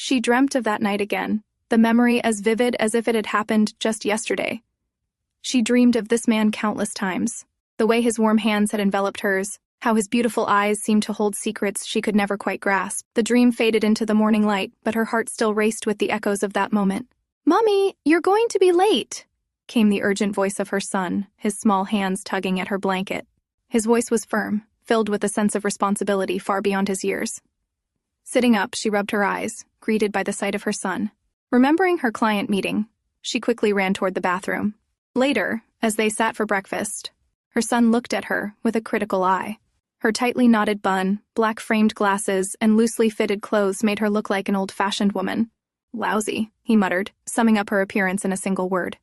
She dreamt of that night again, the memory as vivid as if it had happened just yesterday. She dreamed of this man countless times, the way his warm hands had enveloped hers, how his beautiful eyes seemed to hold secrets she could never quite grasp. The dream faded into the morning light, but her heart still raced with the echoes of that moment. "Mommy, you're going to be late," came the urgent voice of her son, his small hands tugging at her blanket. His voice was firm, filled with a sense of responsibility far beyond his years. Sitting up, she rubbed her eyes, greeted by the sight of her son. Remembering her client meeting, she quickly ran toward the bathroom. Later, as they sat for breakfast, her son looked at her with a critical eye. Her tightly knotted bun, black-framed glasses, and loosely fitted clothes made her look like an old-fashioned woman. "Lousy," he muttered, summing up her appearance in a single word.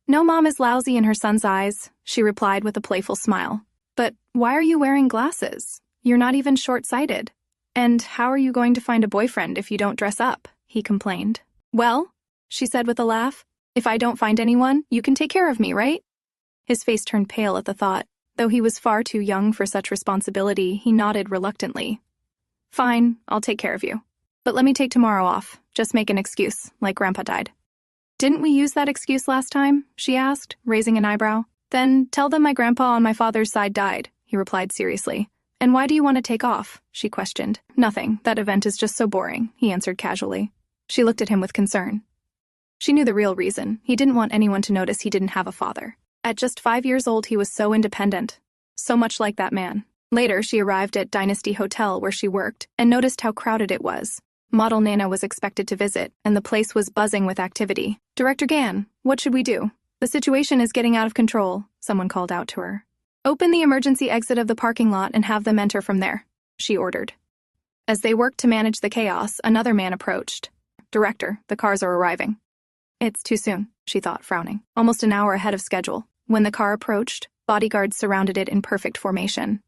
"No mom is lousy in her son's eyes," she replied with a playful smile. "But why are you wearing glasses? You're not even short-sighted. And how are you going to find a boyfriend if you don't dress up?" he complained. "Well," she said with a laugh, "if I don't find anyone, you can take care of me, right?" His face turned pale at the thought. Though he was far too young for such responsibility, he nodded reluctantly. "Fine, I'll take care of you. But let me take tomorrow off. Just make an excuse, like Grandpa died." "Didn't we use that excuse last time?" she asked, raising an eyebrow. "Then tell them my grandpa on my father's side died," he replied seriously. "And why do you want to take off?" she questioned. "Nothing. That event is just so boring," he answered casually. She looked at him with concern. She knew the real reason. He didn't want anyone to notice he didn't have a father. At just 5 years old, he was so independent, so much like that man. Later, she arrived at Dynasty Hotel where she worked and noticed how crowded it was. Model Nana was expected to visit, and the place was buzzing with activity. "Director Gan, what should we do? The situation is getting out of control," someone called out to her. "Open the emergency exit of the parking lot and have them enter from there," she ordered. As they worked to manage the chaos, another man approached. "Director, the cars are arriving." "It's too soon," she thought, frowning. Almost an hour ahead of schedule. When the car approached, bodyguards surrounded it in perfect formation.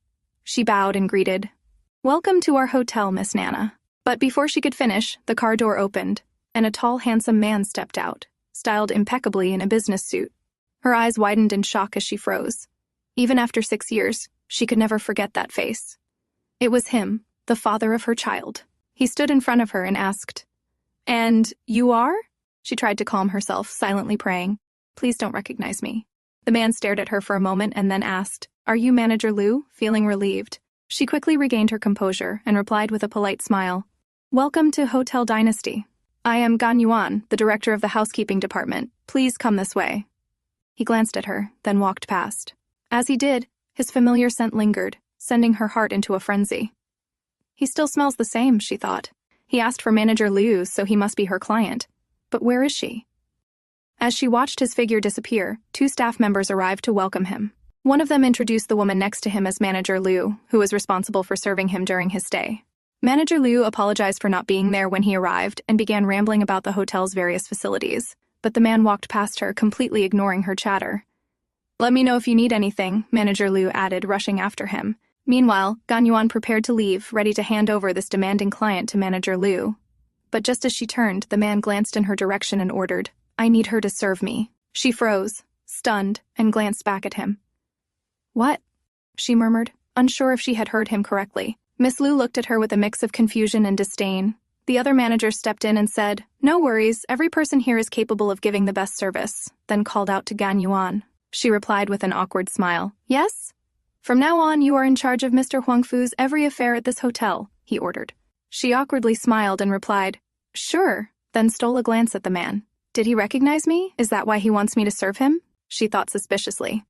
She bowed and greeted, "Welcome to our hotel, Miss Nana." But before she could finish, the car door opened, and a tall, handsome man stepped out, styled impeccably in a business suit. Her eyes widened in shock as she froze. Even after 6 years, she could never forget that face. It was him, the father of her child. He stood in front of her and asked, "And you are?" She tried to calm herself, silently praying, "Please don't recognize me." The man stared at her for a moment and then asked, "Are you Manager Liu?" Feeling relieved, she quickly regained her composure and replied with a polite smile, "Welcome to Hotel Dynasty. I am Gan Yuan, the director of the housekeeping department. Please come this way." He glanced at her, then walked past. As he did, his familiar scent lingered, sending her heart into a frenzy. He still smells the same, she thought. He asked for Manager Liu, so he must be her client. But where is she? As she watched his figure disappear, 2 staff members arrived to welcome him. One of them introduced the woman next to him as Manager Liu, who was responsible for serving him during his stay. Manager Liu apologized for not being there when he arrived and began rambling about the hotel's various facilities, but the man walked past her, completely ignoring her chatter. "Let me know if you need anything," Manager Liu added, rushing after him. Meanwhile, Gan Yuan prepared to leave, ready to hand over this demanding client to Manager Liu. But just as she turned, the man glanced in her direction and ordered, "I need her to serve me." She froze, stunned, and glanced back at him. "What?" she murmured, unsure if she had heard him correctly. Miss Liu looked at her with a mix of confusion and disdain. The other manager stepped in and said, "No worries, every person here is capable of giving the best service," then called out to Gan Yuan. She replied with an awkward smile, "Yes? From now on, you are in charge of Mr. Huangfu's every affair at this hotel," he ordered. She awkwardly smiled and replied, "Sure," then stole a glance at the man. "Did he recognize me? Is that why he wants me to serve him?" she thought suspiciously.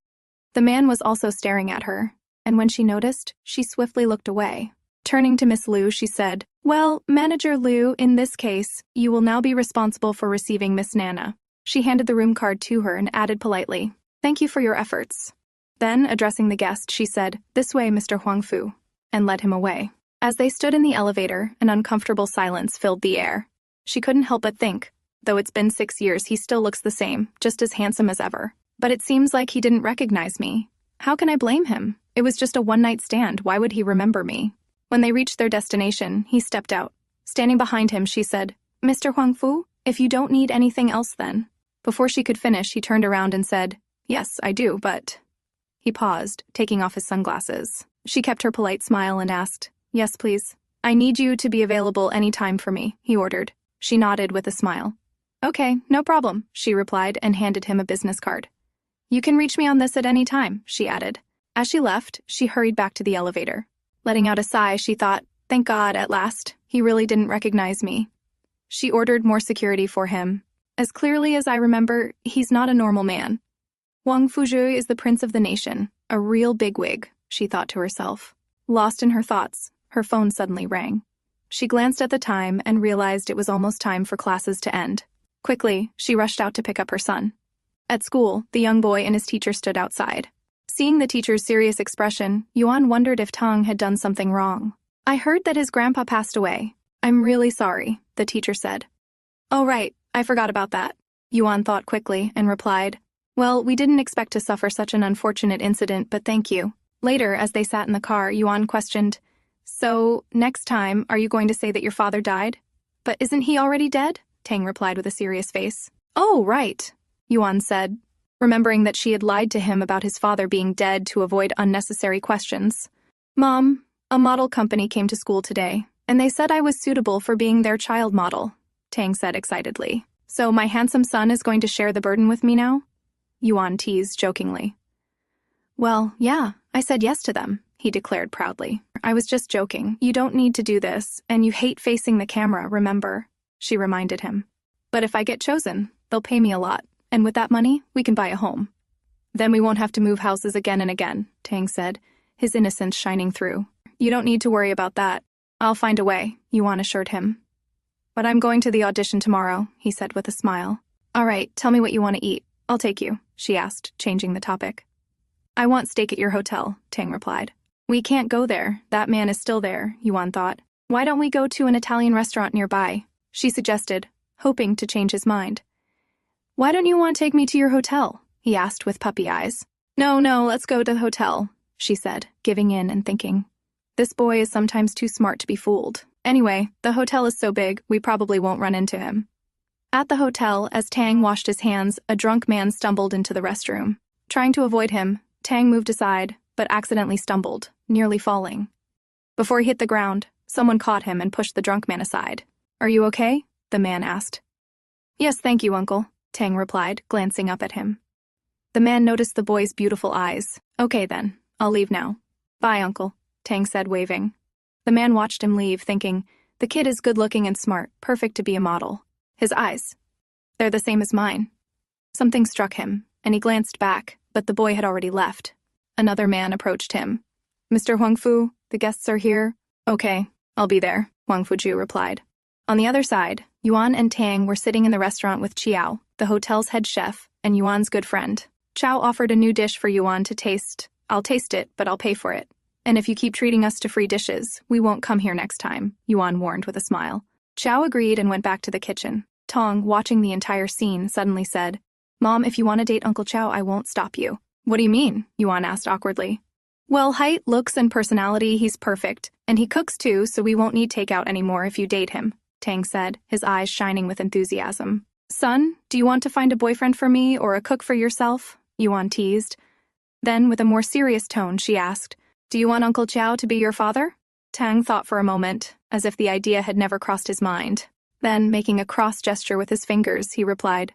The man was also staring at her, and when she noticed, she swiftly looked away. Turning to Miss Liu, she said, "Well, Manager Liu, in this case, you will now be responsible for receiving Miss Nana." She handed the room card to her and added politely, "Thank you for your efforts." Then, addressing the guest, she said, "This way, Mr. Huangfu," and led him away. As they stood in the elevator, an uncomfortable silence filled the air. She couldn't help but think, though it's been 6 years, he still looks the same, just as handsome as ever. But it seems like he didn't recognize me. How can I blame him? It was just a one-night stand. Why would he remember me? When they reached their destination, he stepped out. Standing behind him, she said, "Mr. Huangfu, if you don't need anything else then." Before she could finish, he turned around and said, "Yes, I do, but..." He paused, taking off his sunglasses. She kept her polite smile and asked, "Yes, please. I need you to be available any time for me," he ordered. She nodded with a smile. Okay, no problem, she replied and handed him a business card. You can reach me on this at any time, she added. As she left, she hurried back to the elevator. Letting out a sigh, she thought, thank God, at last, he really didn't recognize me. She ordered more security for him. As clearly as I remember, he's not a normal man. Huangfu Jue is the prince of the nation, a real bigwig, she thought to herself. Lost in her thoughts, her phone suddenly rang. She glanced at the time and realized it was almost time for classes to end. Quickly, she rushed out to pick up her son. At school, the young boy and his teacher stood outside. Seeing the teacher's serious expression, Yuan wondered if Tang had done something wrong. I heard that his grandpa passed away. I'm really sorry, the teacher said. Oh right, I forgot about that. Yuan thought quickly and replied, well, we didn't expect to suffer such an unfortunate incident, but thank you. Later, as they sat in the car, Yuan questioned, so, next time, are you going to say that your father died? But isn't he already dead? Tang replied with a serious face. Oh, right, Yuan said, remembering that she had lied to him about his father being dead to avoid unnecessary questions. Mom, a model company came to school today, and they said I was suitable for being their child model, Tang said excitedly. So my handsome son is going to share the burden with me now? Yuan teased jokingly. Well, yeah, I said yes to them, he declared proudly. I was just joking. You don't need to do this, and you hate facing the camera, remember? She reminded him. But if I get chosen, they'll pay me a lot, and with that money, we can buy a home. Then we won't have to move houses again and again, Tang said, his innocence shining through. You don't need to worry about that. I'll find a way, Yuan assured him. But I'm going to the audition tomorrow, he said with a smile. All right, tell me what you want to eat. I'll take you, she asked, changing the topic. I want steak at your hotel, Tang replied. We can't go there. That man is still there, Yuan thought. Why don't we go to an Italian restaurant nearby? She suggested, hoping to change his mind. Why don't you want to take me to your hotel? He asked with puppy eyes. No, let's go to the hotel, she said, giving in and thinking. This boy is sometimes too smart to be fooled. Anyway, the hotel is so big, we probably won't run into him. At the hotel, as Tang washed his hands, a drunk man stumbled into the restroom. Trying to avoid him, Tang moved aside, but accidentally stumbled, nearly falling. Before he hit the ground, someone caught him and pushed the drunk man aside. Are you okay? The man asked. Yes, thank you, uncle, Tang replied, glancing up at him. The man noticed the boy's beautiful eyes. Okay then, I'll leave now. Bye, uncle, Tang said, waving. The man watched him leave, thinking, the kid is good-looking and smart, perfect to be a model. His eyes. They're the same as mine. Something struck him, and he glanced back, but the boy had already left. Another man approached him. Mr. Huangfu, the guests are here. Okay, I'll be there, Huangfu Jue replied. On the other side, Yuan and Tang were sitting in the restaurant with Qiao, the hotel's head chef, and Yuan's good friend. Qiao offered a new dish for Yuan to taste. I'll taste it, but I'll pay for it. And if you keep treating us to free dishes, we won't come here next time, Yuan warned with a smile. Qiao agreed and went back to the kitchen. Tong, watching the entire scene, suddenly said, Mom, if you want to date Uncle Qiao, I won't stop you. What do you mean? Yuan asked awkwardly. Well, height, looks, and personality, he's perfect. And he cooks too, so we won't need takeout anymore if you date him, Tang said, his eyes shining with enthusiasm. Son, do you want to find a boyfriend for me or a cook for yourself? Yuan teased. Then, with a more serious tone, she asked, Do you want Uncle Qiao to be your father? Tang thought for a moment, as if the idea had never crossed his mind. Then, making a cross gesture with his fingers, he replied,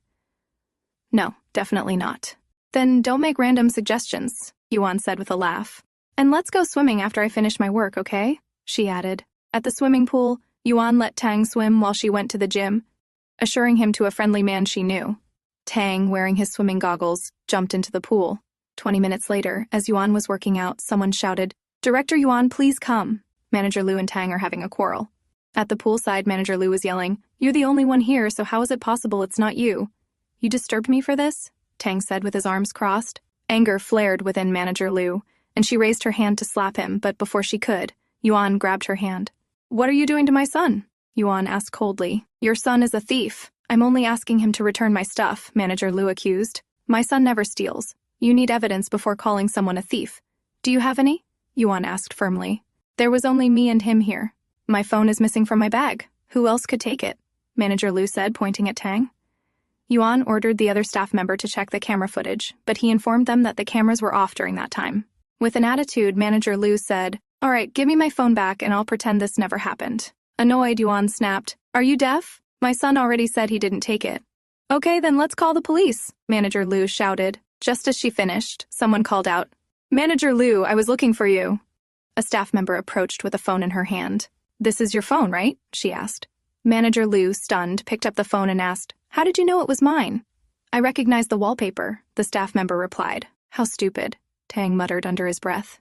No, definitely not. Then don't make random suggestions, Yuan said with a laugh. And let's go swimming after I finish my work, okay? She added. At the swimming pool, Yuan let Tang swim while she went to the gym, assuring him to a friendly man she knew. Tang, wearing his swimming goggles, jumped into the pool. 20 minutes later, as Yuan was working out, someone shouted, Director Yuan, please come. Manager Liu and Tang are having a quarrel. At the poolside, Manager Liu was yelling, You're the only one here, so how is it possible it's not you? You disturbed me for this? Tang said with his arms crossed. Anger flared within Manager Liu, and she raised her hand to slap him, but before she could, Yuan grabbed her hand. What are you doing to my son? Yuan asked coldly. Your son is a thief. I'm only asking him to return my stuff, Manager Liu accused. My son never steals. You need evidence before calling someone a thief. Do you have any? Yuan asked firmly. There was only me and him here. My phone is missing from my bag. Who else could take it? Manager Liu said, pointing at Tang. Yuan ordered the other staff member to check the camera footage, but he informed them that the cameras were off during that time. With an attitude, Manager Liu said, All right, give me my phone back and I'll pretend this never happened. Annoyed, Yuan snapped, Are you deaf? My son already said he didn't take it. Okay, then let's call the police, Manager Liu shouted. Just as she finished, someone called out, Manager Liu, I was looking for you. A staff member approached with a phone in her hand. This is your phone, right? She asked. Manager Liu, stunned, picked up the phone and asked, How did you know it was mine? I recognized the wallpaper, the staff member replied. How stupid, Tang muttered under his breath.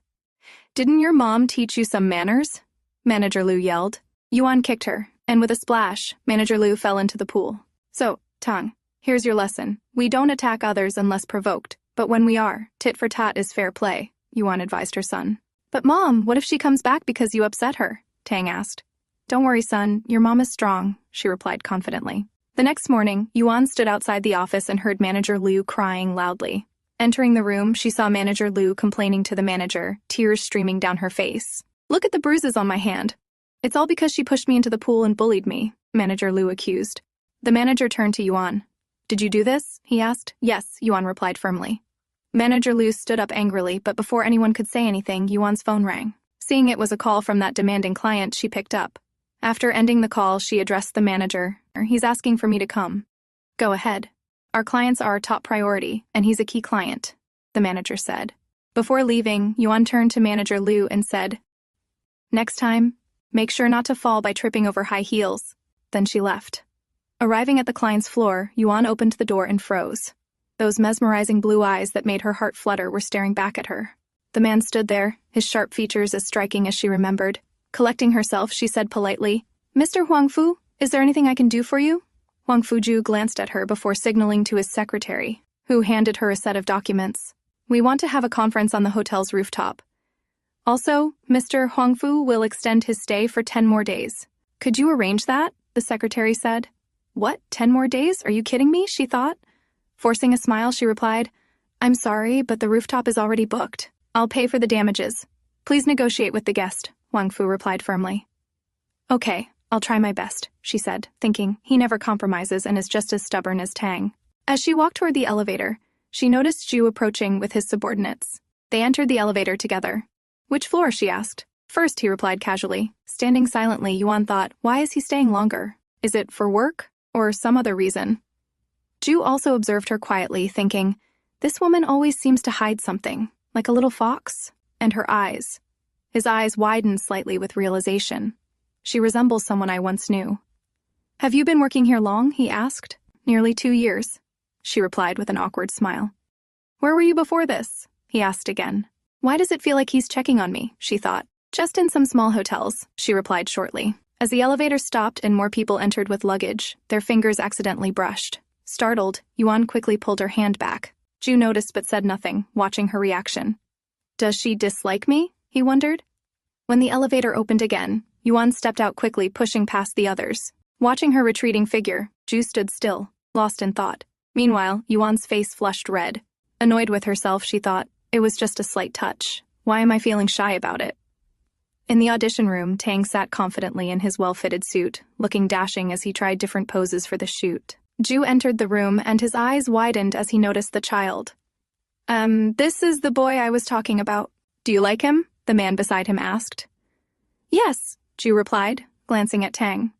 Didn't your mom teach you some manners? Manager Liu yelled. Yuan kicked her, and with a splash, Manager Liu fell into the pool. So, Tang, here's your lesson. We don't attack others unless provoked, but when we are, tit for tat is fair play, Yuan advised her son. But Mom, what if she comes back because you upset her? Tang asked. Don't worry, son, your mom is strong, she replied confidently. The next morning, Yuan stood outside the office and heard Manager Liu crying loudly. Entering the room, she saw Manager Liu complaining to the manager, tears streaming down her face. Look at the bruises on my hand. It's all because she pushed me into the pool and bullied me, Manager Liu accused. The manager turned to Yuan. Did you do this? He asked. Yes, Yuan replied firmly. Manager Liu stood up angrily, but before anyone could say anything, Yuan's phone rang. Seeing it was a call from that demanding client, she picked up. After ending the call, she addressed the manager. He's asking for me to come. Go ahead. Our clients are our top priority, and he's a key client, the manager said. Before leaving, Yuan turned to Manager Liu and said, Next time, make sure not to fall by tripping over high heels. Then she left. Arriving at the client's floor, Yuan opened the door and froze. Those mesmerizing blue eyes that made her heart flutter were staring back at her. The man stood there, his sharp features as striking as she remembered. Collecting herself, she said politely, Mr. Huangfu, is there anything I can do for you? Huangfu Jue glanced at her before signaling to his secretary, who handed her a set of documents. We want to have a conference on the hotel's rooftop. Also, Mr. Huangfu will extend his stay for 10 more days. Could you arrange that? The secretary said. What, 10 more days? Are you kidding me? She thought. Forcing a smile, she replied, I'm sorry, but the rooftop is already booked. I'll pay for the damages. Please negotiate with the guest, Huangfu replied firmly. Okay, I'll try my best, she said, thinking, he never compromises and is just as stubborn as Tang. As she walked toward the elevator, she noticed Zhu approaching with his subordinates. They entered the elevator together. Which floor? She asked. First, he replied casually. Standing silently, Yuan thought, why is he staying longer? Is it for work or some other reason? Zhu also observed her quietly, thinking, this woman always seems to hide something, like a little fox. And her eyes. His eyes widened slightly with realization. She resembles someone I once knew. Have you been working here long? He asked. Nearly 2 years, she replied with an awkward smile. Where were you before this? He asked again. Why does it feel like he's checking on me? She thought. Just in some small hotels, she replied shortly. As the elevator stopped and more people entered with luggage, their fingers accidentally brushed. Startled, Yuan quickly pulled her hand back. Zhu noticed but said nothing, watching her reaction. Does she dislike me? He wondered. When the elevator opened again, Yuan stepped out quickly, pushing past the others. Watching her retreating figure, Zhu stood still, lost in thought. Meanwhile, Yuan's face flushed red. Annoyed with herself, she thought, it was just a slight touch. Why am I feeling shy about it? In the audition room, Tang sat confidently in his well-fitted suit, looking dashing as he tried different poses for the shoot. Zhu entered the room, and his eyes widened as he noticed the child. This is the boy I was talking about. Do you like him? The man beside him asked. Yes, Zhu replied, glancing at Tang.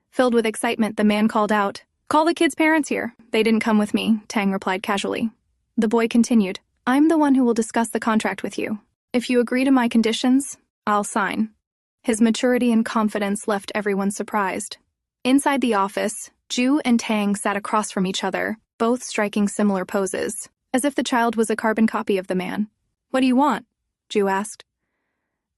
Filled with excitement, the man called out, Call the kid's parents here. They didn't come with me, Tang replied casually. The boy continued, I'm the one who will discuss the contract with you. If you agree to my conditions, I'll sign. His maturity and confidence left everyone surprised. Inside the office, Zhu and Tang sat across from each other, both striking similar poses, as if the child was a carbon copy of the man. What do you want? Zhu asked.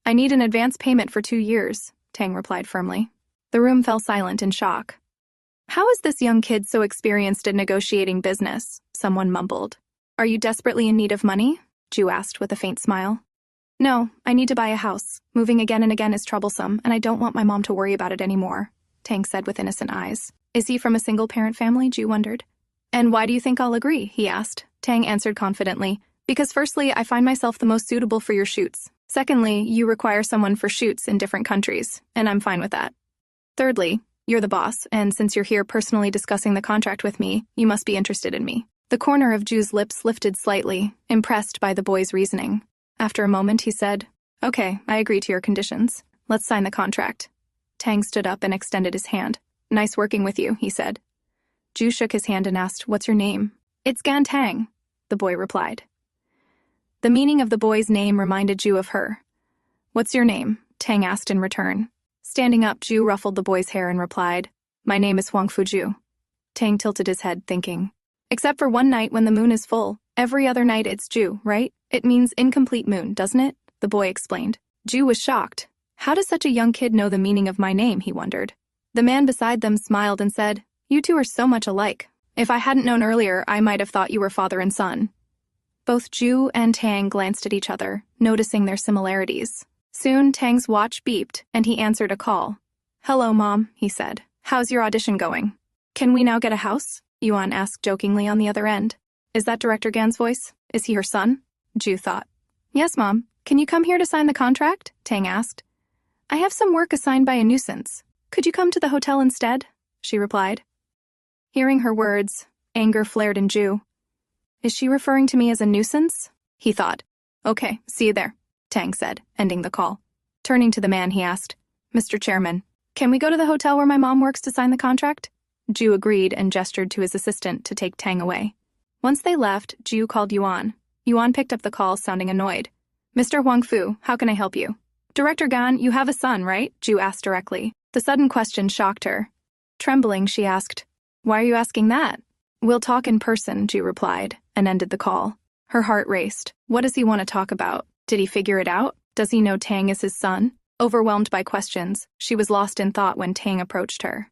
I need an advance payment for 2 years, Tang replied firmly. The room fell silent in shock. How is this young kid so experienced in negotiating business? Someone mumbled. Are you desperately in need of money? Zhu asked with a faint smile. No, I need to buy a house. Moving again and again is troublesome, and I don't want my mom to worry about it anymore, Tang said with innocent eyes. Is he from a single-parent family? Zhu wondered. And why do you think I'll agree? He asked. Tang answered confidently. Because firstly, I find myself the most suitable for your shoots. Secondly, you require someone for shoots in different countries, and I'm fine with that. Thirdly, you're the boss, and since you're here personally discussing the contract with me, you must be interested in me. The corner of Zhu's lips lifted slightly, impressed by the boy's reasoning. After a moment, he said, Okay, I agree to your conditions. Let's sign the contract. Tang stood up and extended his hand. Nice working with you, he said. Ju shook his hand and asked, "What's your name?" "It's Gan Tang," the boy replied. The meaning of the boy's name reminded Ju of her. "What's your name?" Tang asked in return. Standing up, Ju ruffled the boy's hair and replied, "My name is Huangfu Jue." Tang tilted his head, thinking, "Except for one night when the moon is full, every other night it's Ju, right? It means incomplete moon, doesn't it?" The boy explained. Ju was shocked. How does such a young kid know the meaning of my name, he wondered. The man beside them smiled and said, "You two are so much alike. If I hadn't known earlier, I might have thought you were father and son." Both Ju and Tang glanced at each other, noticing their similarities. Soon, Tang's watch beeped, and he answered a call. "Hello, Mom," he said. "How's your audition going?" "Can we now get a house?" Yuan asked jokingly on the other end. Is that Director Gan's voice? Is he her son? Ju thought. "Yes, Mom. Can you come here to sign the contract?" Tang asked. "I have some work assigned by a nuisance. Could you come to the hotel instead?" she replied. Hearing her words, anger flared in Ju. Is she referring to me as a nuisance? He thought. "Okay, see you there," Tang said, ending the call. Turning to the man, he asked, "Mr. Chairman, can we go to the hotel where my mom works to sign the contract?" Ju agreed and gestured to his assistant to take Tang away. Once they left, Ju called Yuan. Yuan picked up the call, sounding annoyed. "Mr. Huangfu, how can I help you?" "Director Gan, you have a son, right?" Ju asked directly. The sudden question shocked her. Trembling, she asked, "Why are you asking that?" "We'll talk in person," Ju replied, and ended the call. Her heart raced. What does he want to talk about? Did he figure it out? Does he know Tang is his son? Overwhelmed by questions, she was lost in thought when Tang approached her.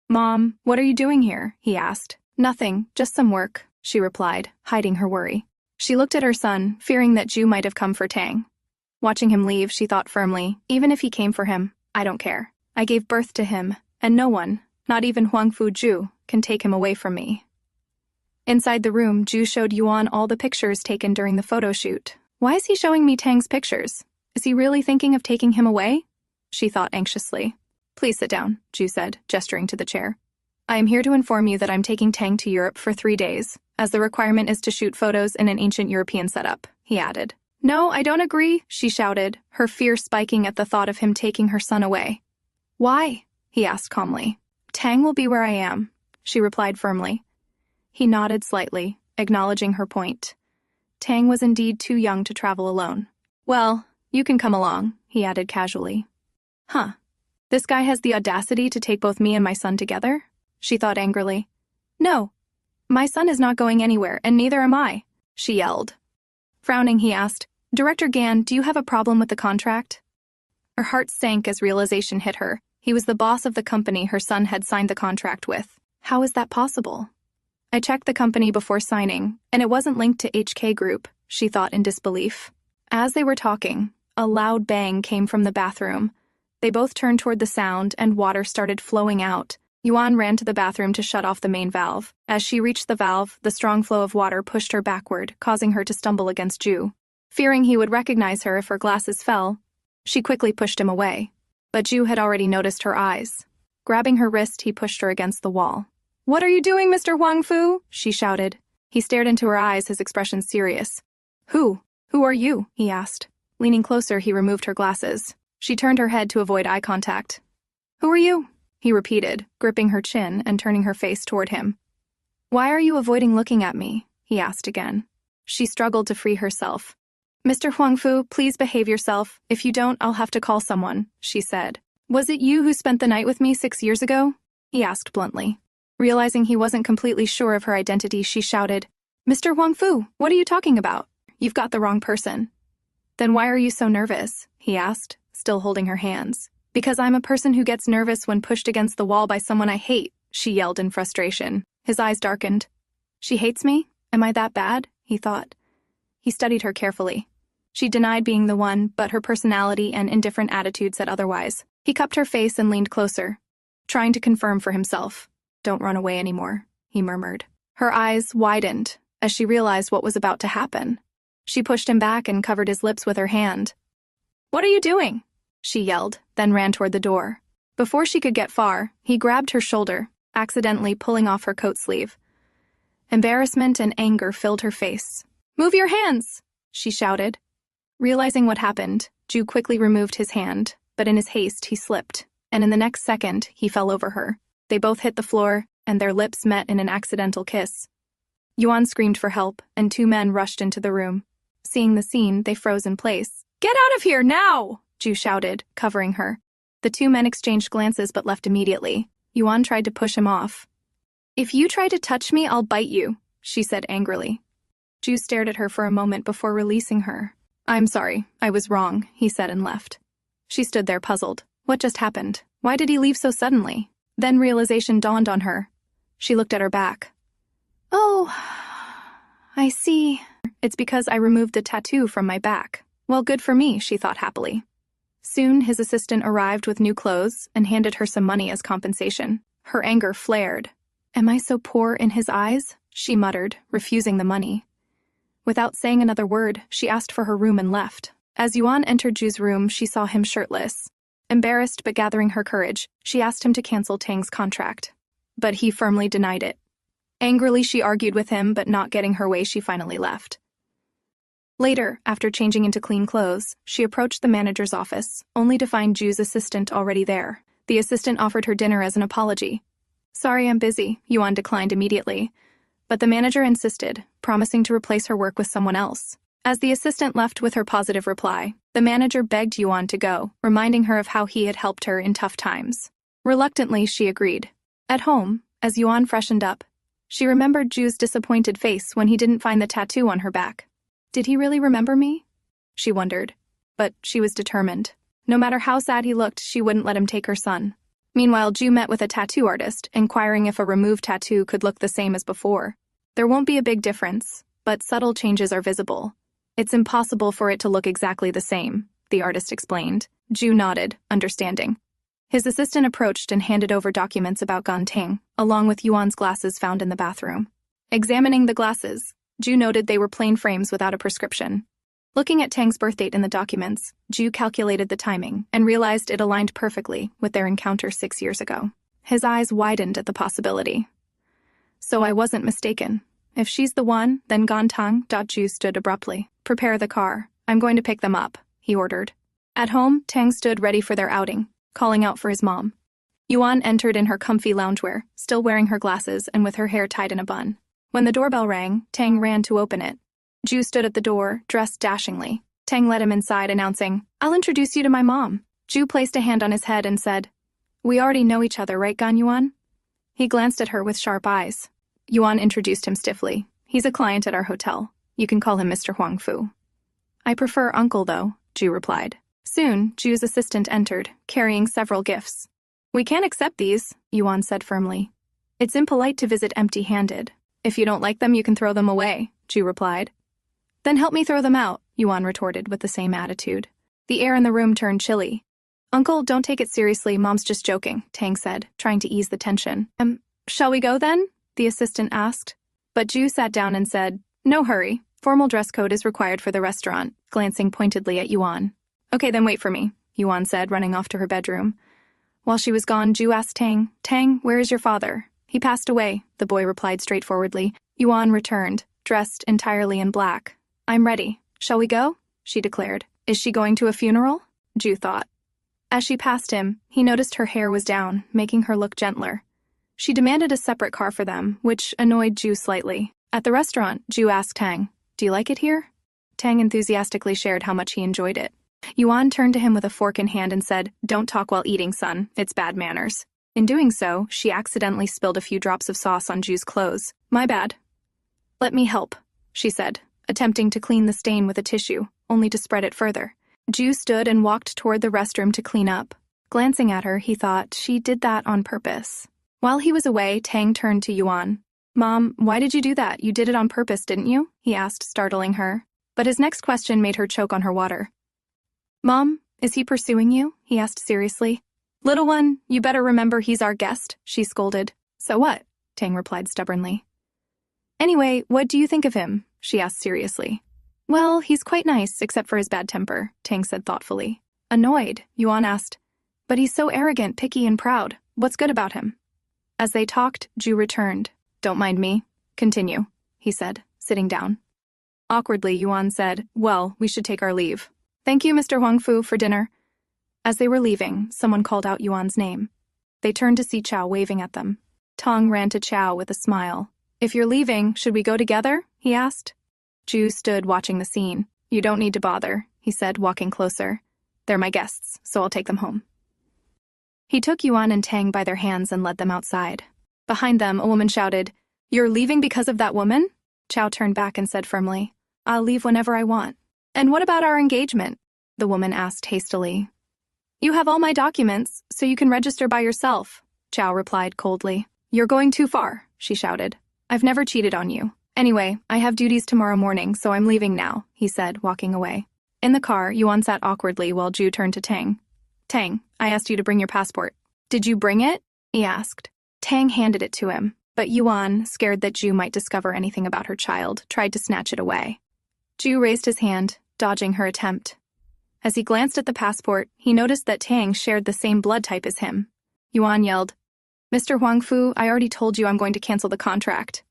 "Mom, what are you doing here?" he asked. "Nothing, just some work," she replied, hiding her worry. She looked at her son, fearing that Ju might have come for Tang. Watching him leave, she thought firmly, even if he came for him, I don't care. I gave birth to him, and no one, not even Huangfu Jue, can take him away from me. Inside the room, Ju showed Yuan all the pictures taken during the photo shoot. Why is he showing me Tang's pictures? Is he really thinking of taking him away? She thought anxiously. "Please sit down," Ju said, gesturing to the chair. "I am here to inform you that I'm taking Tang to Europe for 3 days, as the requirement is to shoot photos in an ancient European setup," he added. "No, I don't agree," she shouted, her fear spiking at the thought of him taking her son away. "Why?" he asked calmly. "Tang will be where I am," she replied firmly. He nodded slightly, acknowledging her point. Tang was indeed too young to travel alone. "Well, you can come along," he added casually. Huh. This guy has the audacity to take both me and my son together? She thought angrily. "No. My son is not going anywhere, and neither am I," she yelled. Frowning, he asked, "Director Gan, do you have a problem with the contract?" Her heart sank as realization hit her. He was the boss of the company her son had signed the contract with. How is that possible? "I checked the company before signing, and it wasn't linked to HK Group," she thought in disbelief. As they were talking, a loud bang came from the bathroom. They both turned toward the sound, and water started flowing out. Yuan ran to the bathroom to shut off the main valve. As she reached the valve, the strong flow of water pushed her backward, causing her to stumble against Ju. Fearing he would recognize her if her glasses fell, she quickly pushed him away. But Ju had already noticed her eyes. Grabbing her wrist, he pushed her against the wall. "What are you doing, Mr. Huangfu?" she shouted. He stared into her eyes, his expression serious. Who are you?" he asked. Leaning closer, he removed her glasses. She turned her head to avoid eye contact. "Who are you?" he repeated, gripping her chin and turning her face toward him. "Why are you avoiding looking at me?" he asked again. She struggled to free herself. "Mr. Huangfu, please behave yourself. If you don't, I'll have to call someone," she said. "Was it you who spent the night with me 6 years ago?" he asked bluntly. Realizing he wasn't completely sure of her identity, she shouted, "Mr. Huangfu, what are you talking about? You've got the wrong person." "Then why are you so nervous?" he asked, still holding her hands. "Because I'm a person who gets nervous when pushed against the wall by someone I hate," she yelled in frustration. His eyes darkened. "She hates me? Am I that bad?" he thought. He studied her carefully. She denied being the one, but her personality and indifferent attitude said otherwise. He cupped her face and leaned closer, trying to confirm for himself. "Don't run away anymore," he murmured. Her eyes widened as she realized what was about to happen. She pushed him back and covered his lips with her hand. "What are you doing?" she yelled, then ran toward the door. Before she could get far, he grabbed her shoulder, accidentally pulling off her coat sleeve. Embarrassment and anger filled her face. "Move your hands!" she shouted. Realizing what happened, Ju quickly removed his hand, but in his haste he slipped, and in the next second he fell over her. They both hit the floor, and their lips met in an accidental kiss. Yuan screamed for help, and 2 men rushed into the room. Seeing the scene, they froze in place. "Get out of here, now!" Jue shouted, covering her. The 2 men exchanged glances but left immediately. Yuan tried to push him off. "If you try to touch me, I'll bite you," she said angrily. Jue stared at her for a moment before releasing her. "I'm sorry, I was wrong," he said and left. She stood there puzzled. What just happened? Why did he leave so suddenly? Then realization dawned on her. She looked at her back. "Oh, I see. It's because I removed the tattoo from my back. Well, good for me," she thought happily. Soon, his assistant arrived with new clothes and handed her some money as compensation. Her anger flared. "Am I so poor in his eyes?" she muttered, refusing the money. Without saying another word, she asked for her room and left. As Yuan entered Jue's room, she saw him shirtless. Embarrassed but gathering her courage, she asked him to cancel Tang's contract. But he firmly denied it. Angrily, she argued with him, but not getting her way, she finally left. Later, after changing into clean clothes, she approached the manager's office, only to find Jue's assistant already there. The assistant offered her dinner as an apology. "Sorry, I'm busy," Yuan declined immediately. But the manager insisted, promising to replace her work with someone else. As the assistant left with her positive reply, the manager begged Yuan to go, reminding her of how he had helped her in tough times. Reluctantly, she agreed. At home, as Yuan freshened up, she remembered Jue's disappointed face when he didn't find the tattoo on her back. Did he really remember me? She wondered. But she was determined. No matter how sad he looked, she wouldn't let him take her son. Meanwhile, Jue met with a tattoo artist, inquiring if a removed tattoo could look the same as before. There won't be a big difference, but subtle changes are visible. It's impossible for it to look exactly the same, the artist explained. Jue nodded, understanding. His assistant approached and handed over documents about Gan Ting, along with Yuan's glasses found in the bathroom. Examining the glasses, Jue noted they were plain frames without a prescription. Looking at Tang's birthdate in the documents, Jue calculated the timing and realized it aligned perfectly with their encounter 6 years ago. His eyes widened at the possibility. So I wasn't mistaken. If she's the one, then Gan Tang. Jue stood abruptly. "Prepare the car. I'm going to pick them up," he ordered. At home, Tang stood ready for their outing, calling out for his mom. Yuan entered in her comfy loungewear, still wearing her glasses and with her hair tied in a bun. When the doorbell rang, Tang ran to open it. Jue stood at the door, dressed dashingly. Tang led him inside, announcing, "I'll introduce you to my mom." Jue placed a hand on his head and said, "We already know each other, right, Gan Yuan?" He glanced at her with sharp eyes. Yuan introduced him stiffly. "He's a client at our hotel. You can call him Mr. Huangfu." "I prefer uncle, though," Jue replied. Soon, Jue's assistant entered, carrying several gifts. "We can't accept these," Yuan said firmly. "It's impolite to visit empty-handed. If you don't like them, you can throw them away," Jue replied. "Then help me throw them out," Yuan retorted with the same attitude. The air in the room turned chilly. "Uncle, don't take it seriously, Mom's just joking," Tang said, trying to ease the tension. Shall we go then?" the assistant asked. But Jue sat down and said, "No hurry. Formal dress code is required for the restaurant," glancing pointedly at Yuan. "Okay, then wait for me," Yuan said, running off to her bedroom. While she was gone, Jue asked Tang, "Tang, where is your father?" "He passed away," the boy replied straightforwardly. Yuan returned, dressed entirely in black. "I'm ready. Shall we go?" she declared. "Is she going to a funeral?" Jue thought. As she passed him, he noticed her hair was down, making her look gentler. She demanded a separate car for them, which annoyed Jue slightly. At the restaurant, Jue asked Tang, "Do you like it here?" Tang enthusiastically shared how much he enjoyed it. Yuan turned to him with a fork in hand and said, "Don't talk while eating, son. It's bad manners." In doing so, she accidentally spilled a few drops of sauce on Jue's clothes. "My bad." "Let me help," she said, attempting to clean the stain with a tissue, only to spread it further. Jue stood and walked toward the restroom to clean up. Glancing at her, he thought she did that on purpose. While he was away, Tang turned to Yuan. "Mom, why did you do that? You did it on purpose, didn't you?" he asked, startling her. But his next question made her choke on her water. "Mom, is he pursuing you?" he asked seriously. "Little one, you better remember he's our guest," she scolded. "So what?" Tang replied stubbornly. "Anyway, what do you think of him?" she asked seriously. "Well, he's quite nice, except for his bad temper," Tang said thoughtfully. Annoyed, Yuan asked, "But he's so arrogant, picky, and proud. What's good about him?" As they talked, Jue returned. "Don't mind me. Continue," he said, sitting down. Awkwardly, Yuan said, "Well, we should take our leave. Thank you, Mr. Huangfu, for dinner." As they were leaving, someone called out Yuan's name. They turned to see Chow waving at them. Tong ran to Chow with a smile. "If you're leaving, should we go together?" he asked. Ju stood watching the scene. "You don't need to bother," he said, walking closer. "They're my guests, so I'll take them home." He took Yuan and Tang by their hands and led them outside. Behind them, a woman shouted, "You're leaving because of that woman?" Chow turned back and said firmly, "I'll leave whenever I want." "And what about our engagement?" the woman asked hastily. "You have all my documents, so you can register by yourself," Chow replied coldly. "You're going too far," she shouted. "I've never cheated on you. Anyway, I have duties tomorrow morning, so I'm leaving now," he said, walking away. In the car, Yuan sat awkwardly while Ju turned to Tang. "Tang, I asked you to bring your passport. Did you bring it?" he asked. Tang handed it to him, but Yuan, scared that Ju might discover anything about her child, tried to snatch it away. Ju raised his hand, dodging her attempt. As he glanced at the passport, he noticed that Tang shared the same blood type as him. Yuan yelled, "Mr. Huangfu, I already told you I'm going to cancel the contract."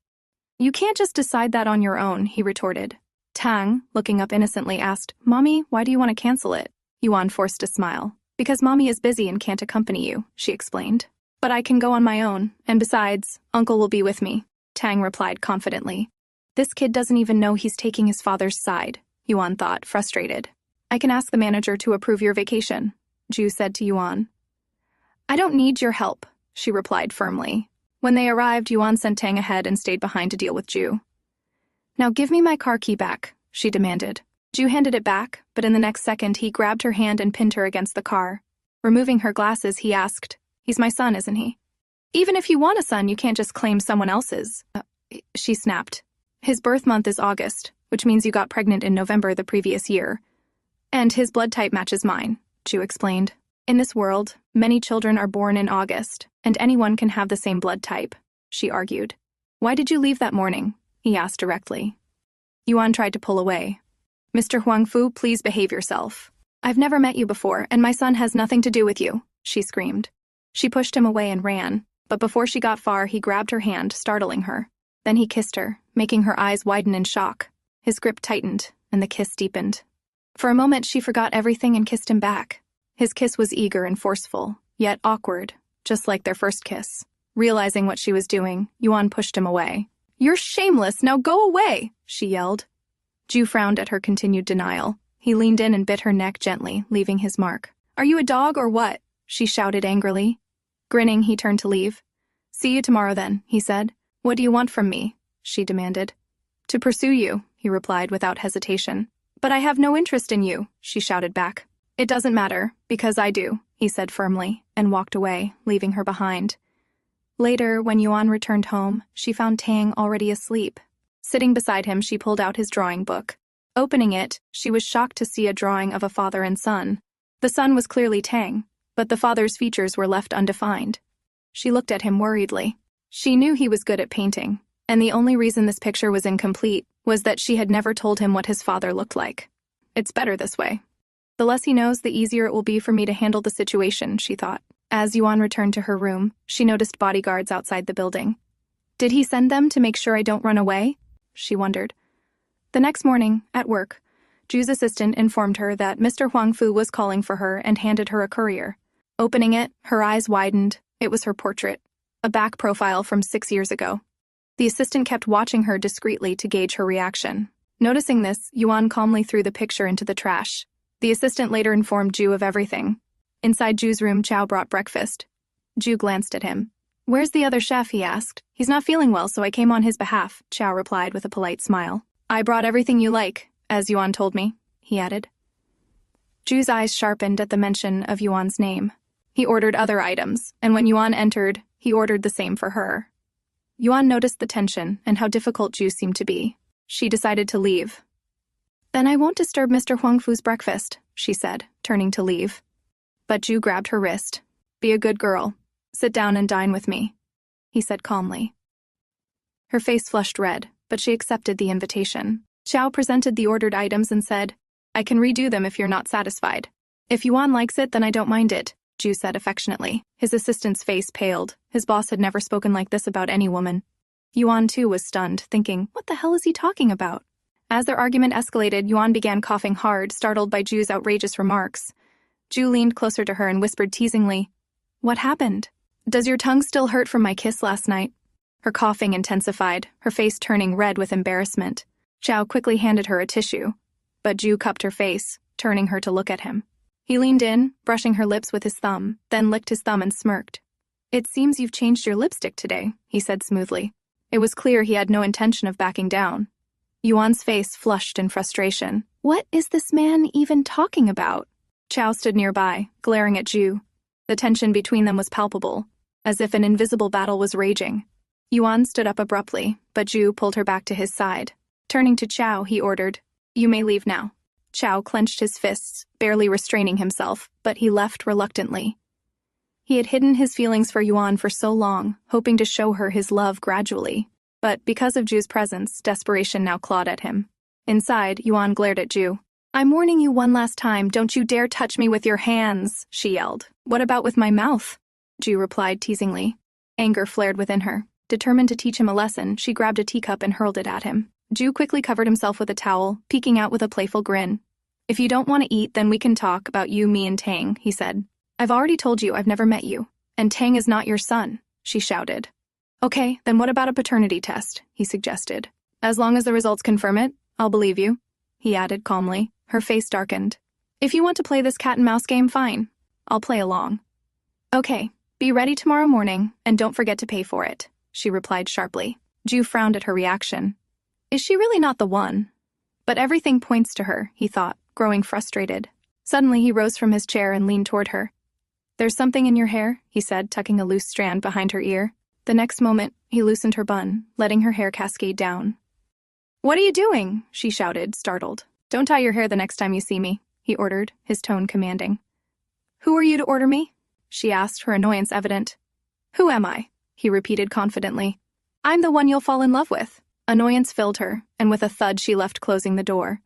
"You can't just decide that on your own," he retorted. Tang, looking up innocently, asked, "Mommy, why do you want to cancel it?" Yuan forced a smile. "Because Mommy is busy and can't accompany you," she explained. "But I can go on my own, and besides, Uncle will be with me," Tang replied confidently. "This kid doesn't even know he's taking his father's side," Yuan thought, frustrated. "I can ask the manager to approve your vacation," Ju said to Yuan. "I don't need your help," she replied firmly. When they arrived, Yuan sent Tang ahead and stayed behind to deal with Ju. "Now give me my car key back," she demanded. Ju handed it back, but in the next second he grabbed her hand and pinned her against the car. Removing her glasses, he asked, "He's my son, isn't he?" "Even if you want a son, you can't just claim someone else's," she snapped. "His birth month is August, which means you got pregnant in November the previous year. And his blood type matches mine," Ju explained. "In this world, many children are born in August, and anyone can have the same blood type," she argued. "Why did you leave that morning?" he asked directly. Yuan tried to pull away. "Mr. Huangfu, please behave yourself. I've never met you before, and my son has nothing to do with you," she screamed. She pushed him away and ran, but before she got far, he grabbed her hand, startling her. Then he kissed her, making her eyes widen in shock. His grip tightened, and the kiss deepened. For a moment, she forgot everything and kissed him back. His kiss was eager and forceful, yet awkward, just like their first kiss. Realizing what she was doing, Yuan pushed him away. "You're shameless, now go away," she yelled. Ju frowned at her continued denial. He leaned in and bit her neck gently, leaving his mark. "Are you a dog or what?" she shouted angrily. Grinning, he turned to leave. "See you tomorrow then," he said. "What do you want from me?" she demanded. "To pursue you," he replied without hesitation. "But I have no interest in you," she shouted back. "It doesn't matter, because I do," he said firmly, and walked away, leaving her behind. Later, when Yuan returned home, she found Tang already asleep. Sitting beside him, she pulled out his drawing book. Opening it, she was shocked to see a drawing of a father and son. The son was clearly Tang, but the father's features were left undefined. She looked at him worriedly. She knew he was good at painting, and the only reason this picture was incomplete was that she had never told him what his father looked like. "It's better this way. The less he knows, the easier it will be for me to handle the situation," she thought. As Yuan returned to her room, she noticed bodyguards outside the building. "Did he send them to make sure I don't run away?" she wondered. The next morning, at work, Ju's assistant informed her that Mr. Huangfu was calling for her and handed her a courier. Opening it, her eyes widened. It was her portrait, a back profile from 6 years ago. The assistant kept watching her discreetly to gauge her reaction. Noticing this, Yuan calmly threw the picture into the trash. The assistant later informed Ju of everything. Inside Ju's room, Chow brought breakfast. Ju glanced at him. "Where's the other chef?" he asked. "He's not feeling well, so I came on his behalf," Chow replied with a polite smile. "I brought everything you like, as Yuan told me," he added. Ju's eyes sharpened at the mention of Yuan's name. He ordered other items, and when Yuan entered, he ordered the same for her. Yuan noticed the tension and how difficult Ju seemed to be. She decided to leave. "Then I won't disturb Mr. Huangfu's breakfast," she said, turning to leave. But Ju grabbed her wrist. "Be a good girl. Sit down and dine with me," he said calmly. Her face flushed red, but she accepted the invitation. Chow presented the ordered items and said, "I can redo them if you're not satisfied." "If Yuan likes it, then I don't mind it," Ju said affectionately. His assistant's face paled. His boss had never spoken like this about any woman. Yuan, too, was stunned, thinking, what the hell is he talking about? As their argument escalated, Yuan began coughing hard, startled by Ju's outrageous remarks. Ju leaned closer to her and whispered teasingly, "What happened?" Does your tongue still hurt from my kiss last night? Her coughing intensified, her face turning red with embarrassment. Zhao quickly handed her a tissue, but Ju cupped her face, turning her to look at him. He leaned in, brushing her lips with his thumb, then licked his thumb and smirked. It seems you've changed your lipstick today, he said smoothly. It was clear he had no intention of backing down. Yuan's face flushed in frustration. What is this man even talking about? Zhao stood nearby, glaring at Ju. The tension between them was palpable, as if an invisible battle was raging. Yuan stood up abruptly, but Ju pulled her back to his side. Turning to Zhao, he ordered, "You may leave now." Zhao clenched his fists, barely restraining himself, but he left reluctantly. He had hidden his feelings for Yuan for so long, hoping to show her his love gradually. But because of Ju's presence, desperation now clawed at him. Inside, Yuan glared at Ju. "I'm warning you one last time, don't you dare touch me with your hands," she yelled. "What about with my mouth?" Ju replied teasingly. Anger flared within her. Determined to teach him a lesson, she grabbed a teacup and hurled it at him. Ju quickly covered himself with a towel, peeking out with a playful grin. "If you don't want to eat, then we can talk about you, me, and Tang," he said. "I've already told you I've never met you, and Tang is not your son," she shouted. "Okay, then what about a paternity test?" he suggested. "As long as the results confirm it, I'll believe you," he added calmly. Her face darkened. "If you want to play this cat-and-mouse game, fine. I'll play along." "Okay, be ready tomorrow morning, and don't forget to pay for it," she replied sharply. Ju frowned at her reaction. Is she really not the one? But everything points to her, he thought, growing frustrated. Suddenly he rose from his chair and leaned toward her. "There's something in your hair," he said, tucking a loose strand behind her ear. The next moment, he loosened her bun, letting her hair cascade down. "What are you doing?" she shouted, startled. "Don't tie your hair the next time you see me," he ordered, his tone commanding. "Who are you to order me?" she asked, her annoyance evident. "Who am I?" he repeated confidently. "I'm the one you'll fall in love with." Annoyance filled her, and with a thud she left, closing the door.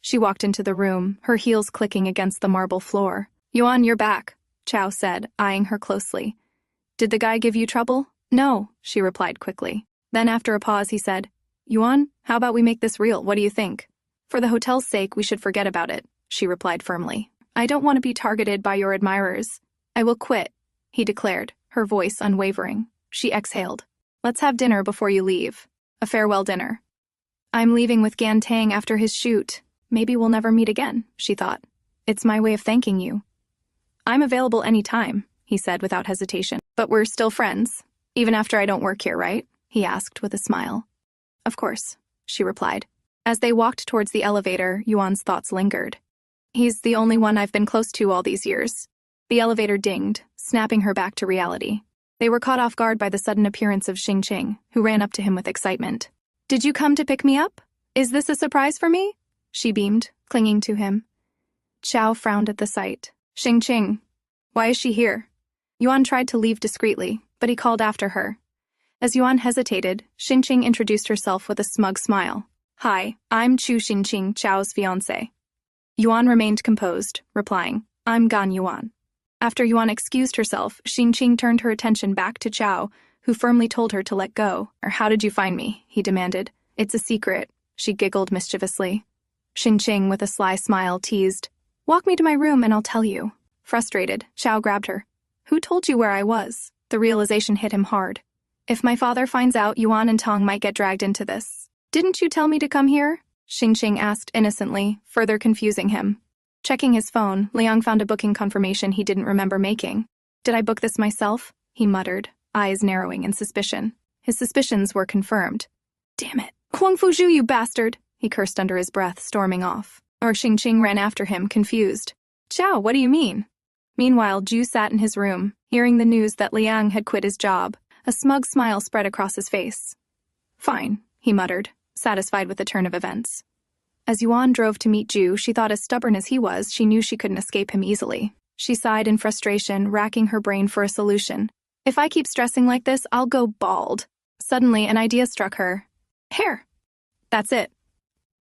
She walked into the room, her heels clicking against the marble floor. "Yuan, you're back," Zhao said, eyeing her closely. "Did the guy give you trouble?" "No," she replied quickly. Then after a pause he said, "Yuan, how about we make this real? What do you think?" "For the hotel's sake, we should forget about it," she replied firmly. "I don't want to be targeted by your admirers. I will quit," he declared, her voice unwavering. She exhaled. "Let's have dinner before you leave. A farewell dinner." "I'm leaving with Gan Tang after his shoot. Maybe we'll never meet again," she thought. "It's my way of thanking you." "I'm available any time," he said without hesitation. "But we're still friends, even after I don't work here, right?" he asked with a smile. "Of course," she replied. As they walked towards the elevator, Yuan's thoughts lingered. "He's the only one I've been close to all these years." The elevator dinged, snapping her back to reality. They were caught off guard by the sudden appearance of Xingqing, who ran up to him with excitement. "Did you come to pick me up? Is this a surprise for me?" she beamed, clinging to him. Zhao frowned at the sight. "Xingqing, why is she here?" Yuan tried to leave discreetly, but he called after her. As Yuan hesitated, Xingqing introduced herself with a smug smile. "Hi, I'm Chu Xingqing, Zhao's fiancé." Yuan remained composed, replying, "I'm Gan Yuan." After Yuan excused herself, Xingqing turned her attention back to Zhao, who firmly told her to let go. "Or how did you find me?" he demanded. "It's a secret," she giggled mischievously. Xingqing, with a sly smile, teased, "Walk me to my room and I'll tell you." Frustrated, Zhao grabbed her. "Who told you where I was?" The realization hit him hard. "If my father finds out, Yuan and Tong might get dragged into this." "Didn't you tell me to come here?" Xingqing asked innocently, further confusing him. Checking his phone, Liang found a booking confirmation he didn't remember making. "Did I book this myself?" he muttered, eyes narrowing in suspicion. His suspicions were confirmed. "Damn it. Huangfu Jue, you bastard!" he cursed under his breath, storming off. Xingqing ran after him, confused. "Zhao, what do you mean?" Meanwhile, Ju sat in his room, hearing the news that Liang had quit his job. A smug smile spread across his face. "Fine," he muttered, satisfied with the turn of events. As Yuan drove to meet Ju, she thought as stubborn as he was, she knew she couldn't escape him easily. She sighed in frustration, racking her brain for a solution. "If I keep stressing like this, I'll go bald." Suddenly, an idea struck her. Hair. That's it.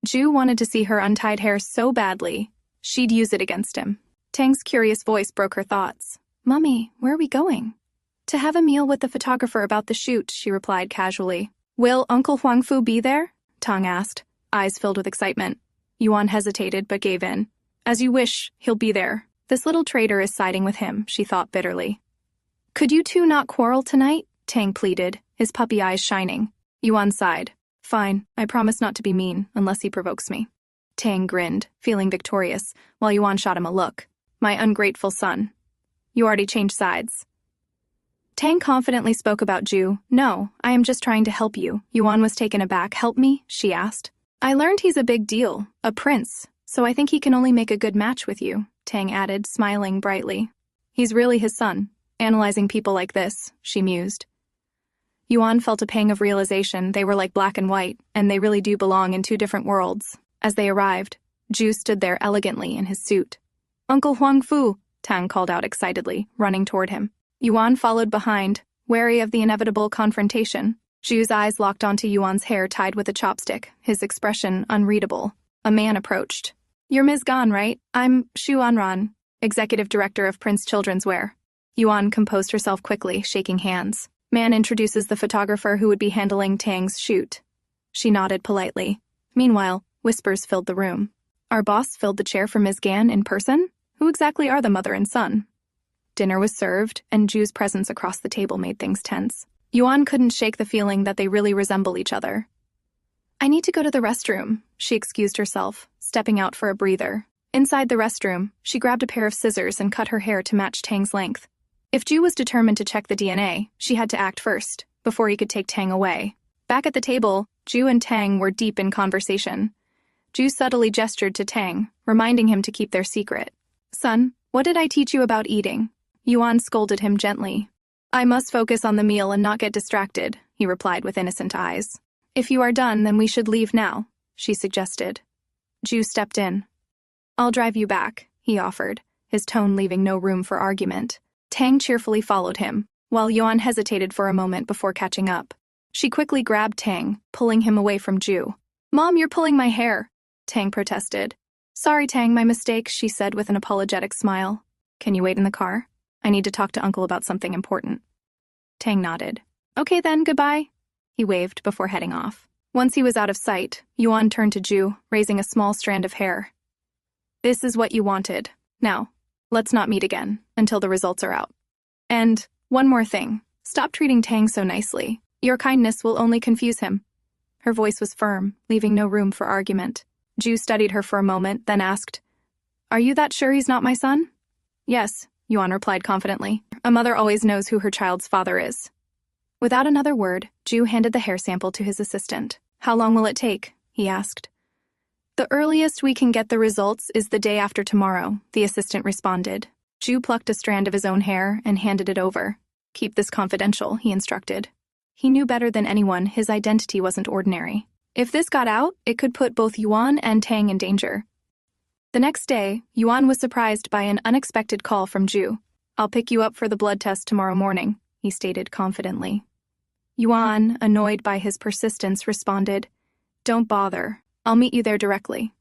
Ju wanted to see her untied hair so badly, she'd use it against him. Tang's curious voice broke her thoughts. "Mummy, where are we going?" "To have a meal with the photographer about the shoot," she replied casually. "Will Uncle Huangfu be there?" Tang asked, eyes filled with excitement. Yuan hesitated but gave in. "As you wish, he'll be there. This little traitor is siding with him," she thought bitterly. Could you two not quarrel tonight? Tang pleaded, his puppy eyes shining. Yuan sighed. Fine, I promise not to be mean, unless he provokes me. Tang grinned, feeling victorious, while Yuan shot him a look. My ungrateful son. You already changed sides. Tang confidently spoke about Ju. No, I am just trying to help you. Yuan was taken aback. Help me? She asked. I learned he's a big deal, a prince, so I think he can only make a good match with you, Tang added, smiling brightly. He's really his son. Analyzing people like this, she mused. Yuan felt a pang of realization. They were like black and white, and they really do belong in two different worlds. As they arrived, Ju stood there elegantly in his suit. Uncle Huangfu, Tang called out excitedly, running toward him. Yuan followed behind, wary of the inevitable confrontation. Ju's eyes locked onto Yuan's hair tied with a chopstick, his expression unreadable. A man approached. You're Ms. Gan, right? I'm Xu Anran, executive director of Prince Children's Wear. Yuan composed herself quickly, shaking hands. Man introduces the photographer who would be handling Tang's shoot. She nodded politely. Meanwhile, whispers filled the room. Our boss filled the chair for Ms. Gan in person? Who exactly are the mother and son? Dinner was served, and Ju's presence across the table made things tense. Yuan couldn't shake the feeling that they really resemble each other. I need to go to the restroom, she excused herself, stepping out for a breather. Inside the restroom, she grabbed a pair of scissors and cut her hair to match Tang's length. If Ju was determined to check the DNA, she had to act first, before he could take Tang away. Back at the table, Ju and Tang were deep in conversation. Ju subtly gestured to Tang, reminding him to keep their secret. Son, what did I teach you about eating? Yuan scolded him gently. I must focus on the meal and not get distracted, he replied with innocent eyes. If you are done, then we should leave now, she suggested. Ju stepped in. I'll drive you back, he offered, his tone leaving no room for argument. Tang cheerfully followed him, while Yuan hesitated for a moment before catching up. She quickly grabbed Tang, pulling him away from Ju. Mom, you're pulling my hair, Tang protested. Sorry, Tang, my mistake, she said with an apologetic smile. Can you wait in the car? I need to talk to Uncle about something important. Tang nodded. Okay then, goodbye. He waved before heading off. Once he was out of sight, Yuan turned to Ju, raising a small strand of hair. This is what you wanted. Now, let's not meet again, until the results are out. And, one more thing, stop treating Tang so nicely. Your kindness will only confuse him. Her voice was firm, leaving no room for argument. Ju studied her for a moment, then asked, Are you that sure he's not my son? Yes, Yuan replied confidently. A mother always knows who her child's father is. Without another word, Ju handed the hair sample to his assistant. How long will it take? He asked. The earliest we can get the results is the day after tomorrow, the assistant responded. Ju plucked a strand of his own hair and handed it over. Keep this confidential, he instructed. He knew better than anyone his identity wasn't ordinary. If this got out, it could put both Yuan and Tang in danger. The next day, Yuan was surprised by an unexpected call from Ju. I'll pick you up for the blood test tomorrow morning, he stated confidently. Yuan, annoyed by his persistence, responded, Don't bother. I'll meet you there directly.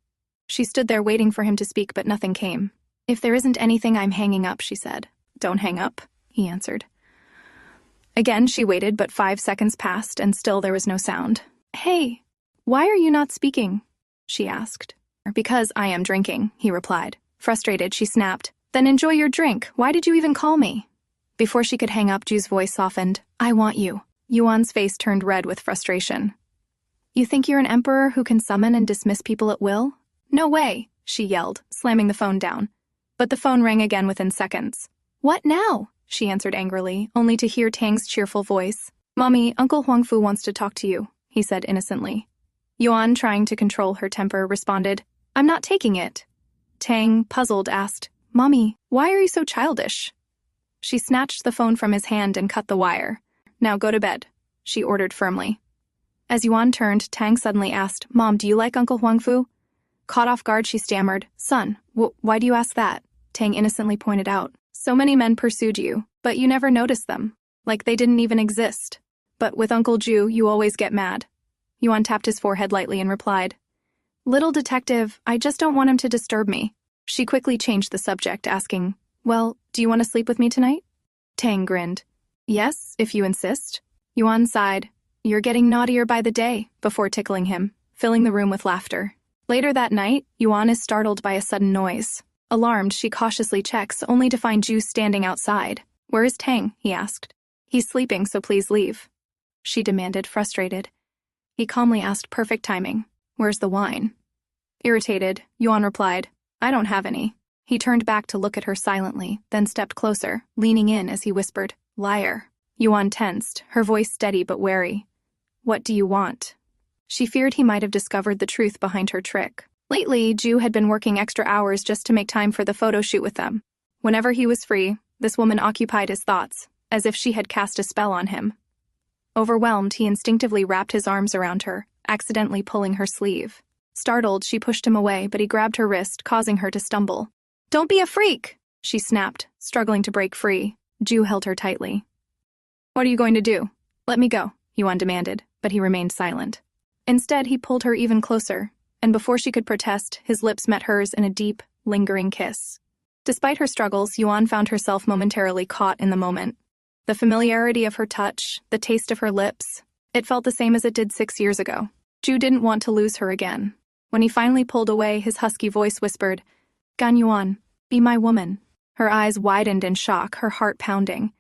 She stood there waiting for him to speak, but nothing came. If there isn't anything, I'm hanging up, she said. Don't hang up, he answered. Again, she waited, but 5 seconds passed, and still there was no sound. Hey, why are you not speaking? She asked. Because I am drinking, he replied. Frustrated, she snapped. Then enjoy your drink. Why did you even call me? Before she could hang up, Ju's voice softened. I want you. Yuan's face turned red with frustration. You think you're an emperor who can summon and dismiss people at will? No way, she yelled, slamming the phone down. But the phone rang again within seconds. What now? She answered angrily, only to hear Tang's cheerful voice. Mommy, Uncle Huangfu wants to talk to you, he said innocently. Yuan, trying to control her temper, responded, I'm not taking it. Tang, puzzled, asked, Mommy, why are you so childish? She snatched the phone from his hand and cut the wire. Now go to bed, she ordered firmly. As Yuan turned, Tang suddenly asked, Mom, do you like Uncle Huangfu? Caught off guard, she stammered, Son, why do you ask that? Tang innocently pointed out, So many men pursued you, but you never noticed them, like they didn't even exist. But with Uncle Ju, you always get mad. Yuan tapped his forehead lightly and replied, Little detective, I just don't want him to disturb me. She quickly changed the subject, asking, Well, do you want to sleep with me tonight? Tang grinned. Yes, if you insist. Yuan sighed. You're getting naughtier by the day, before tickling him, filling the room with laughter. Later that night, Yuan is startled by a sudden noise. Alarmed, she cautiously checks, only to find Ju standing outside. Where is Tang? He asked. He's sleeping, so please leave. She demanded, frustrated. He calmly asked, perfect timing. Where's the wine? Irritated, Yuan replied, I don't have any. He turned back to look at her silently, then stepped closer, leaning in as he whispered, liar. Yuan tensed, her voice steady but wary. What do you want? She feared he might have discovered the truth behind her trick. Lately, Jue had been working extra hours just to make time for the photo shoot with them. Whenever he was free, this woman occupied his thoughts, as if she had cast a spell on him. Overwhelmed, he instinctively wrapped his arms around her, accidentally pulling her sleeve. Startled, she pushed him away, but he grabbed her wrist, causing her to stumble. Don't be a freak, she snapped, struggling to break free. Jue held her tightly. What are you going to do? Let me go, Yuan demanded, but he remained silent. Instead, he pulled her even closer, and before she could protest, his lips met hers in a deep, lingering kiss. Despite her struggles, Yuan found herself momentarily caught in the moment. The familiarity of her touch, the taste of her lips, it felt the same as it did 6 years ago. Jue didn't want to lose her again. When he finally pulled away, his husky voice whispered, Gan Yuan, be my woman. Her eyes widened in shock, her heart pounding.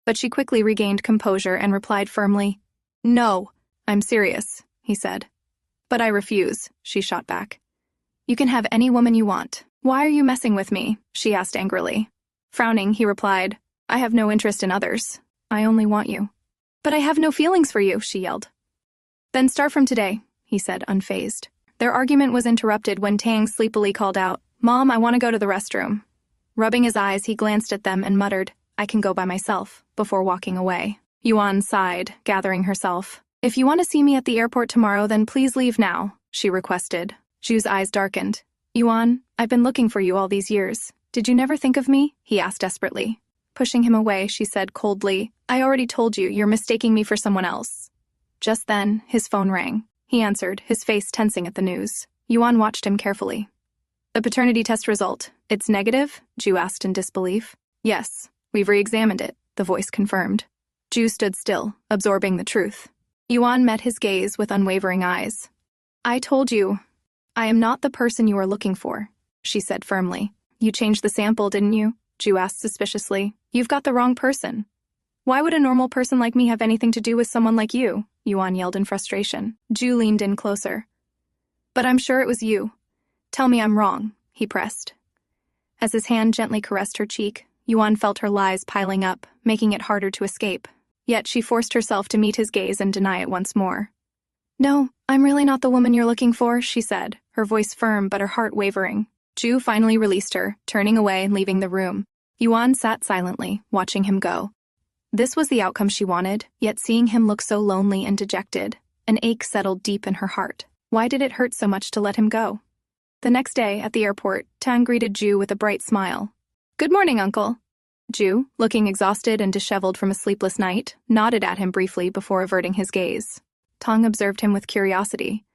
But she quickly regained composure and replied firmly, No, I'm serious, he said. But I refuse, she shot back. You can have any woman you want. Why are you messing with me? She asked angrily. Frowning, he replied, I have no interest in others. I only want you. But I have no feelings for you, she yelled. Then start from today, he said, unfazed. Their argument was interrupted when Tang sleepily called out, Mom, I want to go to the restroom. Rubbing his eyes, he glanced at them and muttered, I can go by myself, before walking away. Yuan sighed, gathering herself. If you want to see me at the airport tomorrow, then please leave now, she requested. Jue's eyes darkened. Yuan, I've been looking for you all these years. Did you never think of me? He asked desperately. Pushing him away, she said coldly, I already told you, you're mistaking me for someone else. Just then, his phone rang. He answered, his face tensing at the news. Yuan watched him carefully. The paternity test result, it's negative? Jue asked in disbelief. Yes, we've re-examined it, the voice confirmed. Jue stood still, absorbing the truth. Yuan met his gaze with unwavering eyes. I told you, I am not the person you are looking for, she said firmly. You changed the sample, didn't you? Jue asked suspiciously. You've got the wrong person. Why would a normal person like me have anything to do with someone like you? Yuan yelled in frustration. Jue leaned in closer. But I'm sure it was you. Tell me I'm wrong, he pressed. As his hand gently caressed her cheek, Yuan felt her lies piling up, making it harder to escape. Yet she forced herself to meet his gaze and deny it once more. No, I'm really not the woman you're looking for, she said, her voice firm but her heart wavering. Jue finally released her, turning away and leaving the room. Yuan sat silently, watching him go. This was the outcome she wanted, yet seeing him look so lonely and dejected, an ache settled deep in her heart. Why did it hurt so much to let him go? The next day, at the airport, Tang greeted Jue with a bright smile. Good morning, Uncle. Jue, looking exhausted and disheveled from a sleepless night, nodded at him briefly before averting his gaze. Tang observed him with curiosity.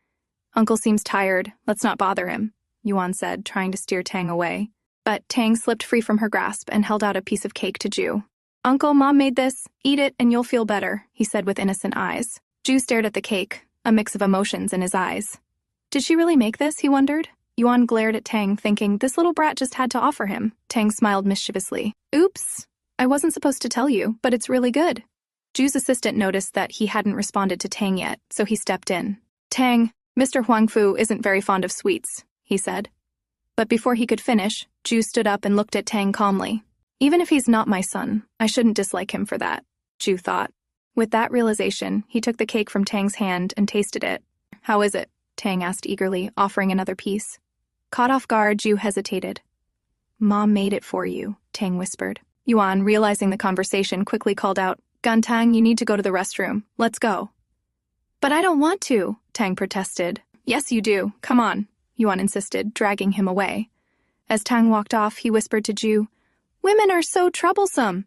Uncle seems tired, let's not bother him, Yuan said, trying to steer Tang away. But Tang slipped free from her grasp and held out a piece of cake to Jue. Uncle, Mom made this. Eat it and you'll feel better, he said with innocent eyes. Jue stared at the cake, a mix of emotions in his eyes. Did she really make this, he wondered? Yuan glared at Tang, thinking this little brat just had to offer him. Tang smiled mischievously. Oops, I wasn't supposed to tell you, but it's really good. Jue's assistant noticed that he hadn't responded to Tang yet, so he stepped in. Tang, Mr. Huangfu isn't very fond of sweets, he said. But before he could finish, Jue stood up and looked at Tang calmly. Even if he's not my son, I shouldn't dislike him for that, Jue thought. With that realization, he took the cake from Tang's hand and tasted it. How is it? Tang asked eagerly, offering another piece. Caught off guard, Jue hesitated. Mom made it for you, Tang whispered. Yuan, realizing the conversation, quickly called out, Tang, you need to go to the restroom. Let's go. But I don't want to, Tang protested. Yes, you do. Come on, Yuan insisted, dragging him away. As Tang walked off, he whispered to Jue, Women are so troublesome.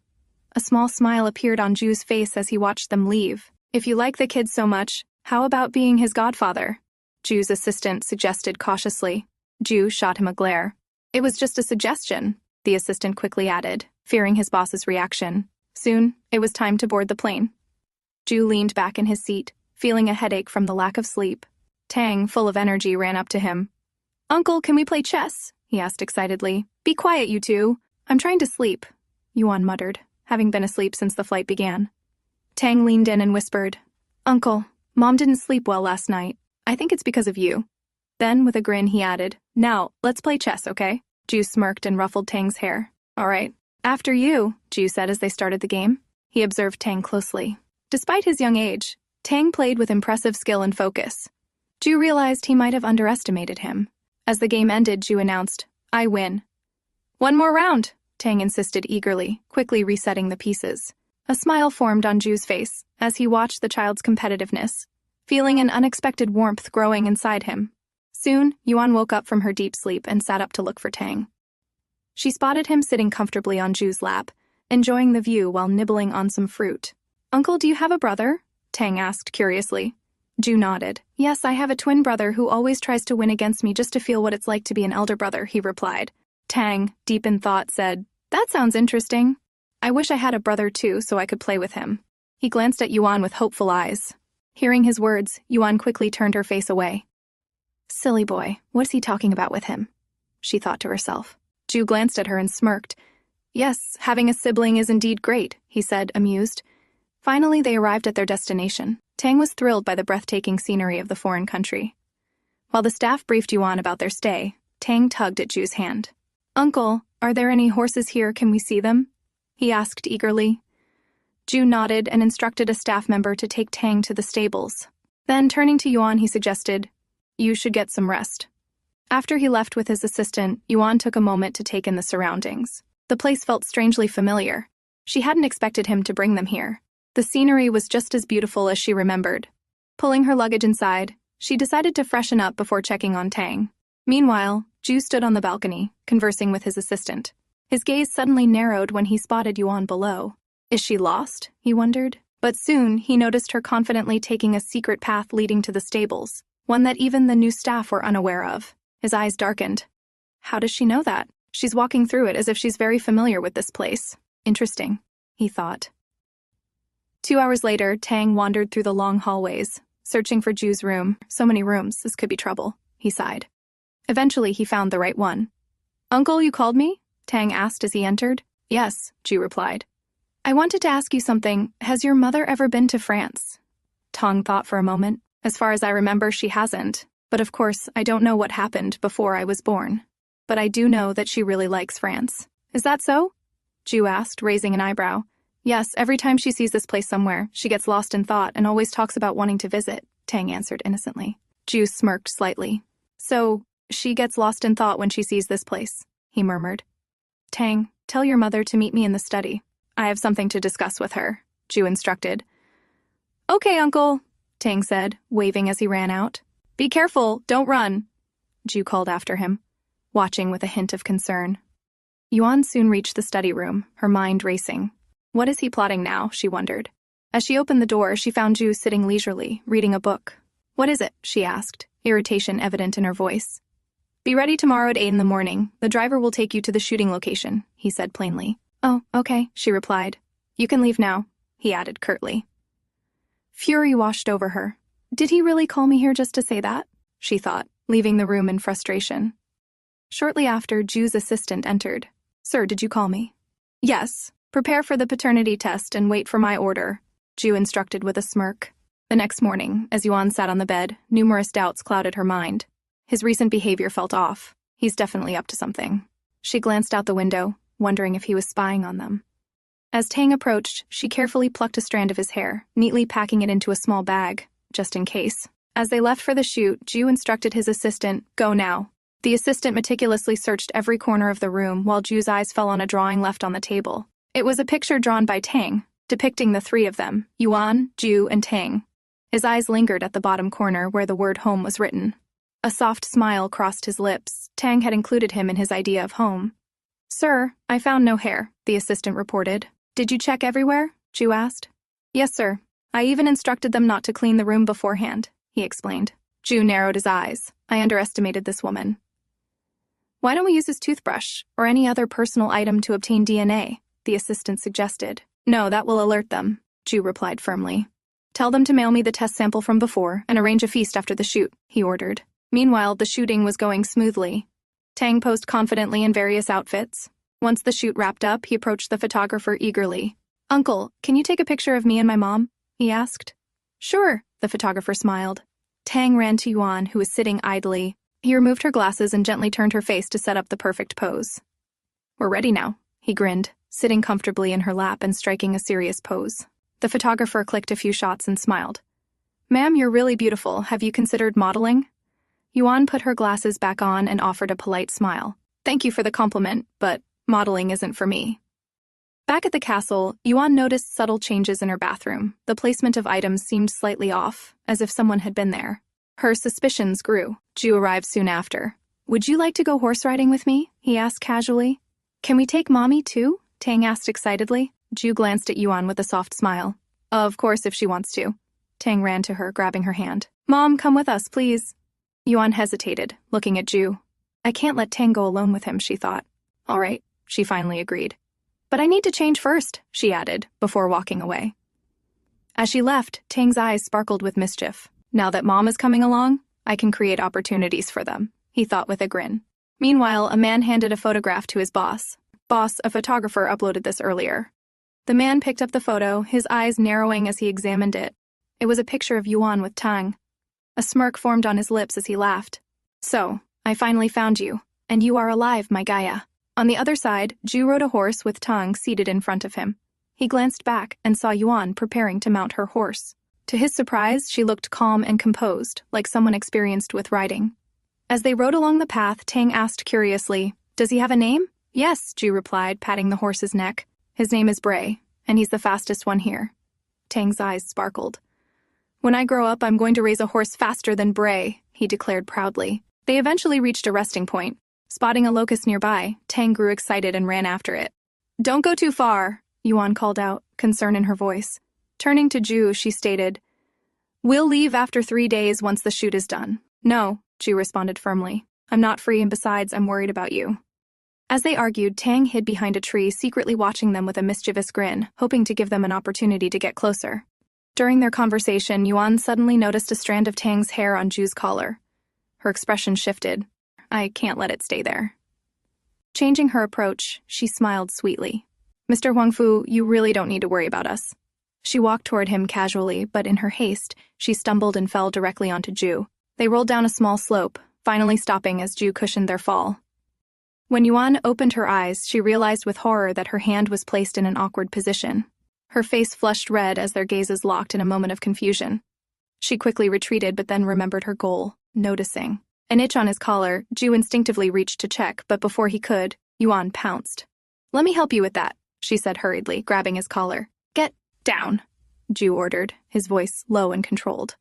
A small smile appeared on Jue's face as he watched them leave. If you like the kid so much, how about being his godfather? Jue's assistant suggested cautiously. Jue shot him a glare. It was just a suggestion, the assistant quickly added, fearing his boss's reaction. Soon, it was time to board the plane. Jue leaned back in his seat, feeling a headache from the lack of sleep. Tang, full of energy, ran up to him. Uncle, can we play chess? He asked excitedly. Be quiet, you two. I'm trying to sleep, Yuan muttered. having been asleep since the flight began. Tang leaned in and whispered, "Uncle, Mom didn't sleep well last night. I think it's because of you." Then, with a grin, he added, "Now, let's play chess, okay?" Jue smirked and ruffled Tang's hair. "All right. After you," Jue said as they started the game. He observed Tang closely. Despite his young age, Tang played with impressive skill and focus. Jue realized he might have underestimated him. As the game ended, Jue announced, "I win." "One more round," Tang insisted eagerly, quickly resetting the pieces. A smile formed on Jue's face as he watched the child's competitiveness, feeling an unexpected warmth growing inside him. Soon, Yuan woke up from her deep sleep and sat up to look for Tang. She spotted him sitting comfortably on Jue's lap, enjoying the view while nibbling on some fruit. "Uncle, do you have a brother?" Tang asked curiously. Jue nodded. "Yes, I have a twin brother who always tries to win against me just to feel what it's like to be an elder brother," he replied. Tang, deep in thought, said, "That sounds interesting. I wish I had a brother too so I could play with him." He glanced at Yuan with hopeful eyes. Hearing his words, Yuan quickly turned her face away. "Silly boy, what's he talking about with him?" she thought to herself. Jue glanced at her and smirked. "Yes, having a sibling is indeed great," he said, amused. Finally, they arrived at their destination. Tang was thrilled by the breathtaking scenery of the foreign country. While the staff briefed Yuan about their stay, Tang tugged at Jue's hand. "Uncle, are there any horses here? Can we see them?" he asked eagerly. Jue nodded and instructed a staff member to take Tang to the stables. Then, turning to Yuan, he suggested, "You should get some rest." After he left with his assistant, Yuan took a moment to take in the surroundings. The place felt strangely familiar. She hadn't expected him to bring them here. The scenery was just as beautiful as she remembered. Pulling her luggage inside, she decided to freshen up before checking on Tang. Meanwhile, Jue stood on the balcony, conversing with his assistant. His gaze suddenly narrowed when he spotted Yuan below. Is she lost? He wondered. But soon, he noticed her confidently taking a secret path leading to the stables, one that even the new staff were unaware of. His eyes darkened. How does she know that? She's walking through it as if she's very familiar with this place. Interesting, he thought. 2 hours later, Tang wandered through the long hallways, searching for Jue's room. So many rooms, this could be trouble, he sighed. Eventually, he found the right one. "Uncle, you called me?" Tang asked as he entered. "Yes," Jue replied. "I wanted to ask you something. Has your mother ever been to France?" Tang thought for a moment. "As far as I remember, she hasn't. But of course, I don't know what happened before I was born. But I do know that she really likes France." "Is that so?" Jue asked, raising an eyebrow. "Yes, every time she sees this place somewhere, she gets lost in thought and always talks about wanting to visit," Tang answered innocently. Jue smirked slightly. "So, she gets lost in thought when she sees this place," he murmured. "Tang, tell your mother to meet me in the study. I have something to discuss with her," Jue instructed. "Okay, Uncle," Tang said, waving as he ran out. "Be careful, don't run," Jue called after him, watching with a hint of concern. Yuan soon reached the study room, her mind racing. What is he plotting now, she wondered. As she opened the door, she found Jue sitting leisurely, reading a book. "What is it?" she asked, irritation evident in her voice. "Be ready tomorrow at 8 in the morning. The driver will take you to the shooting location," he said plainly. "Oh, okay," she replied. "You can leave now," he added curtly. Fury washed over her. Did he really call me here just to say that? She thought, leaving the room in frustration. Shortly after, Jue's assistant entered. "Sir, did you call me?" "Yes. Prepare for the paternity test and wait for my order," Jue instructed with a smirk. The next morning, as Yuan sat on the bed, numerous doubts clouded her mind. His recent behavior felt off. He's definitely up to something. She glanced out the window, wondering if he was spying on them. As Tang approached, she carefully plucked a strand of his hair, neatly packing it into a small bag, just in case. As they left for the shoot, Jue instructed his assistant, "Go now." The assistant meticulously searched every corner of the room while Jue's eyes fell on a drawing left on the table. It was a picture drawn by Tang, depicting the three of them, Yuan, Jue, and Tang. His eyes lingered at the bottom corner where the word home was written. A soft smile crossed his lips. Tang had included him in his idea of home. "Sir, I found no hair," the assistant reported. "Did you check everywhere?" Jue asked. "Yes, sir. I even instructed them not to clean the room beforehand," he explained. Jue narrowed his eyes. "I underestimated this woman." "Why don't we use his toothbrush or any other personal item to obtain DNA?" the assistant suggested. "No, that will alert them," Jue replied firmly. "Tell them to mail me the test sample from before and arrange a feast after the shoot," he ordered. Meanwhile, the shooting was going smoothly. Tang posed confidently in various outfits. Once the shoot wrapped up, he approached the photographer eagerly. "Uncle, can you take a picture of me and my mom?" he asked. "Sure," the photographer smiled. Tang ran to Yuan, who was sitting idly. He removed her glasses and gently turned her face to set up the perfect pose. "We're ready now," he grinned, sitting comfortably in her lap and striking a serious pose. The photographer clicked a few shots and smiled. "Ma'am, you're really beautiful. Have you considered modeling?" Yuan put her glasses back on and offered a polite smile. "Thank you for the compliment, but modeling isn't for me." Back at the castle, Yuan noticed subtle changes in her bathroom. The placement of items seemed slightly off, as if someone had been there. Her suspicions grew. Ju arrived soon after. "Would you like to go horse riding with me?" he asked casually. "Can we take Mommy too?" Tang asked excitedly. Ju glanced at Yuan with a soft smile. "Of course, if she wants to." Tang ran to her, grabbing her hand. "Mom, come with us, please." Yuan hesitated, looking at Ju. "I can't let Tang go alone with him," she thought. "All right," she finally agreed. "But I need to change first," she added, before walking away. As she left, Tang's eyes sparkled with mischief. "Now that Mom is coming along, I can create opportunities for them," he thought with a grin. Meanwhile, a man handed a photograph to his boss. "Boss, a photographer uploaded this earlier." The man picked up the photo, his eyes narrowing as he examined it. It was a picture of Yuan with Tang. A smirk formed on his lips as he laughed. "So, I finally found you, and you are alive, my Gaia." On the other side, Ju rode a horse with Tang seated in front of him. He glanced back and saw Yuan preparing to mount her horse. To his surprise, she looked calm and composed, like someone experienced with riding. As they rode along the path, Tang asked curiously, "Does he have a name?" "Yes," Ju replied, patting the horse's neck. "His name is Bray, and he's the fastest one here." Tang's eyes sparkled. "When I grow up, I'm going to raise a horse faster than Bray," he declared proudly. They eventually reached a resting point. Spotting a locust nearby, Tang grew excited and ran after it. "Don't go too far," Yuan called out, concern in her voice. Turning to Ju, she stated, "We'll leave after 3 days once the shoot is done." "No," Ju responded firmly. "I'm not free, and besides, I'm worried about you." As they argued, Tang hid behind a tree, secretly watching them with a mischievous grin, hoping to give them an opportunity to get closer. During their conversation, Yuan suddenly noticed a strand of Tang's hair on Ju's collar. Her expression shifted. "I can't let it stay there." Changing her approach, she smiled sweetly. "Mr. Huangfu, you really don't need to worry about us." She walked toward him casually, but in her haste, she stumbled and fell directly onto Ju. They rolled down a small slope, finally stopping as Ju cushioned their fall. When Yuan opened her eyes, she realized with horror that her hand was placed in an awkward position. Her face flushed red as their gazes locked in a moment of confusion. She quickly retreated but then remembered her goal, noticing an itch on his collar. Ju instinctively reached to check, but before he could, Yuan pounced. "Let me help you with that," she said hurriedly, grabbing his collar. "Get down," Ju ordered, his voice low and controlled.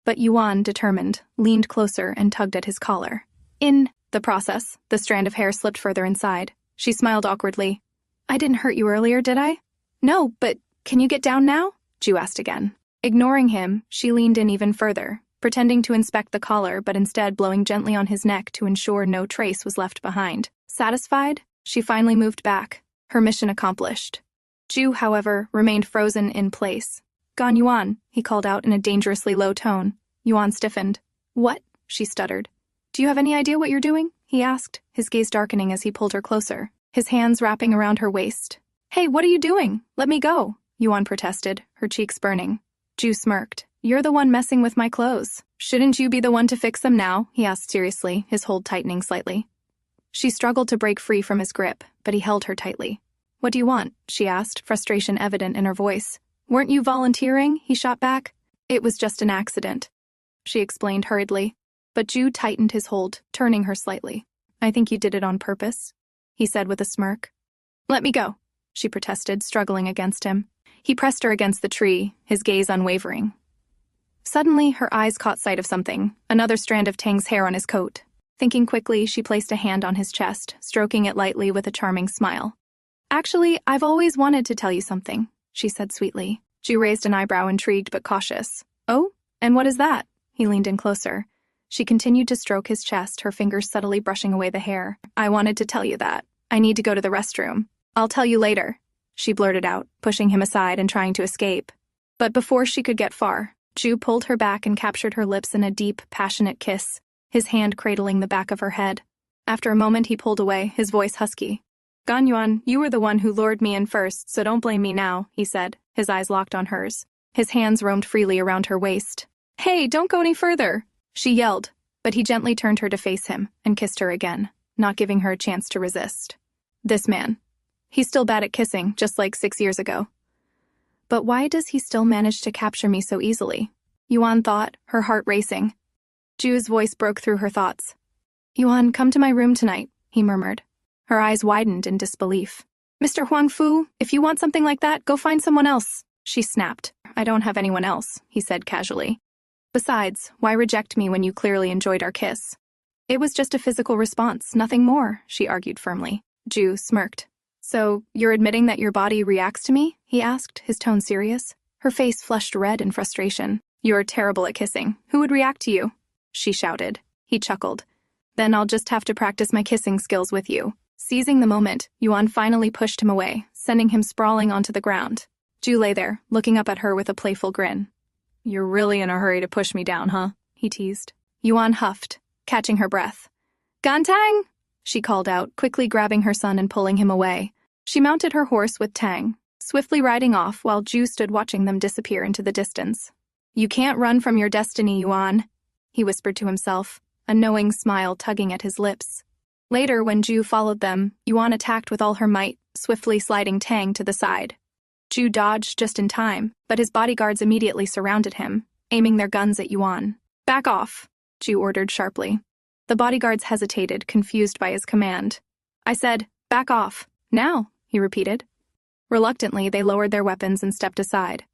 But Yuan, determined, leaned closer and tugged at his collar. In the process, the strand of hair slipped further inside. She smiled awkwardly. "I didn't hurt you earlier, did I?" "No, but can you get down now?" Ju asked again. Ignoring him, she leaned in even further, pretending to inspect the collar but instead blowing gently on his neck to ensure no trace was left behind. Satisfied, she finally moved back, her mission accomplished. Ju, however, remained frozen in place. "Gan Yuan," he called out in a dangerously low tone. Yuan stiffened. "What?" she stuttered. "Do you have any idea what you're doing?" he asked, his gaze darkening as he pulled her closer, his hands wrapping around her waist. "Hey, what are you doing? Let me go," Yuan protested, her cheeks burning. Ju smirked. "You're the one messing with my clothes. Shouldn't you be the one to fix them now?" he asked seriously, his hold tightening slightly. She struggled to break free from his grip, but he held her tightly. "What do you want?" she asked, frustration evident in her voice. "Weren't you volunteering?" he shot back. "It was just an accident," she explained hurriedly. But Ju tightened his hold, turning her slightly. "I think you did it on purpose," he said with a smirk. "Let me go," she protested, struggling against him. He pressed her against the tree, his gaze unwavering. Suddenly, her eyes caught sight of something, another strand of Tang's hair on his coat. Thinking quickly, she placed a hand on his chest, stroking it lightly with a charming smile. "Actually, I've always wanted to tell you something," she said sweetly. Ju raised an eyebrow, intrigued but cautious. "Oh? And what is that?" He leaned in closer. She continued to stroke his chest, her fingers subtly brushing away the hair. "I wanted to tell you that. I need to go to the restroom. I'll tell you later," she blurted out, pushing him aside and trying to escape. But before she could get far, Ju pulled her back and captured her lips in a deep, passionate kiss, his hand cradling the back of her head. After a moment, he pulled away, his voice husky. Gan Yuan, you were the one who lured me in first, so don't blame me now, he said, his eyes locked on hers. His hands roamed freely around her waist. Hey, don't go any further, she yelled, but he gently turned her to face him and kissed her again, not giving her a chance to resist. This man. He's still bad at kissing, just like 6 years ago. But why does he still manage to capture me so easily? Yuan thought, her heart racing. Jue's voice broke through her thoughts. Yuan, come to my room tonight, he murmured. Her eyes widened in disbelief. Mr. Huangfu, if you want something like that, go find someone else, she snapped. I don't have anyone else, he said casually. Besides, why reject me when you clearly enjoyed our kiss? It was just a physical response, nothing more, she argued firmly. Jue smirked. So, you're admitting that your body reacts to me? He asked, his tone serious. Her face flushed red in frustration. You're terrible at kissing. Who would react to you? She shouted. He chuckled. Then I'll just have to practice my kissing skills with you. Seizing the moment, Yuan finally pushed him away, sending him sprawling onto the ground. Jue lay there, looking up at her with a playful grin. You're really in a hurry to push me down, huh? He teased. Yuan huffed, catching her breath. Gantang! She called out, quickly grabbing her son and pulling him away. She mounted her horse with Tang, swiftly riding off while Jue stood watching them disappear into the distance. You can't run from your destiny, Yuan, he whispered to himself, a knowing smile tugging at his lips. Later, when Jue followed them, Yuan attacked with all her might, swiftly sliding Tang to the side. Jue dodged just in time, but his bodyguards immediately surrounded him, aiming their guns at Yuan. Back off, Jue ordered sharply. The bodyguards hesitated, confused by his command. I said, back off. Now, he repeated. Reluctantly, they lowered their weapons and stepped aside.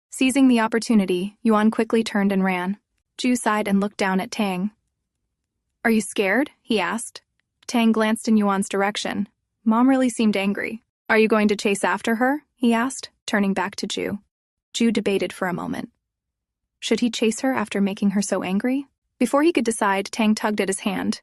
Seizing the opportunity, Yuan quickly turned and ran. Jue sighed and looked down at Tang. Are you scared? He asked. Tang glanced in Yuan's direction. Mom really seemed angry. Are you going to chase after her? He asked, turning back to Jue. Jue debated for a moment. Should he chase her after making her so angry? Before he could decide, Tang tugged at his hand.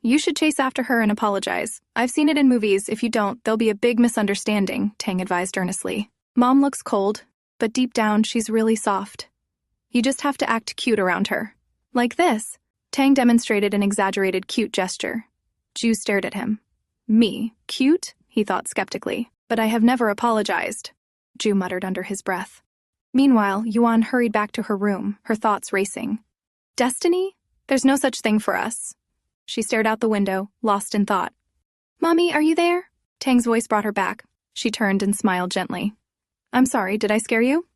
You should chase after her and apologize. I've seen it in movies. If you don't, there'll be a big misunderstanding, Tang advised earnestly. Mom looks cold, but deep down, she's really soft. You just have to act cute around her. Like this. Tang demonstrated an exaggerated cute gesture. Jue stared at him. Me? Cute? He thought skeptically. But I have never apologized, Jue muttered under his breath. Meanwhile, Yuan hurried back to her room, her thoughts racing. Destiny? There's no such thing for us. She stared out the window, lost in thought. Mommy, are you there? Tang's voice brought her back. She turned and smiled gently. I'm sorry, did I scare you?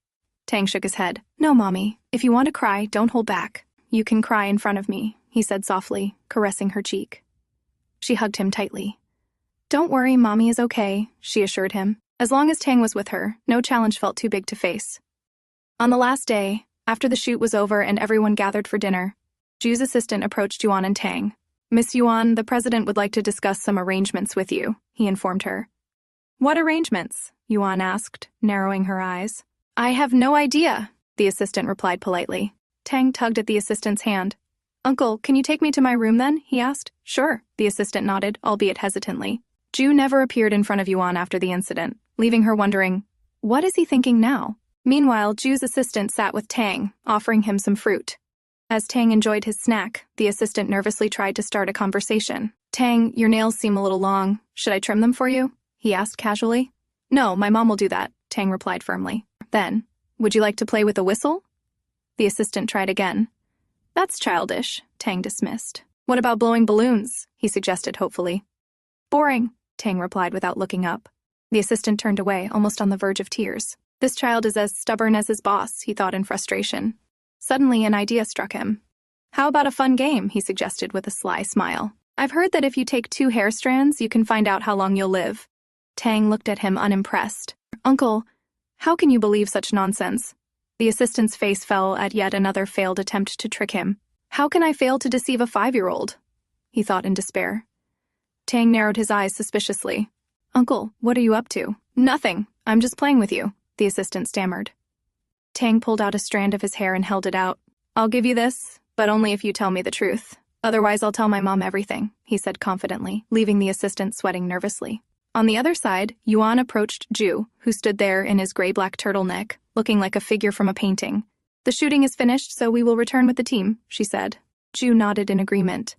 Tang shook his head. No, Mommy. If you want to cry, don't hold back. You can cry in front of me, he said softly, caressing her cheek. She hugged him tightly. Don't worry, Mommy is okay, she assured him. As long as Tang was with her, no challenge felt too big to face. On the last day, after the shoot was over and everyone gathered for dinner, Jue's assistant approached Yuan and Tang. Miss Yuan, the president would like to discuss some arrangements with you, he informed her. What arrangements? Yuan asked, narrowing her eyes. I have no idea, the assistant replied politely. Tang tugged at the assistant's hand. Uncle, can you take me to my room then? He asked. Sure, the assistant nodded, albeit hesitantly. Jue never appeared in front of Yuan after the incident, leaving her wondering, what is he thinking now? Meanwhile, Jue's assistant sat with Tang, offering him some fruit. As Tang enjoyed his snack, the assistant nervously tried to start a conversation. Tang, your nails seem a little long. Should I trim them for you? He asked casually. No, my mom will do that, Tang replied firmly. Then, would you like to play with a whistle? The assistant tried again. That's childish, Tang dismissed. What about blowing balloons? He suggested hopefully. Boring, Tang replied without looking up. The assistant turned away, almost on the verge of tears. This child is as stubborn as his boss, he thought in frustration. Suddenly, an idea struck him. How about a fun game, he suggested with a sly smile. I've heard that if you take 2 hair strands, you can find out how long you'll live. Tang looked at him unimpressed. Uncle, how can you believe such nonsense? The assistant's face fell at yet another failed attempt to trick him. How can I fail to deceive a 5-year-old? He thought in despair. Tang narrowed his eyes suspiciously. Uncle, what are you up to? Nothing. I'm just playing with you, the assistant stammered. Tang pulled out a strand of his hair and held it out. I'll give you this, but only if you tell me the truth. Otherwise, I'll tell my mom everything, he said confidently, leaving the assistant sweating nervously. On the other side, Yuan approached Jue, who stood there in his gray-black turtleneck, looking like a figure from a painting. The shooting is finished, so we will return with the team, she said. Jue nodded in agreement.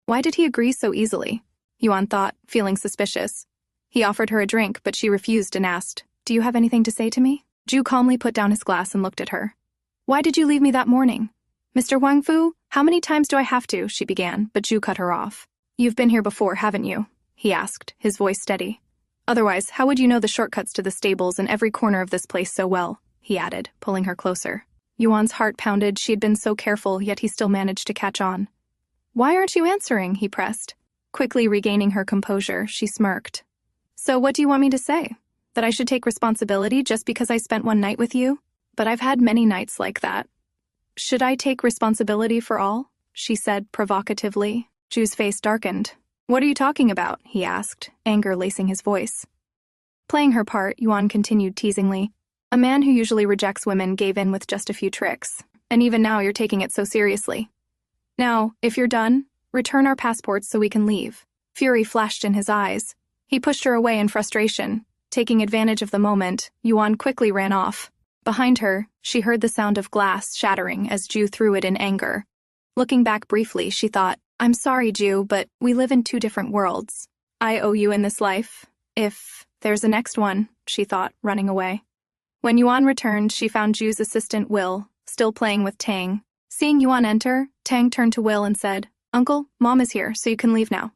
Why did he agree so easily? Yuan thought, feeling suspicious. He offered her a drink, but she refused and asked, "Do you have anything to say to me?" Jue calmly put down his glass and looked at her. "Why did you leave me that morning?" "Mr. Huangfu, how many times do I have to?" she began, but Jue cut her off. "You've been here before, haven't you?" he asked, his voice steady. "Otherwise, how would you know the shortcuts to the stables and every corner of this place so well?" he added, pulling her closer. Yuan's heart pounded. She had been so careful, yet he still managed to catch on. "Why aren't you answering?" he pressed. Quickly regaining her composure, she smirked. "So what do you want me to say? That I should take responsibility just because I spent one night with you? But I've had many nights like that." "Should I take responsibility for all?" she said provocatively. Jue's face darkened. "What are you talking about?" he asked, anger lacing his voice. Playing her part, Yuan continued teasingly. "A man who usually rejects women gave in with just a few tricks. And even now you're taking it so seriously. Now, if you're done, return our passports so we can leave." Fury flashed in his eyes. He pushed her away in frustration. Taking advantage of the moment, Yuan quickly ran off. Behind her, she heard the sound of glass shattering as Jue threw it in anger. Looking back briefly, she thought, "I'm sorry, Jue, but we live in two different worlds. I owe you in this life. If there's a next one," she thought, running away. When Yuan returned, she found Jue's assistant Will, still playing with Tang. Seeing Yuan enter, Tang turned to Will and said, "Uncle, Mom is here, so you can leave now."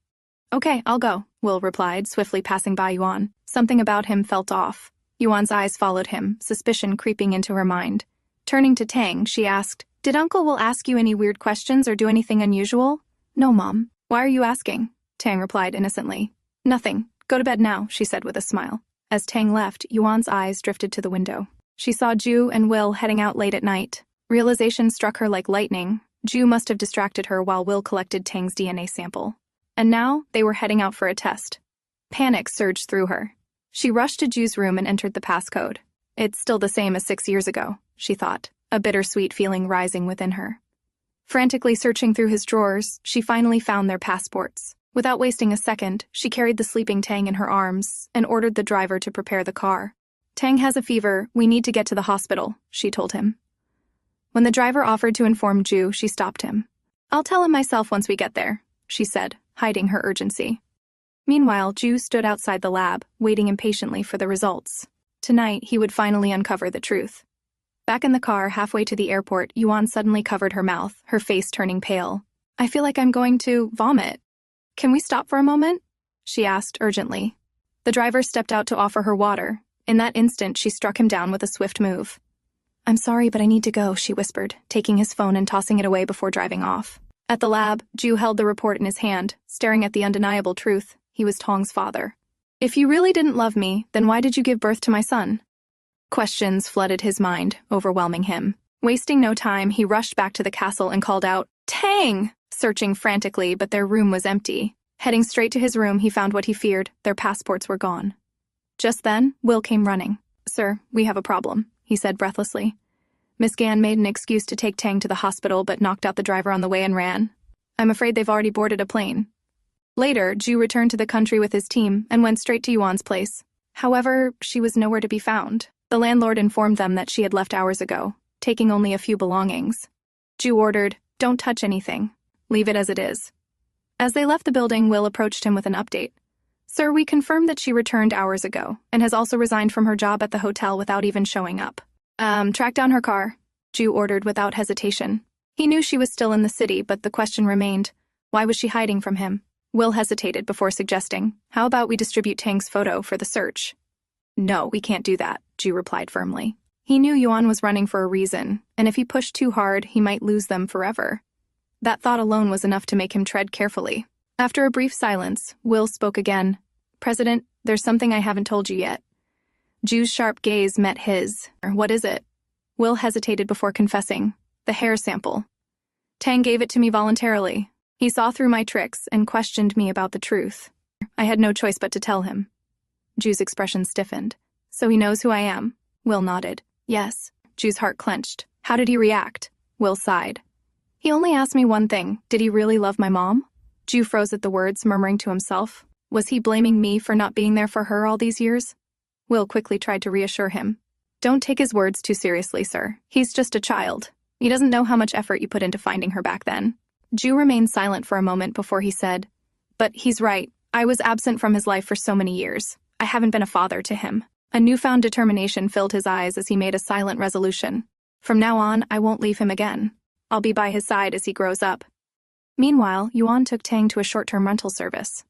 "Okay, I'll go," Will replied, swiftly passing by Yuan. Something about him felt off. Yuan's eyes followed him, suspicion creeping into her mind. Turning to Tang, she asked, "Did Uncle Will ask you any weird questions or do anything unusual?" "No, Mom." "Why are you asking?" Tang replied innocently. "Nothing. Go to bed now," she said with a smile. As Tang left, Yuan's eyes drifted to the window. She saw Jue and Will heading out late at night. Realization struck her like lightning. Jue must have distracted her while Will collected Tang's DNA sample. And now, they were heading out for a test. Panic surged through her. She rushed to Jue's room and entered the passcode. It's still the same as 6 years ago, she thought, a bittersweet feeling rising within her. Frantically searching through his drawers, she finally found their passports. Without wasting a second, she carried the sleeping Tang in her arms and ordered the driver to prepare the car. "Tang has a fever, we need to get to the hospital," she told him. When the driver offered to inform Jue, she stopped him. "I'll tell him myself once we get there," she said, hiding her urgency. Meanwhile, Jue stood outside the lab, waiting impatiently for the results. Tonight, he would finally uncover the truth. Back in the car, halfway to the airport, Yuan suddenly covered her mouth, her face turning pale. "I feel like I'm going to vomit. Can we stop for a moment?" she asked urgently. The driver stepped out to offer her water. In that instant, she struck him down with a swift move. "I'm sorry, but I need to go," she whispered, taking his phone and tossing it away before driving off. At the lab, Jue held the report in his hand, staring at the undeniable truth. He was Tong's father. "If you really didn't love me, then why did you give birth to my son?" Questions flooded his mind, overwhelming him. Wasting no time, he rushed back to the castle and called out, "Tang!" searching frantically, but their room was empty. Heading straight to his room, he found what he feared. Their passports were gone. Just then, Will came running. "Sir, we have a problem," he said breathlessly. "Miss Gan made an excuse to take Tang to the hospital but knocked out the driver on the way and ran. I'm afraid they've already boarded a plane." Later, Jue returned to the country with his team and went straight to Yuan's place. However, she was nowhere to be found. The landlord informed them that she had left hours ago, taking only a few belongings. Jue ordered, "Don't touch anything. Leave it as it is." As they left the building, Will approached him with an update. "Sir, we confirmed that she returned hours ago and has also resigned from her job at the hotel without even showing up." Track down her car," Jue ordered without hesitation. He knew she was still in the city, but the question remained, why was she hiding from him? Will hesitated before suggesting, "How about we distribute Tang's photo for the search?" "No, we can't do that," Jue replied firmly. He knew Yuan was running for a reason, and if he pushed too hard, he might lose them forever. That thought alone was enough to make him tread carefully. After a brief silence, Will spoke again. "President, there's something I haven't told you yet." Jue's sharp gaze met his. "What is it?" Will hesitated before confessing. "The hair sample. Tang gave it to me voluntarily. He saw through my tricks and questioned me about the truth. I had no choice but to tell him." Jue's expression stiffened. "So he knows who I am?" Will nodded. "Yes." Jue's heart clenched. "How did he react?" Will sighed. "He only asked me one thing. Did he really love my mom?" Jue froze at the words, murmuring to himself. Was he blaming me for not being there for her all these years? Will quickly tried to reassure him. "Don't take his words too seriously, sir. He's just a child. He doesn't know how much effort you put into finding her back then." Jue remained silent for a moment before he said, "But he's right. I was absent from his life for so many years. I haven't been a father to him. A newfound determination filled his eyes as he made a silent resolution. From now on, I won't leave him again. I'll be by his side as he grows up. Meanwhile, Yuan took Tang to a short-term rental service.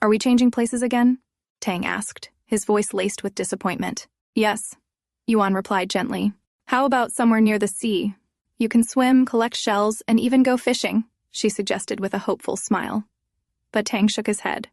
Are we changing places again? Tang asked, his voice laced with disappointment. Yes, Yuan replied gently. How about somewhere near the sea? You can swim, collect shells, and even go fishing, she suggested with a hopeful smile. But Tang shook his head.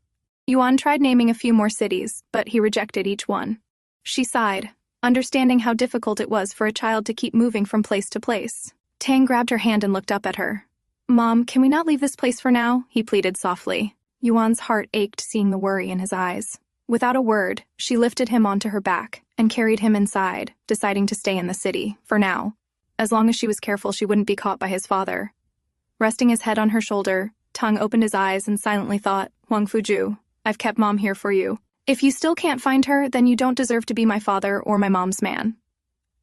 Yuan tried naming a few more cities, but he rejected each one. She sighed, understanding how difficult it was for a child to keep moving from place to place. Tang grabbed her hand and looked up at her. Mom, can we not leave this place for now? He pleaded softly. Yuan's heart ached seeing the worry in his eyes. Without a word, she lifted him onto her back and carried him inside, deciding to stay in the city, for now. As long as she was careful, she wouldn't be caught by his father. Resting his head on her shoulder, Tang opened his eyes and silently thought, Huangfu Jue, I've kept Mom here for you. If you still can't find her, then you don't deserve to be my father or my mom's man.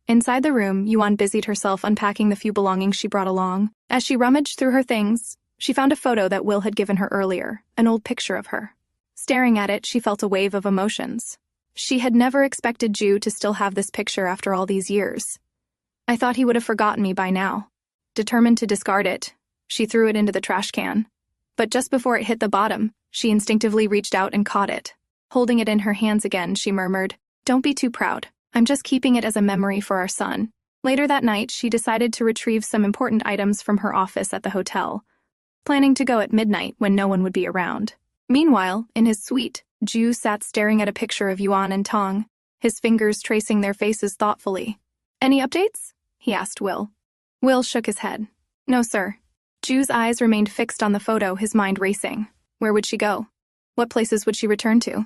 Inside the room, Yuan busied herself unpacking the few belongings she brought along. As she rummaged through her things, she found a photo that Will had given her earlier, an old picture of her. Staring at it, she felt a wave of emotions. She had never expected Ju to still have this picture after all these years. I thought he would have forgotten me by now. Determined to discard it, she threw it into the trash can. But just before it hit the bottom, she instinctively reached out and caught it. Holding it in her hands again, she murmured, Don't be too proud. I'm just keeping it as a memory for our son. Later that night, she decided to retrieve some important items from her office at the hotel, planning to go at midnight when no one would be around. Meanwhile, in his suite, Ju sat staring at a picture of Yuan and Tang, his fingers tracing their faces thoughtfully. Any updates? He asked Will. Will shook his head. No, sir. Ju's eyes remained fixed on the photo, his mind racing. Where would she go? What places would she return to?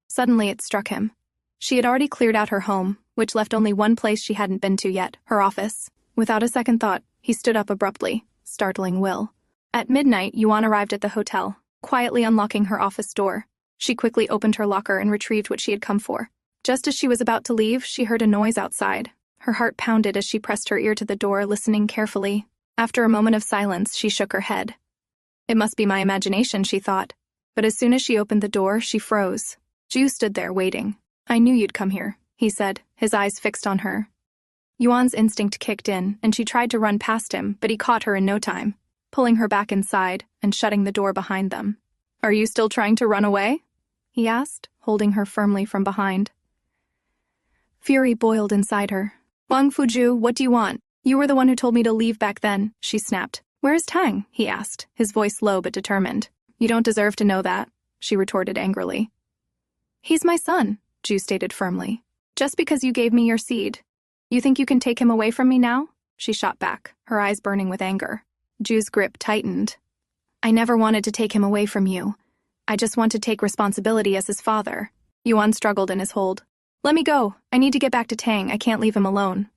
Suddenly it struck him. She had already cleared out her home, which left only one place she hadn't been to yet, her office. Without a second thought, he stood up abruptly, startling Will. At midnight, Yuan arrived at the hotel, quietly unlocking her office door. She quickly opened her locker and retrieved what she had come for. Just as she was about to leave, she heard a noise outside. Her heart pounded as she pressed her ear to the door, listening carefully. After a moment of silence, she shook her head. It must be my imagination, she thought. But as soon as she opened the door, she froze. Ju stood there, waiting. I knew you'd come here, he said, his eyes fixed on her. Yuan's instinct kicked in, and she tried to run past him, but he caught her in no time, pulling her back inside and shutting the door behind them. Are you still trying to run away? He asked, holding her firmly from behind. Fury boiled inside her. Huangfu Jue, what do you want? You were the one who told me to leave back then, she snapped. Where is Tang? He asked, his voice low but determined. You don't deserve to know that, she retorted angrily. He's my son, Ju stated firmly. Just because you gave me your seed. You think you can take him away from me now? She shot back, her eyes burning with anger. Ju's grip tightened. I never wanted to take him away from you. I just want to take responsibility as his father. Yuan struggled in his hold. Let me go. I need to get back to Tang. I can't leave him alone.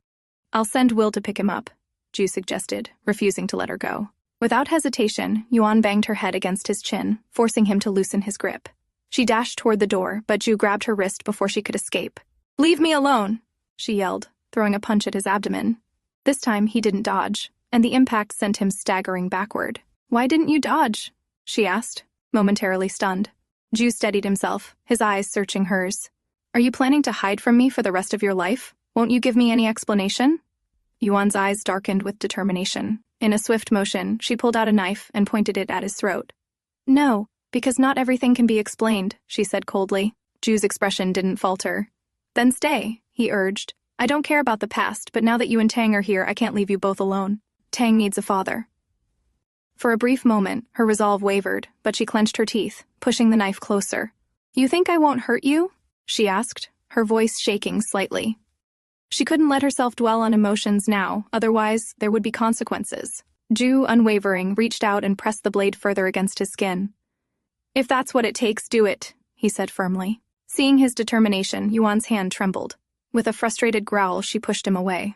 I'll send Will to pick him up, Ju suggested, refusing to let her go. Without hesitation, Yuan banged her head against his chin, forcing him to loosen his grip. She dashed toward the door, but Ju grabbed her wrist before she could escape. Leave me alone, she yelled, throwing a punch at his abdomen. This time, he didn't dodge, and the impact sent him staggering backward. Why didn't you dodge? She asked, momentarily stunned. Ju steadied himself, his eyes searching hers. Are you planning to hide from me for the rest of your life? Won't you give me any explanation? Yuan's eyes darkened with determination. In a swift motion, she pulled out a knife and pointed it at his throat. No, because not everything can be explained, she said coldly. Ju's expression didn't falter. Then stay, he urged. I don't care about the past, but now that you and Tang are here, I can't leave you both alone. Tang needs a father. For a brief moment, her resolve wavered, but she clenched her teeth, pushing the knife closer. You think I won't hurt you? She asked, her voice shaking slightly. She couldn't let herself dwell on emotions now, otherwise there would be consequences. Ju, unwavering, reached out and pressed the blade further against his skin. If that's what it takes, do it, he said firmly. Seeing his determination, Yuan's hand trembled. With a frustrated growl, she pushed him away.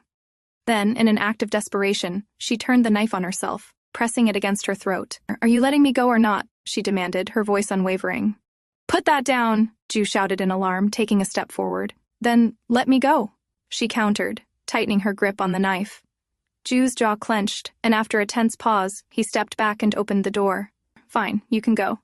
Then, in an act of desperation, she turned the knife on herself, pressing it against her throat. Are you letting me go or not? She demanded, her voice unwavering. Put that down, Ju shouted in alarm, taking a step forward. Then, let me go, she countered, tightening her grip on the knife. Ju's jaw clenched, and after a tense pause, he stepped back and opened the door. Fine, you can go.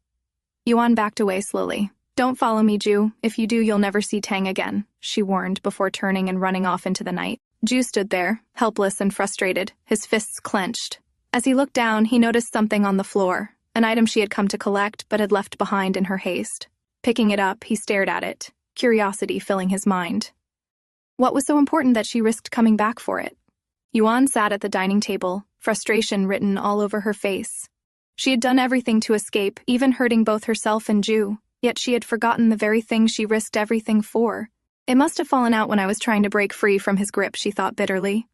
Yuan backed away slowly, Don't follow me, Ju. If you do, you'll never see Tang again, she warned before turning and running off into the night. Ju stood there, helpless and frustrated, his fists clenched. As he looked down, he noticed something on the floor, an item she had come to collect but had left behind in her haste. Picking it up, he stared at it, curiosity filling his mind. What was so important that she risked coming back for it? Yuan sat at the dining table, frustration written all over her face. She had done everything to escape, even hurting both herself and Ju, yet she had forgotten the very thing she risked everything for. It must have fallen out when I was trying to break free from his grip, she thought bitterly.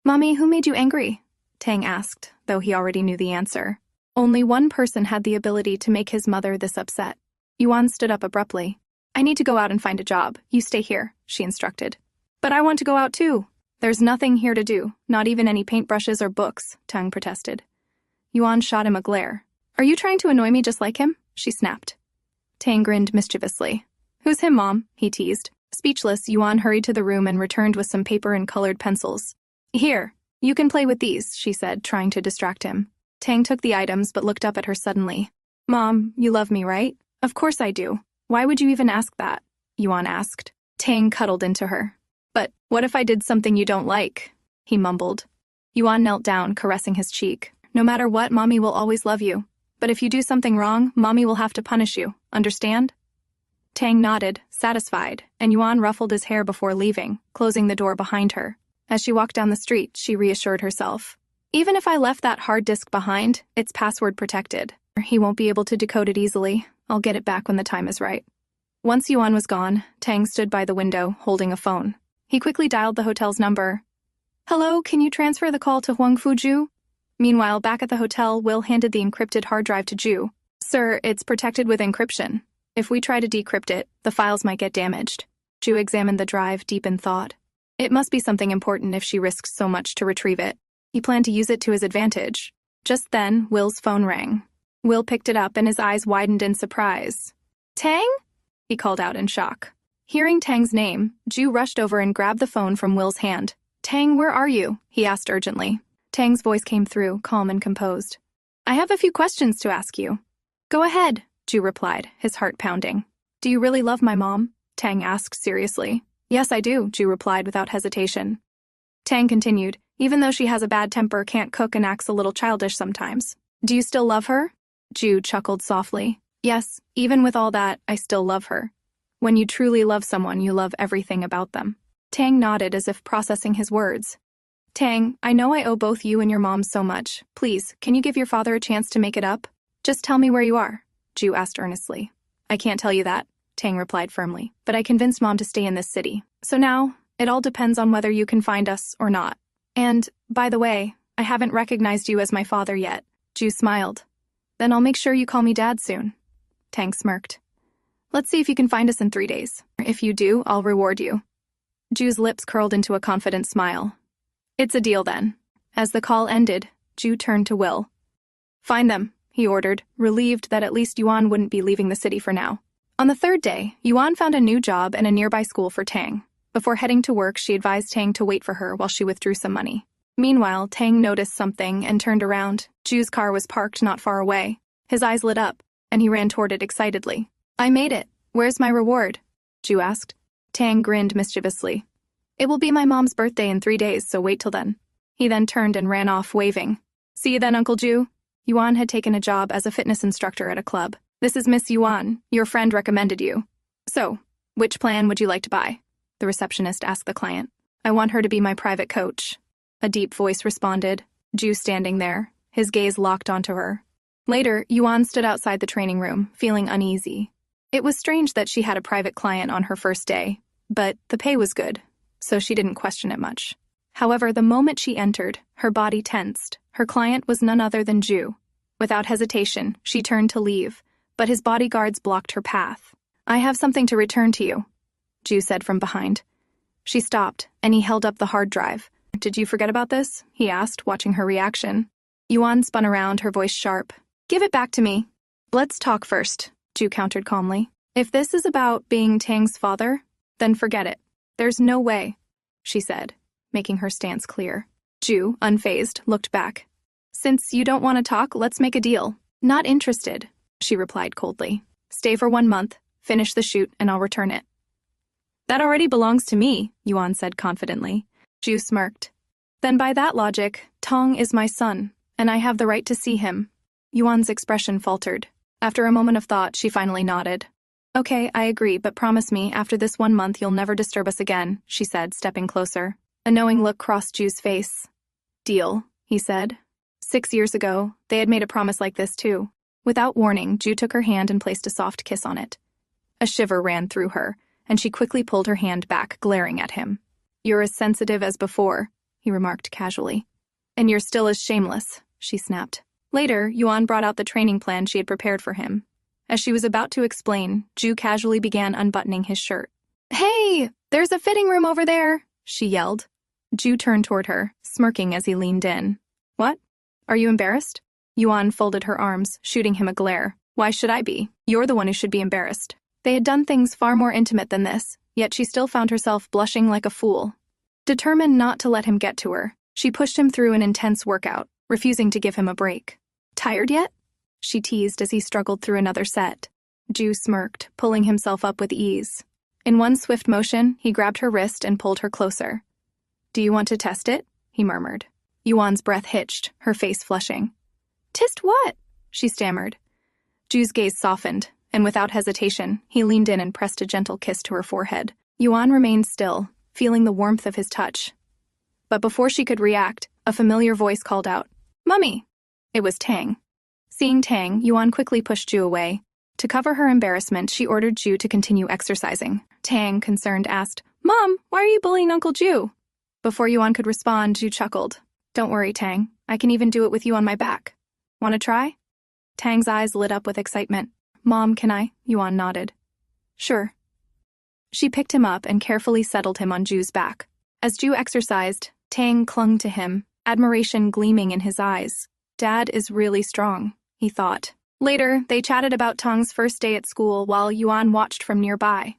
Mommy, who made you angry? Tang asked, though he already knew the answer. Only one person had the ability to make his mother this upset. Yuan stood up abruptly. I need to go out and find a job. You stay here, she instructed. But I want to go out too. There's nothing here to do, not even any paintbrushes or books, Tang protested. Yuan shot him a glare. Are you trying to annoy me just like him? She snapped. Tang grinned mischievously. Who's him, Mom? He teased. Speechless, Yuan hurried to the room and returned with some paper and colored pencils. Here, you can play with these, she said, trying to distract him. Tang took the items but looked up at her suddenly. Mom, you love me, right? Of course I do. Why would you even ask that? Yuan asked. Tang cuddled into her. But what if I did something you don't like? He mumbled. Yuan knelt down, caressing his cheek. No matter what, Mommy will always love you. But if you do something wrong, Mommy will have to punish you. Understand? Tang nodded, satisfied, and Yuan ruffled his hair before leaving, closing the door behind her. As she walked down the street, she reassured herself. Even if I left that hard disk behind, it's password protected. He won't be able to decode it easily. I'll get it back when the time is right. Once Yuan was gone, Tang stood by the window, holding a phone. He quickly dialed the hotel's number. Hello, can you transfer the call to Huangfu Jue? Meanwhile, back at the hotel, Will handed the encrypted hard drive to Ju. Sir, it's protected with encryption. If we try to decrypt it, the files might get damaged. Ju examined the drive, deep in thought. It must be something important if she risks so much to retrieve it. He planned to use it to his advantage. Just then, Will's phone rang. Will picked it up and his eyes widened in surprise. Tang? He called out in shock. Hearing Tang's name, Ju rushed over and grabbed the phone from Will's hand. Tang, where are you? He asked urgently. Tang's voice came through, calm and composed. I have a few questions to ask you. Go ahead, Ju replied, his heart pounding. Do you really love my mom? Tang asked seriously. Yes, I do, Ju replied without hesitation. Tang continued, even though she has a bad temper, can't cook, and acts a little childish sometimes. Do you still love her? Ju chuckled softly. Yes, even with all that, I still love her. When you truly love someone, you love everything about them. Tang nodded as if processing his words. Tang, I know I owe both you and your mom so much. Please, can you give your father a chance to make it up? Just tell me where you are, Ju asked earnestly. I can't tell you that, Tang replied firmly, but I convinced Mom to stay in this city. So now, it all depends on whether you can find us or not. And, by the way, I haven't recognized you as my father yet. Ju smiled. Then I'll make sure you call me Dad soon. Tang smirked. Let's see if you can find us in 3 days. If you do, I'll reward you. Ju's lips curled into a confident smile. It's a deal then. As the call ended, Ju turned to Will. Find them, he ordered, relieved that at least Yuan wouldn't be leaving the city for now. On the 3rd day, Yuan found a new job and a nearby school for Tang. Before heading to work, she advised Tang to wait for her while she withdrew some money. Meanwhile, Tang noticed something and turned around. Ju's car was parked not far away. His eyes lit up, and he ran toward it excitedly. I made it. Where's my reward? Ju asked. Tang grinned mischievously. It will be my mom's birthday in 3 days, so wait till then. He then turned and ran off, waving. See you then, Uncle Ju. Yuan had taken a job as a fitness instructor at a club. This is Miss Yuan. Your friend recommended you. So, which plan would you like to buy? The receptionist asked the client. I want her to be my private coach. A deep voice responded, Ju standing there, his gaze locked onto her. Later, Yuan stood outside the training room, feeling uneasy. It was strange that she had a private client on her first day, but the pay was good, so she didn't question it much. However, the moment she entered, her body tensed. Her client was none other than Ju. Without hesitation, she turned to leave, but his bodyguards blocked her path. I have something to return to you, Ju said from behind. She stopped, and he held up the hard drive. Did you forget about this? He asked, watching her reaction. Yuan spun around, her voice sharp. Give it back to me. Let's talk first, Ju countered calmly. If this is about being Tang's father, then forget it. There's no way, she said, making her stance clear. Ju, unfazed, looked back. Since you don't want to talk, let's make a deal. Not interested, she replied coldly. Stay for 1 month, Finish the shoot and I'll return it. That already belongs to me, Yuan said confidently. Ju smirked. Then by that logic, Tong is my son, and I have the right to see him. Yuan's expression faltered. After a moment of thought, she finally nodded. Okay, I agree, but promise me, after this 1 month you'll never disturb us again, she said, stepping closer. A knowing look crossed Ju's face. Deal, he said. 6 years ago, they had made a promise like this too. Without warning, Ju took her hand and placed a soft kiss on it. A shiver ran through her, and she quickly pulled her hand back, glaring at him. You're as sensitive as before, he remarked casually. And you're still as shameless, she snapped. Later, Yuan brought out the training plan she had prepared for him. As she was about to explain, Ju casually began unbuttoning his shirt. Hey, there's a fitting room over there, she yelled. Ju turned toward her, smirking as he leaned in. What? Are you embarrassed? Yuan folded her arms, shooting him a glare. Why should I be? You're the one who should be embarrassed. They had done things far more intimate than this, yet she still found herself blushing like a fool. Determined not to let him get to her, she pushed him through an intense workout, refusing to give him a break. Tired yet? She teased as he struggled through another set. Ju smirked, pulling himself up with ease. In one swift motion, he grabbed her wrist and pulled her closer. Do you want to test it? He murmured. Yuan's breath hitched, her face flushing. Test what? She stammered. Ju's gaze softened, and without hesitation, he leaned in and pressed a gentle kiss to her forehead. Yuan remained still, feeling the warmth of his touch. But before she could react, a familiar voice called out, Mummy! It was Tang. Seeing Tang, Yuan quickly pushed Ju away. To cover her embarrassment, she ordered Ju to continue exercising. Tang, concerned, asked, Mom, why are you bullying Uncle Ju? Before Yuan could respond, Ju chuckled. Don't worry, Tang. I can even do it with you on my back. Want to try? Tang's eyes lit up with excitement. Mom, can I? Yuan nodded. Sure. She picked him up and carefully settled him on Ju's back. As Ju exercised, Tang clung to him, admiration gleaming in his eyes. Dad is really strong, he thought. Later, they chatted about Tang's first day at school while Yuan watched from nearby.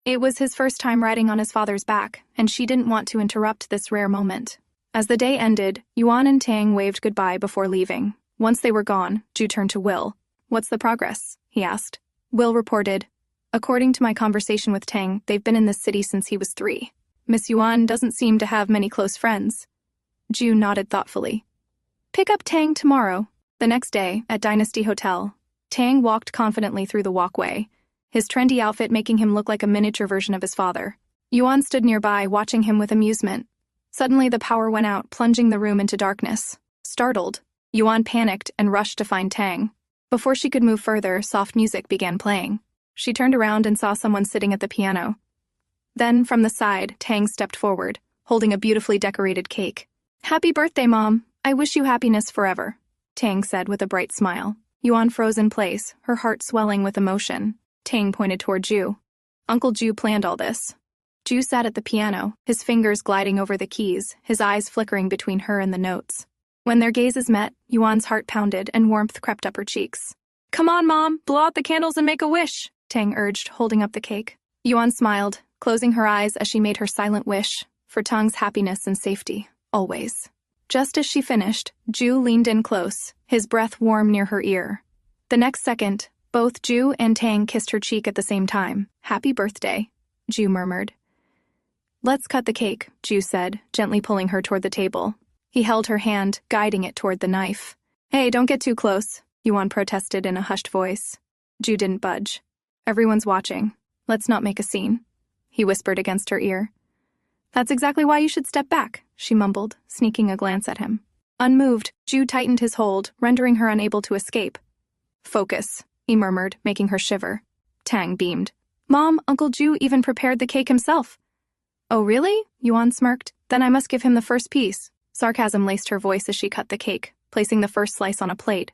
It was his first time riding on his father's back, and she didn't want to interrupt this rare moment. As the day ended, Yuan and Tang waved goodbye before leaving. Once they were gone, Ju turned to Will. What's the progress? He asked. Will reported, according to my conversation with Tang, they've been in this city since he was 3. Miss Yuan doesn't seem to have many close friends. Ju nodded thoughtfully. Pick up Tang tomorrow. The next day, at Dynasty Hotel, Tang walked confidently through the walkway, his trendy outfit making him look like a miniature version of his father. Yuan stood nearby, watching him with amusement. Suddenly, the power went out, plunging the room into darkness. Startled, Yuan panicked and rushed to find Tang. Before she could move further, soft music began playing. She turned around and saw someone sitting at the piano. Then, from the side, Tang stepped forward, holding a beautifully decorated cake. Happy birthday, Mom. I wish you happiness forever, Tang said with a bright smile. Yuan froze in place, her heart swelling with emotion. Tang pointed toward Ju. Uncle Ju planned all this. Ju sat at the piano, his fingers gliding over the keys, his eyes flickering between her and the notes. When their gazes met, Yuan's heart pounded and warmth crept up her cheeks. Come on, Mom, blow out the candles and make a wish, Tang urged, holding up the cake. Yuan smiled, closing her eyes as she made her silent wish, for Tang's happiness and safety, always. Just as she finished, Ju leaned in close, his breath warm near her ear. The next second, both Ju and Tang kissed her cheek at the same time. Happy birthday, Ju murmured. Let's cut the cake, Ju said, gently pulling her toward the table. He held her hand, guiding it toward the knife. Hey, don't get too close, Yuan protested in a hushed voice. Ju didn't budge. Everyone's watching. Let's not make a scene, he whispered against her ear. That's exactly why you should step back, she mumbled, sneaking a glance at him. Unmoved, Ju tightened his hold, rendering her unable to escape. Focus, he murmured, making her shiver. Tang beamed. Mom, Uncle Ju even prepared the cake himself. Oh, really? Yuan smirked. Then I must give him the first piece. Sarcasm laced her voice as she cut the cake, placing the first slice on a plate.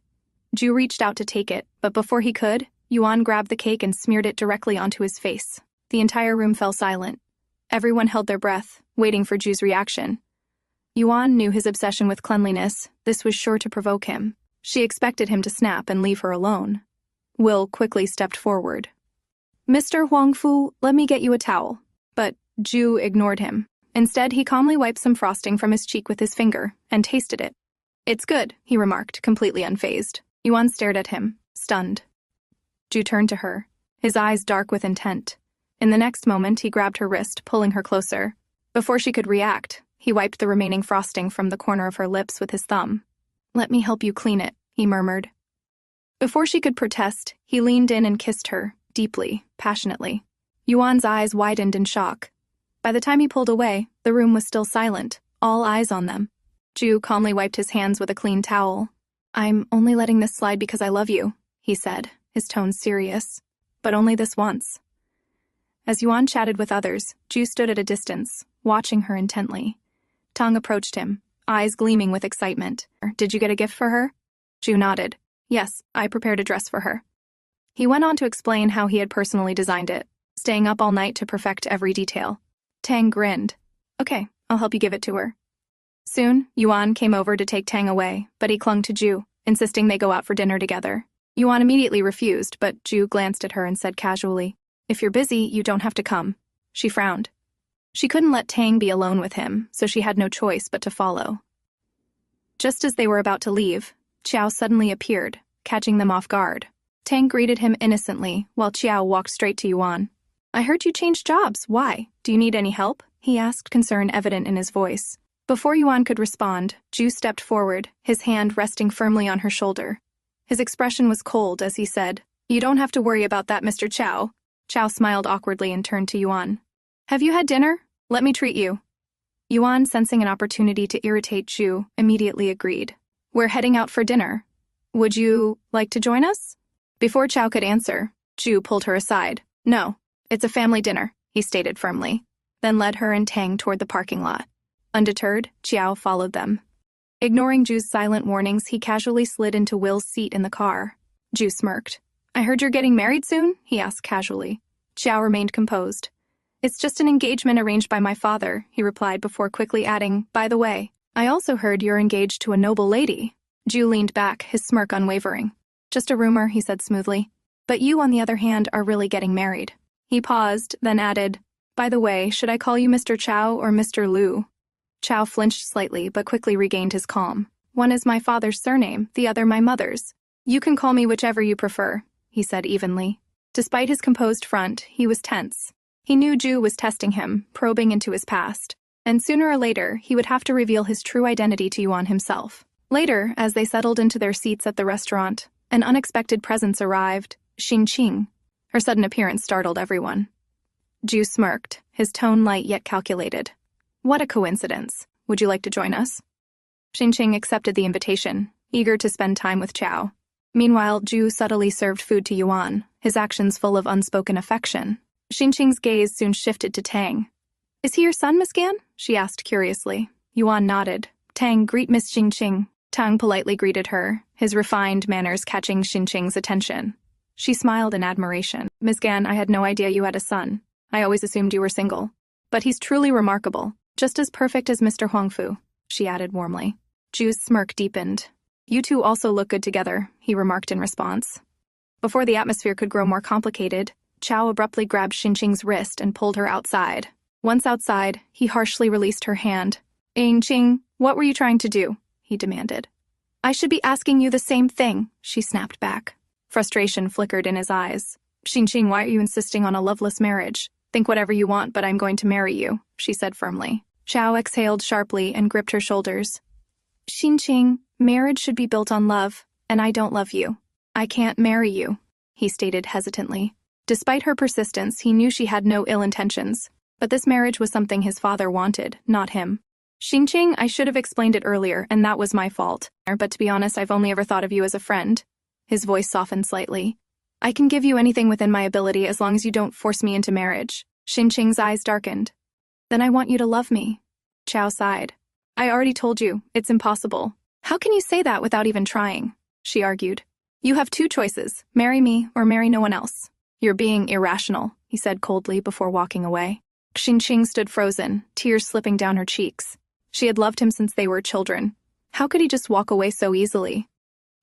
Ju reached out to take it, but before he could, Yuan grabbed the cake and smeared it directly onto his face. The entire room fell silent. Everyone held their breath, waiting for Ju's reaction. Yuan knew his obsession with cleanliness. This was sure to provoke him. She expected him to snap and leave her alone. Will quickly stepped forward. Mr. Huangfu, let me get you a towel. But Ju ignored him. Instead, he calmly wiped some frosting from his cheek with his finger and tasted it. It's good, he remarked, completely unfazed. Yuan stared at him, stunned. Ju turned to her. his eyes dark with intent. In the next moment, he grabbed her wrist, pulling her closer. Before she could react, he wiped the remaining frosting from the corner of her lips with his thumb. "Let me help you clean it," he murmured. Before she could protest, he leaned in and kissed her, deeply, passionately. Yuan's eyes widened in shock. By the time he pulled away, the room was still silent, all eyes on them. Jue calmly wiped his hands with a clean towel. "I'm only letting this slide because I love you," he said, his tone serious. "But only this once." As Yuan chatted with others, Jue stood at a distance, watching her intently. Tang approached him, eyes gleaming with excitement. "Did you get a gift for her?" Jue nodded. "Yes, I prepared a dress for her." He went on to explain how he had personally designed it, staying up all night to perfect every detail. Tang grinned. "Okay, I'll help you give it to her." Soon, Yuan came over to take Tang away, but he clung to Jue, insisting they go out for dinner together. Yuan immediately refused, but Jue glanced at her and said casually, "If you're busy, you don't have to come." She frowned. She couldn't let Tang be alone with him, so she had no choice but to follow. Just as they were about to leave, Qiao suddenly appeared, catching them off guard. Tang greeted him innocently, while Qiao walked straight to Yuan. "I heard you changed jobs. Why? Do you need any help?" he asked, concern evident in his voice. Before Yuan could respond, Jue stepped forward, his hand resting firmly on her shoulder. His expression was cold as he said, "You don't have to worry about that, Mr. Qiao." Qiao smiled awkwardly and turned to Yuan. "Have you had dinner? Let me treat you." Yuan, sensing an opportunity to irritate Jue, immediately agreed. "We're heading out for dinner. Would you like to join us?" Before Qiao could answer, Jue pulled her aside. "No, it's a family dinner," he stated firmly, then led her and Tang toward the parking lot. Undeterred, Qiao followed them. Ignoring Jue's silent warnings, he casually slid into Will's seat in the car. Jue smirked. "I heard you're getting married soon?" he asked casually. Qiao remained composed. "It's just an engagement arranged by my father," he replied before quickly adding, "By the way, I also heard you're engaged to a noble lady." Jue leaned back, his smirk unwavering. "Just a rumor," he said smoothly. "But you, on the other hand, are really getting married." He paused, then added, "By the way, should I call you Mr. Qiao or Mr. Liu?" Qiao flinched slightly, but quickly regained his calm. "One is my father's surname, the other my mother's. You can call me whichever you prefer," he said evenly. Despite his composed front, he was tense. He knew Jue was testing him, probing into his past, and sooner or later, he would have to reveal his true identity to Yuan himself. Later, as they settled into their seats at the restaurant, an unexpected presence arrived, Xinqing. Her sudden appearance startled everyone. Jue smirked, his tone light yet calculated. "What a coincidence. Would you like to join us?" Xinqing accepted the invitation, eager to spend time with Qiao. Meanwhile, Jue subtly served food to Yuan, his actions full of unspoken affection. Xinqing's gaze soon shifted to Tang. "Is he your son, Miss Gan?" she asked curiously. Yuan nodded. "Tang, greet Miss Xinqing." Tang politely greeted her, his refined manners catching Xinqing's attention. She smiled in admiration. "Miss Gan, I had no idea you had a son. I always assumed you were single. But he's truly remarkable, just as perfect as Mr. Huangfu," she added warmly. Jue's smirk deepened. "You two also look good together," he remarked in response. Before the atmosphere could grow more complicated, Qiao abruptly grabbed Xinqing's wrist and pulled her outside. Once outside, he harshly released her hand. "Xinqing, what were you trying to do?" he demanded. "I should be asking you the same thing," she snapped back. Frustration flickered in his eyes. "Xinqing, why are you insisting on a loveless marriage? Think whatever you want, but I'm going to marry you," she said firmly. Qiao exhaled sharply and gripped her shoulders. "Xinqing, marriage should be built on love, and I don't love you. I can't marry you," he stated hesitantly. Despite her persistence, he knew she had no ill intentions, but this marriage was something his father wanted, not him. "Xinqing, I should have explained it earlier, and that was my fault. But to be honest, I've only ever thought of you as a friend." His voice softened slightly. "I can give you anything within my ability as long as you don't force me into marriage." Xinqing's eyes darkened. "Then I want you to love me." Qiao sighed. "I already told you, it's impossible." "How can you say that without even trying?" she argued. "You have two choices, marry me or marry no one else." "You're being irrational," he said coldly before walking away. Xinqing stood frozen, tears slipping down her cheeks. She had loved him since they were children. How could he just walk away so easily?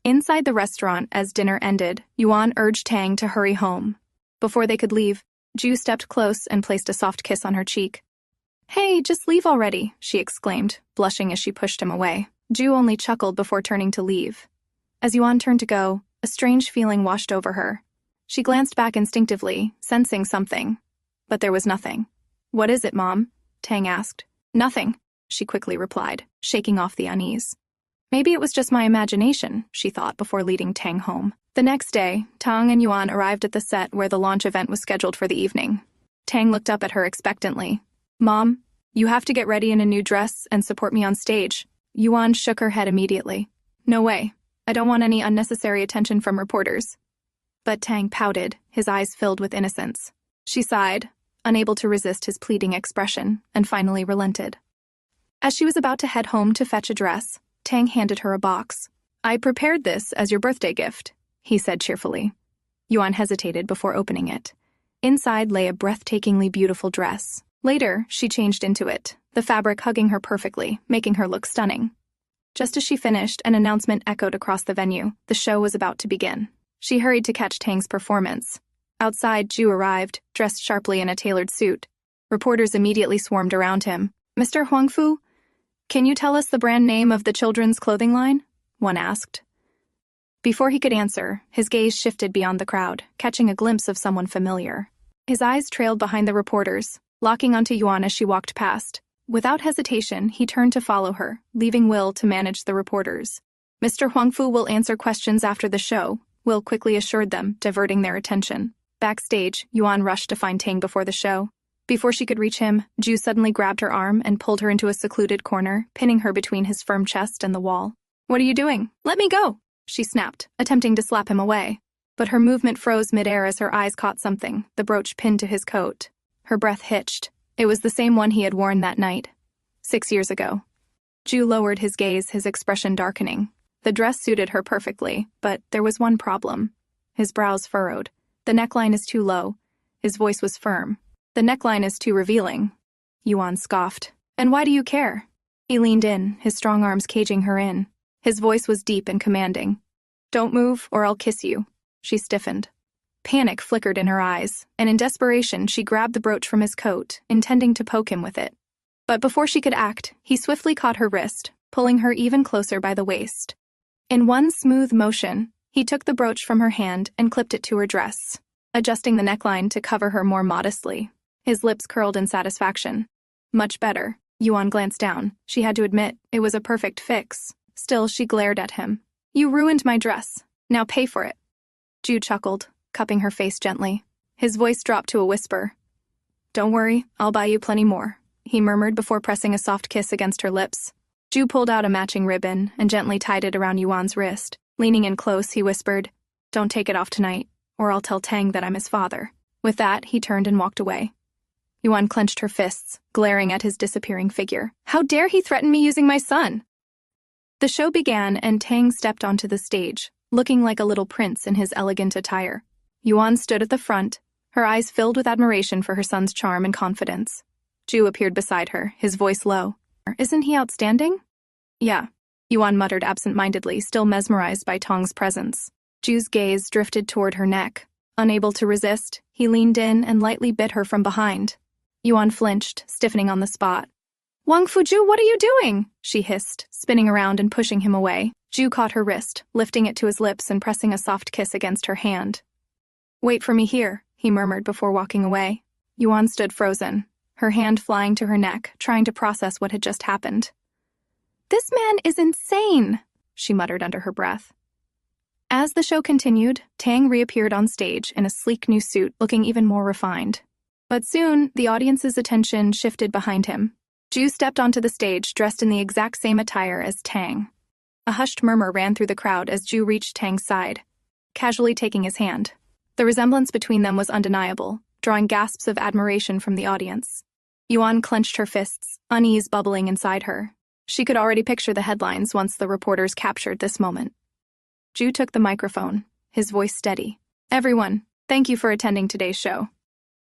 Inside the restaurant, as dinner ended, Yuan urged Tang to hurry home. Before they could leave, Jue stepped close and placed a soft kiss on her cheek. "Hey, just leave already," she exclaimed, blushing as she pushed him away. Jue only chuckled before turning to leave. As Yuan turned to go, a strange feeling washed over her. She glanced back instinctively, sensing something. But there was nothing. "What is it, Mom?" Tang asked. "Nothing," she quickly replied, shaking off the unease. Maybe it was just my imagination, she thought before leading Tang home. The next day, Tang and Yuan arrived at the set where the launch event was scheduled for the evening. Tang looked up at her expectantly. "Mom, you have to get ready in a new dress and support me on stage." Yuan shook her head immediately. "No way. I don't want any unnecessary attention from reporters." But Tang pouted, his eyes filled with innocence. She sighed, unable to resist his pleading expression, and finally relented. As she was about to head home to fetch a dress, Tang handed her a box. "I prepared this as your birthday gift," he said cheerfully. Yuan hesitated before opening it. Inside lay a breathtakingly beautiful dress. Later, she changed into it, the fabric hugging her perfectly, making her look stunning. Just as she finished, an announcement echoed across the venue. The show was about to begin. She hurried to catch Tang's performance. Outside, Ju arrived, dressed sharply in a tailored suit. Reporters immediately swarmed around him. "Mr. Huangfu, can you tell us the brand name of the children's clothing line?" one asked. Before he could answer, his gaze shifted beyond the crowd, catching a glimpse of someone familiar. His eyes trailed behind the reporters, locking onto Yuan as she walked past. Without hesitation, he turned to follow her, leaving Will to manage the reporters. "Mr. Huangfu will answer questions after the show," Will quickly assured them, diverting their attention. Backstage, Yuan rushed to find Tang before the show. Before she could reach him, Ju suddenly grabbed her arm and pulled her into a secluded corner, pinning her between his firm chest and the wall. "What are you doing? Let me go!" she snapped, attempting to slap him away. But her movement froze midair as her eyes caught something, the brooch pinned to his coat. Her breath hitched. It was the same one he had worn that night, 6 years ago. Ju lowered his gaze, his expression darkening. The dress suited her perfectly, but there was one problem. His brows furrowed. "The neckline is too low." His voice was firm. "The neckline is too revealing." Yuan scoffed. "And why do you care?" He leaned in, his strong arms caging her in. His voice was deep and commanding. "Don't move, or I'll kiss you." She stiffened. Panic flickered in her eyes, and in desperation she grabbed the brooch from his coat, intending to poke him with it. But before she could act, he swiftly caught her wrist, pulling her even closer by the waist. In one smooth motion, he took the brooch from her hand and clipped it to her dress, adjusting the neckline to cover her more modestly. His lips curled in satisfaction. "Much better." Yuan glanced down. She had to admit, it was a perfect fix. Still, she glared at him. "You ruined my dress. Now pay for it." Ju chuckled, cupping her face gently. His voice dropped to a whisper. "Don't worry, I'll buy you plenty more," he murmured before pressing a soft kiss against her lips. Ju pulled out a matching ribbon and gently tied it around Yuan's wrist. Leaning in close, he whispered, "Don't take it off tonight, or I'll tell Tang that I'm his father." With that, he turned and walked away. Yuan clenched her fists, glaring at his disappearing figure. "How dare he threaten me using my son?" The show began, and Tang stepped onto the stage, looking like a little prince in his elegant attire. Yuan stood at the front, her eyes filled with admiration for her son's charm and confidence. Ju appeared beside her, his voice low. "Isn't he outstanding?" "Yeah," Yuan muttered absent-mindedly, still mesmerized by Tang's presence. Ju's gaze drifted toward her neck. Unable to resist, he leaned in and lightly bit her from behind. Yuan flinched, stiffening on the spot. "Huangfu Jue, what are you doing?" she hissed, spinning around and pushing him away. Ju caught her wrist, lifting it to his lips and pressing a soft kiss against her hand. "Wait for me here," he murmured before walking away. Yuan stood frozen, her hand flying to her neck, trying to process what had just happened. "This man is insane," she muttered under her breath. As the show continued, Tang reappeared on stage in a sleek new suit, looking even more refined. But soon, the audience's attention shifted behind him. Ju stepped onto the stage, dressed in the exact same attire as Tang. A hushed murmur ran through the crowd as Ju reached Tang's side, casually taking his hand. The resemblance between them was undeniable, drawing gasps of admiration from the audience. Yuan clenched her fists, unease bubbling inside her. She could already picture the headlines once the reporters captured this moment. Ju took the microphone, his voice steady. "Everyone, thank you for attending today's show.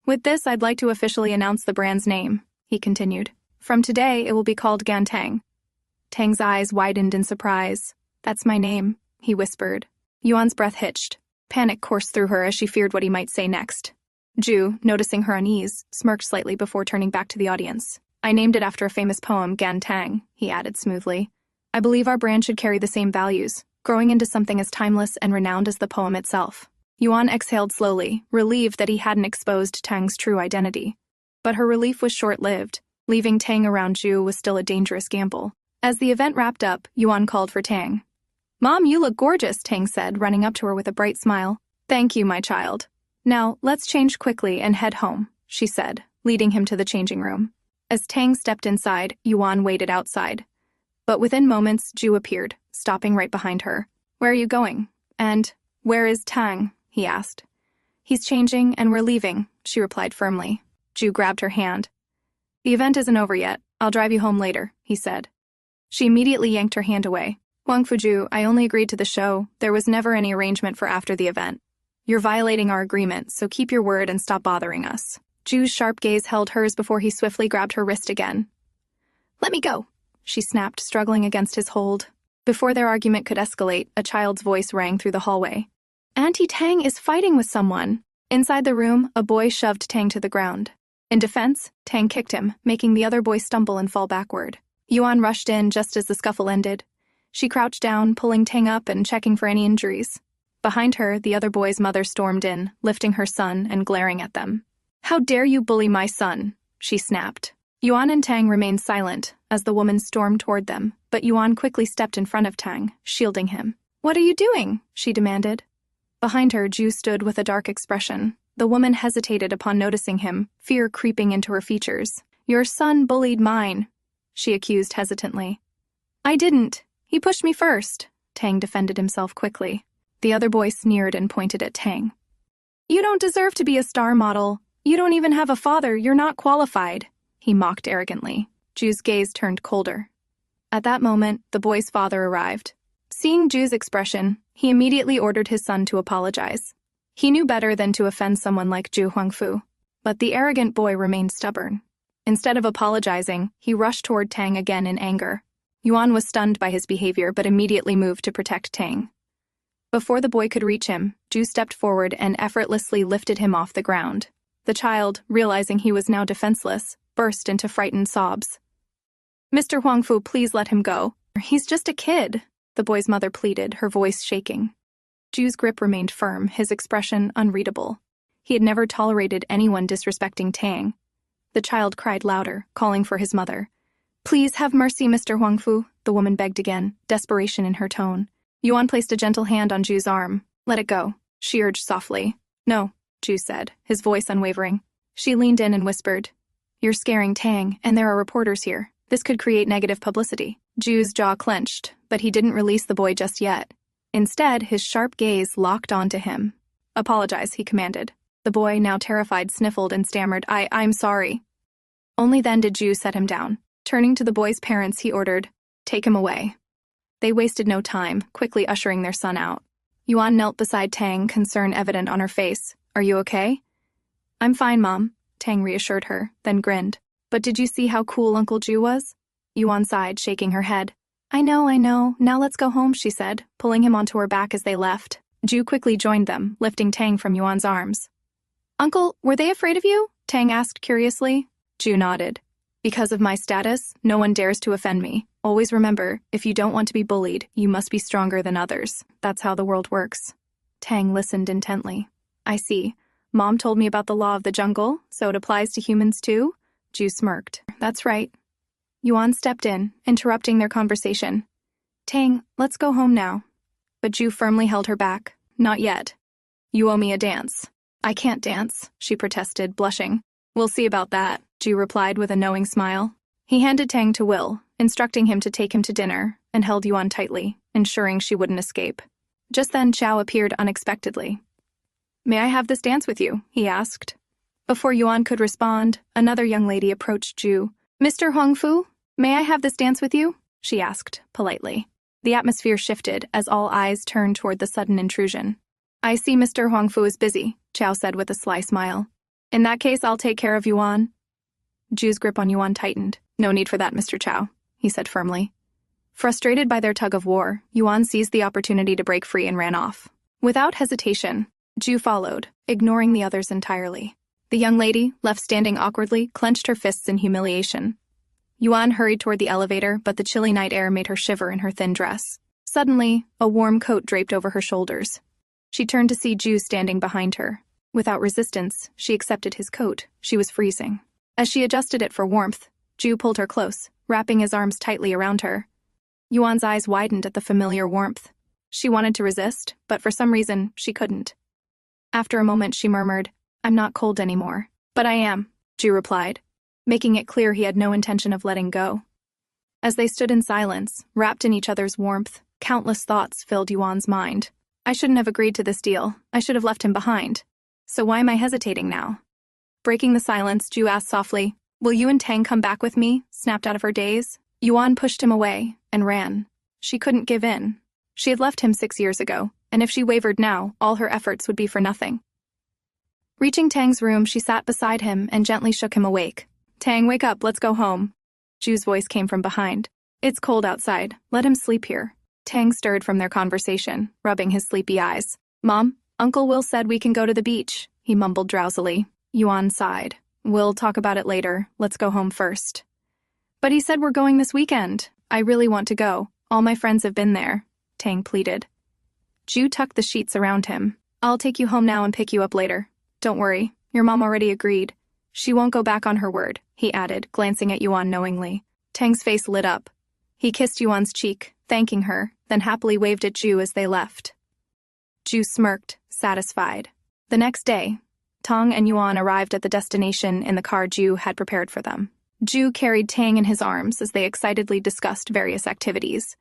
With this, I'd like to officially announce the brand's name," he continued. "From today, it will be called Gan Tang." Tang's eyes widened in surprise. "That's my name," he whispered. Yuan's breath hitched. Panic coursed through her as she feared what he might say next. Ju, noticing her unease, smirked slightly before turning back to the audience. "I named it after a famous poem, Gan Tang," he added smoothly. "I believe our brand should carry the same values, growing into something as timeless and renowned as the poem itself." Yuan exhaled slowly, relieved that he hadn't exposed Tang's true identity. But her relief was short-lived. Leaving Tang around Zhu was still a dangerous gamble. As the event wrapped up, Yuan called for Tang. "Mom, you look gorgeous," Tang said, running up to her with a bright smile. "Thank you, my child. Now, let's change quickly and head home," she said, leading him to the changing room. As Tang stepped inside, Yuan waited outside. But within moments, Zhu appeared, stopping right behind her. "Where are you going? And where is Tang?" he asked. "He's changing and we're leaving," she replied firmly. Zhu grabbed her hand. "The event isn't over yet. I'll drive you home later," he said. She immediately yanked her hand away. "Huangfu Jue, I only agreed to the show. There was never any arrangement for after the event. You're violating our agreement, so keep your word and stop bothering us." Zhu's sharp gaze held hers before he swiftly grabbed her wrist again. "Let me go," she snapped, struggling against his hold. Before their argument could escalate, a child's voice rang through the hallway. "Auntie Tang is fighting with someone." Inside the room, a boy shoved Tang to the ground. In defense, Tang kicked him, making the other boy stumble and fall backward. Yuan rushed in just as the scuffle ended. She crouched down, pulling Tang up and checking for any injuries. Behind her, the other boy's mother stormed in, lifting her son and glaring at them. "How dare you bully my son?" she snapped. Yuan and Tang remained silent as the woman stormed toward them, but Yuan quickly stepped in front of Tang, shielding him. "What are you doing?" she demanded. Behind her, Zhu stood with a dark expression. The woman hesitated upon noticing him, fear creeping into her features. "Your son bullied mine," she accused hesitantly. "I didn't. He pushed me first," Tang defended himself quickly. The other boy sneered and pointed at Tang. "You don't deserve to be a star model. You don't even have a father. You're not qualified," he mocked arrogantly. Zhu's gaze turned colder. At that moment, the boy's father arrived. Seeing Zhu's expression, he immediately ordered his son to apologize. He knew better than to offend someone like Zhu Huangfu, but the arrogant boy remained stubborn. Instead of apologizing, he rushed toward Tang again in anger. Yuan was stunned by his behavior but immediately moved to protect Tang. Before the boy could reach him, Zhu stepped forward and effortlessly lifted him off the ground. The child, realizing he was now defenseless, burst into frightened sobs. "Mr. Huangfu, please let him go. He's just a kid," the boy's mother pleaded, her voice shaking. Zhu's grip remained firm, his expression unreadable. He had never tolerated anyone disrespecting Tang. The child cried louder, calling for his mother. "Please have mercy, Mr. Huangfu," the woman begged again, desperation in her tone. Yuan placed a gentle hand on Zhu's arm. "Let it go," she urged softly. "No," Zhu said, his voice unwavering. She leaned in and whispered, "You're scaring Tang, and there are reporters here. This could create negative publicity." Zhu's jaw clenched, but he didn't release the boy just yet. Instead, his sharp gaze locked onto him. "Apologize," he commanded. The boy, now terrified, sniffled and stammered, I'm sorry." Only then did Zhu set him down. Turning to the boy's parents, he ordered, "Take him away." They wasted no time, quickly ushering their son out. Yuan knelt beside Tang, concern evident on her face. "Are you okay?" "I'm fine, Mom," Tang reassured her, then grinned. "But did you see how cool Uncle Zhu was?" Yuan sighed, shaking her head. I know. Now let's go home," she said, pulling him onto her back as they left. Zhu quickly joined them, lifting Tang from Yuan's arms. "Uncle, were they afraid of you?" Tang asked curiously. Zhu nodded. "Because of my status, no one dares to offend me. Always remember, if you don't want to be bullied, you must be stronger than others. That's how the world works." Tang listened intently. "I see. Mom told me about the law of the jungle, so it applies to humans too?" Zhu smirked. "That's right." Yuan stepped in, interrupting their conversation. "Tang, let's go home now." But Zhu firmly held her back. "Not yet. You owe me a dance." "I can't dance," she protested, blushing. "We'll see about that," Zhu replied with a knowing smile. He handed Tang to Will, instructing him to take him to dinner, and held Yuan tightly, ensuring she wouldn't escape. Just then, Chao appeared unexpectedly. "May I have this dance with you?" he asked. Before Yuan could respond, another young lady approached Zhu. "Mr. Huangfu, may I have this dance with you?" she asked, politely. The atmosphere shifted as all eyes turned toward the sudden intrusion. "I see Mr. Huangfu is busy," Chao said with a sly smile. "In that case, I'll take care of Yuan." Zhu's grip on Yuan tightened. "No need for that, Mr. Chao," he said firmly. Frustrated by their tug-of-war, Yuan seized the opportunity to break free and ran off. Without hesitation, Zhu followed, ignoring the others entirely. The young lady, left standing awkwardly, clenched her fists in humiliation. Yuan hurried toward the elevator, but the chilly night air made her shiver in her thin dress. Suddenly, a warm coat draped over her shoulders. She turned to see Ju standing behind her. Without resistance, she accepted his coat. She was freezing. As she adjusted it for warmth, Ju pulled her close, wrapping his arms tightly around her. Yuan's eyes widened at the familiar warmth. She wanted to resist, but for some reason, she couldn't. After a moment, she murmured, "I'm not cold anymore." "But I am," Ju replied, making it clear he had no intention of letting go. As they stood in silence, wrapped in each other's warmth, countless thoughts filled Yuan's mind. "I shouldn't have agreed to this deal. I should have left him behind. So why am I hesitating now?" Breaking the silence, Ju asked softly, "Will you and Tang come back with me?" Snapped out of her daze. Yuan pushed him away and ran. She couldn't give in. She had left him 6 years ago, and if she wavered now, all her efforts would be for nothing. Reaching Tang's room, she sat beside him and gently shook him awake. "Tang, wake up, let's go home." Ju's voice came from behind. "It's cold outside. Let him sleep here." Tang stirred from their conversation, rubbing his sleepy eyes. "Mom, Uncle Will said we can go to the beach," he mumbled drowsily. Yuan sighed. "We'll talk about it later. Let's go home first." "But he said we're going this weekend. I really want to go. All my friends have been there," Tang pleaded. Ju tucked the sheets around him. "I'll take you home now and pick you up later. Don't worry, your mom already agreed. She won't go back on her word," he added, glancing at Yuan knowingly. Tang's face lit up. He kissed Yuan's cheek, thanking her, then happily waved at Ju as they left. Ju smirked, satisfied. The next day, Tang and Yuan arrived at the destination in the car Ju had prepared for them. Ju carried Tang in his arms as they excitedly discussed various activities.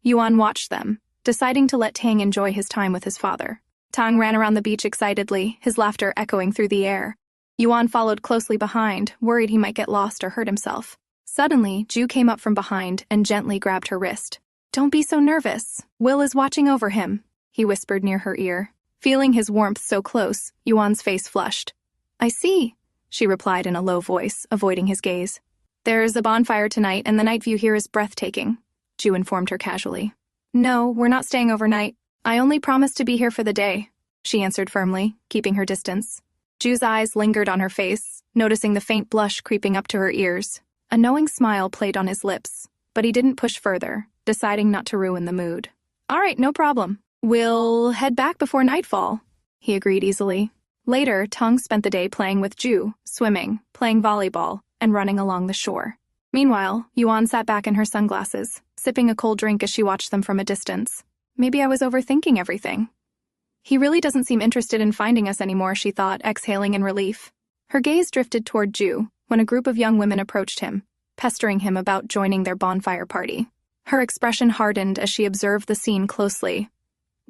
Yuan watched them, deciding to let Tang enjoy his time with his father. Tang ran around the beach excitedly, his laughter echoing through the air. Yuan followed closely behind, worried he might get lost or hurt himself. Suddenly, Ju came up from behind and gently grabbed her wrist. "Don't be so nervous. Will is watching over him," he whispered near her ear. Feeling his warmth so close, Yuan's face flushed. "I see," she replied in a low voice, avoiding his gaze. "There's a bonfire tonight and the night view here is breathtaking," Ju informed her casually. "No, we're not staying overnight. I only promised to be here for the day," she answered firmly, keeping her distance. Ju's eyes lingered on her face, noticing the faint blush creeping up to her ears. A knowing smile played on his lips, but he didn't push further, deciding not to ruin the mood. "All right, no problem. We'll head back before nightfall," he agreed easily. Later, Tang spent the day playing with Ju, swimming, playing volleyball, and running along the shore. Meanwhile, Yuan sat back in her sunglasses, sipping a cold drink as she watched them from a distance. "Maybe I was overthinking everything. He really doesn't seem interested in finding us anymore," she thought, exhaling in relief. Her gaze drifted toward Ju when a group of young women approached him, pestering him about joining their bonfire party. Her expression hardened as she observed the scene closely.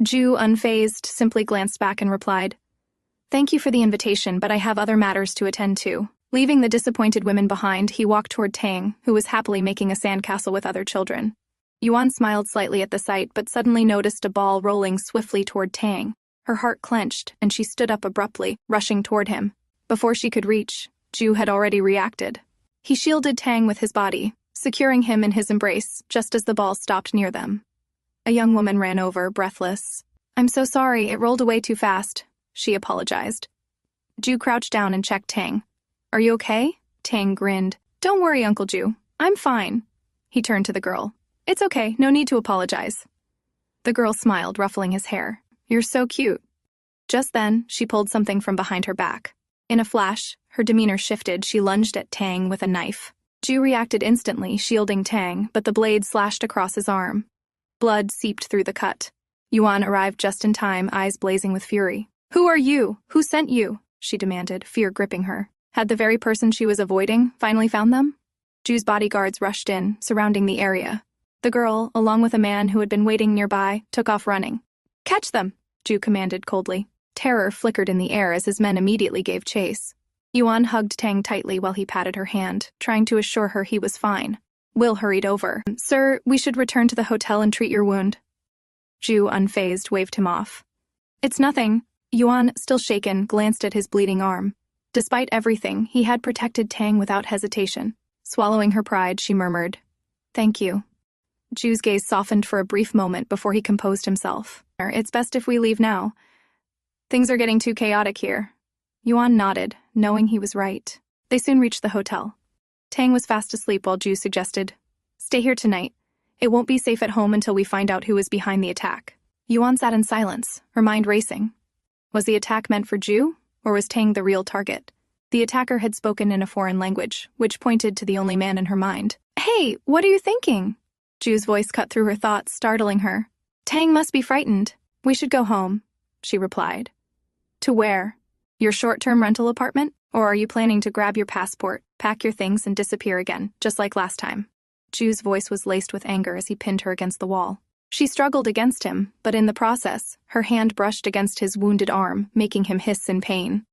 Ju, unfazed, simply glanced back and replied, "Thank you for the invitation, but I have other matters to attend to." Leaving the disappointed women behind, he walked toward Tang, who was happily making a sandcastle with other children. Yuan smiled slightly at the sight, but suddenly noticed a ball rolling swiftly toward Tang. Her heart clenched, and she stood up abruptly, rushing toward him. Before she could reach, Ju had already reacted. He shielded Tang with his body, securing him in his embrace just as the ball stopped near them. A young woman ran over, breathless. "I'm so sorry, it rolled away too fast," she apologized. Ju crouched down and checked Tang. "Are you okay?" Tang grinned. "Don't worry, Uncle Ju. I'm fine." He turned to the girl. "It's okay, no need to apologize." The girl smiled, ruffling his hair. "You're so cute." Just then, she pulled something from behind her back. In a flash, her demeanor shifted. She lunged at Tang with a knife. Ju reacted instantly, shielding Tang, but the blade slashed across his arm. Blood seeped through the cut. Yuan arrived just in time, eyes blazing with fury. "Who are you? Who sent you?" she demanded, fear gripping her. Had the very person she was avoiding finally found them? Ju's bodyguards rushed in, surrounding the area. The girl, along with a man who had been waiting nearby, took off running. "Catch them!" Ju commanded coldly. Terror flickered in the air as his men immediately gave chase. Yuan hugged Tang tightly while he patted her hand, trying to assure her he was fine. Will hurried over. "Sir, we should return to the hotel and treat your wound." Ju, unfazed, waved him off. "It's nothing." Yuan, still shaken, glanced at his bleeding arm. Despite everything, he had protected Tang without hesitation. Swallowing her pride, she murmured, "Thank you." Ju's gaze softened for a brief moment before he composed himself. "It's best if we leave now. Things are getting too chaotic here." Yuan nodded, knowing he was right. They soon reached the hotel. Tang was fast asleep while Ju suggested, "Stay here tonight. It won't be safe at home until we find out who is behind the attack." Yuan sat in silence, her mind racing. Was the attack meant for Jue, or was Tang the real target? The attacker had spoken in a foreign language, which pointed to the only man in her mind. "Hey, what are you thinking?" Jue's voice cut through her thoughts, startling her. "Tang must be frightened. We should go home," she replied. "To where? Your short-term rental apartment? Or are you planning to grab your passport, pack your things, and disappear again, just like last time?" Jue's voice was laced with anger as he pinned her against the wall. She struggled against him, but in the process, her hand brushed against his wounded arm, making him hiss in pain.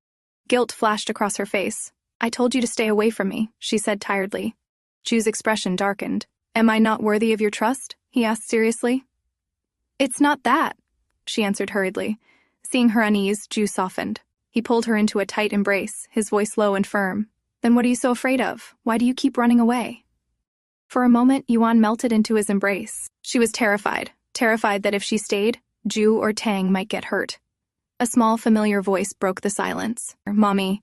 Guilt flashed across her face. "I told you to stay away from me," she said tiredly. Jue's expression darkened. "Am I not worthy of your trust?" he asked seriously. "It's not that," she answered hurriedly. Seeing her unease, Jue softened. He pulled her into a tight embrace, his voice low and firm. "Then what are you so afraid of? Why do you keep running away?" For a moment, Yuan melted into his embrace. She was terrified that if she stayed, Jue or Tang might get hurt. A small, familiar voice broke the silence. "Mommy."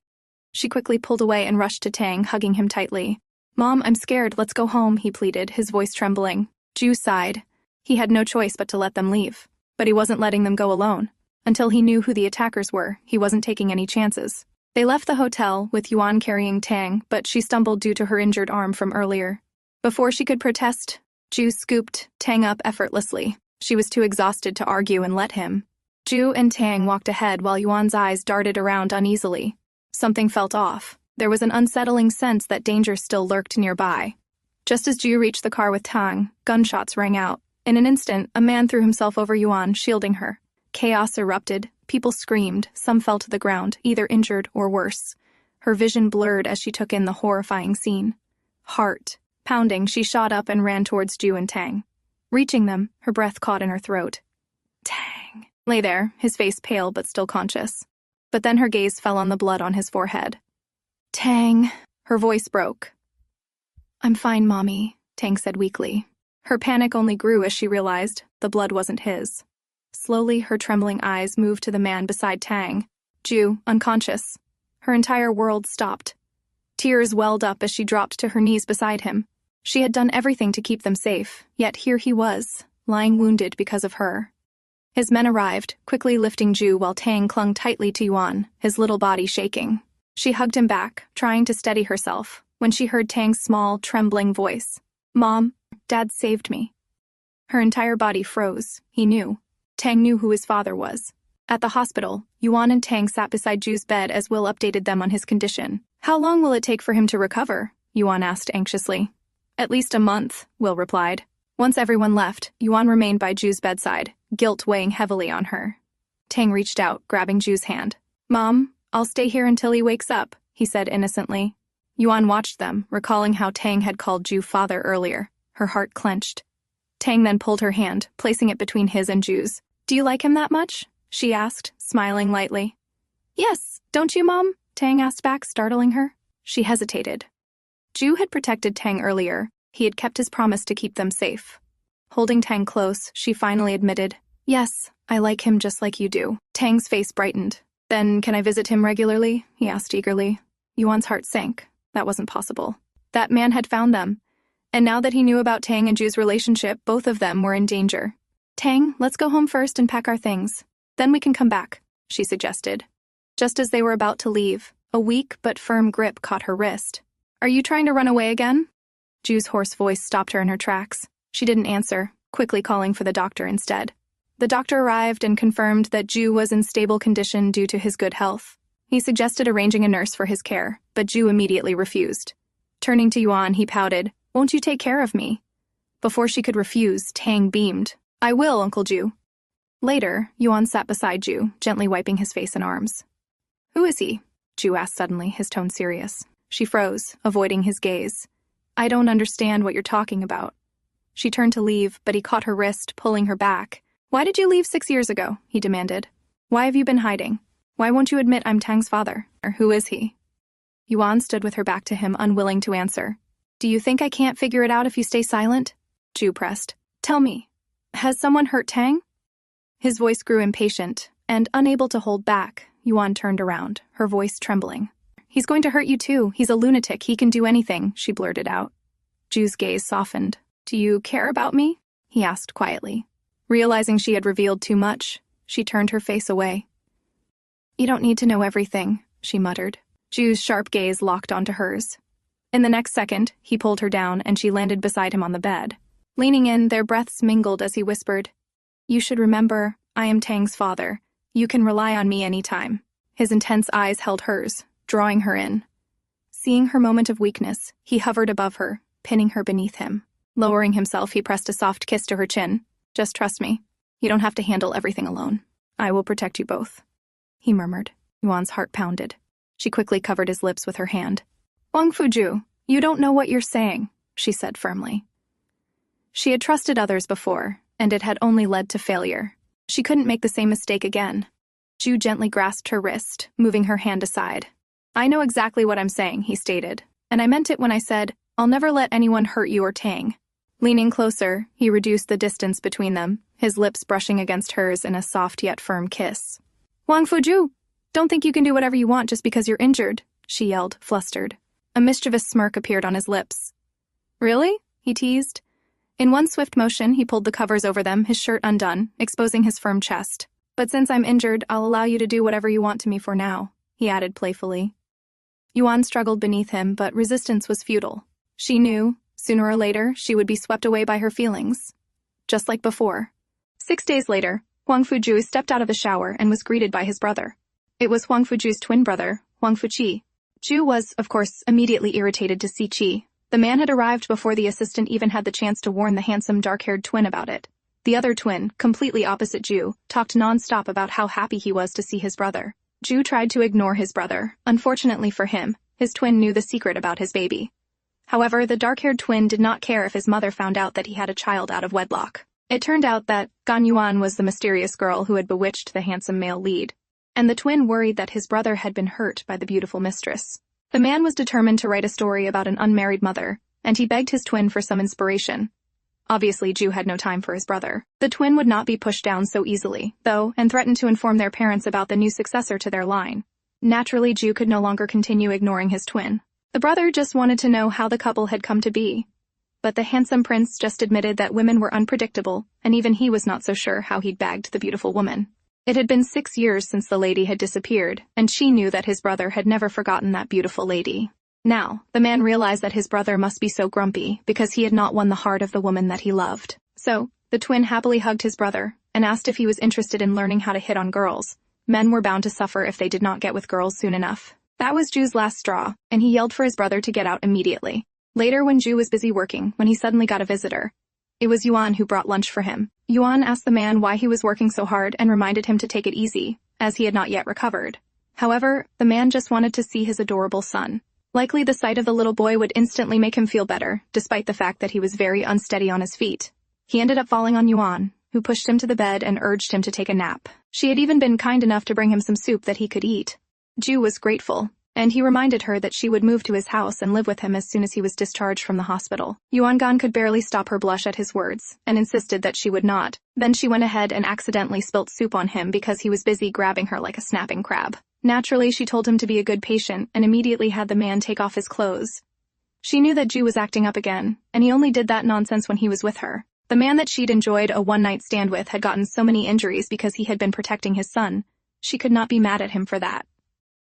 She quickly pulled away and rushed to Tang, hugging him tightly. "Mom, I'm scared. Let's go home," he pleaded, his voice trembling. Jue sighed. He had no choice but to let them leave. But he wasn't letting them go alone. Until he knew who the attackers were, he wasn't taking any chances. They left the hotel, with Yuan carrying Tang, but she stumbled due to her injured arm from earlier. Before she could protest, Jue scooped Tang up effortlessly. She was too exhausted to argue and let him. Jue and Tang walked ahead while Yuan's eyes darted around uneasily. Something felt off. There was an unsettling sense that danger still lurked nearby. Just as Jue reached the car with Tang, gunshots rang out. In an instant, a man threw himself over Yuan, shielding her. Chaos erupted. People screamed. Some fell to the ground, either injured or worse. Her vision blurred as she took in the horrifying scene. Heart pounding, she shot up and ran towards Jue and Tang. Reaching them, her breath caught in her throat. Tang lay there, his face pale but still conscious. But then her gaze fell on the blood on his forehead. "Tang," her voice broke. "I'm fine, Mommy," Tang said weakly. Her panic only grew as she realized the blood wasn't his. Slowly, her trembling eyes moved to the man beside Tang. Jue, unconscious. Her entire world stopped. Tears welled up as she dropped to her knees beside him. She had done everything to keep them safe, yet here he was, lying wounded because of her. His men arrived, quickly lifting Jue while Tang clung tightly to Yuan, his little body shaking. She hugged him back, trying to steady herself, when she heard Tang's small, trembling voice. "Mom, Dad saved me." Her entire body froze. He knew. Tang knew who his father was. At the hospital, Yuan and Tang sat beside Jue's bed as Will updated them on his condition. "How long will it take for him to recover?" Yuan asked anxiously. "At least a month," Will replied. Once everyone left, Yuan remained by Jue's bedside, guilt weighing heavily on her. Tang reached out, grabbing Jue's hand. "Mom, I'll stay here until he wakes up," he said innocently. Yuan watched them, recalling how Tang had called Jue father earlier. Her heart clenched. Tang then pulled her hand, placing it between his and Jue's. "Do you like him that much?" she asked, smiling lightly. "Yes, don't you, Mom?" Tang asked back, startling her. She hesitated. Jue had protected Tang earlier. He had kept his promise to keep them safe. Holding Tang close, she finally admitted, "Yes, I like him just like you do." Tang's face brightened. "Then can I visit him regularly?" he asked eagerly. Yuan's heart sank. That wasn't possible. That man had found them. And now that he knew about Tang and Jue's relationship, both of them were in danger. "Tang, let's go home first and pack our things. Then we can come back," she suggested. Just as they were about to leave, a weak but firm grip caught her wrist. "Are you trying to run away again?" Jue's hoarse voice stopped her in her tracks. She didn't answer, quickly calling for the doctor instead. The doctor arrived and confirmed that Jue was in stable condition due to his good health. He suggested arranging a nurse for his care, but Jue immediately refused. Turning to Yuan, he pouted, "Won't you take care of me?" Before she could refuse, Tang beamed. "I will, Uncle Jue." Later, Yuan sat beside Jue, gently wiping his face and arms. "Who is he?" Jue asked suddenly, his tone serious. She froze, avoiding his gaze. "I don't understand what you're talking about." She turned to leave, but he caught her wrist, pulling her back. "Why did you leave 6 years ago?" he demanded. "Why have you been hiding? Why won't you admit I'm Tang's father? Or who is he?" Yuan stood with her back to him, unwilling to answer. "Do you think I can't figure it out if you stay silent?" Jue pressed. "Tell me, has someone hurt Tang?" His voice grew impatient, and unable to hold back, Yuan turned around, her voice trembling. "He's going to hurt you too. He's a lunatic. He can do anything," she blurted out. Jue's gaze softened. "Do you care about me?" he asked quietly. Realizing she had revealed too much, she turned her face away. "You don't need to know everything," she muttered. Ju's sharp gaze locked onto hers. In the next second, he pulled her down and she landed beside him on the bed. Leaning in, their breaths mingled as he whispered, "You should remember, I am Tang's father. You can rely on me anytime." His intense eyes held hers, drawing her in. Seeing her moment of weakness, he hovered above her, pinning her beneath him. Lowering himself, he pressed a soft kiss to her chin. "Just trust me. You don't have to handle everything alone. I will protect you both," he murmured. Yuan's heart pounded. She quickly covered his lips with her hand. "Huangfu Jue, you don't know what you're saying," she said firmly. She had trusted others before, and it had only led to failure. She couldn't make the same mistake again. Jue gently grasped her wrist, moving her hand aside. "I know exactly what I'm saying," he stated, "and I meant it when I said, I'll never let anyone hurt you or Tang." Leaning closer, he reduced the distance between them, his lips brushing against hers in a soft yet firm kiss. "Huangfu Jue, don't think you can do whatever you want just because you're injured," she yelled, flustered. A mischievous smirk appeared on his lips. "Really?" he teased. In one swift motion, he pulled the covers over them, his shirt undone, exposing his firm chest. "But since I'm injured, I'll allow you to do whatever you want to me for now," he added playfully. Yuan struggled beneath him, but resistance was futile. She knew, sooner or later, she would be swept away by her feelings. Just like before. 6 days later, Huangfu Jue stepped out of the shower and was greeted by his brother. It was Huangfu Jue's twin brother, Huangfu Qi. Jue was, of course, immediately irritated to see Qi. The man had arrived before the assistant even had the chance to warn the handsome dark-haired twin about it. The other twin, completely opposite Jue, talked non-stop about how happy he was to see his brother. Jue tried to ignore his brother. Unfortunately for him, his twin knew the secret about his baby. However, the dark-haired twin did not care if his mother found out that he had a child out of wedlock. It turned out that Gan Yuan was the mysterious girl who had bewitched the handsome male lead, and the twin worried that his brother had been hurt by the beautiful mistress. The man was determined to write a story about an unmarried mother, and he begged his twin for some inspiration. Obviously, Jue had no time for his brother. The twin would not be pushed down so easily, though, and threatened to inform their parents about the new successor to their line. Naturally, Jue could no longer continue ignoring his twin. The brother just wanted to know how the couple had come to be. But the handsome prince just admitted that women were unpredictable, and even he was not so sure how he'd bagged the beautiful woman. It had been 6 years since the lady had disappeared, and she knew that his brother had never forgotten that beautiful lady. Now, the man realized that his brother must be so grumpy because he had not won the heart of the woman that he loved. So, the twin happily hugged his brother and asked if he was interested in learning how to hit on girls. Men were bound to suffer if they did not get with girls soon enough. That was Jue's last straw, and he yelled for his brother to get out immediately. Later, when Jue was busy working, when he suddenly got a visitor. It was Yuan who brought lunch for him. Yuan asked the man why he was working so hard and reminded him to take it easy, as he had not yet recovered. However, the man just wanted to see his adorable son. Likely the sight of the little boy would instantly make him feel better, despite the fact that he was very unsteady on his feet. He ended up falling on Yuan, who pushed him to the bed and urged him to take a nap. She had even been kind enough to bring him some soup that he could eat. Jue was grateful, and he reminded her that she would move to his house and live with him as soon as he was discharged from the hospital. Yuan Gan could barely stop her blush at his words, and insisted that she would not. Then she went ahead and accidentally spilt soup on him because he was busy grabbing her like a snapping crab. Naturally, she told him to be a good patient and immediately had the man take off his clothes. She knew that Jue was acting up again, and he only did that nonsense when he was with her. The man that she'd enjoyed a one-night stand with had gotten so many injuries because he had been protecting his son. She could not be mad at him for that.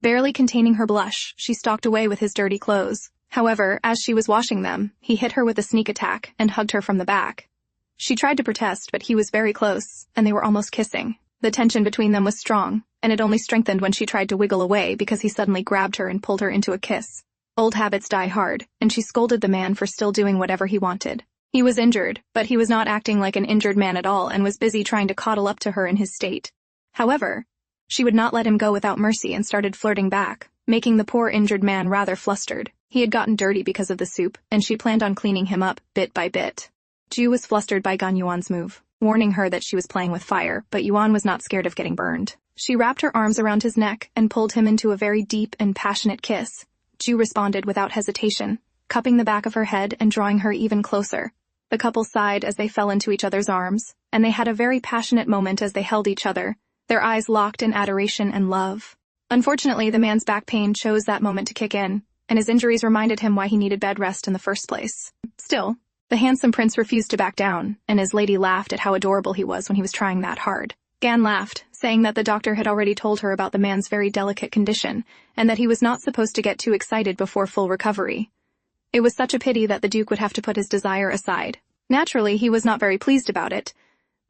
Barely containing her blush, she stalked away with his dirty clothes. However, as she was washing them, he hit her with a sneak attack and hugged her from the back. She tried to protest, but he was very close, and they were almost kissing. The tension between them was strong, and it only strengthened when she tried to wiggle away because he suddenly grabbed her and pulled her into a kiss. Old habits die hard, and she scolded the man for still doing whatever he wanted. He was injured, but he was not acting like an injured man at all and was busy trying to coddle up to her in his state. However, she would not let him go without mercy and started flirting back, making the poor injured man rather flustered. He had gotten dirty because of the soup, and she planned on cleaning him up bit by bit. Jue was flustered by Gan Yuan's move, warning her that she was playing with fire, but Yuan was not scared of getting burned. She wrapped her arms around his neck and pulled him into a very deep and passionate kiss. Jue responded without hesitation, cupping the back of her head and drawing her even closer. The couple sighed as they fell into each other's arms, and they had a very passionate moment as they held each other, their eyes locked in adoration and love. Unfortunately, the man's back pain chose that moment to kick in, and his injuries reminded him why he needed bed rest in the first place. Still, The handsome prince refused to back down, and his lady laughed at how adorable he was when he was trying that hard. Gan laughed, saying that the doctor had already told her about the man's very delicate condition, and that he was not supposed to get too excited before full recovery. It was such a pity that the duke would have to put his desire aside. Naturally, he was not very pleased about it.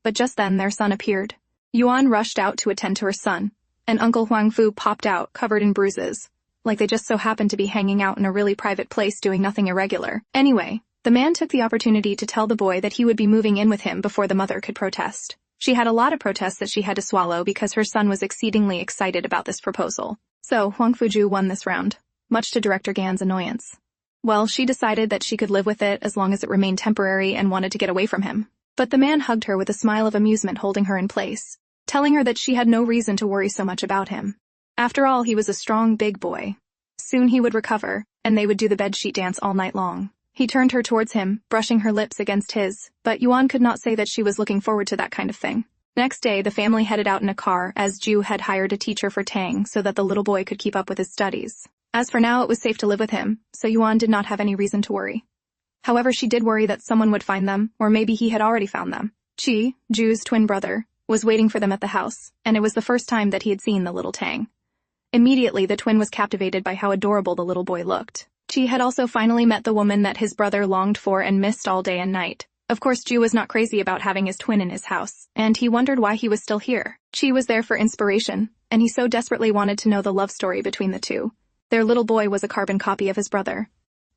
But just then their son appeared. Yuan rushed out to attend to her son, and Uncle Huangfu popped out, covered in bruises, like they just so happened to be hanging out in a really private place doing nothing irregular. Anyway, the man took the opportunity to tell the boy that he would be moving in with him before the mother could protest. She had a lot of protests that she had to swallow because her son was exceedingly excited about this proposal. So, Huangfu Jue won this round, much to Director Gan's annoyance. Well, she decided that she could live with it as long as it remained temporary and wanted to get away from him. But the man hugged her with a smile of amusement, holding her in place, telling her that she had no reason to worry so much about him. After all, he was a strong, big boy. Soon he would recover, and they would do the bedsheet dance all night long. He turned her towards him, brushing her lips against his, but Yuan could not say that she was looking forward to that kind of thing. Next day, the family headed out in a car, as Ju had hired a teacher for Tang so that the little boy could keep up with his studies. As for now, it was safe to live with him, so Yuan did not have any reason to worry. However, she did worry that someone would find them, or maybe he had already found them. Qi, Ju's twin brother, was waiting for them at the house, and it was the first time that he had seen the little Tang. Immediately, the twin was captivated by how adorable the little boy looked. Qi had also finally met the woman that his brother longed for and missed all day and night. Of course, Ju was not crazy about having his twin in his house, and he wondered why he was still here. Qi was there for inspiration, and he so desperately wanted to know the love story between the two. Their little boy was a carbon copy of his brother.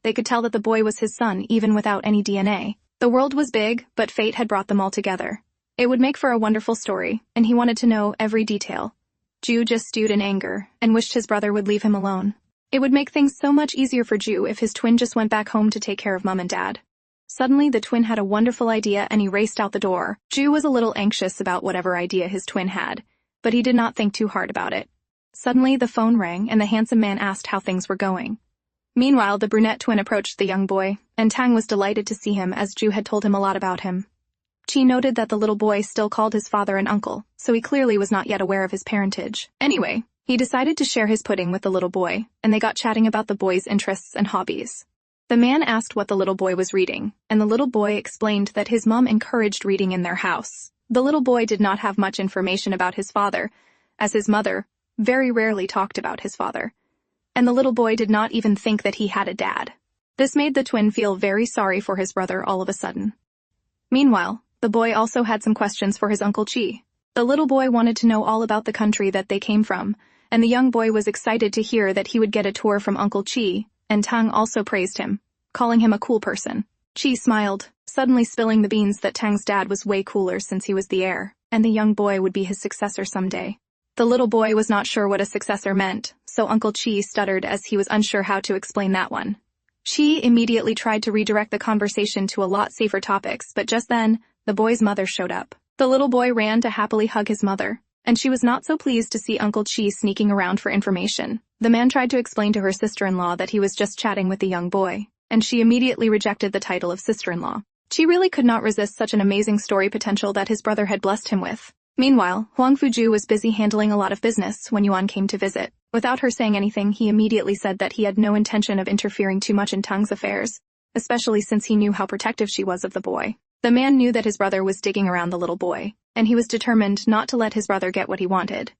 They could tell that the boy was his son even without any DNA. The world was big, but fate had brought them all together. It would make for a wonderful story, and he wanted to know every detail. Ju just stewed in anger, and wished his brother would leave him alone. It would make things so much easier for Ju if his twin just went back home to take care of Mom and Dad. Suddenly, the twin had a wonderful idea and he raced out the door. Ju was a little anxious about whatever idea his twin had, but he did not think too hard about it. Suddenly, the phone rang and the handsome man asked how things were going. Meanwhile, the brunette twin approached the young boy, and Tang was delighted to see him as Ju had told him a lot about him. Qi noted that the little boy still called his father an uncle, so he clearly was not yet aware of his parentage. Anyway, he decided to share his pudding with the little boy, and they got chatting about the boy's interests and hobbies. The man asked what the little boy was reading, and the little boy explained that his mom encouraged reading in their house. The little boy did not have much information about his father, as his mother very rarely talked about his father, and the little boy did not even think that he had a dad. This made the twin feel very sorry for his brother all of a sudden. Meanwhile, the boy also had some questions for his Uncle Qi. The little boy wanted to know all about the country that they came from, and the young boy was excited to hear that he would get a tour from Uncle Qi, and Tang also praised him, calling him a cool person. Qi smiled, suddenly spilling the beans that Tang's dad was way cooler since he was the heir, and the young boy would be his successor someday. The little boy was not sure what a successor meant, so Uncle Qi stuttered as he was unsure how to explain that one. Qi immediately tried to redirect the conversation to a lot safer topics, but just then, the boy's mother showed up. The little boy ran to happily hug his mother, and she was not so pleased to see Uncle Qi sneaking around for information. The man tried to explain to her sister-in-law that he was just chatting with the young boy, and she immediately rejected the title of sister-in-law. She really could not resist such an amazing story potential that his brother had blessed him with. Meanwhile, Huangfu Jue was busy handling a lot of business when Yuan came to visit. Without her saying anything, he immediately said that he had no intention of interfering too much in Tang's affairs, especially since he knew how protective she was of the boy. The man knew that his brother was digging around the little boy, and he was determined not to let his brother get what he wanted.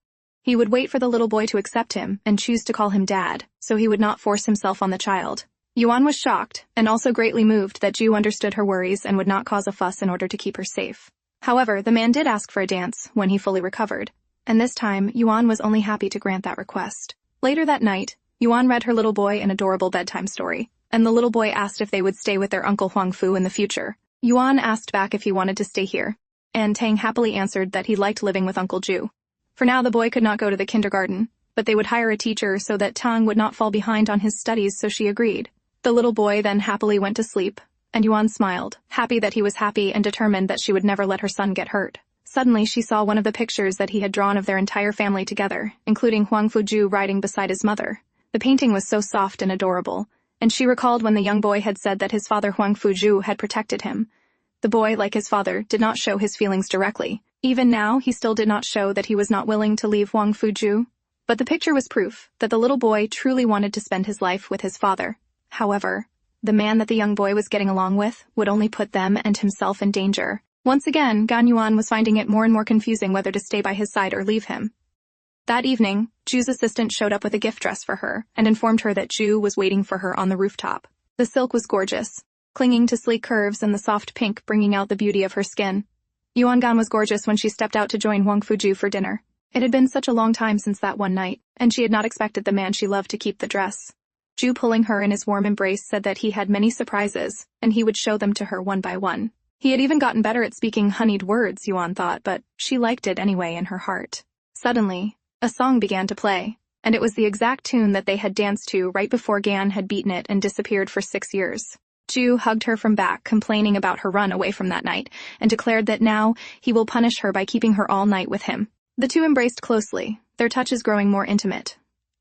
He would wait for the little boy to accept him and choose to call him dad, so he would not force himself on the child. Yuan was shocked, and also greatly moved that Ju understood her worries and would not cause a fuss in order to keep her safe. However, the man did ask for a dance when he fully recovered, and this time, Yuan was only happy to grant that request. Later that night, Yuan read her little boy an adorable bedtime story, and the little boy asked if they would stay with their Uncle Huangfu in the future. Yuan asked back if he wanted to stay here, and Tang happily answered that he liked living with Uncle Ju. For now, the boy could not go to the kindergarten, but they would hire a teacher so that Tang would not fall behind on his studies, so she agreed. The little boy then happily went to sleep, and Yuan smiled, happy that he was happy and determined that she would never let her son get hurt. Suddenly, she saw one of the pictures that he had drawn of their entire family together, including Huangfu Jue riding beside his mother. The painting was so soft and adorable, and she recalled when the young boy had said that his father Huangfu Jue had protected him. The boy, like his father, did not show his feelings directly. Even now, he still did not show that he was not willing to leave Huangfu Jue. But the picture was proof that the little boy truly wanted to spend his life with his father. However, the man that the young boy was getting along with would only put them and himself in danger. Once again, Gan Yuan was finding it more and more confusing whether to stay by his side or leave him. That evening, Ju's assistant showed up with a gift dress for her and informed her that Ju was waiting for her on the rooftop. The silk was gorgeous, clinging to sleek curves and the soft pink bringing out the beauty of her skin. Yuan Gan was gorgeous when she stepped out to join Huangfu Jue for dinner. It had been such a long time since that one night, and she had not expected the man she loved to keep the dress. Ju, pulling her in his warm embrace, said that he had many surprises, and he would show them to her one by one. He had even gotten better at speaking honeyed words, Yuan thought, but she liked it anyway in her heart. Suddenly, a song began to play, and it was the exact tune that they had danced to right before Gan had beaten it and disappeared for 6 years. Ju hugged her from back, complaining about her run away from that night, and declared that now he will punish her by keeping her all night with him. The two embraced closely, their touches growing more intimate.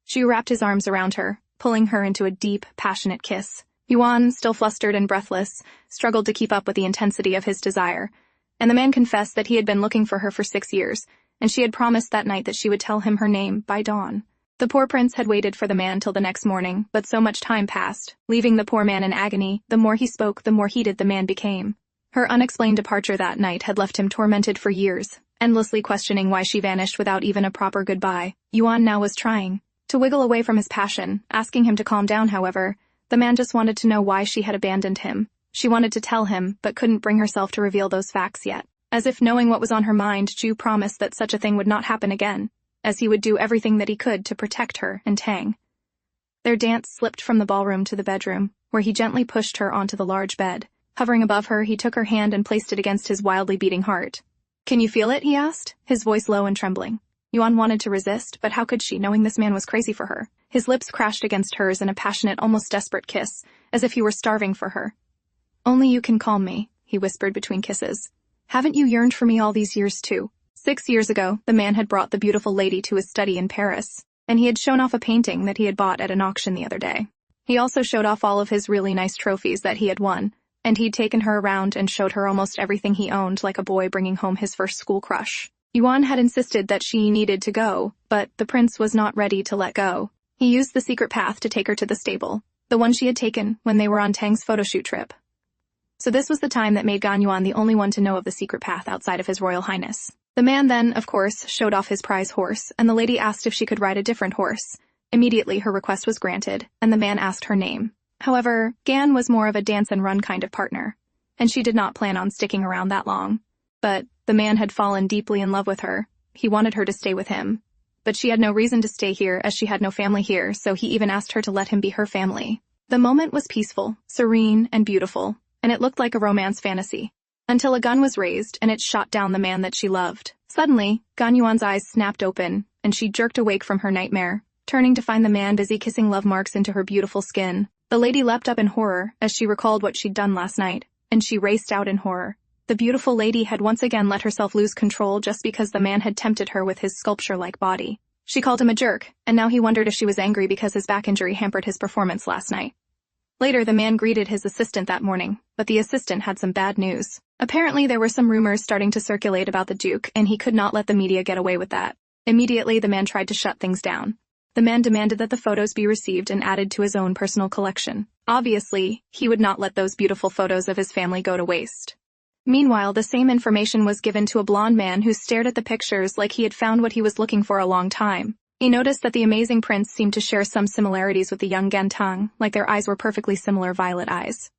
Ju wrapped his arms around her, pulling her into a deep, passionate kiss. Yuan, still flustered and breathless, struggled to keep up with the intensity of his desire, and the man confessed that he had been looking for her for 6 years, and she had promised that night that she would tell him her name by dawn. The poor prince had waited for the man till the next morning, but so much time passed, leaving the poor man in agony. The more he spoke, the more heated the man became. Her unexplained departure that night had left him tormented for years, endlessly questioning why she vanished without even a proper goodbye. Yuan now was trying to wiggle away from his passion, asking him to calm down. However, the man just wanted to know why she had abandoned him. She wanted to tell him, but couldn't bring herself to reveal those facts yet. As if knowing what was on her mind, Ju promised that such a thing would not happen again, as he would do everything that he could to protect her and Tang. Their dance slipped from the ballroom to the bedroom, where he gently pushed her onto the large bed. Hovering above her, he took her hand and placed it against his wildly beating heart. "Can you feel it?" he asked, his voice low and trembling. Yuan wanted to resist, but how could she, knowing this man was crazy for her? His lips crashed against hers in a passionate, almost desperate kiss, as if he were starving for her. "Only you can calm me," he whispered between kisses. "Haven't you yearned for me all these years too?" 6 years ago, the man had brought the beautiful lady to his study in Paris, and he had shown off a painting that he had bought at an auction the other day. He also showed off all of his really nice trophies that he had won, and he'd taken her around and showed her almost everything he owned, like a boy bringing home his first school crush. Yuan had insisted that she needed to go, but the prince was not ready to let go. He used the secret path to take her to the stable, the one she had taken when they were on Tang's photoshoot trip. So this was the time that made Gan Yuan the only one to know of the secret path outside of His Royal Highness. The man then, of course, showed off his prize horse, and the lady asked if she could ride a different horse. Immediately her request was granted, and the man asked her name. However, Gan was more of a dance and run kind of partner, and she did not plan on sticking around that long. But the man had fallen deeply in love with her. He wanted her to stay with him. But she had no reason to stay here, as she had no family here, so he even asked her to let him be her family. The moment was peaceful, serene, and beautiful, and it looked like a romance fantasy. Until a gun was raised, and it shot down the man that she loved. Suddenly, Gan Yuan's eyes snapped open, and she jerked awake from her nightmare, turning to find the man busy kissing love marks into her beautiful skin. The lady leapt up in horror as she recalled what she'd done last night, and she raced out in horror. The beautiful lady had once again let herself lose control just because the man had tempted her with his sculpture-like body. She called him a jerk, and now he wondered if she was angry because his back injury hampered his performance last night. Later, the man greeted his assistant that morning, but the assistant had some bad news. Apparently, there were some rumors starting to circulate about the Duke, and he could not let the media get away with that. Immediately, the man tried to shut things down. The man demanded that the photos be received and added to his own personal collection. Obviously, he would not let those beautiful photos of his family go to waste. Meanwhile, the same information was given to a blonde man who stared at the pictures like he had found what he was looking for a long time. He noticed that the amazing prince seemed to share some similarities with the young Gan Tang, like their eyes were perfectly similar violet eyes.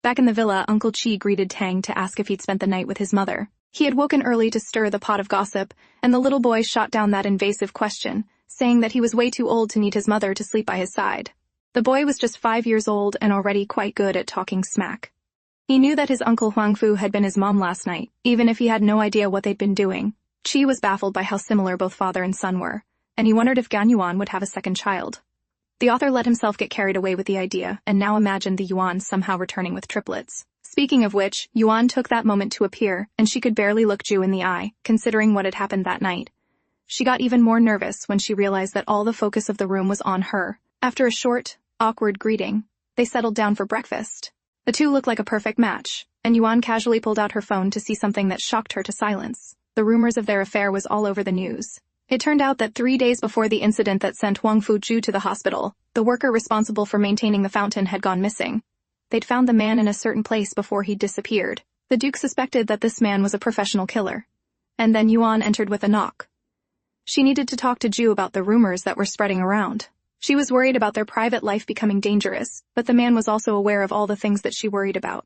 Back in the villa, Uncle Chi greeted Tang to ask if he'd spent the night with his mother. He had woken early to stir the pot of gossip, and the little boy shot down that invasive question, saying that he was way too old to need his mother to sleep by his side. The boy was just 5 years old and already quite good at talking smack. He knew that his uncle Huangfu had been his mom last night, even if he had no idea what they'd been doing. Chi was baffled by how similar both father and son were, and he wondered if Gan Yuan would have a second child. The author let himself get carried away with the idea, and now imagined the Yuan somehow returning with triplets. Speaking of which, Yuan took that moment to appear, and she could barely look Ju in the eye, considering what had happened that night. She got even more nervous when she realized that all the focus of the room was on her. After a short, awkward greeting, they settled down for breakfast. The two looked like a perfect match, and Yuan casually pulled out her phone to see something that shocked her to silence. The rumors of their affair was all over the news. It turned out that 3 days before the incident that sent Huangfu Jue to the hospital, the worker responsible for maintaining the fountain had gone missing. They'd found the man in a certain place before he'd disappeared. The Duke suspected that this man was a professional killer. And then Yuan entered with a knock. She needed to talk to Ju about the rumors that were spreading around. She was worried about their private life becoming dangerous, but the man was also aware of all the things that she worried about.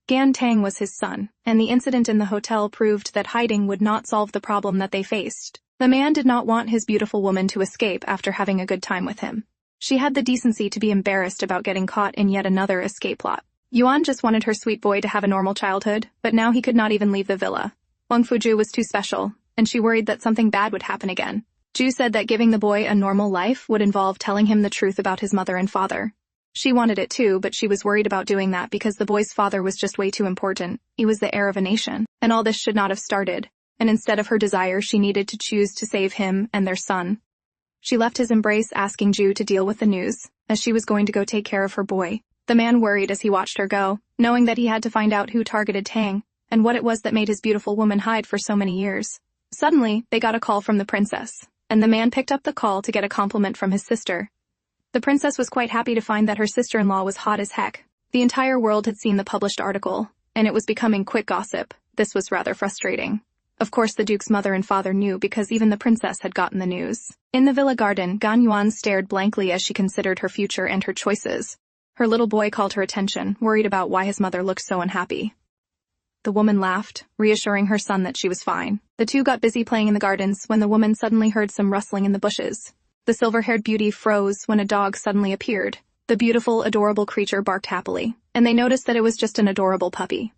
Gan Tang was his son, and the incident in the hotel proved that hiding would not solve the problem that they faced. The man did not want his beautiful woman to escape after having a good time with him. She had the decency to be embarrassed about getting caught in yet another escape plot. Yuan just wanted her sweet boy to have a normal childhood, but now he could not even leave the villa. Huangfu Jue was too special, and she worried that something bad would happen again. Ju said that giving the boy a normal life would involve telling him the truth about his mother and father. She wanted it too, but she was worried about doing that because the boy's father was just way too important. He was the heir of a nation, and all this should not have started. And instead of her desire, she needed to choose to save him and their son. She left his embrace asking Ju to deal with the news, as she was going to go take care of her boy. The man worried as he watched her go, knowing that he had to find out who targeted Tang, and what it was that made his beautiful woman hide for so many years. Suddenly, they got a call from the princess, and the man picked up the call to get a compliment from his sister. The princess was quite happy to find that her sister-in-law was hot as heck. The entire world had seen the published article, and it was becoming quick gossip. This was rather frustrating. Of course, the Duke's mother and father knew because even the princess had gotten the news. In the villa garden, Gan Yuan stared blankly as she considered her future and her choices. Her little boy called her attention, worried about why his mother looked so unhappy. The woman laughed, reassuring her son that she was fine. The two got busy playing in the gardens when the woman suddenly heard some rustling in the bushes. The silver-haired beauty froze when a dog suddenly appeared. The beautiful, adorable creature barked happily, and they noticed that it was just an adorable puppy.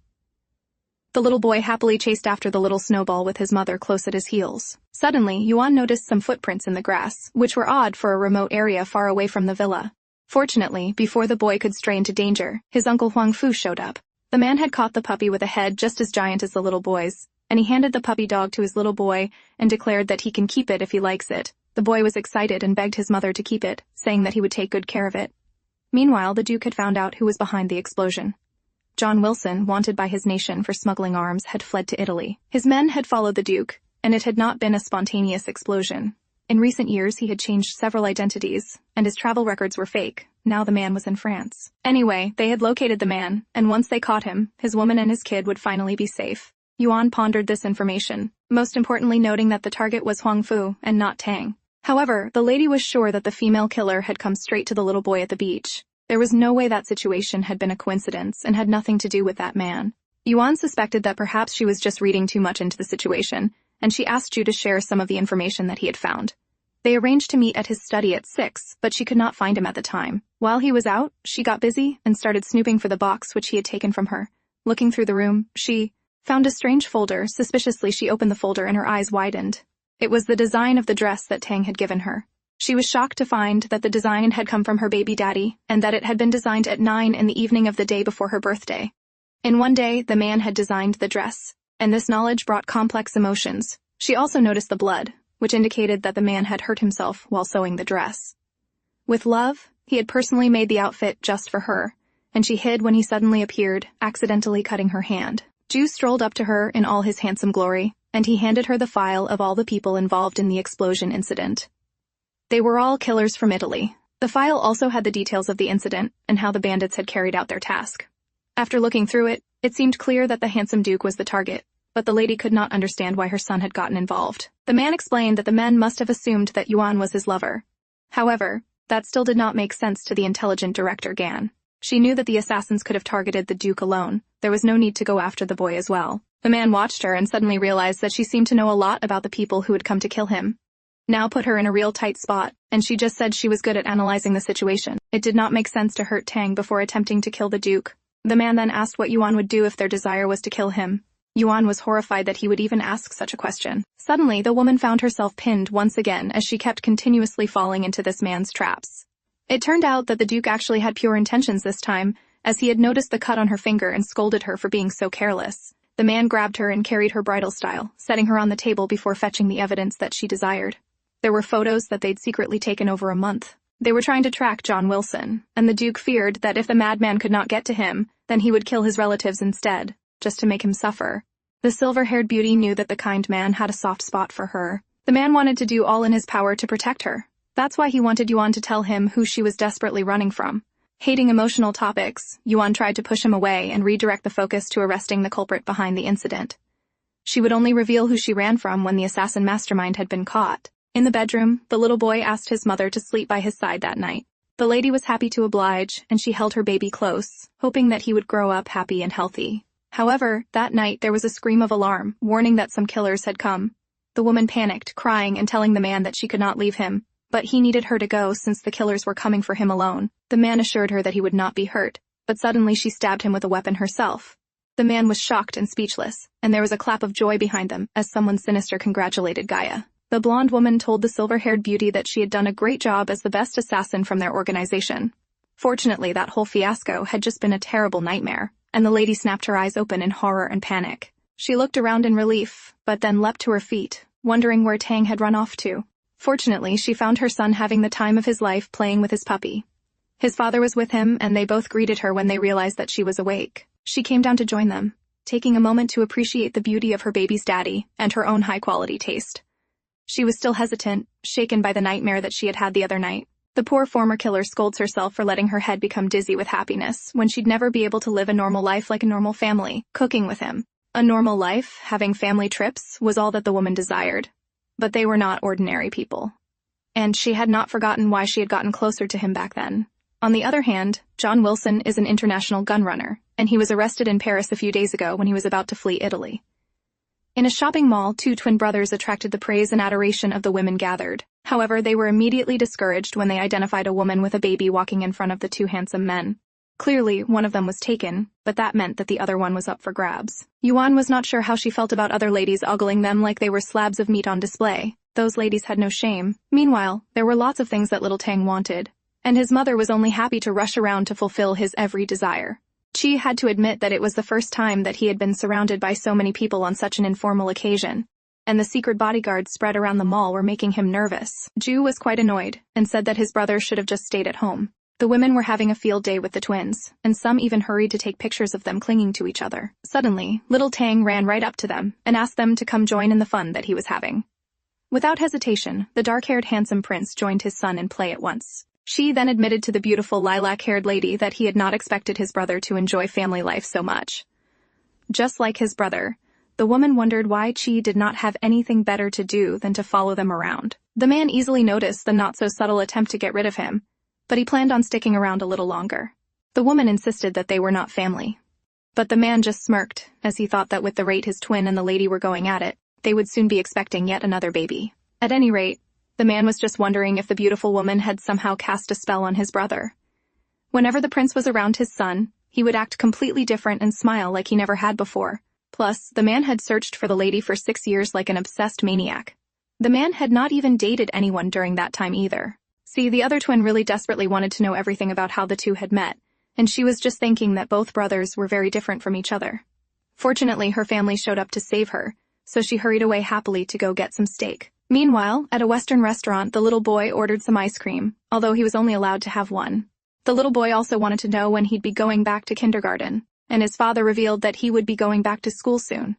The little boy happily chased after the little snowball with his mother close at his heels. Suddenly, Yuan noticed some footprints in the grass, which were odd for a remote area far away from the villa. Fortunately, before the boy could stray into danger, his uncle Huangfu showed up. The man had caught the puppy with a head just as giant as the little boy's, and he handed the puppy dog to his little boy and declared that he can keep it if he likes it. The boy was excited and begged his mother to keep it, saying that he would take good care of it. Meanwhile, the Duke had found out who was behind the explosion. John Wilson, wanted by his nation for smuggling arms, had fled to Italy. His men had followed the Duke, and it had not been a spontaneous explosion. In recent years, he had changed several identities, and his travel records were fake. Now the man was in France. Anyway, they had located the man, and once they caught him, his woman and his kid would finally be safe. Yuan pondered this information, most importantly noting that the target was Huangfu and not Tang. However, the lady was sure that the female killer had come straight to the little boy at the beach. There was no way that situation had been a coincidence and had nothing to do with that man. Yuan suspected that perhaps she was just reading too much into the situation, and she asked Ju to share some of the information that he had found. They arranged to meet at his study at 6, but she could not find him at the time. While he was out, she got busy and started snooping for the box which he had taken from her. Looking through the room, she found a strange folder. Suspiciously, she opened the folder and her eyes widened. It was the design of the dress that Tang had given her. She was shocked to find that the design had come from her baby daddy and that it had been designed at 9 in the evening of the day before her birthday. In one day, the man had designed the dress, and this knowledge brought complex emotions. She also noticed the blood, which indicated that the man had hurt himself while sewing the dress. With love, he had personally made the outfit just for her, and she hid when he suddenly appeared, accidentally cutting her hand. Ju strolled up to her in all his handsome glory, and he handed her the file of all the people involved in the explosion incident. They were all killers from Italy. The file also had the details of the incident and how the bandits had carried out their task. After looking through it, it seemed clear that the handsome Duke was the target, but the lady could not understand why her son had gotten involved. The man explained that the men must have assumed that Yuan was his lover. However, that still did not make sense to the intelligent director Gan. She knew that the assassins could have targeted the Duke alone. There was no need to go after the boy as well. The man watched her and suddenly realized that she seemed to know a lot about the people who had come to kill him. Now put her in a real tight spot, and she just said she was good at analyzing the situation. It did not make sense to hurt Tang before attempting to kill the Duke. The man then asked what Yuan would do if their desire was to kill him. Yuan was horrified that he would even ask such a question. Suddenly, the woman found herself pinned once again as she kept continuously falling into this man's traps. It turned out that the Duke actually had pure intentions this time, as he had noticed the cut on her finger and scolded her for being so careless. The man grabbed her and carried her bridal style, setting her on the table before fetching the evidence that she desired. There were photos that they'd secretly taken over a month. They were trying to track John Wilson, and the Duke feared that if the madman could not get to him, then he would kill his relatives instead, just to make him suffer. The silver-haired beauty knew that the kind man had a soft spot for her. The man wanted to do all in his power to protect her. That's why he wanted Yuan to tell him who she was desperately running from. Hating emotional topics, Yuan tried to push him away and redirect the focus to arresting the culprit behind the incident. She would only reveal who she ran from when the assassin mastermind had been caught. In the bedroom, the little boy asked his mother to sleep by his side that night. The lady was happy to oblige, and she held her baby close, hoping that he would grow up happy and healthy. However, that night there was a scream of alarm, warning that some killers had come. The woman panicked, crying and telling the man that she could not leave him, but he needed her to go since the killers were coming for him alone. The man assured her that he would not be hurt, but suddenly she stabbed him with a weapon herself. The man was shocked and speechless, and there was a clap of joy behind them as someone sinister congratulated Gaia. The blonde woman told the silver-haired beauty that she had done a great job as the best assassin from their organization. Fortunately, that whole fiasco had just been a terrible nightmare, and the lady snapped her eyes open in horror and panic. She looked around in relief, but then leapt to her feet, wondering where Tang had run off to. Fortunately, she found her son having the time of his life playing with his puppy. His father was with him, and they both greeted her when they realized that she was awake. She came down to join them, taking a moment to appreciate the beauty of her baby's daddy and her own high-quality taste. She was still hesitant, shaken by the nightmare that she had had the other night. The poor former killer scolds herself for letting her head become dizzy with happiness when she'd never be able to live a normal life like a normal family, cooking with him. A normal life, having family trips, was all that the woman desired. But they were not ordinary people. And she had not forgotten why she had gotten closer to him back then. On the other hand, John Wilson is an international gun runner, and he was arrested in Paris a few days ago when he was about to flee Italy. In a shopping mall, two twin brothers attracted the praise and adoration of the women gathered. However, they were immediately discouraged when they identified a woman with a baby walking in front of the two handsome men. Clearly, one of them was taken, but that meant that the other one was up for grabs. Yuan was not sure how she felt about other ladies ogling them like they were slabs of meat on display. Those ladies had no shame. Meanwhile, there were lots of things that little Tang wanted, and his mother was only happy to rush around to fulfill his every desire. Chi had to admit that it was the first time that he had been surrounded by so many people on such an informal occasion, and the secret bodyguards spread around the mall were making him nervous. Ju was quite annoyed, and said that his brother should have just stayed at home. The women were having a field day with the twins, and some even hurried to take pictures of them clinging to each other. Suddenly, little Tang ran right up to them and asked them to come join in the fun that he was having. Without hesitation, the dark-haired handsome prince joined his son in play at once. She then admitted to the beautiful lilac-haired lady that he had not expected his brother to enjoy family life so much. Just like his brother, the woman wondered why Chi did not have anything better to do than to follow them around. The man easily noticed the not-so-subtle attempt to get rid of him, but he planned on sticking around a little longer. The woman insisted that they were not family. But the man just smirked, as he thought that with the rate his twin and the lady were going at it, they would soon be expecting yet another baby. At any rate, the man was just wondering if the beautiful woman had somehow cast a spell on his brother. Whenever the prince was around his son, he would act completely different and smile like he never had before. Plus, the man had searched for the lady for 6 years like an obsessed maniac. The man had not even dated anyone during that time either. See, the other twin really desperately wanted to know everything about how the two had met, and she was just thinking that both brothers were very different from each other. Fortunately, her family showed up to save her, so she hurried away happily to go get some steak. Meanwhile, at a Western restaurant, the little boy ordered some ice cream, although he was only allowed to have one. The little boy also wanted to know when he'd be going back to kindergarten, and his father revealed that he would be going back to school soon.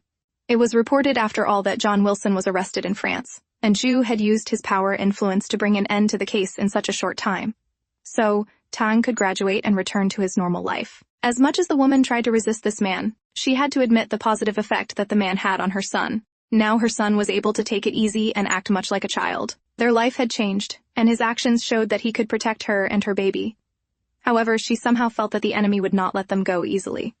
It was reported after all that John Wilson was arrested in France, and Ju had used his power influence to bring an end to the case in such a short time. So, Tang could graduate and return to his normal life. As much as the woman tried to resist this man, she had to admit the positive effect that the man had on her son. Now her son was able to take it easy and act much like a child. Their life had changed, and his actions showed that he could protect her and her baby. However, she somehow felt that the enemy would not let them go easily.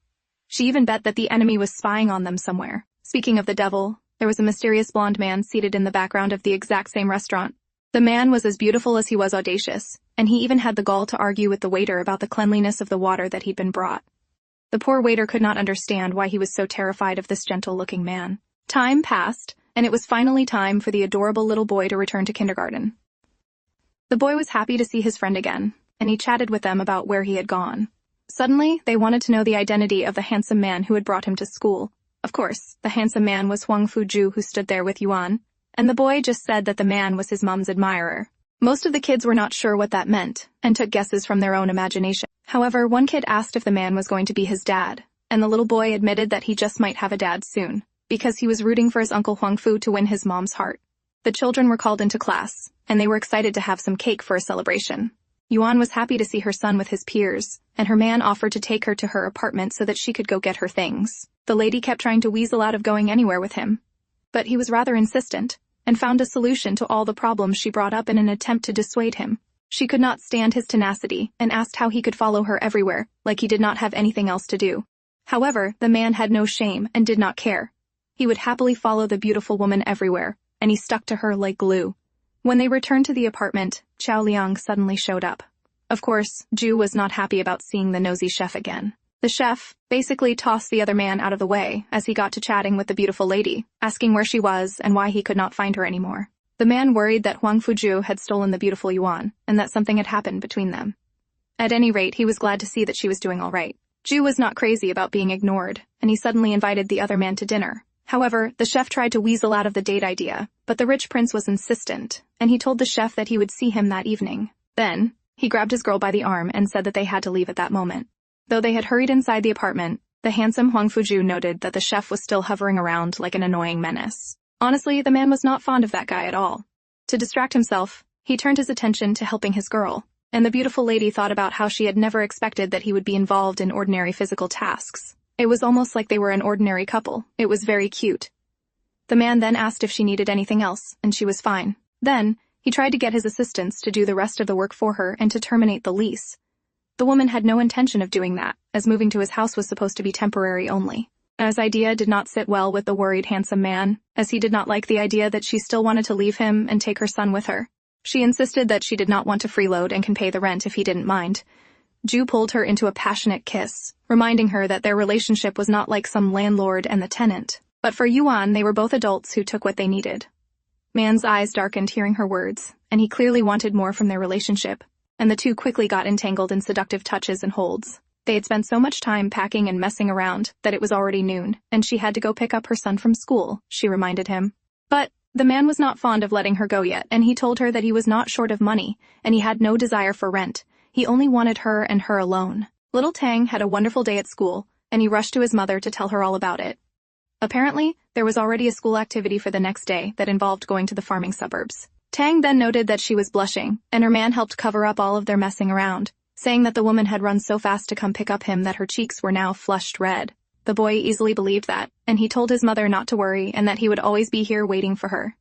She even bet that the enemy was spying on them somewhere. Speaking of the devil, there was a mysterious blonde man seated in the background of the exact same restaurant. The man was as beautiful as he was audacious, and he even had the gall to argue with the waiter about the cleanliness of the water that he'd been brought. The poor waiter could not understand why he was so terrified of this gentle-looking man. Time passed, and it was finally time for the adorable little boy to return to kindergarten. The boy was happy to see his friend again, and he chatted with them about where he had gone. Suddenly, they wanted to know the identity of the handsome man who had brought him to school. Of course, the handsome man was Huangfu Jue, who stood there with Yuan, and the boy just said that the man was his mom's admirer. Most of the kids were not sure what that meant, and took guesses from their own imagination. However, one kid asked if the man was going to be his dad, and the little boy admitted that he just might have a dad soon, because he was rooting for his uncle Huangfu to win his mom's heart. The children were called into class, and they were excited to have some cake for a celebration. Yuan was happy to see her son with his peers, and her man offered to take her to her apartment so that she could go get her things. The lady kept trying to weasel out of going anywhere with him, but he was rather insistent, and found a solution to all the problems she brought up in an attempt to dissuade him. She could not stand his tenacity, and asked how he could follow her everywhere, like he did not have anything else to do. However, the man had no shame and did not care. He would happily follow the beautiful woman everywhere, and he stuck to her like glue. When they returned to the apartment, Chao Liang suddenly showed up. Of course, Ju was not happy about seeing the nosy chef again. The chef basically tossed the other man out of the way as he got to chatting with the beautiful lady, asking where she was and why he could not find her anymore. The man worried that Huangfu Jue had stolen the beautiful Yuan, and that something had happened between them. At any rate, he was glad to see that she was doing all right. Ju was not crazy about being ignored, and he suddenly invited the other man to dinner. However, the chef tried to weasel out of the date idea, but the rich prince was insistent, and he told the chef that he would see him that evening. Then, he grabbed his girl by the arm and said that they had to leave at that moment. Though they had hurried inside the apartment, the handsome Huangfu Jue noted that the chef was still hovering around like an annoying menace. Honestly, the man was not fond of that guy at all. To distract himself, he turned his attention to helping his girl, and the beautiful lady thought about how she had never expected that he would be involved in ordinary physical tasks. It was almost like they were an ordinary couple. It was very cute. The man then asked if she needed anything else, and she was fine. Then, he tried to get his assistants to do the rest of the work for her and to terminate the lease. The woman had no intention of doing that, as moving to his house was supposed to be temporary only. As idea did not sit well with the worried handsome man, as he did not like the idea that she still wanted to leave him and take her son with her. She insisted that she did not want to freeload and can pay the rent if he didn't mind. Ju pulled her into a passionate kiss, reminding her that their relationship was not like some landlord and the tenant. But for Yuan, they were both adults who took what they needed. Man's eyes darkened hearing her words, and he clearly wanted more from their relationship, and the two quickly got entangled in seductive touches and holds. They had spent so much time packing and messing around that it was already noon, and she had to go pick up her son from school, she reminded him. But the man was not fond of letting her go yet, and he told her that he was not short of money, and he had no desire for rent. He only wanted her and her alone. Little Tang had a wonderful day at school, and he rushed to his mother to tell her all about it. Apparently, there was already a school activity for the next day that involved going to the farming suburbs. Tang then noted that she was blushing, and her man helped cover up all of their messing around, saying that the woman had run so fast to come pick up him that her cheeks were now flushed red. The boy easily believed that, and he told his mother not to worry and that he would always be here waiting for her.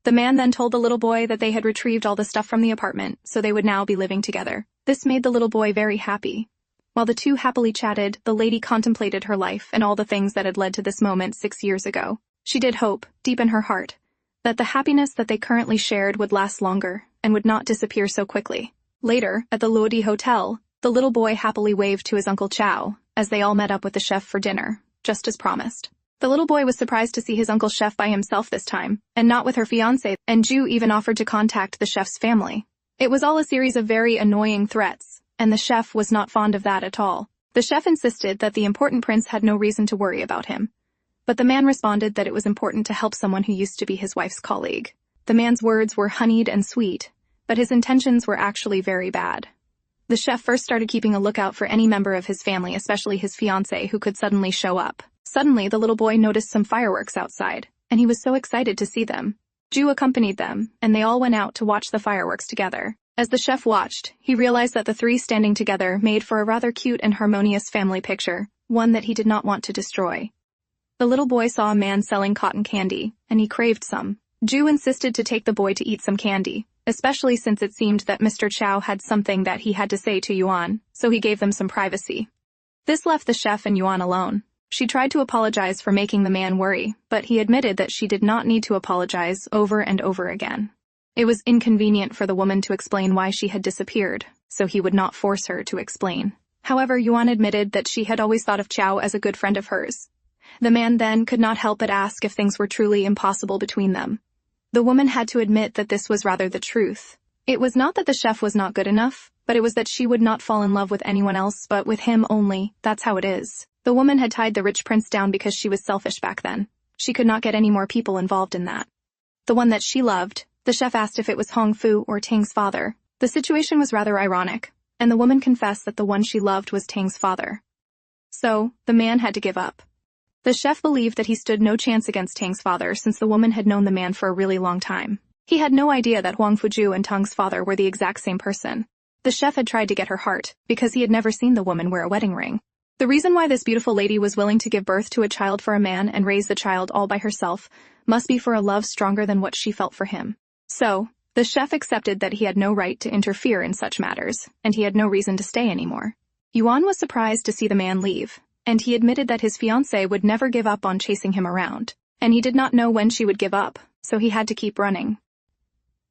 The man then told the little boy that they had retrieved all the stuff from the apartment, so they would now be living together. This made the little boy very happy. While the two happily chatted, the lady contemplated her life and all the things that had led to this moment 6 years ago. She did hope, deep in her heart, that the happiness that they currently shared would last longer and would not disappear so quickly. Later, at the Lodi Hotel, the little boy happily waved to his Uncle Chow as they all met up with the chef for dinner, just as promised. The little boy was surprised to see his Uncle Chef by himself this time, and not with her fiancé, and Ju even offered to contact the chef's family. It was all a series of very annoying threats, and the chef was not fond of that at all. The chef insisted that the important prince had no reason to worry about him, but the man responded that it was important to help someone who used to be his wife's colleague. The man's words were honeyed and sweet, but his intentions were actually very bad. The chef first started keeping a lookout for any member of his family, especially his fiancé, who could suddenly show up. Suddenly, the little boy noticed some fireworks outside, and he was so excited to see them. Ju accompanied them, and they all went out to watch the fireworks together. As the chef watched, he realized that the three standing together made for a rather cute and harmonious family picture, one that he did not want to destroy. The little boy saw a man selling cotton candy, and he craved some. Ju insisted to take the boy to eat some candy, especially since it seemed that Mr. Chow had something that he had to say to Yuan, so he gave them some privacy. This left the chef and Yuan alone. She tried to apologize for making the man worry, but he admitted that she did not need to apologize over and over again. It was inconvenient for the woman to explain why she had disappeared, so he would not force her to explain. However, Yuan admitted that she had always thought of Chow as a good friend of hers. The man then could not help but ask if things were truly impossible between them. The woman had to admit that this was rather the truth. It was not that the chef was not good enough, but it was that she would not fall in love with anyone else but with him only. That's how it is. The woman had tied the rich prince down because she was selfish back then. She could not get any more people involved in that. The one that she loved, the chef asked if it was Hongfu or Tang's father. The situation was rather ironic, and the woman confessed that the one she loved was Tang's father. So, the man had to give up. The chef believed that he stood no chance against Tang's father since the woman had known the man for a really long time. He had no idea that Huangfu Jue and Tang's father were the exact same person. The chef had tried to get her heart, because he had never seen the woman wear a wedding ring. The reason why this beautiful lady was willing to give birth to a child for a man and raise the child all by herself must be for a love stronger than what she felt for him. So, the chef accepted that he had no right to interfere in such matters, and he had no reason to stay anymore. Yuan was surprised to see the man leave, and he admitted that his fiancée would never give up on chasing him around, and he did not know when she would give up, so he had to keep running.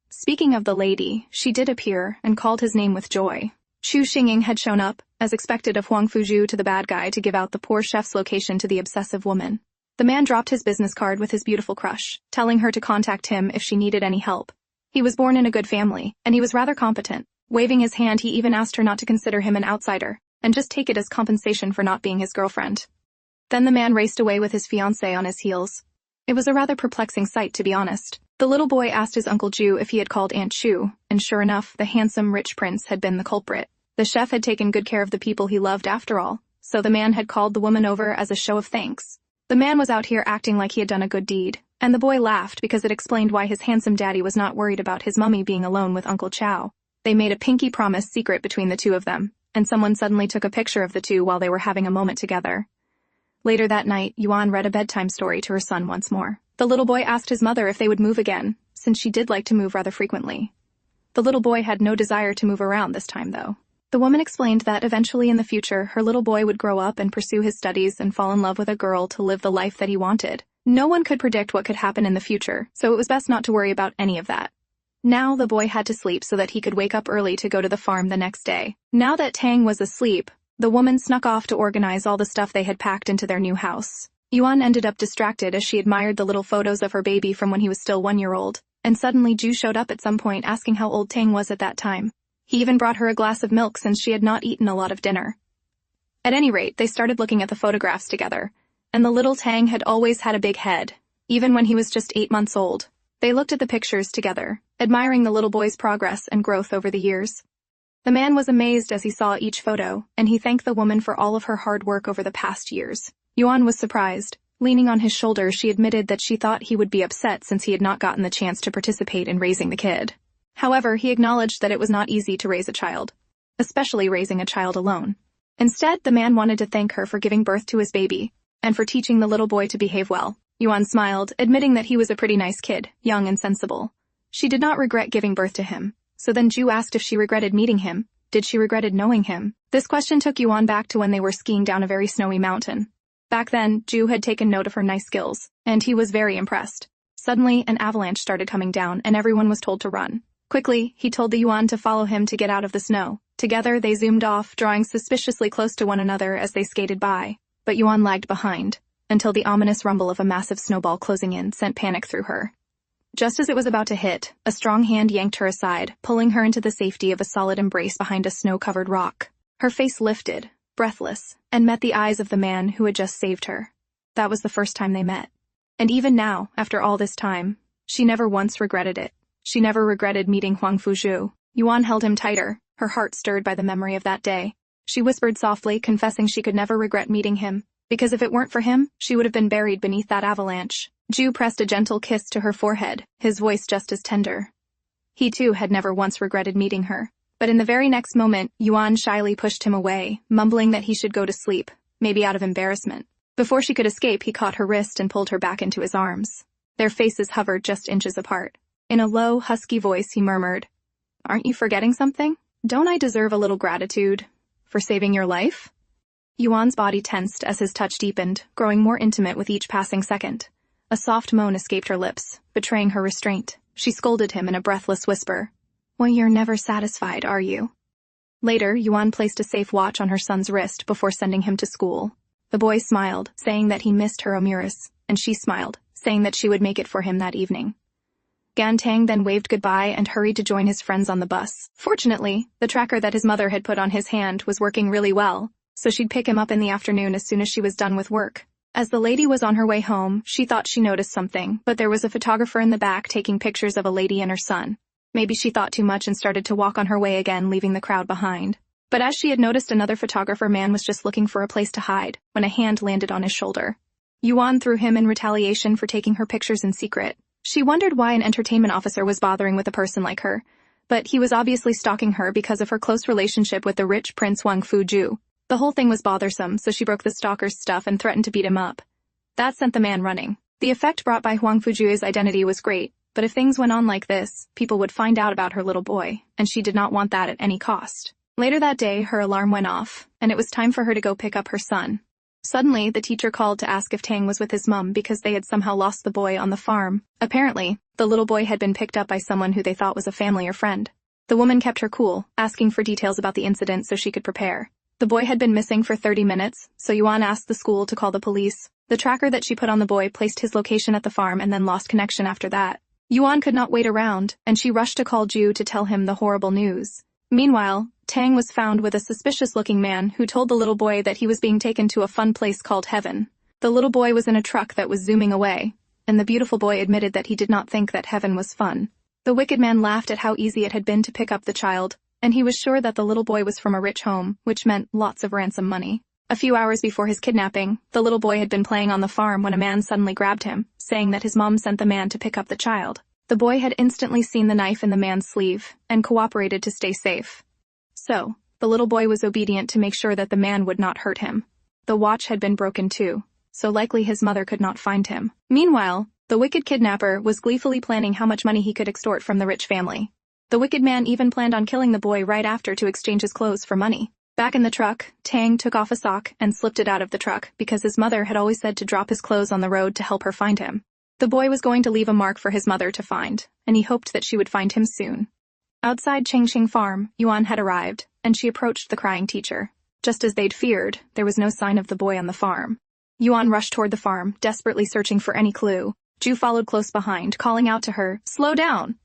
Speaking of the lady, she did appear and called his name with joy. Chu Xinging had shown up, as expected of Huangfu Jue, to the bad guy to give out the poor chef's location to the obsessive woman. The man dropped his business card with his beautiful crush, telling her to contact him if she needed any help. He was born in a good family, and he was rather competent. Waving his hand, he even asked her not to consider him an outsider, and just take it as compensation for not being his girlfriend. Then the man raced away with his fiancée on his heels. It was a rather perplexing sight, to be honest. The little boy asked his Uncle Ju if he had called Aunt Chu, and sure enough, the handsome rich prince had been the culprit. The chef had taken good care of the people he loved after all, so the man had called the woman over as a show of thanks. The man was out here acting like he had done a good deed, and the boy laughed because it explained why his handsome daddy was not worried about his mummy being alone with Uncle Chow. They made a pinky promise secret between the two of them, and someone suddenly took a picture of the two while they were having a moment together. Later that night, Yuan read a bedtime story to her son once more. The little boy asked his mother if they would move again, since she did like to move rather frequently. The little boy had no desire to move around this time, though. The woman explained that eventually in the future, her little boy would grow up and pursue his studies and fall in love with a girl to live the life that he wanted. No one could predict what could happen in the future, so it was best not to worry about any of that. Now the boy had to sleep so that he could wake up early to go to the farm the next day. Now that Tang was asleep, the woman snuck off to organize all the stuff they had packed into their new house. Yuan ended up distracted as she admired the little photos of her baby from when he was still 1 year old, and suddenly Ju showed up at some point asking how old Tang was at that time. He even brought her a glass of milk since she had not eaten a lot of dinner. At any rate, they started looking at the photographs together, and the little Tang had always had a big head, even when he was just 8 months old. They looked at the pictures together, admiring the little boy's progress and growth over the years. The man was amazed as he saw each photo, and he thanked the woman for all of her hard work over the past years. Yuan was surprised. Leaning on his shoulder, she admitted that she thought he would be upset since he had not gotten the chance to participate in raising the kid. However, he acknowledged that it was not easy to raise a child, especially raising a child alone. Instead, the man wanted to thank her for giving birth to his baby, and for teaching the little boy to behave well. Yuan smiled, admitting that he was a pretty nice kid, young and sensible. She did not regret giving birth to him, so then Ju asked if she regretted meeting him. Did she regretted knowing him? This question took Yuan back to when they were skiing down a very snowy mountain. Back then, Ju had taken note of her nice skills, and he was very impressed. Suddenly, an avalanche started coming down, and everyone was told to run. Quickly, he told the Yuan to follow him to get out of the snow. Together, they zoomed off, drawing suspiciously close to one another as they skated by. But Yuan lagged behind, until the ominous rumble of a massive snowball closing in sent panic through her. Just as it was about to hit, a strong hand yanked her aside, pulling her into the safety of a solid embrace behind a snow-covered rock. Her face lifted, breathless, and met the eyes of the man who had just saved her. That was the first time they met. And even now, after all this time, she never once regretted it. She never regretted meeting Huangfu Jue. Yuan held him tighter, her heart stirred by the memory of that day. She whispered softly, confessing she could never regret meeting him, because if it weren't for him, she would have been buried beneath that avalanche. Ju pressed a gentle kiss to her forehead, his voice just as tender. He too had never once regretted meeting her. But in the very next moment, Yuan shyly pushed him away, mumbling that he should go to sleep, maybe out of embarrassment. Before she could escape, he caught her wrist and pulled her back into his arms. Their faces hovered just inches apart. In a low, husky voice, he murmured, "Aren't you forgetting something? Don't I deserve a little gratitude for saving your life?" Yuan's body tensed as his touch deepened, growing more intimate with each passing second. A soft moan escaped her lips, betraying her restraint. She scolded him in a breathless whisper, "Well, you're never satisfied, are you?" Later, Yuan placed a safe watch on her son's wrist before sending him to school. The boy smiled, saying that he missed her Omuris, and she smiled, saying that she would make it for him that evening. Gan Tang then waved goodbye and hurried to join his friends on the bus. Fortunately, the tracker that his mother had put on his hand was working really well, so she'd pick him up in the afternoon as soon as she was done with work. As the lady was on her way home, she thought she noticed something, but there was a photographer in the back taking pictures of a lady and her son. Maybe she thought too much and started to walk on her way again, leaving the crowd behind. But as she had noticed, another photographer man was just looking for a place to hide when a hand landed on his shoulder. Yuan threw him in retaliation for taking her pictures in secret. She wondered why an entertainment officer was bothering with a person like her, But he was obviously stalking her because of her close relationship with the rich Prince Huangfu Jue. The whole thing was bothersome, so she broke the stalker's stuff and threatened to beat him up. That sent the man running. The effect brought by Huangfu Jue's identity was great, but if things went on like this, people would find out about her little boy, and she did not want that at any cost. Later that day, her alarm went off, and it was time for her to go pick up her son. Suddenly, the teacher called to ask if Tang was with his mum because they had somehow lost the boy on the farm. Apparently, the little boy had been picked up by someone who they thought was a family or friend. The woman kept her cool, asking for details about the incident so she could prepare. The boy had been missing for 30 minutes, so Yuan asked the school to call the police. The tracker that she put on the boy placed his location at the farm and then lost connection after that. Yuan could not wait around, and she rushed to call Ju to tell him the horrible news. Meanwhile, Tang was found with a suspicious-looking man who told the little boy that he was being taken to a fun place called Heaven. The little boy was in a truck that was zooming away, and the beautiful boy admitted that he did not think that heaven was fun. The wicked man laughed at how easy it had been to pick up the child, and he was sure that the little boy was from a rich home, which meant lots of ransom money. A few hours before his kidnapping, the little boy had been playing on the farm when a man suddenly grabbed him, saying that his mom sent the man to pick up the child. The boy had instantly seen the knife in the man's sleeve, and cooperated to stay safe. So, the little boy was obedient to make sure that the man would not hurt him. The watch had been broken too, so likely his mother could not find him. Meanwhile, the wicked kidnapper was gleefully planning how much money he could extort from the rich family. The wicked man even planned on killing the boy right after to exchange his clothes for money. Back in the truck, Tang took off a sock and slipped it out of the truck because his mother had always said to drop his clothes on the road to help her find him. The boy was going to leave a mark for his mother to find, and he hoped that she would find him soon. Outside Chengqing Farm, Yuan had arrived, and she approached the crying teacher. Just as they'd feared, there was no sign of the boy on the farm. Yuan rushed toward the farm, desperately searching for any clue. Ju followed close behind, calling out to her, "Slow down!"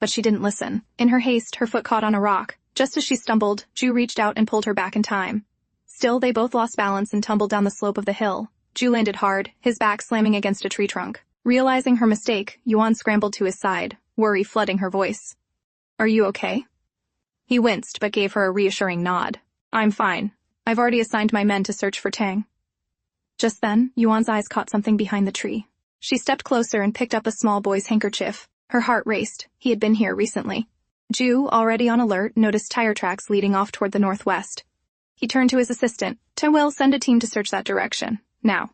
But she didn't listen. In her haste, her foot caught on a rock. Just as she stumbled, Ju reached out and pulled her back in time. Still, they both lost balance and tumbled down the slope of the hill. Ju landed hard, his back slamming against a tree trunk. Realizing her mistake, Yuan scrambled to his side, worry flooding her voice. "Are you okay?" He winced but gave her a reassuring nod. "I'm fine. I've already assigned my men to search for Tang." Just then, Yuan's eyes caught something behind the tree. She stepped closer and picked up a small boy's handkerchief. Her heart raced. He had been here recently. Ju, already on alert, noticed tire tracks leading off toward the northwest. He turned to his assistant. "Will send a team to search that direction. Now."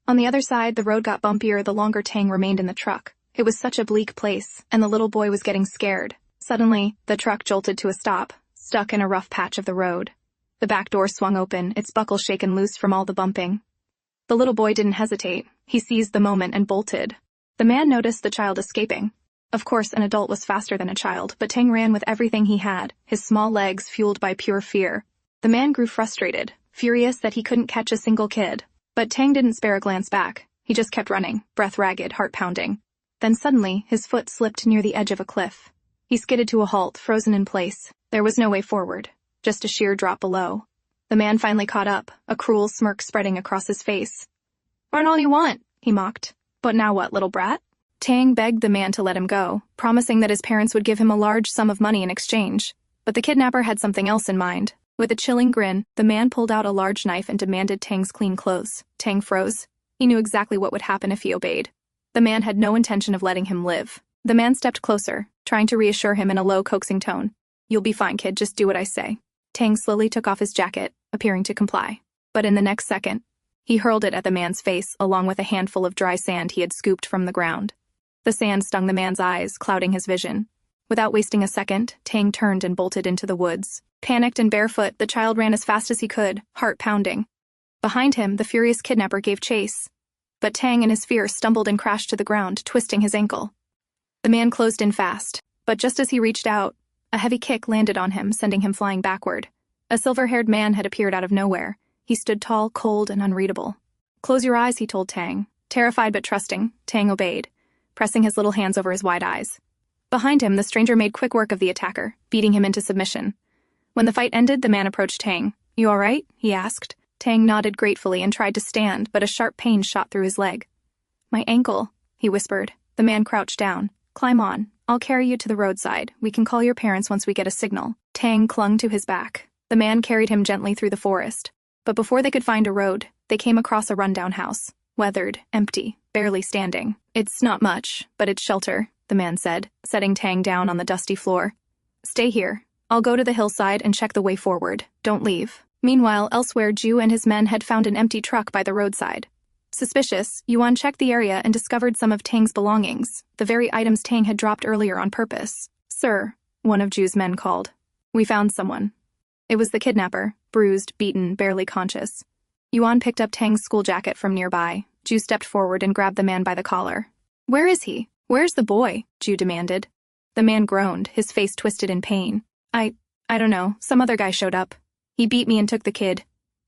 On the other side, the road got bumpier the longer Tang remained in the truck. It was such a bleak place, and the little boy was getting scared. Suddenly, the truck jolted to a stop, stuck in a rough patch of the road. The back door swung open, its buckle shaken loose from all the bumping. The little boy didn't hesitate. He seized the moment and bolted. The man noticed the child escaping. Of course, an adult was faster than a child, but Tang ran with everything he had, his small legs fueled by pure fear. The man grew frustrated, furious that he couldn't catch a single kid. But Tang didn't spare a glance back. He just kept running, breath ragged, heart pounding. Then suddenly, his foot slipped near the edge of a cliff. He skidded to a halt, frozen in place. There was no way forward, just a sheer drop below. The man finally caught up, a cruel smirk spreading across his face. "Run all you want," he mocked. "But now what, little brat?" Tang begged the man to let him go, promising that his parents would give him a large sum of money in exchange. But the kidnapper had something else in mind. With a chilling grin, the man pulled out a large knife and demanded Tang's clean clothes. Tang froze. He knew exactly what would happen if he obeyed. The man had no intention of letting him live. The man stepped closer, trying to reassure him in a low, coaxing tone. "You'll be fine, kid, just do what I say." Tang slowly took off his jacket, appearing to comply. But in the next second, he hurled it at the man's face, along with a handful of dry sand he had scooped from the ground. The sand stung the man's eyes, clouding his vision. Without wasting a second, Tang turned and bolted into the woods. Panicked and barefoot, the child ran as fast as he could, heart pounding. Behind him, the furious kidnapper gave chase. But Tang, in his fear, stumbled and crashed to the ground, twisting his ankle. The man closed in fast, but just as he reached out, a heavy kick landed on him, sending him flying backward. A silver-haired man had appeared out of nowhere. He stood tall, cold, and unreadable. "Close your eyes," he told Tang. Terrified but trusting, Tang obeyed, pressing his little hands over his wide eyes. Behind him, the stranger made quick work of the attacker, beating him into submission. When the fight ended, the man approached Tang. "You all right?" he asked. Tang nodded gratefully and tried to stand, but a sharp pain shot through his leg. "My ankle," he whispered. The man crouched down. "Climb on. I'll carry you to the roadside. We can call your parents once we get a signal." Tang clung to his back. The man carried him gently through the forest. But before they could find a road, they came across a rundown house. Weathered, empty, barely standing. "It's not much, but it's shelter," the man said, setting Tang down on the dusty floor. Stay here. I'll go to the hillside and check the way forward. Don't leave. Meanwhile, elsewhere, Jue and his men had found an empty truck by the roadside. Suspicious, Yuan checked the area and discovered some of Tang's belongings, the very items Tang had dropped earlier on purpose. Sir, one of Jue's men called. We found someone. It was the kidnapper, bruised, beaten, barely conscious. Yuan picked up Tang's school jacket from nearby. Jue stepped forward and grabbed the man by the collar. Where is he? Where's the boy? Jue demanded. The man groaned, his face twisted in pain. I don't know, some other guy showed up. He beat me and took the kid.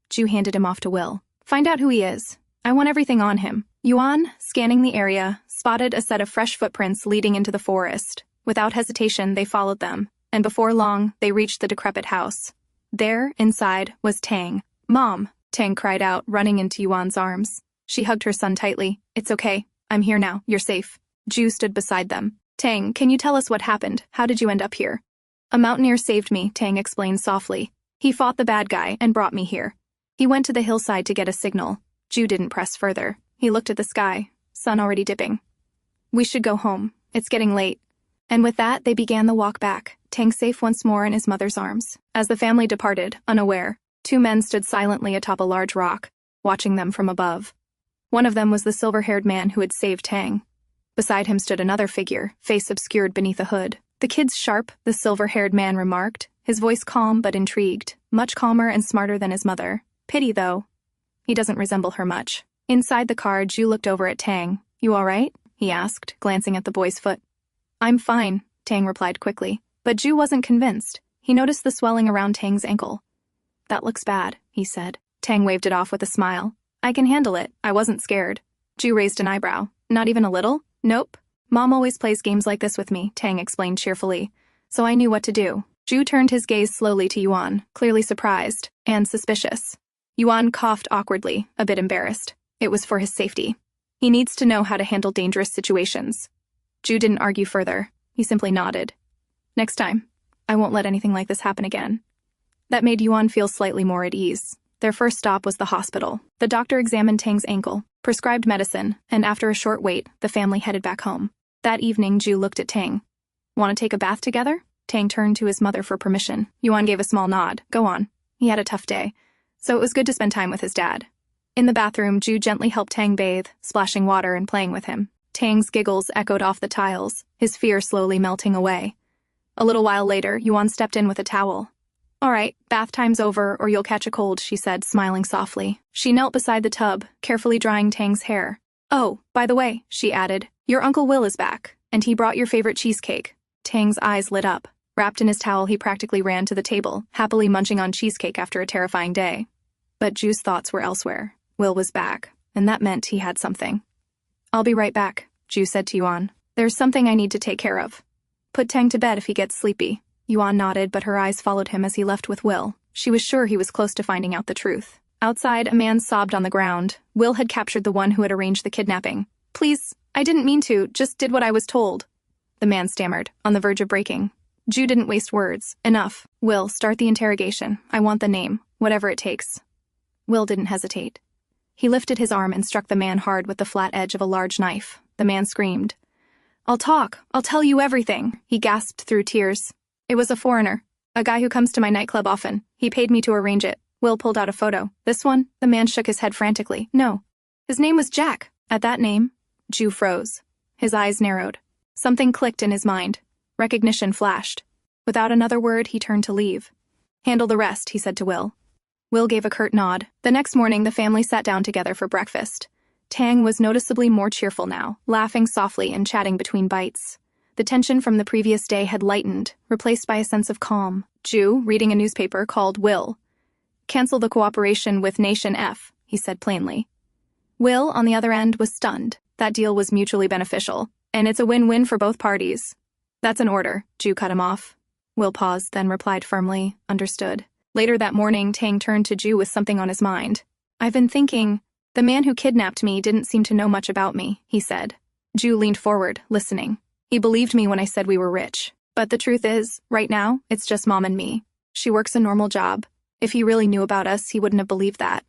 Jue handed him off to Will. Find out who he is. I want everything on him. Yuan, scanning the area, spotted a set of fresh footprints leading into the forest. Without hesitation, they followed them, and before long, they reached the decrepit house. There, inside, was Tang. Mom, Tang cried out, running into Yuan's arms. She hugged her son tightly. It's okay. I'm here now. You're safe. Jue stood beside them. Tang, can you tell us what happened? How did you end up here? A mountaineer saved me, Tang explained softly. He fought the bad guy and brought me here. He went to the hillside to get a signal. Jue didn't press further. He looked at the sky, sun already dipping. We should go home. It's getting late. And with that, they began the walk back, Tang safe once more in his mother's arms. As the family departed, unaware, two men stood silently atop a large rock, watching them from above. One of them was the silver-haired man who had saved Tang. Beside him stood another figure, face obscured beneath a hood. The kid's sharp, the silver-haired man remarked, his voice calm but intrigued, much calmer and smarter than his mother. Pity, though. He doesn't resemble her much. Inside the car, Jue looked over at Tang. You all right? He asked, glancing at the boy's foot. I'm fine, Tang replied quickly. But Jue wasn't convinced. He noticed the swelling around Tang's ankle. That looks bad, he said. Tang waved it off with a smile. I can handle it. I wasn't scared. Jue raised an eyebrow. Not even a little? Nope. Mom always plays games like this with me, Tang explained cheerfully. So I knew what to do. Jue turned his gaze slowly to Yuan, clearly surprised and suspicious. Yuan coughed awkwardly, a bit embarrassed. It was for his safety. He needs to know how to handle dangerous situations. Jue didn't argue further. He simply nodded. Next time, I won't let anything like this happen again. That made Yuan feel slightly more at ease. Their first stop was the hospital. The doctor examined Tang's ankle, prescribed medicine, and after a short wait, the family headed back home. That evening, Jue looked at Tang. Want to take a bath together? Tang turned to his mother for permission. Yuan gave a small nod. Go on. He had a tough day, so it was good to spend time with his dad. In the bathroom, Jue gently helped Tang bathe, splashing water and playing with him. Tang's giggles echoed off the tiles, his fear slowly melting away. A little while later, Yuan stepped in with a towel. All right, bath time's over or you'll catch a cold, she said, smiling softly. She knelt beside the tub, carefully drying Tang's hair. Oh, by the way, she added, your Uncle Will is back, and he brought your favorite cheesecake. Tang's eyes lit up. Wrapped in his towel, he practically ran to the table, happily munching on cheesecake after a terrifying day. But Jue's thoughts were elsewhere. Will was back, and that meant he had something. I'll be right back, Jue said to Yuan. There's something I need to take care of. Put Tang to bed if he gets sleepy. Yuan nodded, but her eyes followed him as he left with Will. She was sure he was close to finding out the truth. Outside, a man sobbed on the ground. Will had captured the one who had arranged the kidnapping. Please, I didn't mean to, just did what I was told. The man stammered, on the verge of breaking. Jue didn't waste words. Enough. Will, start the interrogation. I want the name, whatever it takes. Will didn't hesitate. He lifted his arm and struck the man hard with the flat edge of a large knife. The man screamed. I'll talk. I'll tell you everything, he gasped through tears. It was a foreigner, a guy who comes to my nightclub often. He paid me to arrange it. Will pulled out a photo. This one? The man shook his head frantically. No. His name was Jack. At that name, Jue froze. His eyes narrowed. Something clicked in his mind. Recognition flashed. Without another word, he turned to leave. Handle the rest, he said to Will. Will gave a curt nod. The next morning, the family sat down together for breakfast. Tang was noticeably more cheerful now, laughing softly and chatting between bites. The tension from the previous day had lightened, replaced by a sense of calm. Jue, reading a newspaper, called Will. Cancel the cooperation with Nation F, he said plainly. Will, on the other end, was stunned. That deal was mutually beneficial, and it's a win-win for both parties. That's an order, Jue cut him off. Will paused, then replied firmly, understood. Later that morning, Tang turned to Jue with something on his mind. I've been thinking, the man who kidnapped me didn't seem to know much about me, he said. Jue leaned forward, listening. He believed me when I said we were rich. But the truth is, right now, it's just Mom and me. She works a normal job. If he really knew about us, he wouldn't have believed that.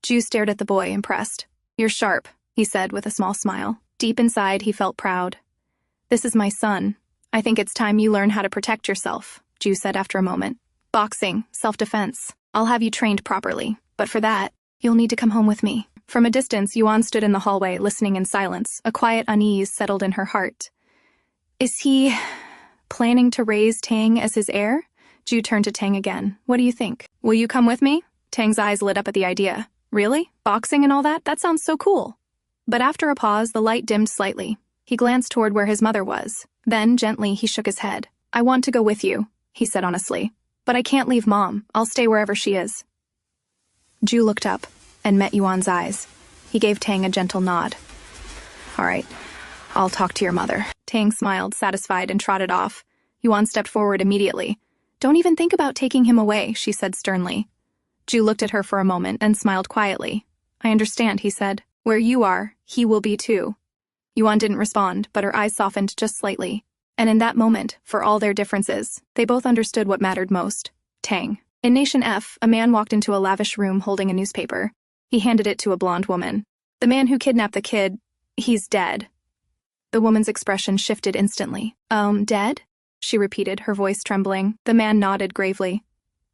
Jue stared at the boy, impressed. You're sharp, he said with a small smile. Deep inside, he felt proud. This is my son, I think it's time you learn how to protect yourself, Jue said after a moment. Boxing, self-defense. I'll have you trained properly, but for that, you'll need to come home with me. From a distance, Yuan stood in the hallway, listening in silence. A quiet unease settled in her heart. Is he planning to raise Tang as his heir? Jue turned to Tang again. What do you think? Will you come with me? Tang's eyes lit up at the idea. Really? Boxing and all that? That sounds so cool. But after a pause, the light dimmed slightly. He glanced toward where his mother was. Then, gently, he shook his head. I want to go with you, he said honestly. But I can't leave Mom. I'll stay wherever she is. Jue looked up and met Yuan's eyes. He gave Tang a gentle nod. All right, I'll talk to your mother. Tang smiled, satisfied, and trotted off. Yuan stepped forward immediately. Don't even think about taking him away, she said sternly. Jue looked at her for a moment, then smiled quietly. I understand, he said. Where you are, he will be too. Yuan didn't respond, but her eyes softened just slightly. And in that moment, for all their differences, they both understood what mattered most. Tang. In Nation F, a man walked into a lavish room holding a newspaper. He handed it to a blonde woman. The man who kidnapped the kid, he's dead. The woman's expression shifted instantly. Dead? She repeated, her voice trembling. The man nodded gravely.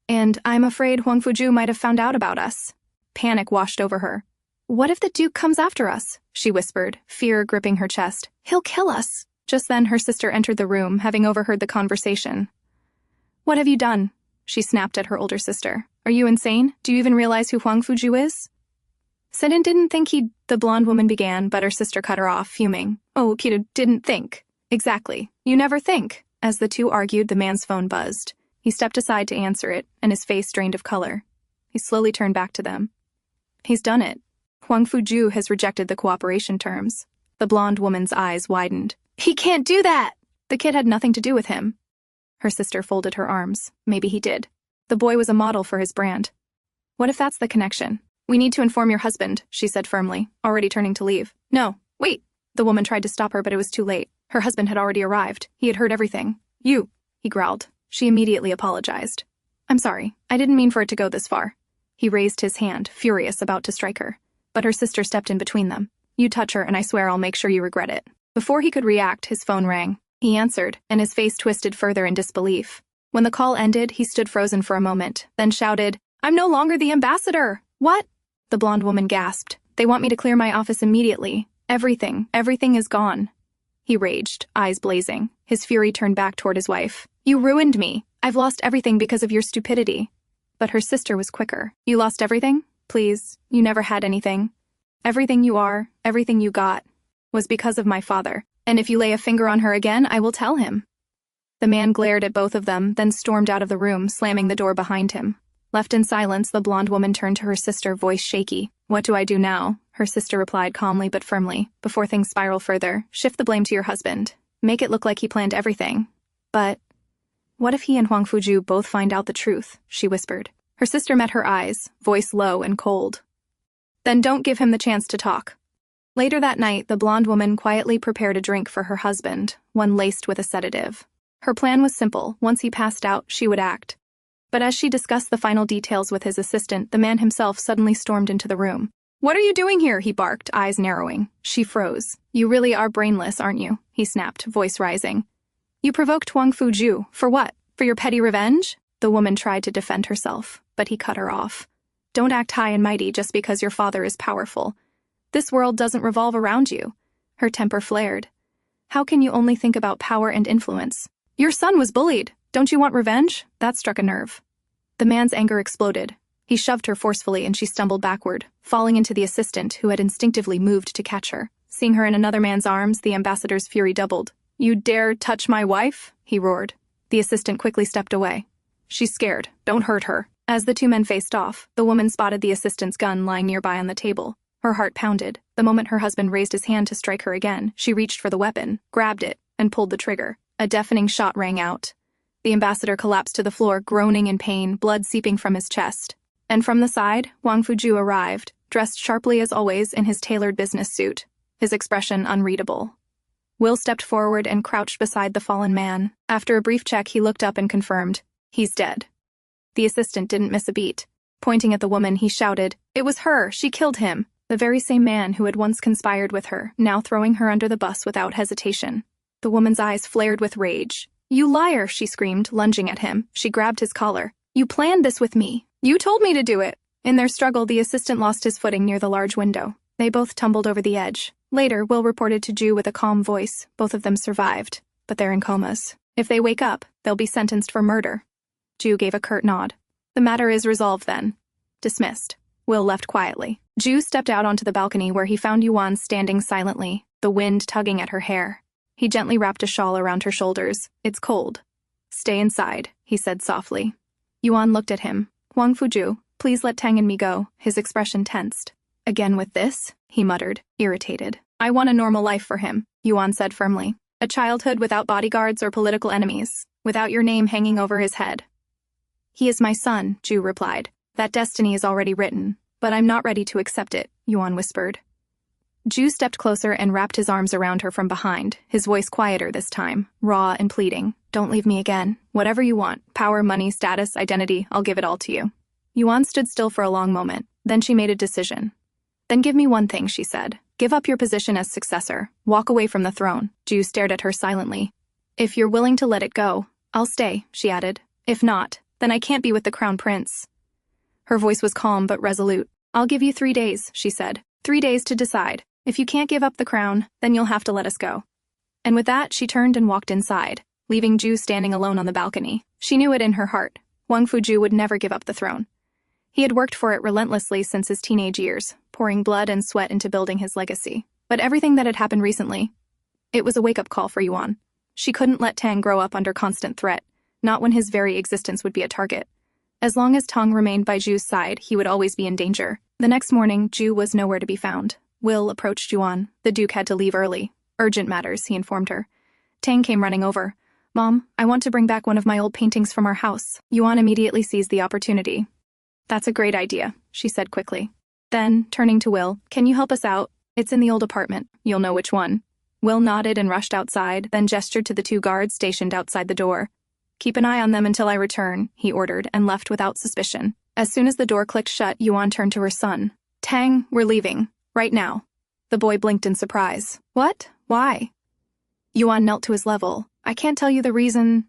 And I'm afraid Huangfu Jue might have found out about us. Panic washed over her. What if the Duke comes after us? She whispered, fear gripping her chest. He'll kill us. Just then her sister entered the room, having overheard the conversation. What have you done? She snapped at her older sister. Are you insane? Do you even realize who Huangfu Jue is? Sidon didn't think the blonde woman began, but her sister cut her off, fuming. Oh, Kido didn't think. Exactly. You never think. As the two argued, the man's phone buzzed. He stepped aside to answer it, and his face drained of color. He slowly turned back to them. He's done it. Huangfu Jue has rejected the cooperation terms. The blonde woman's eyes widened. He can't do that! The kid had nothing to do with him. Her sister folded her arms. Maybe he did. The boy was a model for his brand. What if that's the connection? We need to inform your husband, she said firmly, already turning to leave. No, wait. The woman tried to stop her, but it was too late. Her husband had already arrived. He had heard everything. You, he growled. She immediately apologized. I'm sorry. I didn't mean for it to go this far. He raised his hand, furious, about to strike her. But her sister stepped in between them. You touch her, and I swear I'll make sure you regret it. Before he could react, his phone rang. He answered, and his face twisted further in disbelief. When the call ended, he stood frozen for a moment, then shouted, I'm no longer the ambassador! What? The blonde woman gasped. They want me to clear my office immediately. Everything is gone. He raged, eyes blazing. His fury turned back toward his wife. You ruined me. I've lost everything because of your stupidity. But her sister was quicker. You lost everything? Please, you never had anything. Everything you are, everything you got, was because of my father. And if you lay a finger on her again, I will tell him. The man glared at both of them, then stormed out of the room, slamming the door behind him. Left in silence, the blonde woman turned to her sister, voice shaky. What do I do now? Her sister replied calmly but firmly. Before things spiral further, shift the blame to your husband. Make it look like he planned everything. But what if he and Huangfu Jue both find out the truth? She whispered. Her sister met her eyes, voice low and cold. Then don't give him the chance to talk. Later that night, the blonde woman quietly prepared a drink for her husband, one laced with a sedative. Her plan was simple. Once he passed out, she would act. But as she discussed the final details with his assistant, the man himself suddenly stormed into the room. What are you doing here? He barked, eyes narrowing. She froze. You really are brainless, aren't you? He snapped, voice rising. You provoked Huangfu Jue. For what? For your petty revenge? The woman tried to defend herself, but he cut her off. Don't act high and mighty just because your father is powerful. This world doesn't revolve around you. Her temper flared. How can you only think about power and influence? Your son was bullied. Don't you want revenge? That struck a nerve. The man's anger exploded. He shoved her forcefully and she stumbled backward, falling into the assistant who had instinctively moved to catch her. Seeing her in another man's arms, the ambassador's fury doubled. You dare touch my wife? He roared. The assistant quickly stepped away. She's scared. Don't hurt her. As the two men faced off, the woman spotted the assistant's gun lying nearby on the table. Her heart pounded. The moment her husband raised his hand to strike her again, she reached for the weapon, grabbed it, and pulled the trigger. A deafening shot rang out. The ambassador collapsed to the floor, groaning in pain, blood seeping from his chest. And from the side, Huangfu Jue arrived, dressed sharply as always in his tailored business suit, his expression unreadable. Will stepped forward and crouched beside the fallen man. After a brief check, he looked up and confirmed, he's dead. The assistant didn't miss a beat. Pointing at the woman, he shouted, It was her! She killed him! The very same man who had once conspired with her, now throwing her under the bus without hesitation. The woman's eyes flared with rage. "You liar," she screamed, lunging at him. She grabbed his collar. "You planned this with me. You told me to do it." In their struggle, the assistant lost his footing near the large window. They both tumbled over the edge. Later, Will reported to Jue with a calm voice. Both of them survived, but they're in comas. If they wake up, they'll be sentenced for murder. Jue gave a curt nod. "The matter is resolved then." Dismissed. Will left quietly. Jue stepped out onto the balcony where he found Yuan standing silently, the wind tugging at her hair. He gently wrapped a shawl around her shoulders. "It's cold." "Stay inside," he said softly. Yuan looked at him. "Huangfu Jue, please let Tang and me go." His expression tensed. "Again with this?" he muttered, irritated. "I want a normal life for him," Yuan said firmly. "A childhood without bodyguards or political enemies, without your name hanging over his head." "He is my son," Jue replied. "That destiny is already written, but I'm not ready to accept it," Yuan whispered. Jue stepped closer and wrapped his arms around her from behind, his voice quieter this time, raw and pleading. "Don't leave me again. Whatever you want, power, money, status, identity, I'll give it all to you." Yuan stood still for a long moment. Then she made a decision. "Then give me one thing," she said. "Give up your position as successor. Walk away from the throne." Jue stared at her silently. "If you're willing to let it go, I'll stay," she added. "If not, then I can't be with the crown prince." Her voice was calm but resolute. "I'll give you 3 days," she said. 3 days to decide. If you can't give up the crown, then you'll have to let us go." And with that, she turned and walked inside, leaving Jue standing alone on the balcony. She knew it in her heart. Huangfu Jue would never give up the throne. He had worked for it relentlessly since his teenage years, pouring blood and sweat into building his legacy. But everything that had happened recently, it was a wake-up call for Yuan. She couldn't let Tang grow up under constant threat, not when his very existence would be a target. As long as Tang remained by Jue's side, he would always be in danger. The next morning, Jue was nowhere to be found. Will approached Yuan. The Duke had to leave early. "Urgent matters," he informed her. Tang came running over. "Mom, I want to bring back one of my old paintings from our house." Yuan immediately seized the opportunity. "That's a great idea," she said quickly. Then, turning to Will, "Can you help us out? It's in the old apartment. You'll know which one." Will nodded and rushed outside, then gestured to the 2 guards stationed outside the door. "Keep an eye on them until I return," he ordered, and left without suspicion. As soon as the door clicked shut, Yuan turned to her son. "Tang, we're leaving. Right now." The boy blinked in surprise. "What? Why?" Yuan knelt to his level. "I can't tell you the reason,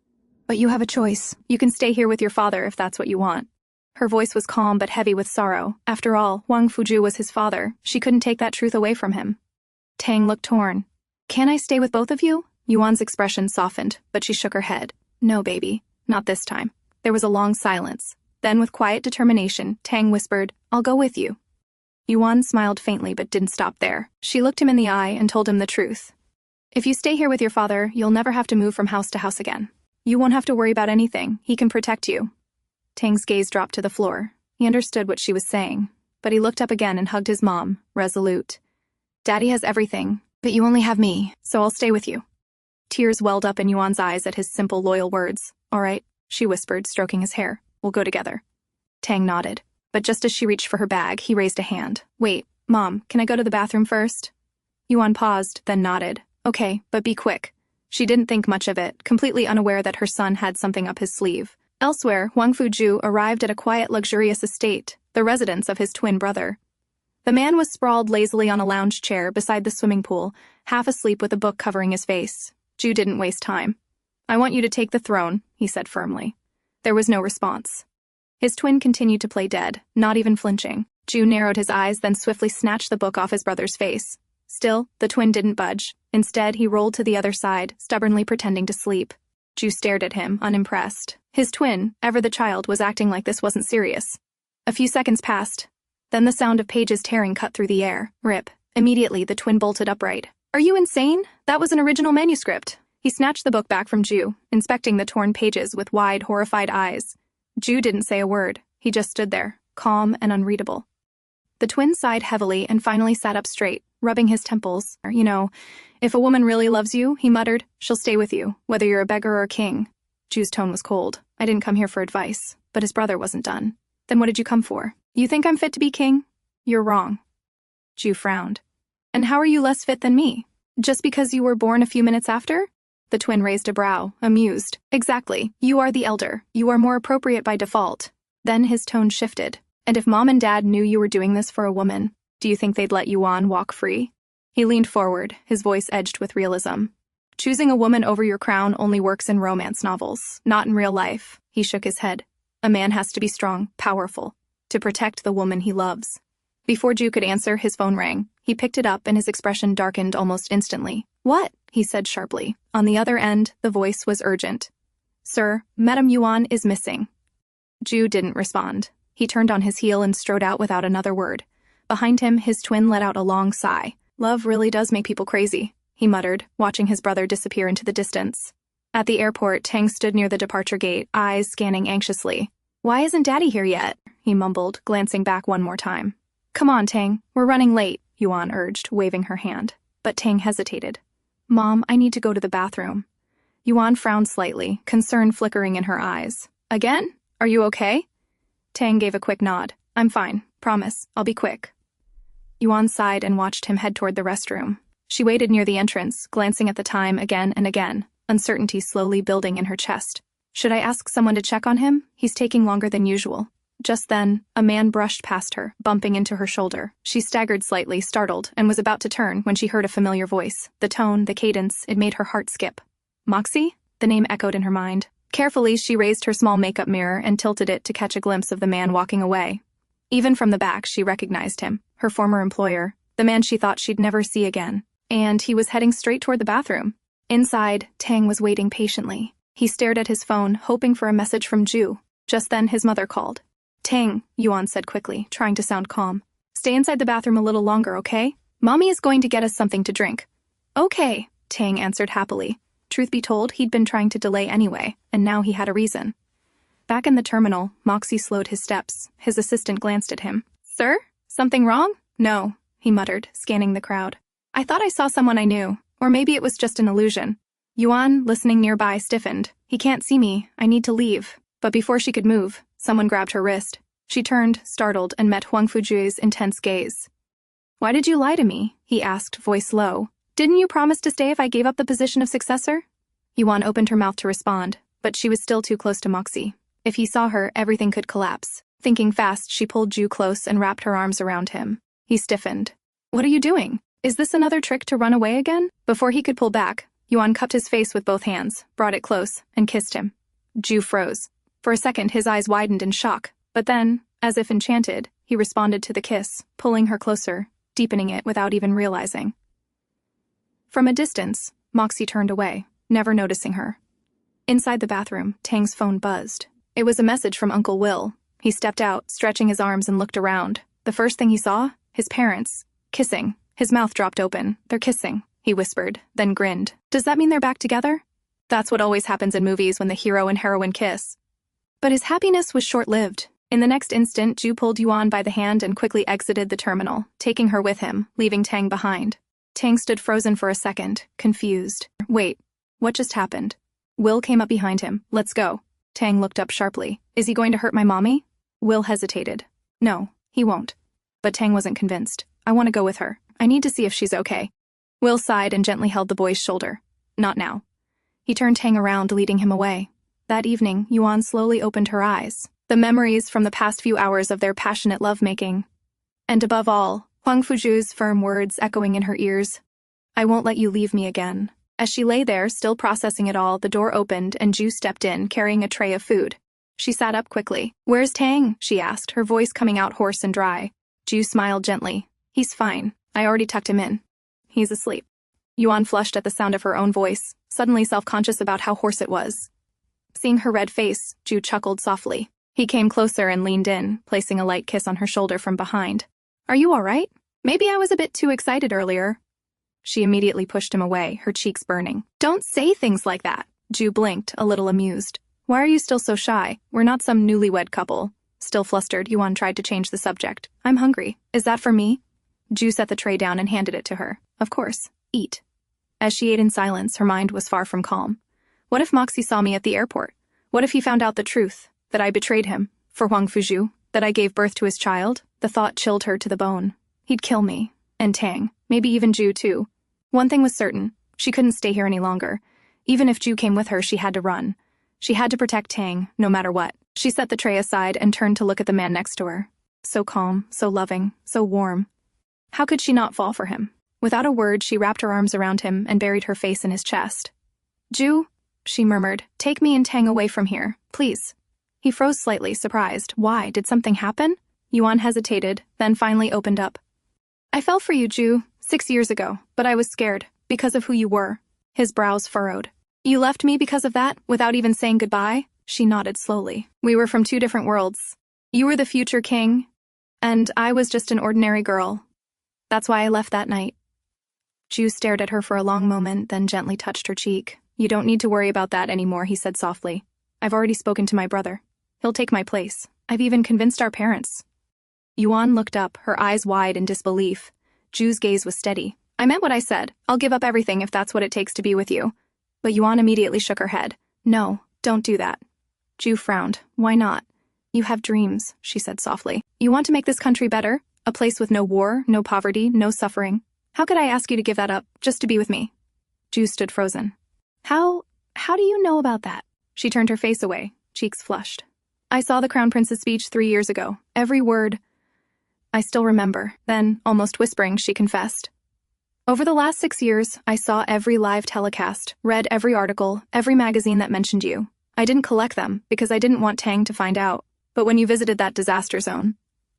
but you have a choice. You can stay here with your father if that's what you want." Her voice was calm but heavy with sorrow. After all, Huangfu Jue was his father. She couldn't take that truth away from him. Tang looked torn. "Can I stay with both of you?" Yuan's expression softened, but she shook her head. "No, baby. Not this time." There was a long silence. Then, with quiet determination, Tang whispered, "I'll go with you." Yuan smiled faintly but didn't stop there. She looked him in the eye and told him the truth. "If you stay here with your father, you'll never have to move from house to house again. You won't have to worry about anything. He can protect you." Tang's gaze dropped to the floor. He understood what she was saying, but he looked up again and hugged his mom, resolute. "Daddy has everything, but you only have me, so I'll stay with you." Tears welled up in Yuan's eyes at his simple, loyal words. "All right," she whispered, stroking his hair. "We'll go together." Tang nodded. But just as she reached for her bag, he raised a hand. "Wait, Mom, can I go to the bathroom first?" Yuan paused, then nodded. "Okay, but be quick." She didn't think much of it, completely unaware that her son had something up his sleeve. Elsewhere, Huangfu Jue arrived at a quiet, luxurious estate, the residence of his twin brother. The man was sprawled lazily on a lounge chair beside the swimming pool, half asleep with a book covering his face. Jue didn't waste time. "I want you to take the throne," he said firmly. There was no response. His twin continued to play dead, not even flinching. Jue narrowed his eyes, then swiftly snatched the book off his brother's face. Still, the twin didn't budge. Instead, he rolled to the other side, stubbornly pretending to sleep. Jue stared at him, unimpressed. His twin, ever the child, was acting like this wasn't serious. A few seconds passed. Then the sound of pages tearing cut through the air. Rip. Immediately, the twin bolted upright. "Are you insane? That was an original manuscript." He snatched the book back from Jue, inspecting the torn pages with wide, horrified eyes. Jue didn't say a word. He just stood there, calm and unreadable. The twin sighed heavily and finally sat up straight, rubbing his temples. "You know, if a woman really loves you," he muttered, "she'll stay with you, whether you're a beggar or a king." Jue's tone was cold. "I didn't come here for advice." But his brother wasn't done. "Then what did you come for? You think I'm fit to be king?" "You're wrong." Jue frowned. "And how are you less fit than me? Just because you were born a few minutes after?" The twin raised a brow, amused. "Exactly. You are the elder. You are more appropriate by default." Then his tone shifted. "And if Mom and Dad knew you were doing this for a woman, do you think they'd let Yuan walk free?" He leaned forward, his voice edged with realism. Choosing a woman over your crown only works in romance novels, not in real life. He shook his head. A man has to be strong, powerful, to protect the woman he loves. Before Ju could answer, his phone rang. He picked it up and his expression darkened almost instantly. "What?" he said sharply. On the other end, the voice was urgent. "Sir, Madame Yuan is missing." Ju didn't respond. He turned on his heel and strode out without another word. Behind him, his twin let out a long sigh. "Love really does make people crazy," he muttered, watching his brother disappear into the distance. At the airport, Tang stood near the departure gate, eyes scanning anxiously. "Why isn't Daddy here yet?" he mumbled, glancing back one more time. "Come on, Tang, we're running late," Yuan urged, waving her hand. But Tang hesitated. "Mom, I need to go to the bathroom." Yuan frowned slightly, concern flickering in her eyes. "Again? Are you okay?" Tang gave a quick nod. "I'm fine. Promise. I'll be quick." Yuan sighed and watched him head toward the restroom. She waited near the entrance, glancing at the time again and again, uncertainty slowly building in her chest. Should I ask someone to check on him? He's taking longer than usual. Just then, a man brushed past her, bumping into her shoulder. She staggered slightly, startled, and was about to turn when she heard a familiar voice. The tone, the cadence, it made her heart skip. "Moxie?" The name echoed in her mind. Carefully, she raised her small makeup mirror and tilted it to catch a glimpse of the man walking away. Even from the back, she recognized him, her former employer, the man she thought she'd never see again. And he was heading straight toward the bathroom. Inside, Tang was waiting patiently. He stared at his phone, hoping for a message from Ju. Just then, his mother called. "Tang," Yuan said quickly, trying to sound calm. "Stay inside the bathroom a little longer, okay? Mommy is going to get us something to drink." "Okay," Tang answered happily. Truth be told, he'd been trying to delay anyway, and now he had a reason. Back in the terminal, Moxie slowed his steps. His assistant glanced at him. "Sir? Something wrong?" "No," he muttered, scanning the crowd. "I thought I saw someone I knew, or maybe it was just an illusion." Yuan, listening nearby, stiffened. "He can't see me. I need to leave." But before she could move, someone grabbed her wrist. She turned, startled, and met Huangfu Jue's intense gaze. "Why did you lie to me?" he asked, voice low. "Didn't you promise to stay if I gave up the position of successor?" Yuan opened her mouth to respond, but she was still too close to Moxie. If he saw her, everything could collapse. Thinking fast, she pulled Ju close and wrapped her arms around him. He stiffened. "What are you doing? Is this another trick to run away again?" Before he could pull back, Yuan cupped his face with both hands, brought it close, and kissed him. Ju froze. For a second, his eyes widened in shock, but then, as if enchanted, he responded to the kiss, pulling her closer, deepening it without even realizing. From a distance, Moxie turned away, never noticing her. Inside the bathroom, Tang's phone buzzed. It was a message from Uncle Will. He stepped out, stretching his arms and looked around. The first thing he saw? His parents. Kissing. His mouth dropped open. "They're kissing," he whispered, then grinned. "Does that mean they're back together?" That's what always happens in movies when the hero and heroine kiss. But his happiness was short-lived. In the next instant, Ju pulled Yuan by the hand and quickly exited the terminal, taking her with him, leaving Tang behind. Tang stood frozen for a second, confused. "Wait, what just happened?" Will came up behind him. "Let's go." Tang looked up sharply. "Is he going to hurt my mommy?" Will hesitated. "No, he won't." But Tang wasn't convinced. "I want to go with her. I need to see if she's okay." Will sighed and gently held the boy's shoulder. "Not now." He turned Tang around, leading him away. That evening, Yuan slowly opened her eyes. The memories from the past few hours of their passionate lovemaking. And above all, Huangfu Jue's firm words echoing in her ears. "I won't let you leave me again." As she lay there, still processing it all, the door opened and Ju stepped in, carrying a tray of food. She sat up quickly. "Where's Tang?" she asked, her voice coming out hoarse and dry. Ju smiled gently. "He's fine. I already tucked him in. He's asleep." Yuan flushed at the sound of her own voice, suddenly self-conscious about how hoarse it was. Seeing her red face, Ju chuckled softly. He came closer and leaned in, placing a light kiss on her shoulder from behind. "Are you all right? Maybe I was a bit too excited earlier." She immediately pushed him away, her cheeks burning. "Don't say things like that." Ju blinked, a little amused. "Why are you still so shy? We're not some newlywed couple." Still flustered, Yuan tried to change the subject. "I'm hungry. Is that for me?" Ju set the tray down and handed it to her. "Of course. Eat." As she ate in silence, her mind was far from calm. What if Moxie saw me at the airport? What if he found out the truth? That I betrayed him, for Huangfu Jue, that I gave birth to his child? The thought chilled her to the bone. He'd kill me. And Tang. Maybe even Ju, too. One thing was certain. She couldn't stay here any longer. Even if Ju came with her, she had to run. She had to protect Tang, no matter what. She set the tray aside and turned to look at the man next to her. So calm, so loving, so warm. How could she not fall for him? Without a word, she wrapped her arms around him and buried her face in his chest. "Ju," she murmured, "take me and Tang away from here, please." He froze slightly, surprised. Why? Did something happen? Yuan hesitated, then finally opened up. "I fell for you, Ju, 6 years ago, but I was scared, because of who you were." His brows furrowed. "You left me because of that, without even saying goodbye?" She nodded slowly. "We were from 2 different worlds. You were the future king, and I was just an ordinary girl. That's why I left that night." Ju stared at her for a long moment, then gently touched her cheek. "You don't need to worry about that anymore," he said softly. "I've already spoken to my brother. He'll take my place. I've even convinced our parents." Yuan looked up, her eyes wide in disbelief. Ju's gaze was steady. "I meant what I said. I'll give up everything if that's what it takes to be with you." But Yuan immediately shook her head. "No, don't do that." Ju frowned. "Why not?" "You have dreams," she said softly. "You want to make this country better? A place with no war, no poverty, no suffering. How could I ask you to give that up, just to be with me?" Ju stood frozen. How do you know about that?" She turned her face away, cheeks flushed. "I saw the Crown Prince's speech 3 years ago. Every word. I still remember." Then, almost whispering, she confessed. "Over the last 6 years, I saw every live telecast, read every article, every magazine that mentioned you. I didn't collect them, because I didn't want Tang to find out. But when you visited that disaster zone,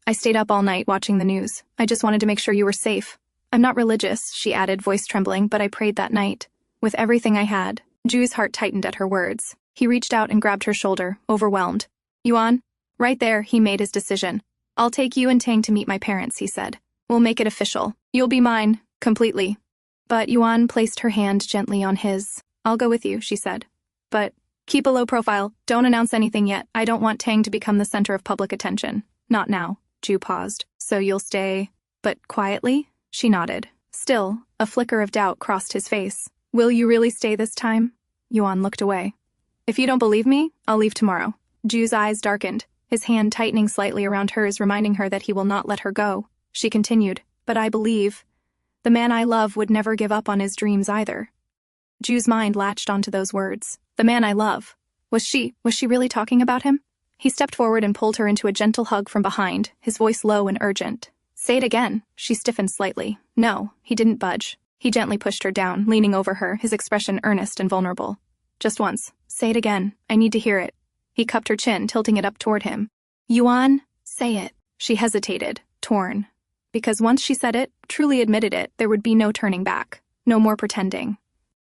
I stayed up all night watching the news. I just wanted to make sure you were safe. I'm not religious," she added, voice trembling, "but I prayed that night. With everything I had." Ju's heart tightened at her words. He reached out and grabbed her shoulder, overwhelmed. "Yuan." Right there, he made his decision. "I'll take you and Tang to meet my parents," he said. "We'll make it official. You'll be mine, completely." But Yuan placed her hand gently on his. "I'll go with you," she said. "But keep a low profile. Don't announce anything yet. I don't want Tang to become the center of public attention. Not now." Ju paused. "So you'll stay, but quietly?" She nodded. Still, a flicker of doubt crossed his face. "Will you really stay this time?" Yuan looked away. "If you don't believe me, I'll leave tomorrow." Ju's eyes darkened, his hand tightening slightly around hers, reminding her that he will not let her go. She continued, "But I believe the man I love would never give up on his dreams either." Ju's mind latched onto those words. The man I love. Was she really talking about him? He stepped forward and pulled her into a gentle hug from behind, his voice low and urgent. "Say it again." She stiffened slightly. No, he didn't budge. He gently pushed her down, leaning over her, his expression earnest and vulnerable. "Just once. Say it again. I need to hear it." He cupped her chin, tilting it up toward him. "Yuan, say it." She hesitated, torn. Because once she said it, truly admitted it, there would be no turning back. No more pretending.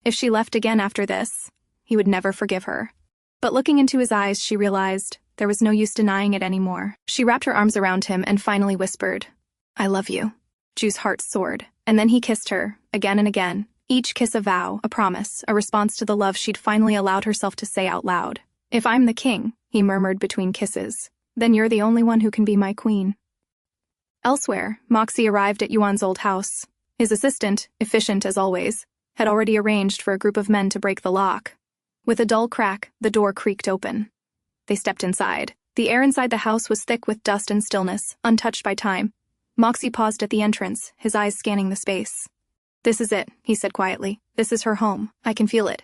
If she left again after this, he would never forgive her. But looking into his eyes, she realized there was no use denying it anymore. She wrapped her arms around him and finally whispered, "I love you." Ju's heart soared, and then he kissed her, again and again. Each kiss a vow, a promise, a response to the love she'd finally allowed herself to say out loud. "If I'm the king," he murmured between kisses, "then you're the only one who can be my queen." Elsewhere, Moxie arrived at Yuan's old house. His assistant, efficient as always, had already arranged for a group of men to break the lock. With a dull crack, the door creaked open. They stepped inside. The air inside the house was thick with dust and stillness, untouched by time. Moxie paused at the entrance, his eyes scanning the space. "This is it," he said quietly. "This is her home. I can feel it."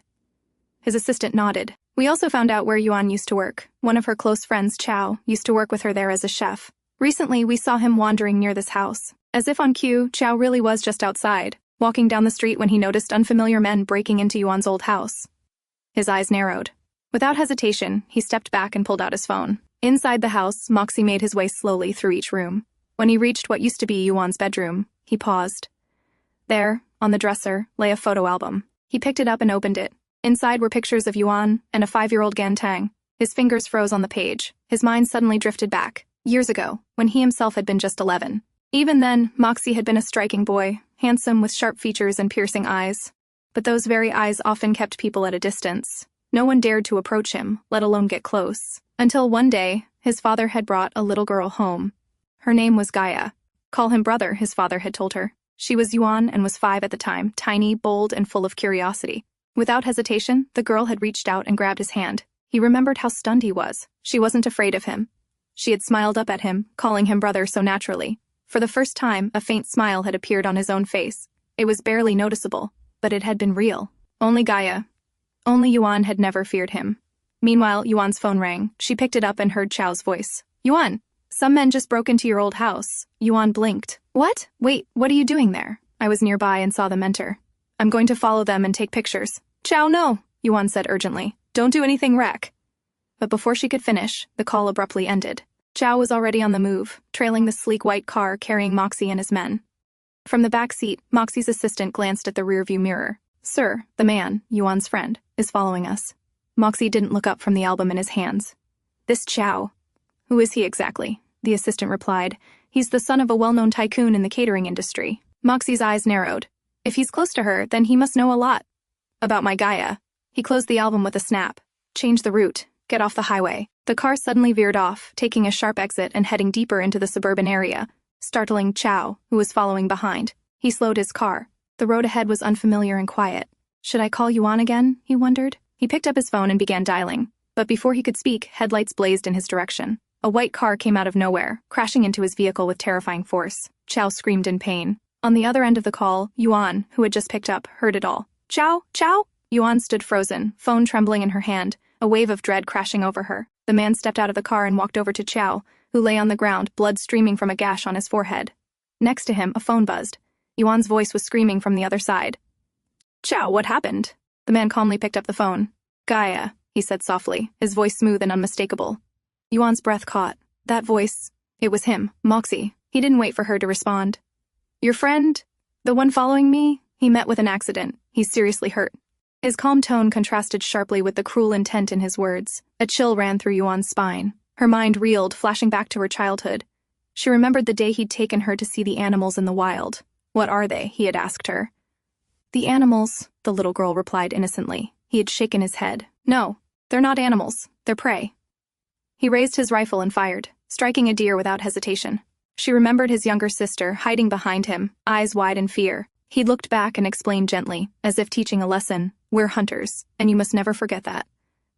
His assistant nodded. "We also found out where Yuan used to work. One of her close friends, Chow, used to work with her there as a chef. Recently, we saw him wandering near this house. As if on cue, Chow really was just outside, walking down the street when he noticed unfamiliar men breaking into Yuan's old house." His eyes narrowed. Without hesitation, he stepped back and pulled out his phone. Inside the house, Moxie made his way slowly through each room. When he reached what used to be Yuan's bedroom, he paused. There, on the dresser, lay a photo album. He picked it up and opened it. Inside were pictures of Yuan and a 5-year-old Gan Tang. His fingers froze on the page. His mind suddenly drifted back, years ago, when he himself had been just 11. Even then, Moxie had been a striking boy, handsome with sharp features and piercing eyes. But those very eyes often kept people at a distance. No one dared to approach him, let alone get close. Until one day, his father had brought a little girl home. Her name was Gaia. "Call him brother," his father had told her. She was Yuan and was 5 at the time, tiny, bold, and full of curiosity. Without hesitation, the girl had reached out and grabbed his hand. He remembered how stunned he was. She wasn't afraid of him. She had smiled up at him, calling him brother so naturally. For the first time, a faint smile had appeared on his own face. It was barely noticeable, but it had been real. Only Yuan had never feared him. Meanwhile, Yuan's phone rang. She picked it up and heard Chow's voice. "Yuan, some men just broke into your old house." Yuan blinked. "What? Wait, what are you doing there?" I was nearby and saw them enter. I'm going to follow them and take pictures. Chow, no, Yuan said urgently. Don't do anything wreck. But before she could finish, the call abruptly ended. Chow was already on the move, trailing the sleek white car carrying Moxie and his men. From the back seat, Moxie's assistant glanced at the rearview mirror. Sir, the man, Yuan's friend, is following us. Moxie didn't look up from the album in his hands. This Chow. Who is he exactly? The assistant replied. He's the son of a well-known tycoon in the catering industry. Moxie's eyes narrowed. If he's close to her, then he must know a lot. About my Gaia. He closed the album with a snap. Change the route. Get off the highway. The car suddenly veered off, taking a sharp exit and heading deeper into the suburban area, startling Chow, who was following behind. He slowed his car. The road ahead was unfamiliar and quiet. Should I call Yuan again? He wondered. He picked up his phone and began dialing. But before he could speak, headlights blazed in his direction. A white car came out of nowhere, crashing into his vehicle with terrifying force. Chow screamed in pain. On the other end of the call, Yuan, who had just picked up, heard it all. Chow? Chow? Yuan stood frozen, phone trembling in her hand, a wave of dread crashing over her. The man stepped out of the car and walked over to Chow, who lay on the ground, blood streaming from a gash on his forehead. Next to him, a phone buzzed. Yuan's voice was screaming from the other side. Chow, what happened? The man calmly picked up the phone. Gaia, he said softly, his voice smooth and unmistakable. Yuan's breath caught. That voice, it was him, Moxie. He didn't wait for her to respond. Your friend? The one following me? He met with an accident. He's seriously hurt. His calm tone contrasted sharply with the cruel intent in his words. A chill ran through Yuan's spine. Her mind reeled, flashing back to her childhood. She remembered the day he'd taken her to see the animals in the wild. What are they? He had asked her. The animals, the little girl replied innocently. He had shaken his head. No, they're not animals. They're prey. He raised his rifle and fired, striking a deer without hesitation. She remembered his younger sister, hiding behind him, eyes wide in fear. He looked back and explained gently, as if teaching a lesson. We're hunters, and you must never forget that.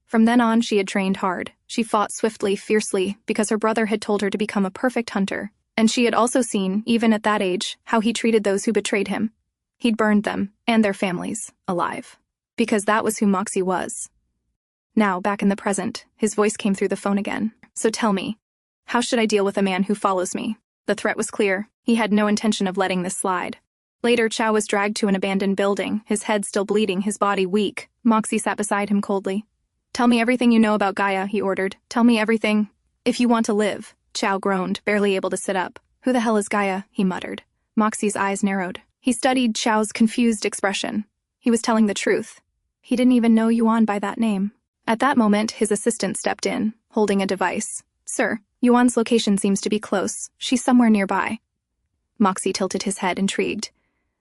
From then on, she had trained hard. She fought swiftly, fiercely, because her brother had told her to become a perfect hunter. And she had also seen, even at that age, how he treated those who betrayed him. He'd burned them, and their families, alive. Because that was who Moxie was. Now, back in the present, his voice came through the phone again. So tell me, how should I deal with a man who follows me? The threat was clear. He had no intention of letting this slide. Later, Chow was dragged to an abandoned building, his head still bleeding, his body weak. Moxie sat beside him coldly. Tell me everything you know about Gaia, he ordered. Tell me everything. If you want to live. Chow groaned, barely able to sit up. Who the hell is Gaia? He muttered. Moxie's eyes narrowed. He studied Chow's confused expression. He was telling the truth. He didn't even know Yuan by that name. At that moment, his assistant stepped in, holding a device. Sir, Yuan's location seems to be close. She's somewhere nearby. Moxie tilted his head, intrigued.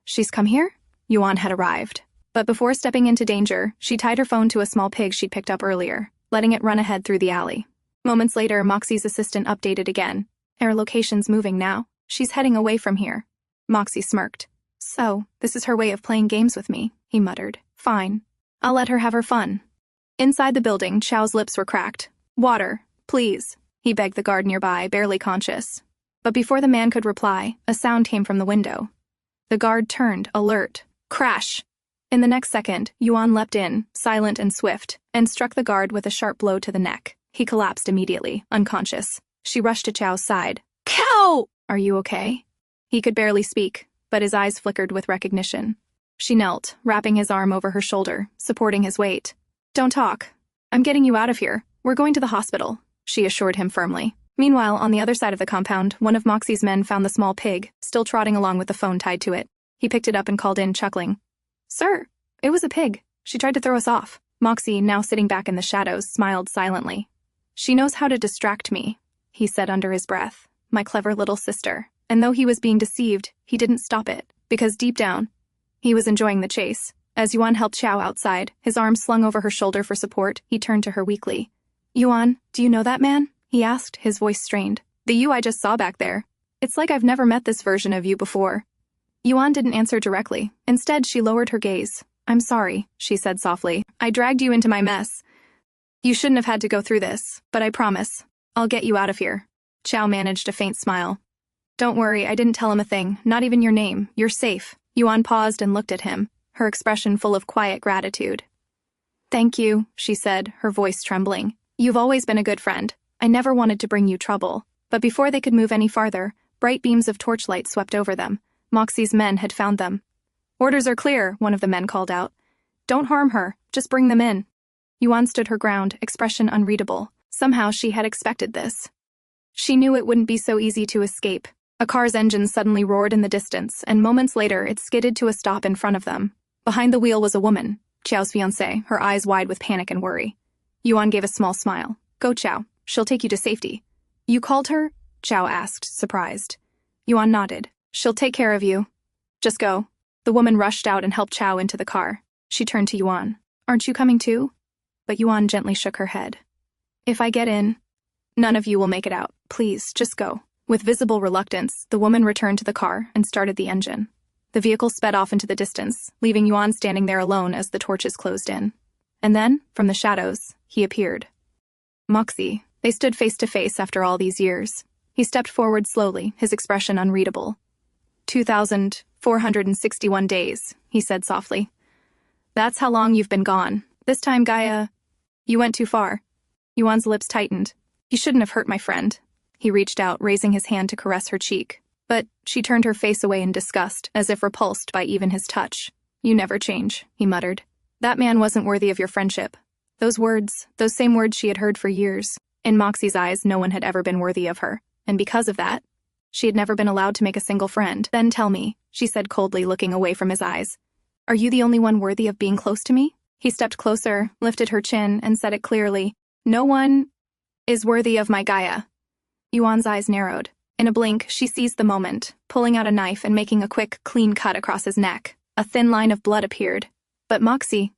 She's come here? Yuan had arrived. But before stepping into danger, she tied her phone to a small pig she'd picked up earlier, letting it run ahead through the alley. Moments later, Moxie's assistant updated again. Her location's moving now. She's heading away from here. Moxie smirked. So, this is her way of playing games with me, he muttered. Fine. I'll let her have her fun. Inside the building, Chow's lips were cracked. Water, please, he begged the guard nearby, barely conscious. But before the man could reply, a sound came from the window. The guard turned, alert. Crash! In the next second, Yuan leapt in, silent and swift, and struck the guard with a sharp blow to the neck. He collapsed immediately, unconscious. She rushed to Chow's side. Cow! Are you okay? He could barely speak, but his eyes flickered with recognition. She knelt, wrapping his arm over her shoulder, supporting his weight. Don't talk. I'm getting you out of here. We're going to the hospital, she assured him firmly. Meanwhile, on the other side of the compound, one of Moxie's men found the small pig, still trotting along with the phone tied to it. He picked it up and called in, chuckling. Sir, it was a pig. She tried to throw us off. Moxie, now sitting back in the shadows, smiled silently. She knows how to distract me, he said under his breath. My clever little sister. And though he was being deceived, he didn't stop it, because deep down, he was enjoying the chase. As Yuan helped Chow outside, his arm slung over her shoulder for support, he turned to her weakly. Yuan, do you know that man? He asked, his voice strained. The you I just saw back there. It's like I've never met this version of you before. Yuan didn't answer directly. Instead, she lowered her gaze. I'm sorry, she said softly. I dragged you into my mess. You shouldn't have had to go through this, but I promise, I'll get you out of here. Chow managed a faint smile. Don't worry, I didn't tell him a thing, not even your name. You're safe. Yuan paused and looked at him, her expression full of quiet gratitude. Thank you, she said, her voice trembling. You've always been a good friend. I never wanted to bring you trouble. But before they could move any farther, bright beams of torchlight swept over them. Moxie's men had found them. "Orders are clear," one of the men called out. "Don't harm her, just bring them in." Yuan stood her ground, expression unreadable. Somehow she had expected this. She knew it wouldn't be so easy to escape. A car's engine suddenly roared in the distance, and moments later it skidded to a stop in front of them. Behind the wheel was a woman, Qiao's fiancée, her eyes wide with panic and worry. Yuan gave a small smile. "Go, Qiao. She'll take you to safety." "You called her?" Qiao asked, surprised. Yuan nodded. "She'll take care of you. Just go." The woman rushed out and helped Qiao into the car. She turned to Yuan. "Aren't you coming too?" But Yuan gently shook her head. "If I get in, none of you will make it out. Please, just go." With visible reluctance, the woman returned to the car and started the engine. The vehicle sped off into the distance, leaving Yuan standing there alone as the torches closed in. And then, from the shadows, he appeared. Moxie. They stood face to face after all these years. He stepped forward slowly, his expression unreadable. 2,461 days, he said softly. "That's how long you've been gone. This time, Gaia, you went too far." Yuan's lips tightened. "You shouldn't have hurt my friend." He reached out, raising his hand to caress her cheek. But she turned her face away in disgust, as if repulsed by even his touch. "You never change," he muttered. "That man wasn't worthy of your friendship." Those words, those same words she had heard for years. In Moxie's eyes, no one had ever been worthy of her, and because of that, she had never been allowed to make a single friend. "Then tell me," she said coldly, looking away from his eyes. "Are you the only one worthy of being close to me?" He stepped closer, lifted her chin, and said it clearly. "No one is worthy of my Gaia." Yuan's eyes narrowed. In a blink, she seized the moment, pulling out a knife and making a quick, clean cut across his neck. A thin line of blood appeared. But Moxie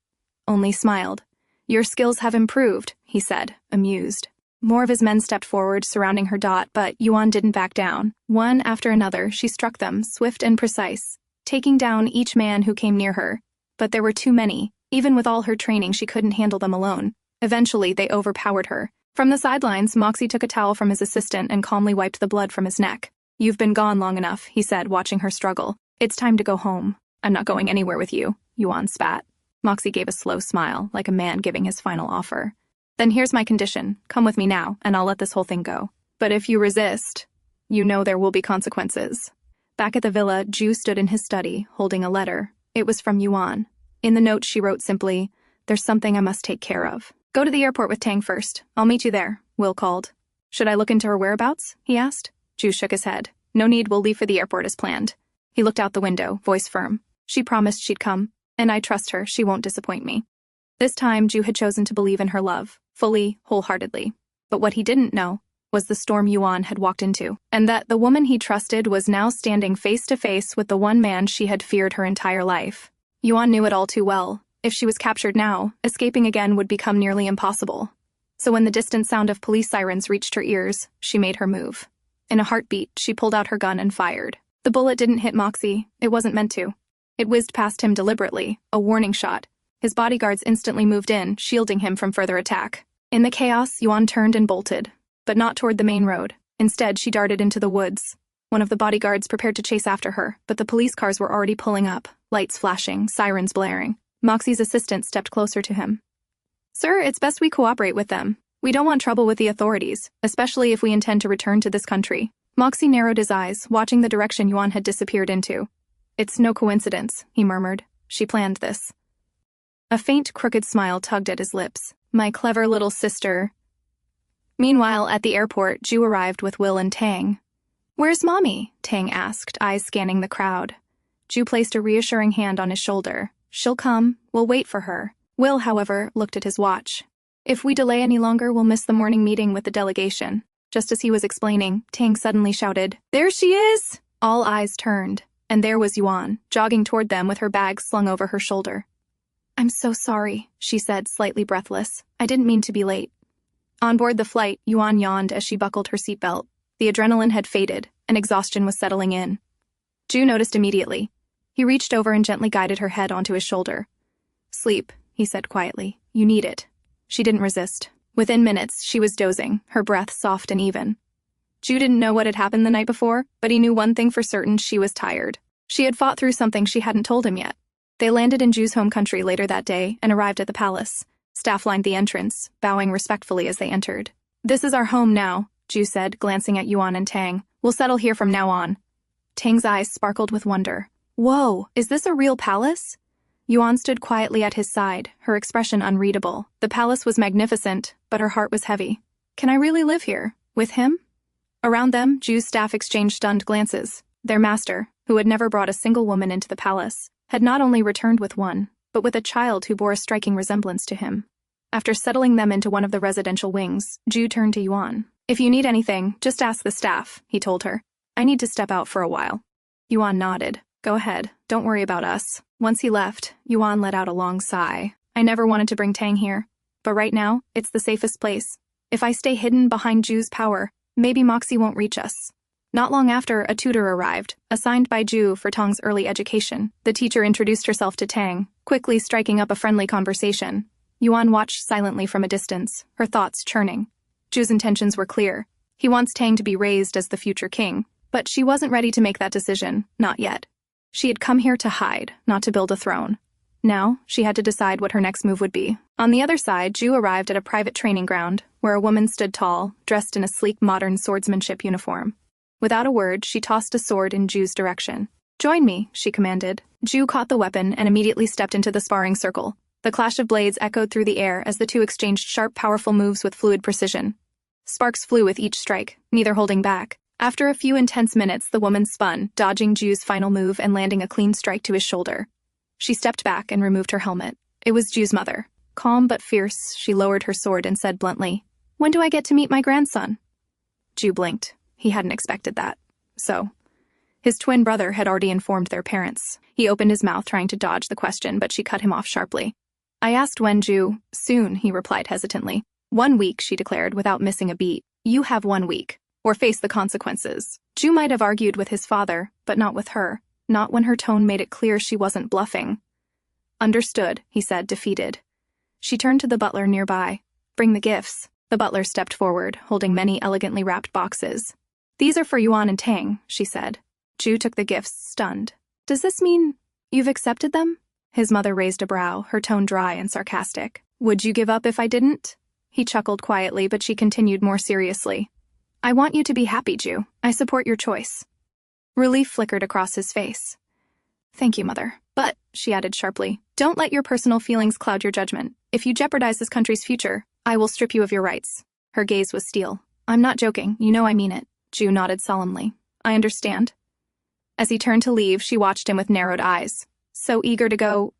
only smiled. "Your skills have improved," he said, amused. More of his men stepped forward, surrounding her dot, but Yuan didn't back down. One after another, she struck them, swift and precise, taking down each man who came near her. But there were too many. Even with all her training, she couldn't handle them alone. Eventually, they overpowered her. From the sidelines, Moxie took a towel from his assistant and calmly wiped the blood from his neck. "You've been gone long enough," he said, watching her struggle. "It's time to go home." "I'm not going anywhere with you," Yuan spat. Moxie gave a slow smile, like a man giving his final offer. "Then here's my condition. Come with me now, and I'll let this whole thing go. But if you resist, you know there will be consequences." Back at the villa, Ju stood in his study, holding a letter. It was from Yuan. In the note, she wrote simply, "There's something I must take care of. Go to the airport with Tang first. I'll meet you there," Will called. "Should I look into her whereabouts?" he asked. Ju shook his head. "No need, we'll leave for the airport as planned." He looked out the window, voice firm. "She promised she'd come, and I trust her, she won't disappoint me." This time, Ju had chosen to believe in her love, fully, wholeheartedly. But what he didn't know was the storm Yuan had walked into, and that the woman he trusted was now standing face to face with the one man she had feared her entire life. Yuan knew it all too well. If she was captured now, escaping again would become nearly impossible. So when the distant sound of police sirens reached her ears, she made her move. In a heartbeat, she pulled out her gun and fired. The bullet didn't hit Moxie. It wasn't meant to. It whizzed past him deliberately, a warning shot. His bodyguards instantly moved in, shielding him from further attack. In the chaos, Yuan turned and bolted, but not toward the main road. Instead, she darted into the woods. One of the bodyguards prepared to chase after her, but the police cars were already pulling up, lights flashing, sirens blaring. Moxie's assistant stepped closer to him. "Sir, it's best we cooperate with them. We don't want trouble with the authorities, especially if we intend to return to this country." Moxie narrowed his eyes, watching the direction Yuan had disappeared into. "It's no coincidence," he murmured. "She planned this." A faint, crooked smile tugged at his lips. "My clever little sister." Meanwhile, at the airport, Ju arrived with Will and Tang. "Where's Mommy?" Tang asked, eyes scanning the crowd. Ju placed a reassuring hand on his shoulder. "She'll come. We'll wait for her." Will, however, looked at his watch. "If we delay any longer, we'll miss the morning meeting with the delegation." Just as he was explaining, Tang suddenly shouted, "There she is!" All eyes turned, and there was Yuan, jogging toward them with her bag slung over her shoulder. "I'm so sorry," she said, slightly breathless. "I didn't mean to be late." On board the flight, Yuan yawned as she buckled her seatbelt. The adrenaline had faded, and exhaustion was settling in. Ju noticed immediately. He reached over and gently guided her head onto his shoulder. "Sleep," he said quietly. "You need it." She didn't resist. Within minutes, she was dozing, her breath soft and even. Ju didn't know what had happened the night before, but he knew one thing for certain: she was tired. She had fought through something she hadn't told him yet. They landed in Ju's home country later that day and arrived at the palace. Staff lined the entrance, bowing respectfully as they entered. "This is our home now," Ju said, glancing at Yuan and Tang. "We'll settle here from now on." Tang's eyes sparkled with wonder. Whoa, is this a real palace? Yuan stood quietly at his side, her expression unreadable. The palace was magnificent, but her heart was heavy. Can I really live here? With him? Around them, Ju's staff exchanged stunned glances. Their master, who had never brought a single woman into the palace, had not only returned with one, but with a child who bore a striking resemblance to him. After settling them into one of the residential wings, Ju turned to Yuan. If you need anything, just ask the staff, he told her. I need to step out for a while. Yuan nodded. Go ahead, don't worry about us. Once he left, Yuan let out a long sigh. I never wanted to bring Tang here, but right now, it's the safest place. If I stay hidden behind Ju's power, maybe Moxie won't reach us. Not long after, a tutor arrived, assigned by Ju for Tang's early education. The teacher introduced herself to Tang, quickly striking up a friendly conversation. Yuan watched silently from a distance, her thoughts churning. Ju's intentions were clear. He wants Tang to be raised as the future king, but she wasn't ready to make that decision, not yet. She had come here to hide, not to build a throne. Now, she had to decide what her next move would be. On the other side, Ju arrived at a private training ground, where a woman stood tall, dressed in a sleek modern swordsmanship uniform. Without a word, she tossed a sword in Ju's direction. Join me, she commanded. Ju caught the weapon and immediately stepped into the sparring circle. The clash of blades echoed through the air as the two exchanged sharp, powerful moves with fluid precision. Sparks flew with each strike, neither holding back. After a few intense minutes, the woman spun, dodging Ju's final move and landing a clean strike to his shoulder. She stepped back and removed her helmet. It was Ju's mother. Calm but fierce, she lowered her sword and said bluntly, When do I get to meet my grandson? Ju blinked. He hadn't expected that. So, his twin brother had already informed their parents. He opened his mouth trying to dodge the question, but she cut him off sharply. I asked when, Ju. Soon, he replied hesitantly. 1 week, she declared, without missing a beat. You have 1 week. Or face the consequences. Ju might have argued with his father, but not with her. Not when her tone made it clear she wasn't bluffing. Understood, he said, defeated. She turned to the butler nearby. Bring the gifts. The butler stepped forward, holding many elegantly wrapped boxes. These are for Yuan and Tang, she said. Ju took the gifts, stunned. Does this mean you've accepted them? His mother raised a brow, her tone dry and sarcastic. Would you give up if I didn't? He chuckled quietly, but she continued more seriously. I want you to be happy, Ju. I support your choice. Relief flickered across his face. Thank you, Mother. But, she added sharply, don't let your personal feelings cloud your judgment. If you jeopardize this country's future, I will strip you of your rights. Her gaze was steel. I'm not joking, you know I mean it. Ju nodded solemnly. I understand. As he turned to leave, she watched him with narrowed eyes. So eager to go.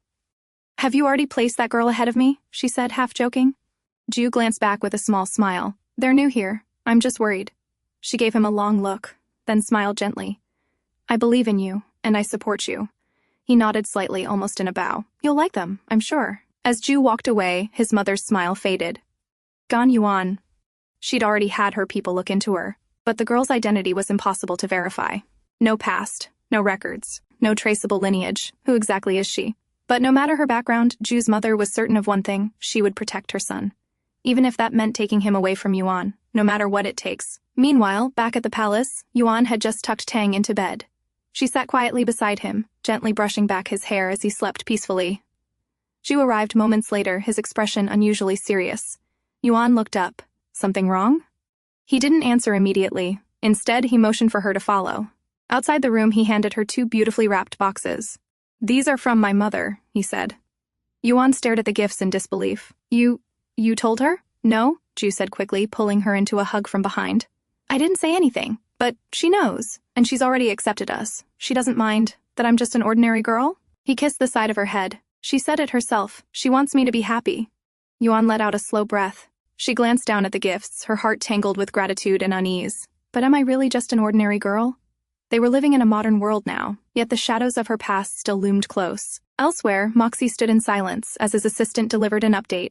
Have you already placed that girl ahead of me? She said, half joking. Ju glanced back with a small smile. They're new here. I'm just worried. She gave him a long look, then smiled gently. I believe in you, and I support you. He nodded slightly, almost in a bow. You'll like them, I'm sure. As Ju walked away, his mother's smile faded. Gan Yuan. She'd already had her people look into her, but the girl's identity was impossible to verify. No past, no records, no traceable lineage. Who exactly is she? But no matter her background, Ju's mother was certain of one thing: she would protect her son. Even if that meant taking him away from Yuan, no matter what it takes. Meanwhile, back at the palace, Yuan had just tucked Tang into bed. She sat quietly beside him, gently brushing back his hair as he slept peacefully. Ju arrived moments later, his expression unusually serious. Yuan looked up. Something wrong? He didn't answer immediately. Instead, he motioned for her to follow. Outside the room, he handed her 2 beautifully wrapped boxes. These are from my mother, he said. Yuan stared at the gifts in disbelief. You told her? No, Ju said quickly, pulling her into a hug from behind. I didn't say anything, but she knows, and she's already accepted us. She doesn't mind that I'm just an ordinary girl? He kissed the side of her head. She said it herself. She wants me to be happy. Yuan let out a slow breath. She glanced down at the gifts, her heart tangled with gratitude and unease. But am I really just an ordinary girl? They were living in a modern world now, yet the shadows of her past still loomed close. Elsewhere, Moxie stood in silence as his assistant delivered an update.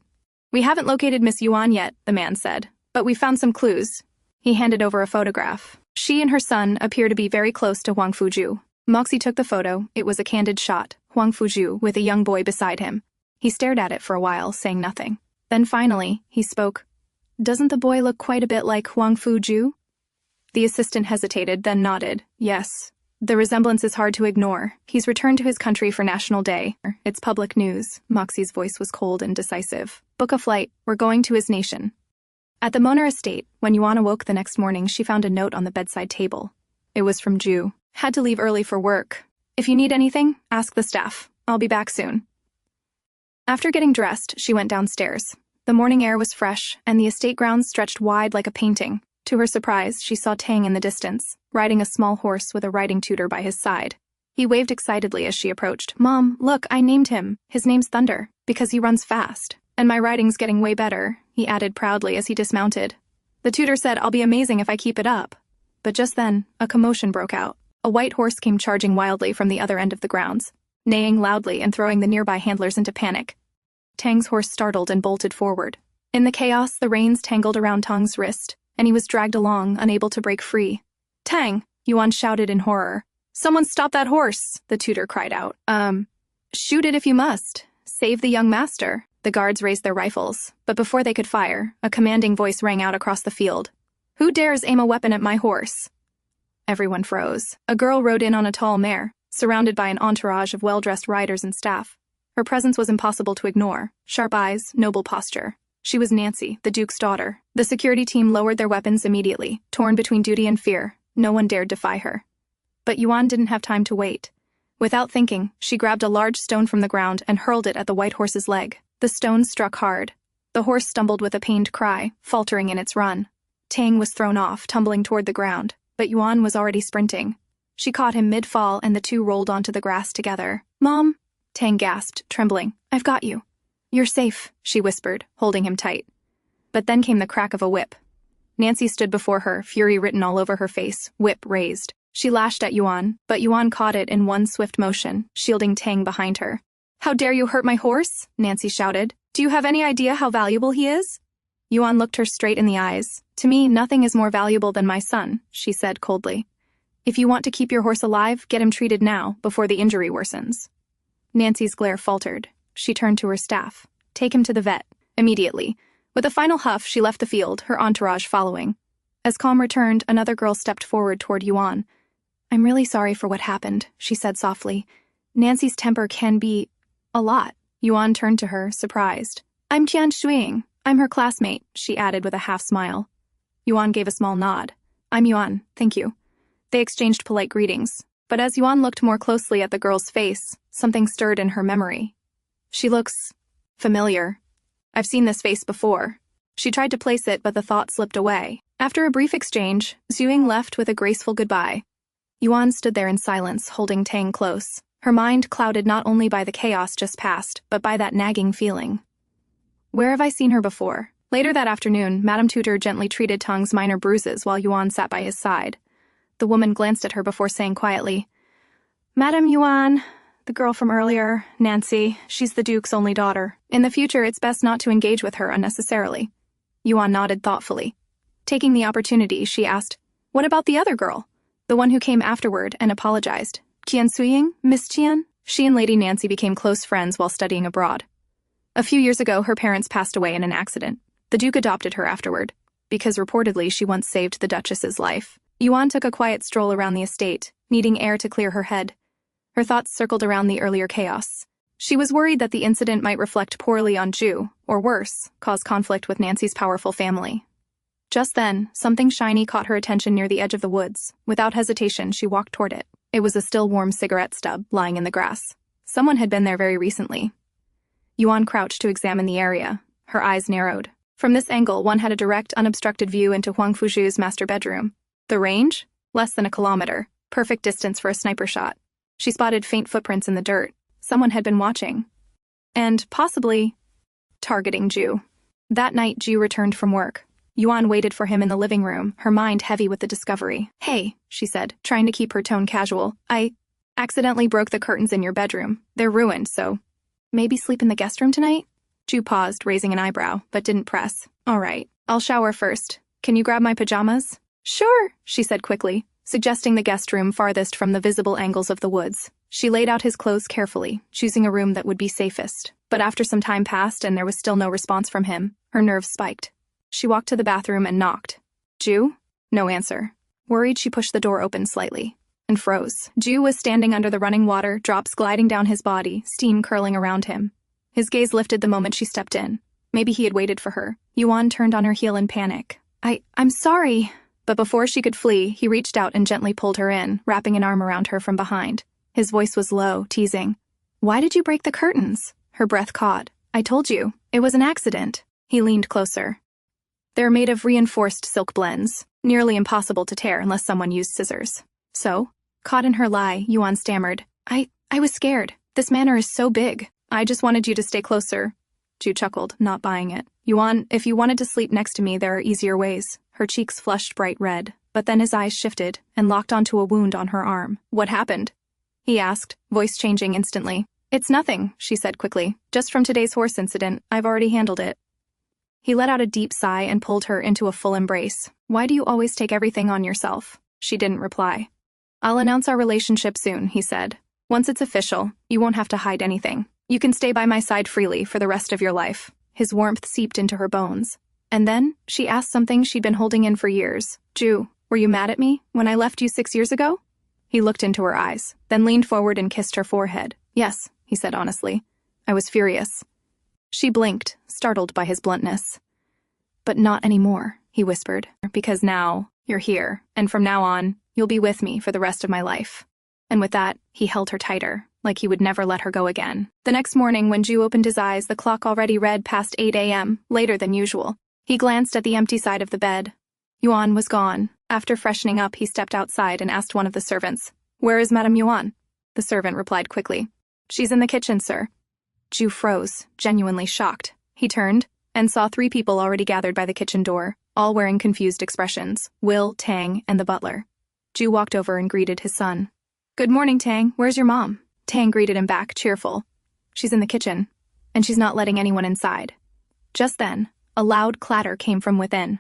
We haven't located Miss Yuan yet, the man said, but we found some clues. He handed over a photograph. She and her son appear to be very close to Huangfu Jue. Moxie took the photo. It was a candid shot, Huangfu Jue with a young boy beside him. He stared at it for a while, saying nothing. Then finally, he spoke. Doesn't the boy look quite a bit like Huangfu Jue? The assistant hesitated, then nodded. Yes. The resemblance is hard to ignore. He's returned to his country for National Day. It's public news. Moxie's voice was cold and decisive. Book a flight. We're going to his nation. At the Moner estate, when Yuan awoke the next morning, she found a note on the bedside table. It was from Ju. Had to leave early for work. If you need anything, ask the staff. I'll be back soon. After getting dressed, she went downstairs. The morning air was fresh, and the estate grounds stretched wide like a painting. To her surprise, she saw Tang in the distance, riding a small horse with a riding tutor by his side. He waved excitedly as she approached. "Mom, look, I named him. His name's Thunder, because he runs fast. And my riding's getting way better," he added proudly as he dismounted. The tutor said, "I'll be amazing if I keep it up." But just then, a commotion broke out. A white horse came charging wildly from the other end of the grounds, neighing loudly and throwing the nearby handlers into panic. Tang's horse startled and bolted forward. In the chaos, the reins tangled around Tang's wrist, and he was dragged along, unable to break free. "Tang!" Yuan shouted in horror. "Someone stop that horse!" the tutor cried out. Shoot it if you must. Save the young master." The guards raised their rifles, but before they could fire, a commanding voice rang out across the field. "Who dares aim a weapon at my horse?" Everyone froze. A girl rode in on a tall mare, surrounded by an entourage of well-dressed riders and staff. Her presence was impossible to ignore. Sharp eyes, noble posture. She was Nancy, the Duke's daughter. The security team lowered their weapons immediately, torn between duty and fear. No one dared defy her. But Yuan didn't have time to wait. Without thinking, she grabbed a large stone from the ground and hurled it at the white horse's leg. The stone struck hard. The horse stumbled with a pained cry, faltering in its run. Tang was thrown off, tumbling toward the ground, but Yuan was already sprinting. She caught him mid-fall and the two rolled onto the grass together. "Mom!" Tang gasped, trembling. "I've got you." "You're safe," she whispered, holding him tight. But then came the crack of a whip. Nancy stood before her, fury written all over her face, whip raised. She lashed at Yuan, but Yuan caught it in one swift motion, shielding Tang behind her. "How dare you hurt my horse?" Nancy shouted. "Do you have any idea how valuable he is?" Yuan looked her straight in the eyes. "To me, nothing is more valuable than my son," she said coldly. "If you want to keep your horse alive, get him treated now, before the injury worsens." Nancy's glare faltered. She turned to her staff. "Take him to the vet, immediately." With a final huff, she left the field, her entourage following. As calm returned, another girl stepped forward toward Yuan. "I'm really sorry for what happened," she said softly. "Nancy's temper can be a lot." Yuan turned to her, surprised. "I'm Qian Shuiying. I'm her classmate," she added with a half-smile. Yuan gave a small nod. "I'm Yuan, thank you." They exchanged polite greetings, but as Yuan looked more closely at the girl's face, something stirred in her memory. "She looks familiar. I've seen this face before." She tried to place it, but the thought slipped away. After a brief exchange, Xuing left with a graceful goodbye. Yuan stood there in silence, holding Tang close. Her mind clouded not only by the chaos just past, but by that nagging feeling. Where have I seen her before? Later that afternoon, Madame Tutor gently treated Tang's minor bruises while Yuan sat by his side. The woman glanced at her before saying quietly, "Madame Yuan, the girl from earlier, Nancy, she's the Duke's only daughter. In the future, it's best not to engage with her unnecessarily." Yuan nodded thoughtfully. Taking the opportunity, she asked, "What about the other girl? The one who came afterward and apologized. Qian Suying, Miss Qian?" She and Lady Nancy became close friends while studying abroad. A few years ago, her parents passed away in an accident. The Duke adopted her afterward, because reportedly she once saved the Duchess's life. Yuan took a quiet stroll around the estate, needing air to clear her head. Her thoughts circled around the earlier chaos. She was worried that the incident might reflect poorly on Ju, or worse, cause conflict with Nancy's powerful family. Just then, something shiny caught her attention near the edge of the woods. Without hesitation, she walked toward it. It was a still warm cigarette stub lying in the grass. Someone had been there very recently. Yuan crouched to examine the area. Her eyes narrowed. From this angle, one had a direct, unobstructed view into Huangfu Jue's master bedroom. The range? Less than a kilometer. Perfect distance for a sniper shot. She spotted faint footprints in the dirt. Someone had been watching. And, possibly, targeting Ju. That night, Ju returned from work. Yuan waited for him in the living room, her mind heavy with the discovery. "Hey," she said, trying to keep her tone casual. "I accidentally broke the curtains in your bedroom. They're ruined, so maybe sleep in the guest room tonight?" Ju paused, raising an eyebrow, but didn't press. "All right, I'll shower first. Can you grab my pajamas?" "Sure," she said quickly, suggesting the guest room farthest from the visible angles of the woods. She laid out his clothes carefully, choosing a room that would be safest. But after some time passed and there was still no response from him, her nerves spiked. She walked to the bathroom and knocked. "Ju?" No answer. Worried, she pushed the door open slightly and froze. Ju was standing under the running water, drops gliding down his body, steam curling around him. His gaze lifted the moment she stepped in. Maybe he had waited for her. Yuan turned on her heel in panic. I'm sorry." But before she could flee, he reached out and gently pulled her in, wrapping an arm around her from behind. His voice was low, teasing. "Why did you break the curtains?" Her breath caught. "I told you, it was an accident." He leaned closer. They're made of reinforced silk blends, nearly impossible to tear unless someone used scissors. So? Caught in her lie, Yuan stammered. I was scared. This manor is so big. I just wanted you to stay closer. Ju chuckled, not buying it. Yuan, if you wanted to sleep next to me, there are easier ways. Her cheeks flushed bright red, but then his eyes shifted and locked onto a wound on her arm. What happened? He asked, voice changing instantly. It's nothing, she said quickly. Just from today's horse incident, I've already handled it. He let out a deep sigh and pulled her into a full embrace. Why do you always take everything on yourself? She didn't reply. I'll announce our relationship soon, he said. Once it's official, you won't have to hide anything. You can stay by my side freely for the rest of your life. His warmth seeped into her bones. And then, she asked something she'd been holding in for years. Ju, were you mad at me when I left you 6 years ago? He looked into her eyes, then leaned forward and kissed her forehead. Yes, he said honestly. I was furious. She blinked, startled by his bluntness. But not anymore, he whispered, because now, you're here, and from now on, you'll be with me for the rest of my life. And with that, he held her tighter, like he would never let her go again. The next morning, when Ju opened his eyes, the clock already read past 8 a.m., later than usual. He glanced at the empty side of the bed. Yuan was gone. After freshening up, he stepped outside and asked one of the servants, Where is Madame Yuan? The servant replied quickly, She's in the kitchen, sir. Ju froze, genuinely shocked. He turned and saw 3 people already gathered by the kitchen door, all wearing confused expressions, Will, Tang, and the butler. Ju walked over and greeted his son. Good morning, Tang. Where's your mom? Tang greeted him back, cheerful. She's in the kitchen, and she's not letting anyone inside. Just then, a loud clatter came from within.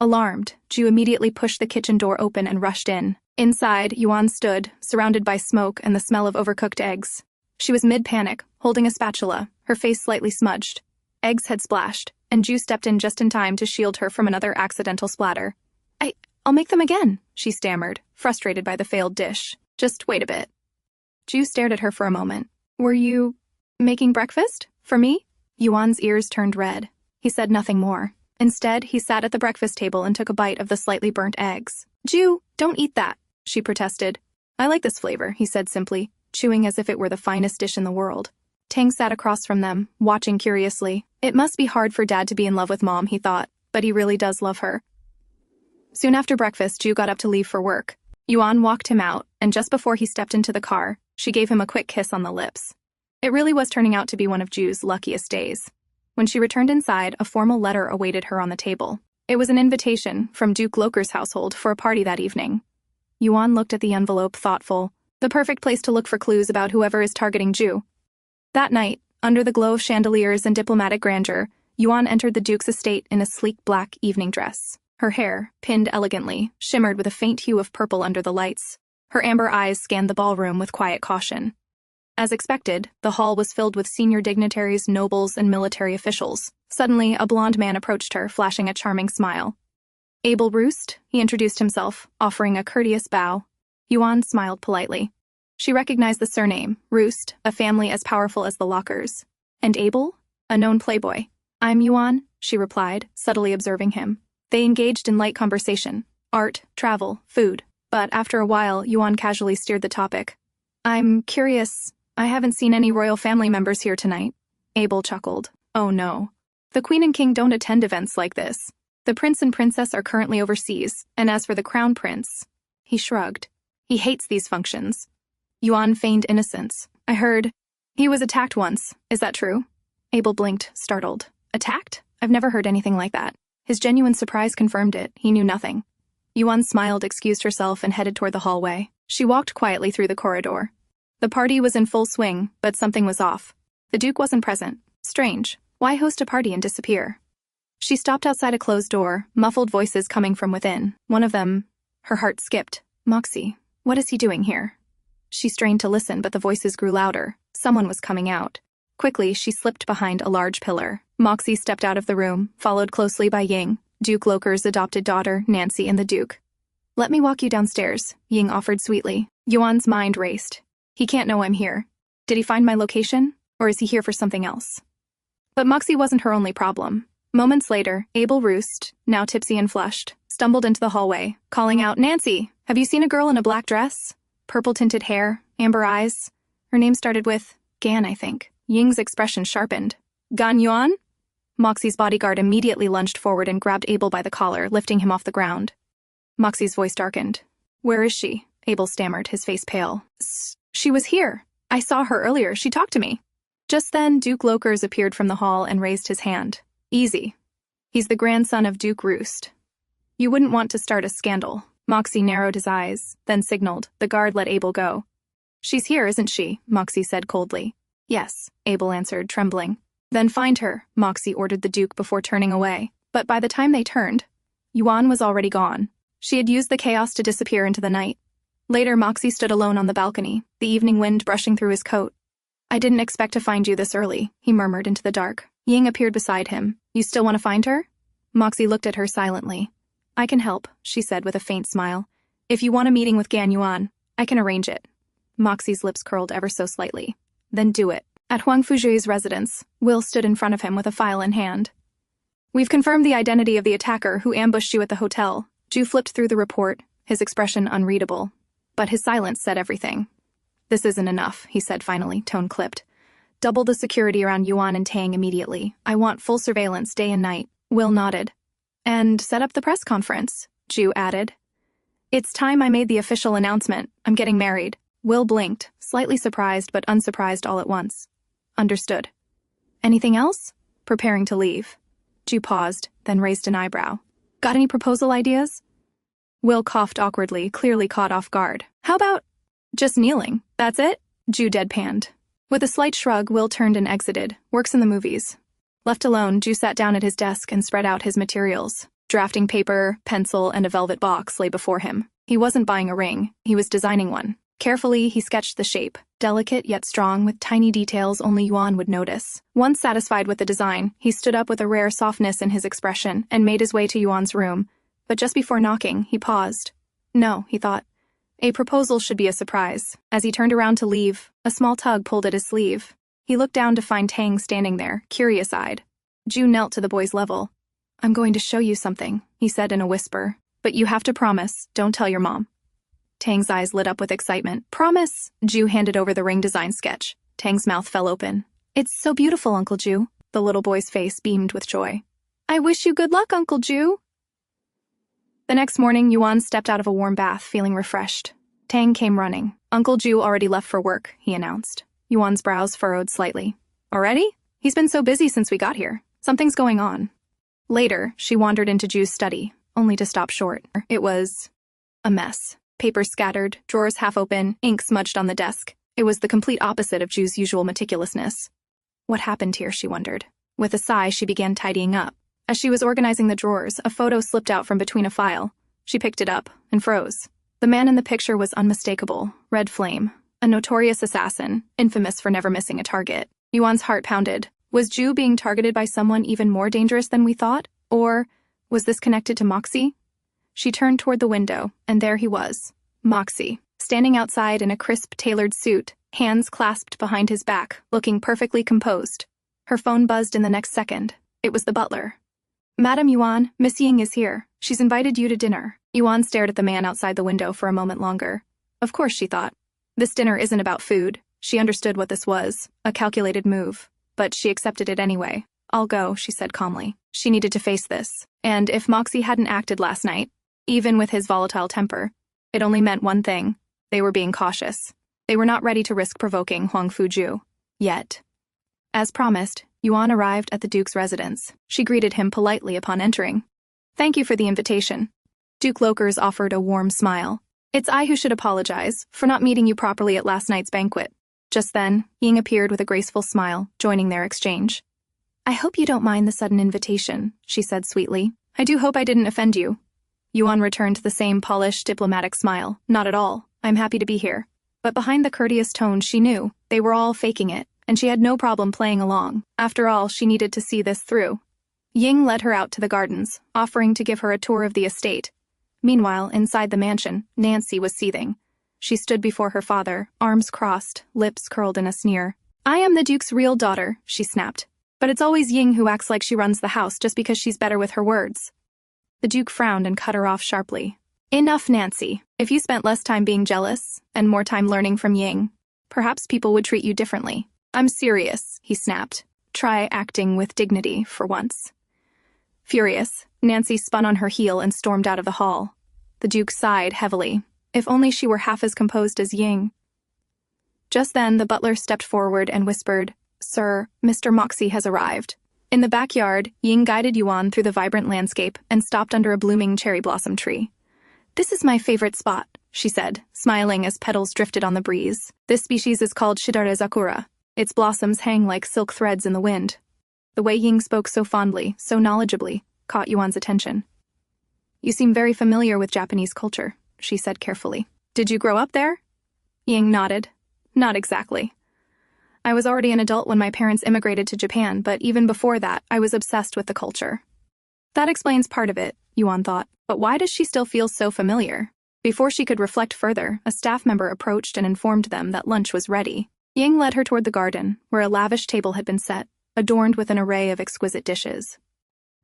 Alarmed, Ju immediately pushed the kitchen door open and rushed in. Inside, Yuan stood, surrounded by smoke and the smell of overcooked eggs. She was mid-panic, holding a spatula, her face slightly smudged. Eggs had splashed, and Ju stepped in just in time to shield her from another accidental splatter. I'll make them again, she stammered, frustrated by the failed dish. Just wait a bit. Ju stared at her for a moment. Were you making breakfast? For me? Yuan's ears turned red. He said nothing more. Instead, he sat at the breakfast table and took a bite of the slightly burnt eggs. Ju, don't eat that, she protested. I like this flavor, he said simply, chewing as if it were the finest dish in the world. Tang sat across from them, watching curiously. It must be hard for Dad to be in love with Mom, he thought, but he really does love her. Soon after breakfast, Ju got up to leave for work. Yuan walked him out, and just before he stepped into the car, she gave him a quick kiss on the lips. It really was turning out to be one of Ju's luckiest days. When she returned inside, a formal letter awaited her on the table. It was an invitation from Duke Loker's household for a party that evening. Yuan looked at the envelope, thoughtful. The perfect place to look for clues about whoever is targeting Ju. That night, under the glow of chandeliers and diplomatic grandeur, Yuan entered the Duke's estate in a sleek black evening dress. Her hair, pinned elegantly, shimmered with a faint hue of purple under the lights. Her amber eyes scanned the ballroom with quiet caution. As expected, the hall was filled with senior dignitaries, nobles, and military officials. Suddenly, a blonde man approached her, flashing a charming smile. Abel Roost, he introduced himself, offering a courteous bow. Yuan smiled politely. She recognized the surname, Roost, a family as powerful as the Lockers. And Abel? A known playboy. I'm Yuan, she replied, subtly observing him. They engaged in light conversation, art, travel, food. But after a while, Yuan casually steered the topic. I'm curious, I haven't seen any royal family members here tonight. Abel chuckled. Oh no. The Queen and King don't attend events like this. The Prince and Princess are currently overseas, and as for the Crown Prince, he shrugged. He hates these functions. Yuan feigned innocence. I heard he was attacked once. Is that true? Abel blinked, startled. Attacked? I've never heard anything like that. His genuine surprise confirmed it. He knew nothing. Yuan smiled, excused herself, and headed toward the hallway. She walked quietly through the corridor. The party was in full swing, but something was off. The Duke wasn't present. Strange. Why host a party and disappear? She stopped outside a closed door, muffled voices coming from within. One of them, her heart skipped. Moxie, what is he doing here? She strained to listen, but the voices grew louder. Someone was coming out. Quickly, she slipped behind a large pillar. Moxie stepped out of the room, followed closely by Ying, Duke Loker's adopted daughter, Nancy, and the Duke. Let me walk you downstairs, Ying offered sweetly. Yuan's mind raced. He can't know I'm here. Did he find my location? Or is he here for something else? But Moxie wasn't her only problem. Moments later, Abel Roost, now tipsy and flushed, stumbled into the hallway, calling out, "Nancy, have you seen a girl in a black dress? Purple-tinted hair, amber eyes." Her name started with Gan, I think. Ying's expression sharpened. "Gan Yuan?" Moxie's bodyguard immediately lunged forward and grabbed Abel by the collar, lifting him off the ground. Moxie's voice darkened. "Where is she?" Abel stammered, his face pale. "She was here. I saw her earlier. She talked to me." Just then, Duke Lokers appeared from the hall and raised his hand. "Easy. He's the grandson of Duke Roost. You wouldn't want to start a scandal." Moxie narrowed his eyes, then signaled. The guard let Abel go. "She's here, isn't she?" Moxie said coldly. "Yes," Abel answered, trembling. "Then find her," Moxie ordered the Duke before turning away. But by the time they turned, Yuan was already gone. She had used the chaos to disappear into the night. Later, Moxie stood alone on the balcony, the evening wind brushing through his coat. "I didn't expect to find you this early," he murmured into the dark. Ying appeared beside him. "You still want to find her?" Moxie looked at her silently. "I can help," she said with a faint smile. "If you want a meeting with Gan Yuan, I can arrange it." Moxie's lips curled ever so slightly. "Then do it." At Huangfu Jue's residence, Will stood in front of him with a file in hand. "We've confirmed the identity of the attacker who ambushed you at the hotel." Ju flipped through the report, his expression unreadable. But his silence said everything. "This isn't enough," he said finally, tone clipped. "Double the security around Yuan and Tang immediately. I want full surveillance day and night." Will nodded. "And set up the press conference," Ju added. "It's time I made the official announcement. I'm getting married." Will blinked, slightly surprised but unsurprised all at once. "Understood. Anything else?" Preparing to leave. Ju paused, then raised an eyebrow. "Got any proposal ideas?" Will coughed awkwardly, clearly caught off guard. "How about just kneeling? That's it?" Ju deadpanned. With a slight shrug, Will turned and exited. Works in the movies. Left alone, Ju sat down at his desk and spread out his materials. Drafting paper, pencil, and a velvet box lay before him. He wasn't buying a ring. He was designing one. Carefully, he sketched the shape, delicate yet strong, with tiny details only Yuan would notice. Once satisfied with the design, he stood up with a rare softness in his expression and made his way to Yuan's room. But just before knocking, he paused. No, he thought. A proposal should be a surprise. As he turned around to leave, a small tug pulled at his sleeve. He looked down to find Tang standing there, curious-eyed. Ju knelt to the boy's level. "I'm going to show you something," he said in a whisper. "But you have to promise, don't tell your mom." Tang's eyes lit up with excitement. "Promise!" Ju handed over the ring design sketch. Tang's mouth fell open. "It's so beautiful, Uncle Ju." The little boy's face beamed with joy. "I wish you good luck, Uncle Ju." The next morning, Yuan stepped out of a warm bath, feeling refreshed. Tang came running. "Uncle Ju already left for work," he announced. Yuan's brows furrowed slightly. "Already? He's been so busy since we got here. Something's going on." Later, she wandered into Ju's study, only to stop short. It was a mess. Papers scattered, drawers half open, ink smudged on the desk. It was the complete opposite of Ju's usual meticulousness. What happened here, she wondered. With a sigh, she began tidying up. As she was organizing the drawers, a photo slipped out from between a file. She picked it up and froze. The man in the picture was unmistakable. Red Flame, a notorious assassin, infamous for never missing a target. Yuan's heart pounded. Was Ju being targeted by someone even more dangerous than we thought? Or was this connected to Moxie? She turned toward the window, and there he was. Moxie, standing outside in a crisp, tailored suit, hands clasped behind his back, looking perfectly composed. Her phone buzzed in the next second. It was the butler. "Madam Yuan, Miss Ying is here. She's invited you to dinner." Yuan stared at the man outside the window for a moment longer. Of course, she thought. This dinner isn't about food. She understood what this was, a calculated move. But she accepted it anyway. "I'll go," she said calmly. She needed to face this. And if Moxie hadn't acted last night, even with his volatile temper, it only meant one thing. They were being cautious. They were not ready to risk provoking Huangfu Jue. Yet. As promised, Yuan arrived at the Duke's residence. She greeted him politely upon entering. "Thank you for the invitation." Duke Lokers offered a warm smile. "It's I who should apologize for not meeting you properly at last night's banquet." Just then, Ying appeared with a graceful smile, joining their exchange. "I hope you don't mind the sudden invitation," she said sweetly. "I do hope I didn't offend you." Yuan returned the same polished, diplomatic smile. "Not at all. I'm happy to be here." But behind the courteous tone, she knew they were all faking it, and she had no problem playing along. After all, she needed to see this through. Ying led her out to the gardens, offering to give her a tour of the estate. Meanwhile, inside the mansion, Nancy was seething. She stood before her father, arms crossed, lips curled in a sneer. "I am the Duke's real daughter," she snapped. "But it's always Ying who acts like she runs the house just because she's better with her words." The Duke frowned and cut her off sharply. Enough, Nancy. If you spent less time being jealous and more time learning from Ying, perhaps people would treat you differently. I'm serious, he snapped. Try acting with dignity for once. Furious, Nancy spun on her heel and stormed out of the hall. The Duke sighed heavily. If only she were half as composed as Ying. Just then, the butler stepped forward and whispered, "Sir, Mr. Moxie has arrived." In the backyard, Ying guided Yuan through the vibrant landscape and stopped under a blooming cherry blossom tree. "This is my favorite spot," she said, smiling as petals drifted on the breeze. "This species is called Shidare Zakura. Its blossoms hang like silk threads in the wind." The way Ying spoke so fondly, so knowledgeably, caught Yuan's attention. "You seem very familiar with Japanese culture," she said carefully. "Did you grow up there?" Ying nodded. "Not exactly. I was already an adult when my parents immigrated to Japan, but even before that, I was obsessed with the culture." That explains part of it, Yuan thought, but why does she still feel so familiar? Before she could reflect further, a staff member approached and informed them that lunch was ready. Ying led her toward the garden, where a lavish table had been set, adorned with an array of exquisite dishes.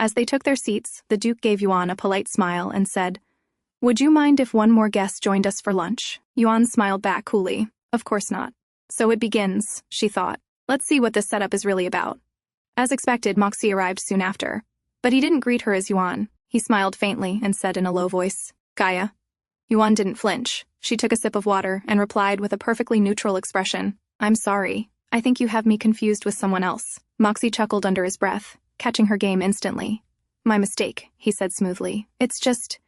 As they took their seats, the Duke gave Yuan a polite smile and said, "Would you mind if one more guest joined us for lunch?" Yuan smiled back coolly. "Of course not." "So it begins," she thought. "Let's see what this setup is really about." As expected, Moxie arrived soon after. But he didn't greet her as Yuan. He smiled faintly and said in a low voice, "Gaia." Yuan didn't flinch. She took a sip of water and replied with a perfectly neutral expression, "I'm sorry. I think you have me confused with someone else." Moxie chuckled under his breath, catching her game instantly. "My mistake," he said smoothly. "It's just,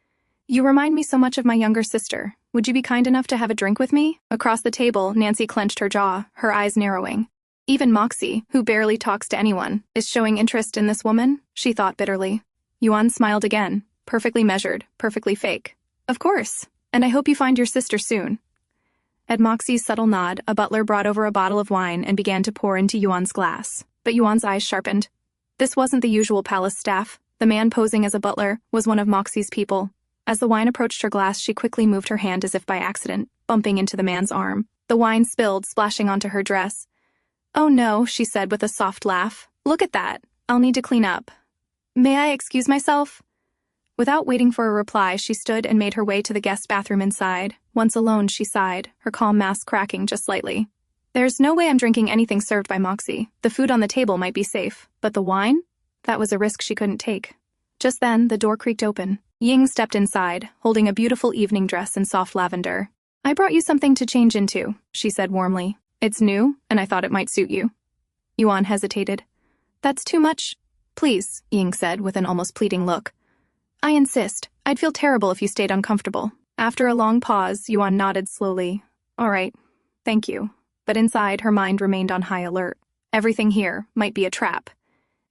you remind me so much of my younger sister. Would you be kind enough to have a drink with me?" Across the table, Nancy clenched her jaw, her eyes narrowing. Even Moxie, who barely talks to anyone, is showing interest in this woman, she thought bitterly. Yuan smiled again, perfectly measured, perfectly fake. "Of course, and I hope you find your sister soon." At Moxie's subtle nod, a butler brought over a bottle of wine and began to pour into Yuan's glass. But Yuan's eyes sharpened. This wasn't the usual palace staff. The man posing as a butler was one of Moxie's people. As the wine approached her glass, she quickly moved her hand as if by accident, bumping into the man's arm. The wine spilled, splashing onto her dress. "Oh no," she said with a soft laugh. "Look at that. I'll need to clean up. May I excuse myself?" Without waiting for a reply, she stood and made her way to the guest bathroom inside. Once alone, she sighed, her calm mask cracking just slightly. "There's no way I'm drinking anything served by Moxie. The food on the table might be safe, but the wine? That was a risk she couldn't take." Just then, the door creaked open. Ying stepped inside, holding a beautiful evening dress in soft lavender. "I brought you something to change into," she said warmly. "It's new, and I thought it might suit you." Yuan hesitated. "That's too much." "Please," Ying said with an almost pleading look. "I insist. I'd feel terrible if you stayed uncomfortable." After a long pause, Yuan nodded slowly. "All right, thank you." But inside, her mind remained on high alert. Everything here might be a trap.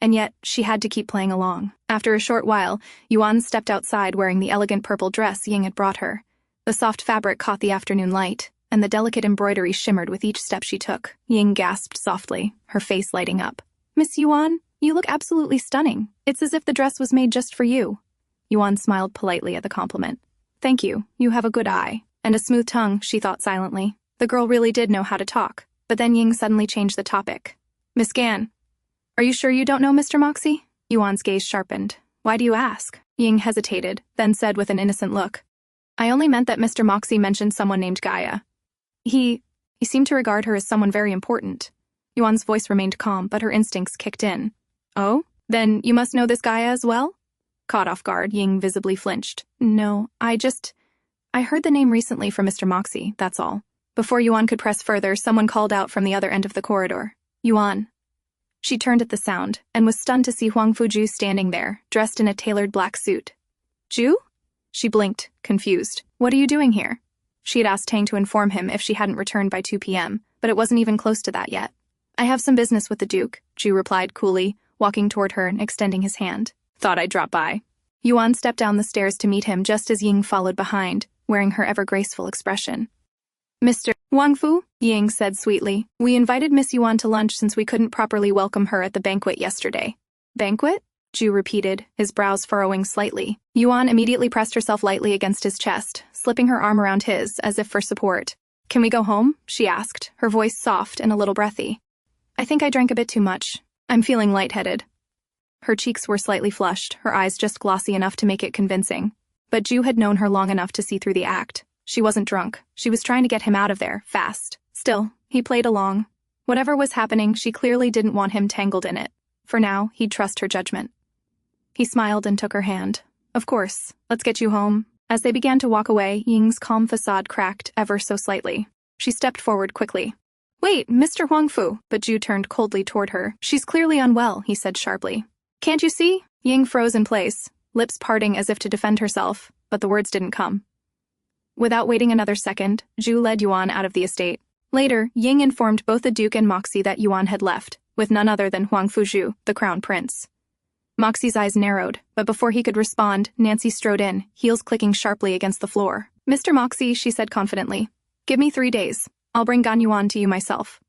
And yet, she had to keep playing along. After a short while, Yuan stepped outside wearing the elegant purple dress Ying had brought her. The soft fabric caught the afternoon light, and the delicate embroidery shimmered with each step she took. Ying gasped softly, her face lighting up. "Miss Yuan, you look absolutely stunning. It's as if the dress was made just for you." Yuan smiled politely at the compliment. "Thank you, you have a good eye." And a smooth tongue, she thought silently. The girl really did know how to talk. But then Ying suddenly changed the topic. "Miss Gan, are you sure you don't know Mr. Moxie?" Yuan's gaze sharpened. "Why do you ask?" Ying hesitated, then said with an innocent look. "I only meant that Mr. Moxie mentioned someone named Gaia. He seemed to regard her as someone very important." Yuan's voice remained calm, but her instincts kicked in. "Oh? Then you must know this Gaia as well?" Caught off guard, Ying visibly flinched. "No, I heard the name recently from Mr. Moxie, that's all." Before Yuan could press further, someone called out from the other end of the corridor. "Yuan." She turned at the sound, and was stunned to see Huangfu Jue standing there, dressed in a tailored black suit. "Jue?" She blinked, confused. "What are you doing here?" She had asked Tang to inform him if she hadn't returned by 2 p.m., but it wasn't even close to that yet. "I have some business with the Duke," Jue replied coolly, walking toward her and extending his hand. "Thought I'd drop by." Yuan stepped down the stairs to meet him just as Ying followed behind, wearing her ever-graceful expression. "Mr. Huangfu," Ying said sweetly, "we invited Miss Yuan to lunch since we couldn't properly welcome her at the banquet yesterday." "Banquet?" Jue repeated, his brows furrowing slightly. Yuan immediately pressed herself lightly against his chest, slipping her arm around his, as if for support. "Can we go home?" she asked, her voice soft and a little breathy. "I think I drank a bit too much. I'm feeling lightheaded." Her cheeks were slightly flushed, her eyes just glossy enough to make it convincing. But Jue had known her long enough to see through the act. She wasn't drunk. She was trying to get him out of there, fast. Still, he played along. Whatever was happening, she clearly didn't want him tangled in it. For now, he'd trust her judgment. He smiled and took her hand. Of course, let's get you home. As they began to walk away, Ying's calm facade cracked ever so slightly. She stepped forward quickly. Wait, Mr. Huangfu, but Jue turned coldly toward her. She's clearly unwell, he said sharply. Can't you see? Ying froze in place, lips parting as if to defend herself, but the words didn't come. Without waiting another second, Jue led Yuan out of the estate. Later, Ying informed both the Duke and Moxie that Yuan had left, with none other than Huangfu Jue, the crown prince. Moxie's eyes narrowed, but before he could respond, Nancy strode in, heels clicking sharply against the floor. Mr. Moxie, she said confidently, give me 3 days. I'll bring Gan Yuan to you myself.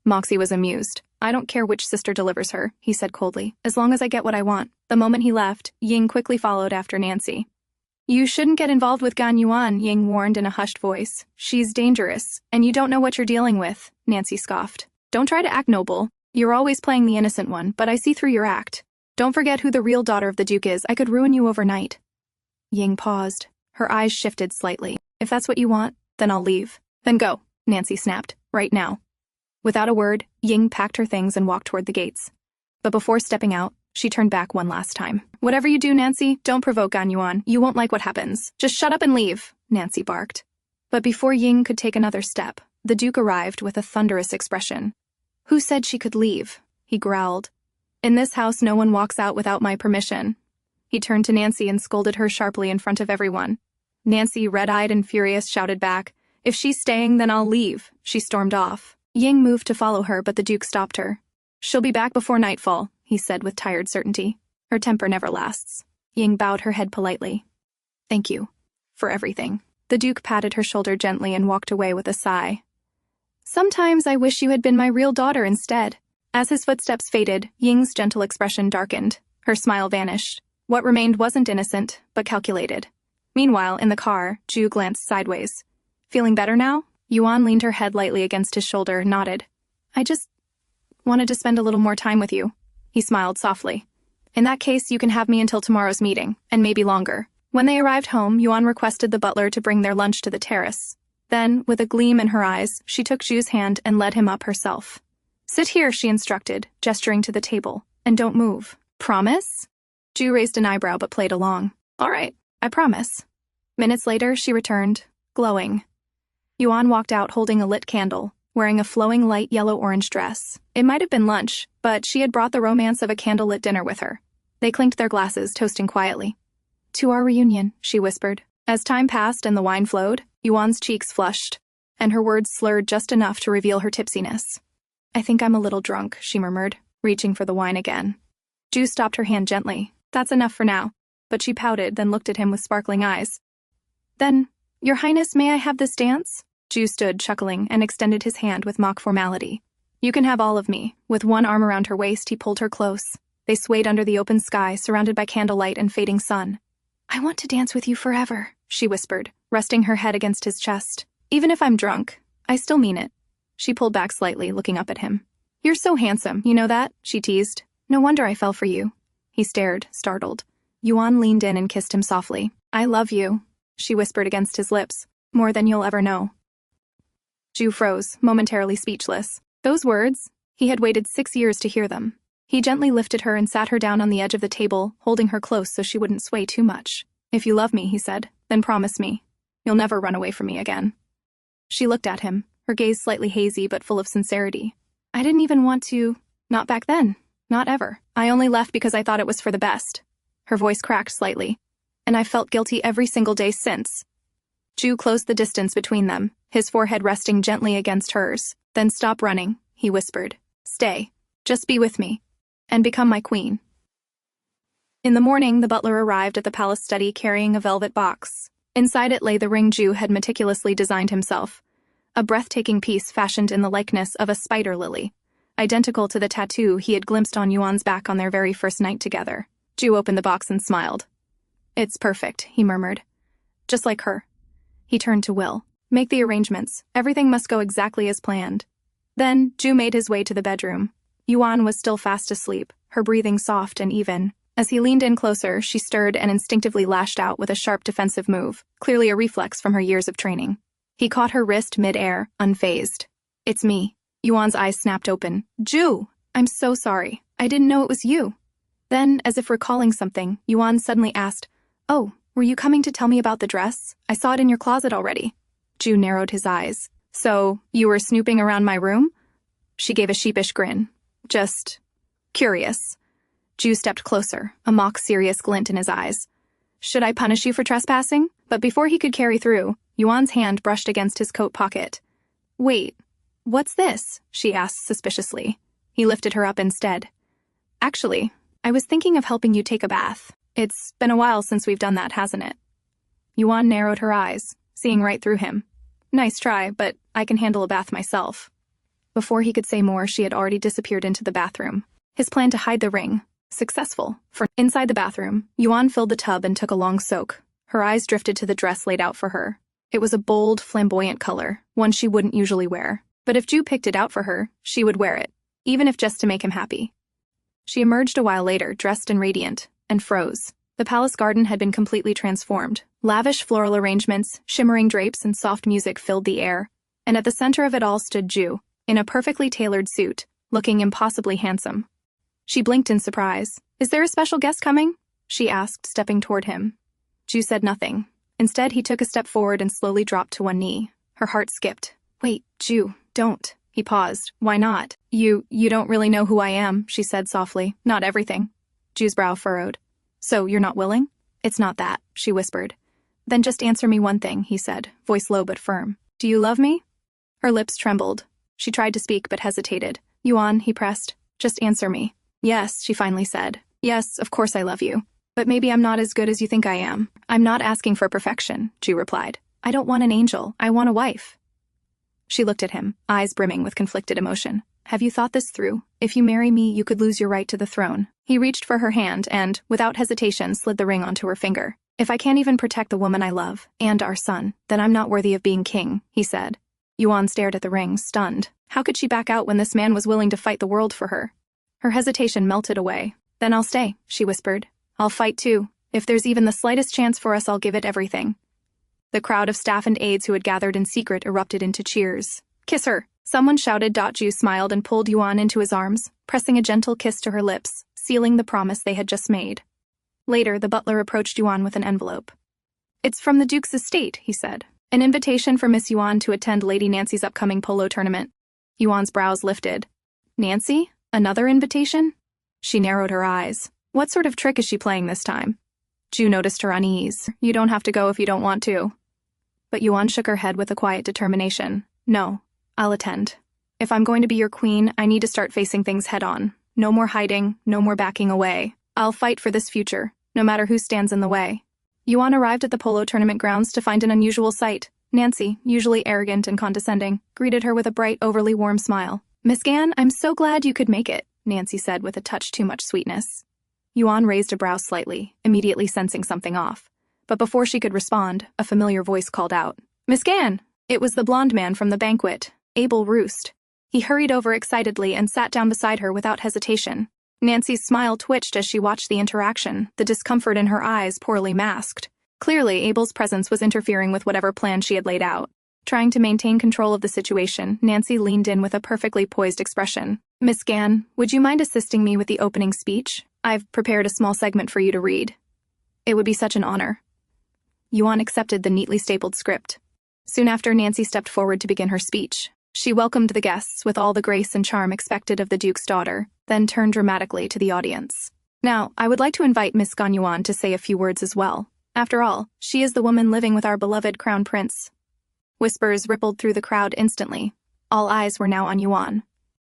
Moxie was amused. I don't care which sister delivers her, he said coldly, as long as I get what I want. The moment he left, Ying quickly followed after Nancy. You shouldn't get involved with Gan Yuan, Ying warned in a hushed voice. She's dangerous, and you don't know what you're dealing with, Nancy scoffed. Don't try to act noble. You're always playing the innocent one, but I see through your act. Don't forget who the real daughter of the Duke is. I could ruin you overnight. Ying paused. Her eyes shifted slightly. If that's what you want, then I'll leave. Then go, Nancy snapped. Right now. Without a word, Ying packed her things and walked toward the gates. But before stepping out, she turned back one last time. Whatever you do, Nancy, don't provoke Gan Yuan. You won't like what happens. Just shut up and leave, Nancy barked. But before Ying could take another step, the Duke arrived with a thunderous expression. Who said she could leave? He growled. In this house, no one walks out without my permission. He turned to Nancy and scolded her sharply in front of everyone. Nancy, red-eyed and furious, shouted back, If she's staying, then I'll leave. She stormed off. Ying moved to follow her, but the Duke stopped her. She'll be back before nightfall, he said with tired certainty. Her temper never lasts. Ying bowed her head politely. Thank you. For everything. The Duke patted her shoulder gently and walked away with a sigh. Sometimes I wish you had been my real daughter instead. As his footsteps faded, Ying's gentle expression darkened. Her smile vanished. What remained wasn't innocent, but calculated. Meanwhile, in the car, Jue glanced sideways. Feeling better now? Yuan leaned her head lightly against his shoulder, nodded. I just wanted to spend a little more time with you. He smiled softly. In that case, you can have me until tomorrow's meeting, and maybe longer. When they arrived home, Yuan requested the butler to bring their lunch to the terrace. Then, with a gleam in her eyes, she took Jue's hand and led him up herself. Sit here, she instructed, gesturing to the table, and don't move. Promise? Jue raised an eyebrow but played along. All right, I promise. Minutes later, she returned, glowing. Yuan walked out holding a lit candle, wearing a flowing light yellow-orange dress. It might have been lunch, but she had brought the romance of a candlelit dinner with her. They clinked their glasses, toasting quietly. To our reunion, she whispered. As time passed and the wine flowed, Yuan's cheeks flushed, and her words slurred just enough to reveal her tipsiness. I think I'm a little drunk, she murmured, reaching for the wine again. Jue stopped her hand gently. That's enough for now. But she pouted, then looked at him with sparkling eyes. Then, Your Highness, may I have this dance? Jue stood, chuckling, and extended his hand with mock formality. You can have all of me. With one arm around her waist, he pulled her close. They swayed under the open sky, surrounded by candlelight and fading sun. I want to dance with you forever, she whispered, resting her head against his chest. Even if I'm drunk, I still mean it. She pulled back slightly, looking up at him. You're so handsome, you know that? She teased. No wonder I fell for you. He stared, startled. Yuan leaned in and kissed him softly. I love you, she whispered against his lips. More than you'll ever know. Jue froze, momentarily speechless. Those words, he had waited 6 years to hear them. He gently lifted her and sat her down on the edge of the table, holding her close so she wouldn't sway too much. If you love me, he said, then promise me. You'll never run away from me again. She looked at him, her gaze slightly hazy but full of sincerity. I didn't even want to. Not back then. Not ever. I only left because I thought it was for the best. Her voice cracked slightly. And I've felt guilty every single day since. Jue closed the distance between them, his forehead resting gently against hers. Then stop running, he whispered. Stay. Just be with me. And become my queen. In the morning, the butler arrived at the palace study carrying a velvet box. Inside it lay the ring Jue had meticulously designed himself. A breathtaking piece fashioned in the likeness of a spider lily, identical to the tattoo he had glimpsed on Yuan's back on their very first night together. Jue opened the box and smiled. It's perfect, he murmured. Just like her. He turned to Will. Make the arrangements. Everything must go exactly as planned. Then, Jue made his way to the bedroom. Yuan was still fast asleep, her breathing soft and even. As he leaned in closer, she stirred and instinctively lashed out with a sharp defensive move, clearly a reflex from her years of training. He caught her wrist mid-air, unfazed. "It's me." Yuan's eyes snapped open. "Ju! I'm so sorry. I didn't know it was you." Then, as if recalling something, Yuan suddenly asked, "Oh, were you coming to tell me about the dress? I saw it in your closet already." Ju narrowed his eyes. "So, you were snooping around my room?" She gave a sheepish grin. "Just curious." Ju stepped closer, a mock-serious glint in his eyes. "Should I punish you for trespassing?" But before he could carry through, Yuan's hand brushed against his coat pocket. "Wait, what's this?" she asked suspiciously. He lifted her up instead. "Actually, I was thinking of helping you take a bath. It's been a while since we've done that, hasn't it?" Yuan narrowed her eyes, seeing right through him. "Nice try, but I can handle a bath myself." Before he could say more, she had already disappeared into the bathroom. His plan to hide the ring, successful. Inside the bathroom, Yuan filled the tub and took a long soak. Her eyes drifted to the dress laid out for her. It was a bold, flamboyant color, one she wouldn't usually wear. But if Ju picked it out for her, she would wear it, even if just to make him happy. She emerged a while later, dressed and radiant, and froze. The palace garden had been completely transformed. Lavish floral arrangements, shimmering drapes, and soft music filled the air. And at the center of it all stood Ju, in a perfectly tailored suit, looking impossibly handsome. She blinked in surprise. "Is there a special guest coming?" she asked, stepping toward him. Ju said nothing. Instead, he took a step forward and slowly dropped to one knee. Her heart skipped. "Wait, Ju, don't." He paused. "Why not?" You don't really know who I am," she said softly. "Not everything." Ju's brow furrowed. "So, you're not willing?" "It's not that," she whispered. "Then just answer me one thing," he said, voice low but firm. "Do you love me?" Her lips trembled. She tried to speak but hesitated. "Yuan," he pressed. "Just answer me." "Yes," she finally said. "Yes, of course I love you. But maybe I'm not as good as you think I am." "I'm not asking for perfection," Ju replied. "I don't want an angel. I want a wife." She looked at him, eyes brimming with conflicted emotion. "Have you thought this through? If you marry me, you could lose your right to the throne." He reached for her hand and, without hesitation, slid the ring onto her finger. "If I can't even protect the woman I love, and our son, then I'm not worthy of being king," he said. Yuan stared at the ring, stunned. How could she back out when this man was willing to fight the world for her? Her hesitation melted away. "Then I'll stay," she whispered. "I'll fight too. If there's even the slightest chance for us, I'll give it everything." The crowd of staff and aides who had gathered in secret erupted into cheers. "Kiss her!" Someone shouted. Ju smiled and pulled Yuan into his arms, pressing a gentle kiss to her lips, sealing the promise they had just made. Later, the butler approached Yuan with an envelope. "It's from the Duke's estate," he said. "An invitation for Miss Yuan to attend Lady Nancy's upcoming polo tournament." Yuan's brows lifted. "Nancy? Another invitation?" She narrowed her eyes. What sort of trick is she playing this time? Ju noticed her unease. "You don't have to go if you don't want to." But Yuan shook her head with a quiet determination. "No, I'll attend. If I'm going to be your queen, I need to start facing things head-on. No more hiding, no more backing away. I'll fight for this future, no matter who stands in the way." Yuan arrived at the polo tournament grounds to find an unusual sight. Nancy, usually arrogant and condescending, greeted her with a bright, overly warm smile. "Miss Gan, I'm so glad you could make it," Nancy said with a touch too much sweetness. Yuan raised a brow slightly, immediately sensing something off. But before she could respond, a familiar voice called out, "Miss Gan!" It was the blonde man from the banquet, Abel Roost. He hurried over excitedly and sat down beside her without hesitation. Nancy's smile twitched as she watched the interaction, the discomfort in her eyes poorly masked. Clearly, Abel's presence was interfering with whatever plan she had laid out. Trying to maintain control of the situation, Nancy leaned in with a perfectly poised expression. "Miss Gan, would you mind assisting me with the opening speech? I've prepared a small segment for you to read." "It would be such an honor." Yuan accepted the neatly stapled script. Soon after, Nancy stepped forward to begin her speech. She welcomed the guests with all the grace and charm expected of the Duke's daughter, then turned dramatically to the audience. "Now, I would like to invite Miss Gan Yuan to say a few words as well. After all, she is the woman living with our beloved crown prince." Whispers rippled through the crowd instantly. All eyes were now on Yuan.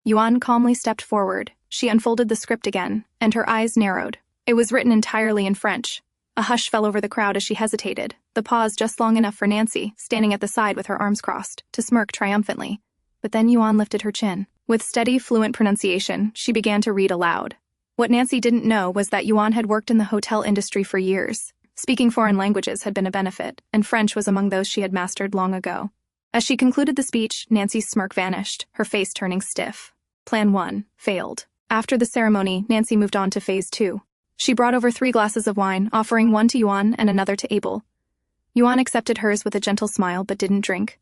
Yuan calmly stepped forward. She unfolded the script again, and her eyes narrowed. It was written entirely in French. A hush fell over the crowd as she hesitated, the pause just long enough for Nancy, standing at the side with her arms crossed, to smirk triumphantly. But then Yuan lifted her chin. With steady, fluent pronunciation, she began to read aloud. What Nancy didn't know was that Yuan had worked in the hotel industry for years. Speaking foreign languages had been a benefit, and French was among those she had mastered long ago. As she concluded the speech, Nancy's smirk vanished, her face turning stiff. Plan 1 failed. After the ceremony, Nancy moved on to phase 2. She brought over 3 glasses of wine, offering one to Yuan and another to Abel. Yuan accepted hers with a gentle smile but didn't drink.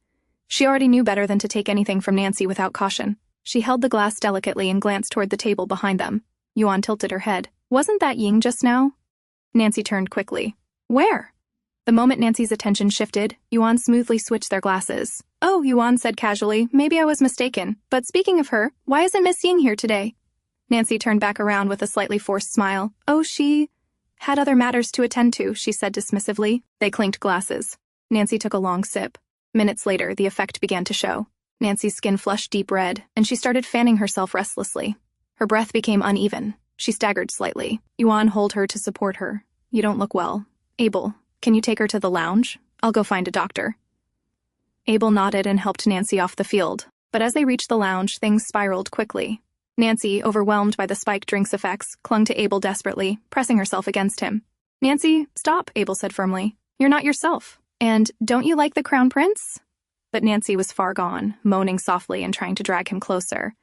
She already knew better than to take anything from Nancy without caution. She held the glass delicately and glanced toward the table behind them. Yuan tilted her head. "Wasn't that Ying just now?" Nancy turned quickly. "Where?" The moment Nancy's attention shifted, Yuan smoothly switched their glasses. "Oh," Yuan said casually, "maybe I was mistaken. But speaking of her, why isn't Miss Ying here today?" Nancy turned back around with a slightly forced smile. "Oh, she had other matters to attend to," she said dismissively. They clinked glasses. Nancy took a long sip. Minutes later, the effect began to show. Nancy's skin flushed deep red, and she started fanning herself restlessly. Her breath became uneven. She staggered slightly. Yuan held her to support her. "You don't look well. Abel, can you take her to the lounge? I'll go find a doctor." Abel nodded and helped Nancy off the field, but as they reached the lounge, things spiraled quickly. Nancy, overwhelmed by the spiked drink's effects, clung to Abel desperately, pressing herself against him. "Nancy, stop," Abel said firmly. "You're not yourself. And don't you like the Crown Prince?" But Nancy was far gone, moaning softly and trying to drag him closer.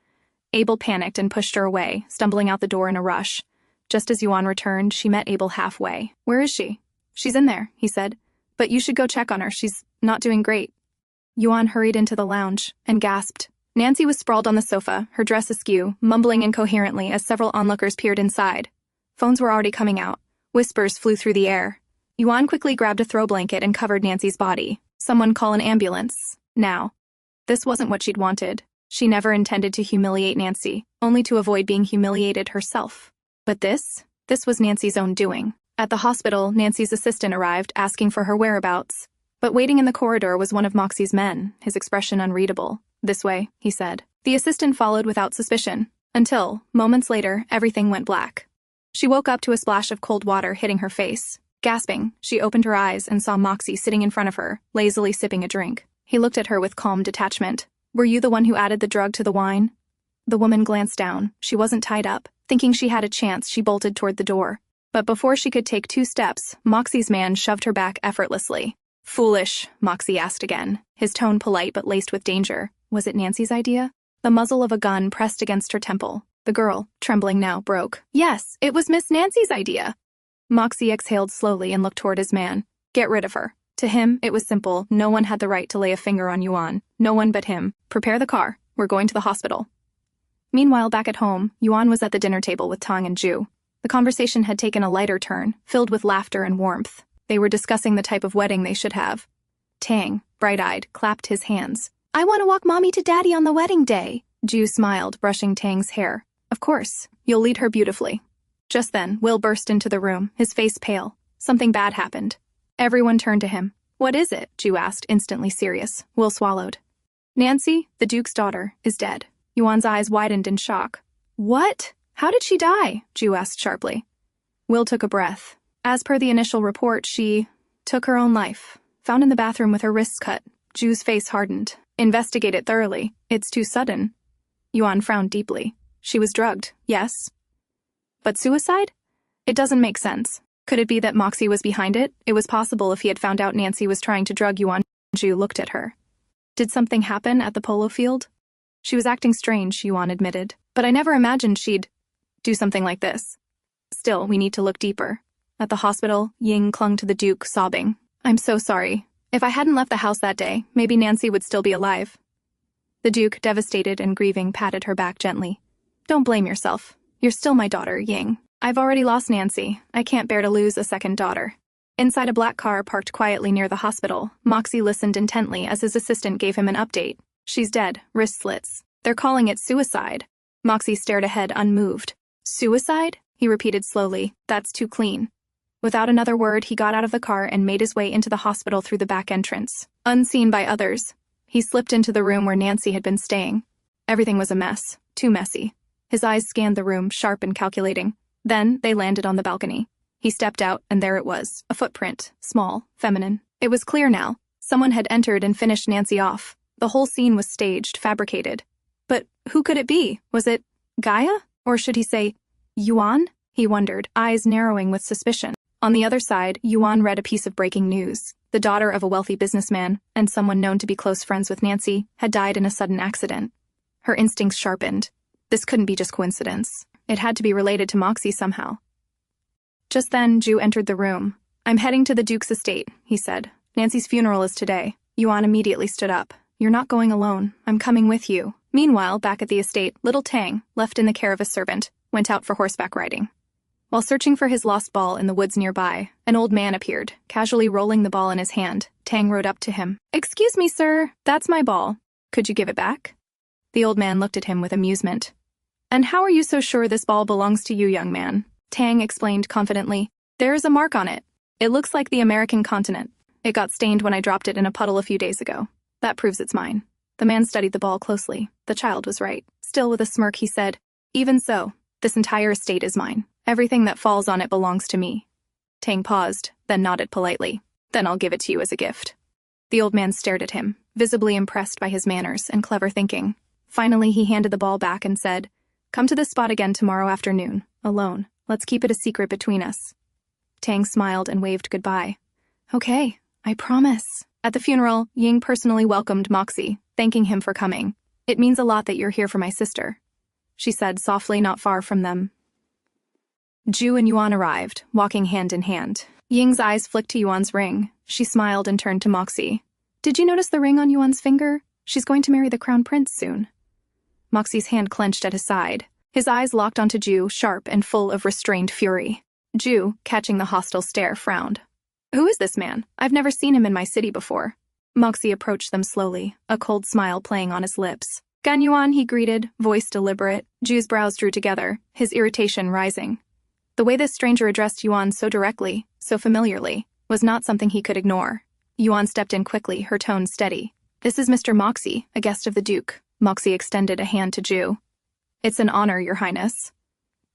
Abel panicked and pushed her away, stumbling out the door in a rush. Just as Yuan returned, she met Abel halfway. "Where is she?" "She's in there," he said. "But you should go check on her. She's not doing great." Yuan hurried into the lounge and gasped. Nancy was sprawled on the sofa, her dress askew, mumbling incoherently as several onlookers peered inside. Phones were already coming out. Whispers flew through the air. Yuan quickly grabbed a throw blanket and covered Nancy's body. "Someone call an ambulance. Now." This wasn't what she'd wanted. She never intended to humiliate Nancy, only to avoid being humiliated herself. But this was Nancy's own doing. At the hospital, Nancy's assistant arrived, asking for her whereabouts. But waiting in the corridor was one of Moxie's men, his expression unreadable. "This way," he said. The assistant followed without suspicion, until, moments later, everything went black. She woke up to a splash of cold water hitting her face. Gasping, she opened her eyes and saw Moxie sitting in front of her, lazily sipping a drink. He looked at her with calm detachment. "Were you the one who added the drug to the wine?" The woman glanced down. She wasn't tied up. Thinking she had a chance, she bolted toward the door. But before she could take 2 steps, Moxie's man shoved her back effortlessly. "Foolish," Moxie asked again, his tone polite but laced with danger. Was it Nancy's idea? The muzzle of a gun pressed against her temple. The girl, trembling now, broke. "Yes, it was Miss Nancy's idea." Moxie exhaled slowly and looked toward his man. "Get rid of her." To him, it was simple. No one had the right to lay a finger on Yuan. No one but him. "Prepare the car. We're going to the hospital." Meanwhile, back at home, Yuan was at the dinner table with Tang and Ju. The conversation had taken a lighter turn, filled with laughter and warmth. They were discussing the type of wedding they should have. Tang, bright-eyed, clapped his hands. "I want to walk Mommy to Daddy on the wedding day." Ju smiled, brushing Tang's hair. "Of course, you'll lead her beautifully." Just then, Will burst into the room, his face pale. Something bad happened. Everyone turned to him. "What is it?" Ju asked, instantly serious. Will swallowed. "Nancy, the Duke's daughter, is dead." Yuan's eyes widened in shock. "What? How did she die?" Ju asked sharply. Will took a breath. As per the initial report, she took her own life. Found in the bathroom with her wrists cut. Ju's face hardened. "Investigate it thoroughly. It's too sudden." Yuan frowned deeply. "She was drugged, yes. But suicide? It doesn't make sense. Could it be that Moxie was behind it? It was possible if he had found out Nancy was trying to drug Yuan. Ju looked at her. "Did something happen at the polo field?" "She was acting strange," Yuan admitted. "But I never imagined she'd do something like this. Still, we need to look deeper." At the hospital, Ying clung to the Duke, sobbing. "I'm so sorry. If I hadn't left the house that day, maybe Nancy would still be alive." The Duke, devastated and grieving, patted her back gently. "Don't blame yourself. You're still my daughter, Ying. I've already lost Nancy. I can't bear to lose a second daughter." Inside a black car parked quietly near the hospital, Moxie listened intently as his assistant gave him an update. "She's dead, wrist slits. They're calling it suicide." Moxie stared ahead, unmoved. "Suicide?" he repeated slowly. "That's too clean." Without another word, he got out of the car and made his way into the hospital through the back entrance. Unseen by others, he slipped into the room where Nancy had been staying. Everything was a mess, too messy. His eyes scanned the room, sharp and calculating. Then they landed on the balcony. He stepped out, and there it was, a footprint, small, feminine. It was clear now. Someone had entered and finished Nancy off. The whole scene was staged, fabricated. But who could it be? Was it Gaia? Or should he say, Yuan? He wondered, eyes narrowing with suspicion. On the other side, Yuan read a piece of breaking news. The daughter of a wealthy businessman, and someone known to be close friends with Nancy, had died in a sudden accident. Her instincts sharpened. This couldn't be just coincidence. It had to be related to Moxie somehow. Just then, Jue entered the room. "I'm heading to the Duke's estate," he said. "Nancy's funeral is today." Yuan immediately stood up. "You're not going alone. I'm coming with you." Meanwhile, back at the estate, little Tang, left in the care of a servant, went out for horseback riding. While searching for his lost ball in the woods nearby, an old man appeared, casually rolling the ball in his hand. Tang rode up to him. "Excuse me, sir. That's my ball. Could you give it back?" The old man looked at him with amusement. "And how are you so sure this ball belongs to you, young man?" Tang explained confidently. "There is a mark on it. It looks like the American continent. It got stained when I dropped it in a puddle a few days ago. That proves it's mine." The man studied the ball closely. The child was right. Still with a smirk, he said, "Even so, this entire estate is mine. Everything that falls on it belongs to me." Tang paused, then nodded politely. "Then I'll give it to you as a gift." The old man stared at him, visibly impressed by his manners and clever thinking. Finally, he handed the ball back and said, "Come to this spot again tomorrow afternoon, alone. Let's keep it a secret between us." Tang smiled and waved goodbye. "Okay, I promise." At the funeral, Ying personally welcomed Moxie, thanking him for coming. "It means a lot that you're here for my sister," she said softly, not far from them. Jue and Yuan arrived, walking hand in hand. Ying's eyes flicked to Yuan's ring. She smiled and turned to Moxie. "Did you notice the ring on Yuan's finger? She's going to marry the crown prince soon." Moxie's hand clenched at his side. His eyes locked onto Jue, sharp and full of restrained fury. Jue, catching the hostile stare, frowned. "Who is this man? I've never seen him in my city before." Moxie approached them slowly, a cold smile playing on his lips. "Gan Yuan," he greeted, voice deliberate. Jue's brows drew together, his irritation rising. The way this stranger addressed Yuan so directly, so familiarly, was not something he could ignore. Yuan stepped in quickly, her tone steady. "This is Mr. Moxie, a guest of the Duke." Moxie extended a hand to Jue. "It's an honor, Your Highness."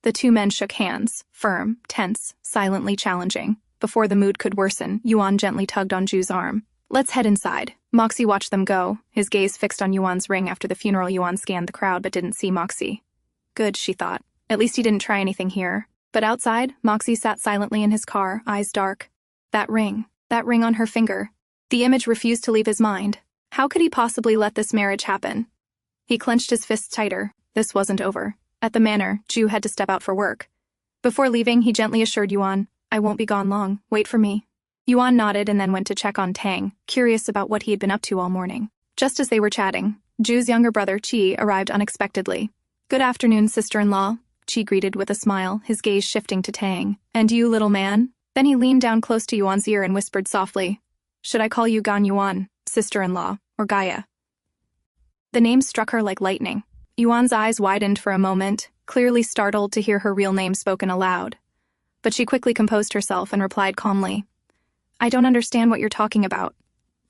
The two men shook hands, firm, tense, silently challenging. Before the mood could worsen, Yuan gently tugged on Jue's arm. "Let's head inside." Moxie watched them go, his gaze fixed on Yuan's ring. After the funeral, Yuan scanned the crowd but didn't see Moxie. Good, she thought. At least he didn't try anything here. But outside, Moxie sat silently in his car, eyes dark. That ring on her finger. The image refused to leave his mind. How could he possibly let this marriage happen? He clenched his fists tighter. This wasn't over. At the manor, Jue had to step out for work. Before leaving, he gently assured Yuan, "I won't be gone long. Wait for me." Yuan nodded and then went to check on Tang, curious about what he had been up to all morning. Just as they were chatting, Jue's younger brother, Qi, arrived unexpectedly. "Good afternoon, sister-in-law," Qi greeted with a smile, his gaze shifting to Tang. "And you, little man?" Then he leaned down close to Yuan's ear and whispered softly, "Should I call you Gan Yuan, sister-in-law, or Gaia?" The name struck her like lightning. Yuan's eyes widened for a moment, clearly startled to hear her real name spoken aloud. But she quickly composed herself and replied calmly, "I don't understand what you're talking about."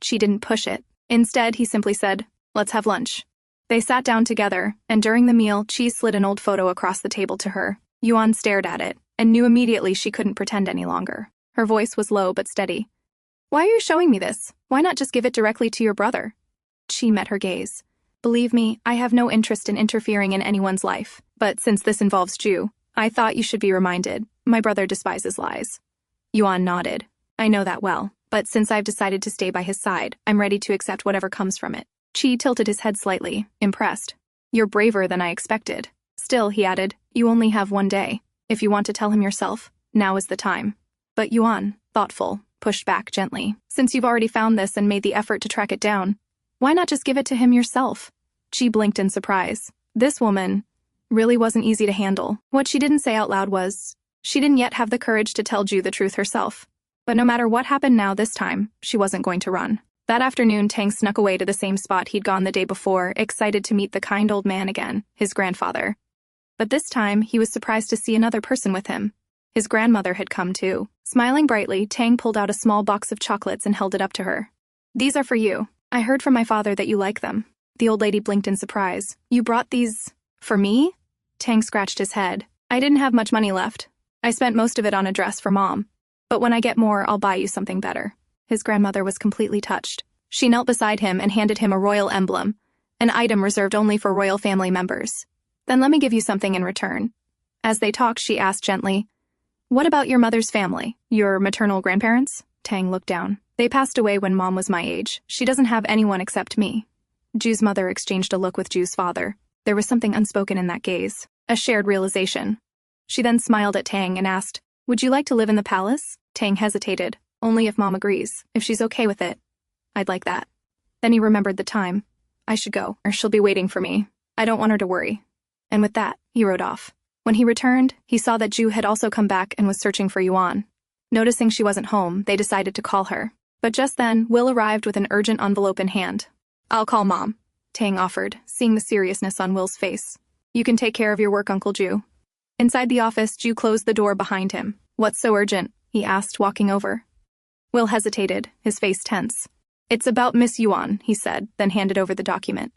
Qi didn't push it. Instead, he simply said, "Let's have lunch." They sat down together, and during the meal, Qi slid an old photo across the table to her. Yuan stared at it, and knew immediately she couldn't pretend any longer. Her voice was low but steady. "Why are you showing me this? Why not just give it directly to your brother?" Qi met her gaze. "Believe me, I have no interest in interfering in anyone's life. But since this involves Jue, I thought you should be reminded. My brother despises lies." Yuan nodded. "I know that well, but since I've decided to stay by his side, I'm ready to accept whatever comes from it." Qi tilted his head slightly, impressed. "You're braver than I expected." Still, he added, "You only have one day. If you want to tell him yourself, now is the time." But Yuan, thoughtful, pushed back gently. "Since you've already found this and made the effort to track it down, why not just give it to him yourself?" Qi blinked in surprise. This woman really wasn't easy to handle. What she didn't say out loud was, she didn't yet have the courage to tell Jue the truth herself. But no matter what happened now this time, she wasn't going to run. That afternoon, Tang snuck away to the same spot he'd gone the day before, excited to meet the kind old man again, his grandfather. But this time, he was surprised to see another person with him. His grandmother had come too. Smiling brightly, Tang pulled out a small box of chocolates and held it up to her. "These are for you. I heard from my father that you like them." The old lady blinked in surprise. "You brought these for me?" Tang scratched his head. "I didn't have much money left. I spent most of it on a dress for Mom. But when I get more, I'll buy you something better." His grandmother was completely touched. She knelt beside him and handed him a royal emblem, an item reserved only for royal family members. "Then let me give you something in return." As they talked, she asked gently, "What about your mother's family? Your maternal grandparents?" Tang looked down. "They passed away when Mom was my age. She doesn't have anyone except me." Jue's mother exchanged a look with Jue's father. There was something unspoken in that gaze. A shared realization. She then smiled at Tang and asked, "Would you like to live in the palace?" Tang hesitated. "Only if Mom agrees. If she's okay with it. I'd like that." Then he remembered the time. "I should go, or she'll be waiting for me. I don't want her to worry." And with that, he rode off. When he returned, he saw that Ju had also come back and was searching for Yuan. Noticing she wasn't home, they decided to call her. But just then, Will arrived with an urgent envelope in hand. "I'll call Mom," Tang offered, seeing the seriousness on Will's face. "You can take care of your work, Uncle Ju." Inside the office, Ju closed the door behind him. "What's so urgent?" he asked, walking over. Will hesitated, his face tense. "It's about Miss Yuan," he said, then handed over the document.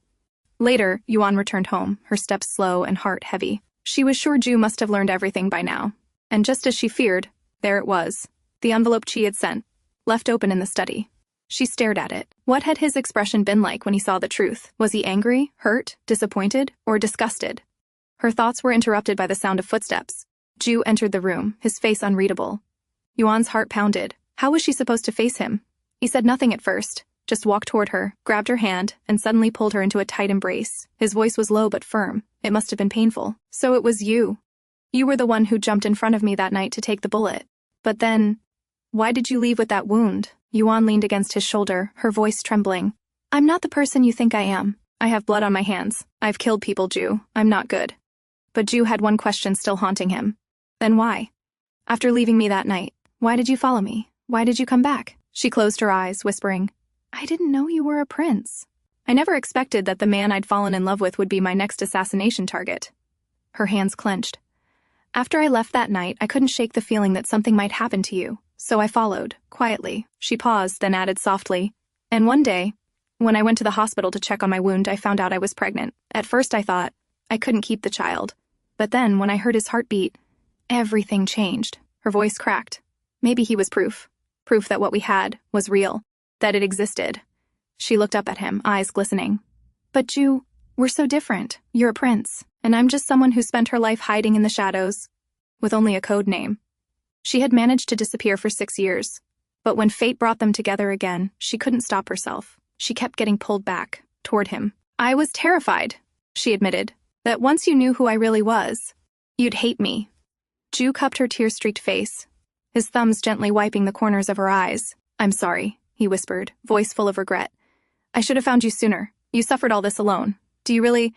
Later, Yuan returned home, her steps slow and heart heavy. She was sure Ju must have learned everything by now. And just as she feared, there it was. The envelope Chi had sent, left open in the study. She stared at it. What had his expression been like when he saw the truth? Was he angry, hurt, disappointed, or disgusted? Her thoughts were interrupted by the sound of footsteps. Ju entered the room, his face unreadable. Yuan's heart pounded. How was she supposed to face him? He said nothing at first, just walked toward her, grabbed her hand, and suddenly pulled her into a tight embrace. His voice was low but firm. It must have been painful. "So it was you. You were the one who jumped in front of me that night to take the bullet. But then, why did you leave with that wound?" Yuan leaned against his shoulder, her voice trembling. "I'm not the person you think I am. I have blood on my hands. I've killed people, Ju. I'm not good." But Ju had one question still haunting him. "Then why? After leaving me that night, why did you follow me? Why did you come back?" She closed her eyes, whispering, "I didn't know you were a prince. I never expected that the man I'd fallen in love with would be my next assassination target." Her hands clenched. "After I left that night, I couldn't shake the feeling that something might happen to you, so I followed, quietly." She paused, then added softly, "And one day, when I went to the hospital to check on my wound, I found out I was pregnant. At first I thought I couldn't keep the child. But then, when I heard his heartbeat, everything changed." Her voice cracked. Maybe he was proof. Proof that what we had was real. That it existed. She looked up at him, eyes glistening. "But Ju, we're so different. You're a prince, and I'm just someone who spent her life hiding in the shadows, with only a code name." She had managed to disappear for 6 years. But when fate brought them together again, she couldn't stop herself. She kept getting pulled back, toward him. "I was terrified," she admitted, "that once you knew who I really was, you'd hate me." Ju cupped her tear-streaked face, his thumbs gently wiping the corners of her eyes. "I'm sorry," he whispered, voice full of regret. "I should have found you sooner. You suffered all this alone. Do you really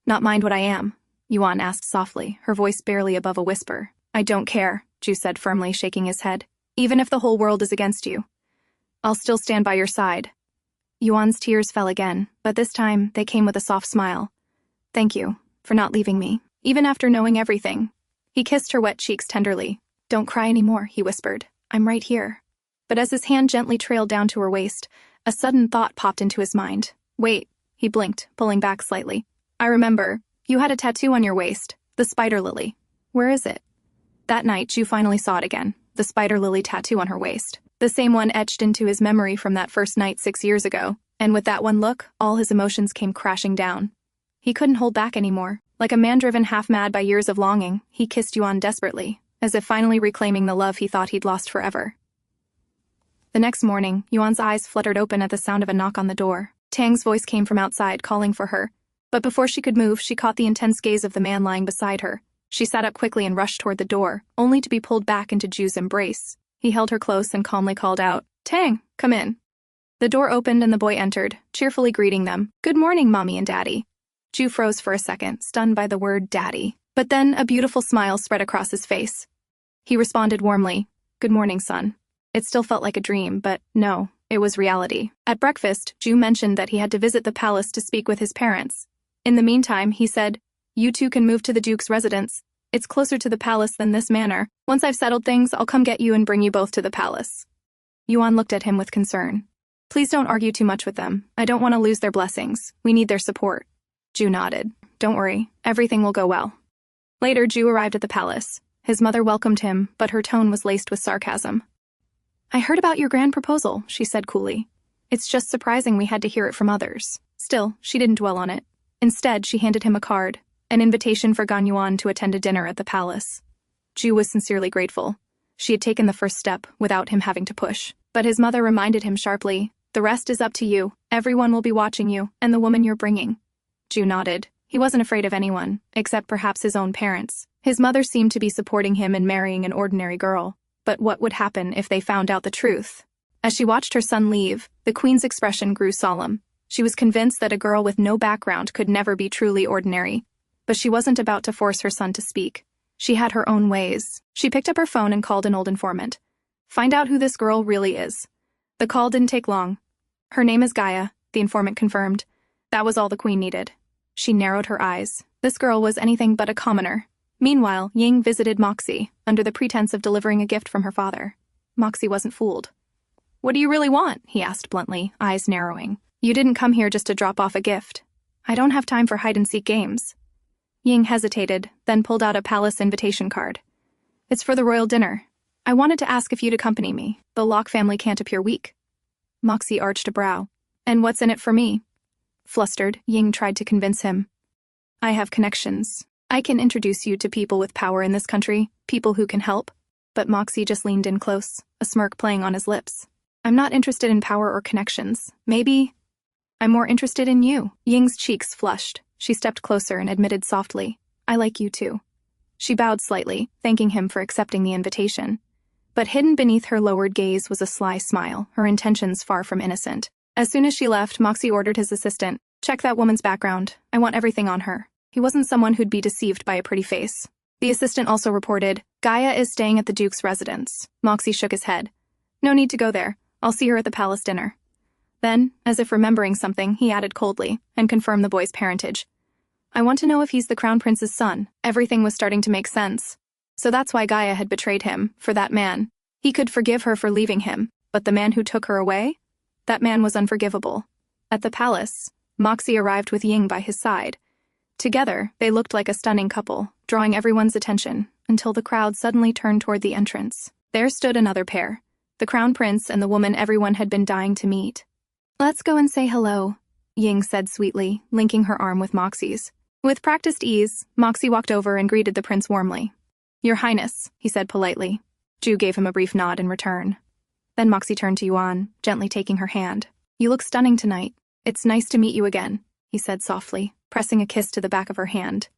not mind what I am?" Yuan asked softly, her voice barely above a whisper. "I don't care," Ju said firmly, shaking his head. "Even if the whole world is against you, I'll still stand by your side." Yuan's tears fell again, but this time they came with a soft smile. "Thank you for not leaving me, even after knowing everything." He kissed her wet cheeks tenderly. "Don't cry anymore," he whispered. "I'm right here." But as his hand gently trailed down to her waist, a sudden thought popped into his mind. "Wait," he blinked, pulling back slightly. "I remember. You had a tattoo on your waist, the spider lily. Where is it?" That night, Ju finally saw it again, the spider lily tattoo on her waist. The same one etched into his memory from that first night 6 years ago, and with that one look, all his emotions came crashing down. He couldn't hold back anymore. Like a man driven half-mad by years of longing, he kissed Yuan desperately, as if finally reclaiming the love he thought he'd lost forever. The next morning, Yuan's eyes fluttered open at the sound of a knock on the door. Tang's voice came from outside, calling for her. But before she could move, she caught the intense gaze of the man lying beside her. She sat up quickly and rushed toward the door, only to be pulled back into Ju's embrace. He held her close and calmly called out, "Tang, come in." The door opened and the boy entered, cheerfully greeting them. "Good morning, Mommy and Daddy." Ju froze for a second, stunned by the word Daddy. But then a beautiful smile spread across his face. He responded warmly, "Good morning, son." It still felt like a dream, but no, it was reality. At breakfast, Ju mentioned that he had to visit the palace to speak with his parents. In the meantime, he said, "You two can move to the Duke's residence. It's closer to the palace than this manor. Once I've settled things, I'll come get you and bring you both to the palace." Yuan looked at him with concern. "Please don't argue too much with them. I don't want to lose their blessings. We need their support." Ju nodded. "Don't worry, everything will go well." Later, Ju arrived at the palace. His mother welcomed him, but her tone was laced with sarcasm. "I heard about your grand proposal," she said coolly. "It's just surprising we had to hear it from others." Still, she didn't dwell on it. Instead, she handed him a card, an invitation for Gan Yuan to attend a dinner at the palace. Ju was sincerely grateful. She had taken the first step without him having to push. But his mother reminded him sharply, "The rest is up to you. Everyone will be watching you, and the woman you're bringing." Ju nodded. He wasn't afraid of anyone, except perhaps his own parents. His mother seemed to be supporting him in marrying an ordinary girl. But what would happen if they found out the truth? As she watched her son leave, the queen's expression grew solemn. She was convinced that a girl with no background could never be truly ordinary. But she wasn't about to force her son to speak. She had her own ways. She picked up her phone and called an old informant. Find out who this girl really is. The call didn't take long. Her name is Gaia, the informant confirmed. That was all the queen needed. She narrowed her eyes. This girl was anything but a commoner. Meanwhile, Ying visited Moxie, under the pretense of delivering a gift from her father. Moxie wasn't fooled. What do you really want? He asked bluntly, eyes narrowing. You didn't come here just to drop off a gift. I don't have time for hide-and-seek games. Ying hesitated, then pulled out a palace invitation card. It's for the royal dinner. I wanted to ask if you'd accompany me. The Locke family can't appear weak. Moxie arched a brow. And what's in it for me? Flustered, Ying tried to convince him. I have connections. I can introduce you to people with power in this country, people who can help. But Moxie just leaned in close, a smirk playing on his lips. I'm not interested in power or connections. Maybe I'm more interested in you. Ying's cheeks flushed. She stepped closer and admitted softly, I like you too. She bowed slightly, thanking him for accepting the invitation. But hidden beneath her lowered gaze was a sly smile, her intentions far from innocent. As soon as she left, Moxie ordered his assistant, check that woman's background. I want everything on her. He wasn't someone who'd be deceived by a pretty face. The assistant also reported, Gaia is staying at the Duke's residence. Moxie shook his head. No need to go there. I'll see her at the palace dinner. Then, as if remembering something, he added coldly, and confirmed the boy's parentage. I want to know if he's the crown prince's son. Everything was starting to make sense. So that's why Gaia had betrayed him, for that man. He could forgive her for leaving him, but the man who took her away? That man was unforgivable. At the palace, Moxie arrived with Ying by his side. Together, they looked like a stunning couple, drawing everyone's attention, until the crowd suddenly turned toward the entrance. There stood another pair, the crown prince and the woman everyone had been dying to meet. Let's go and say hello, Ying said sweetly, linking her arm with Moxie's. With practiced ease, Moxie walked over and greeted the prince warmly. Your Highness, he said politely. Jue gave him a brief nod in return. Then Moxie turned to Yuan, gently taking her hand. You look stunning tonight. It's nice to meet you again, he said softly, pressing a kiss to the back of her hand.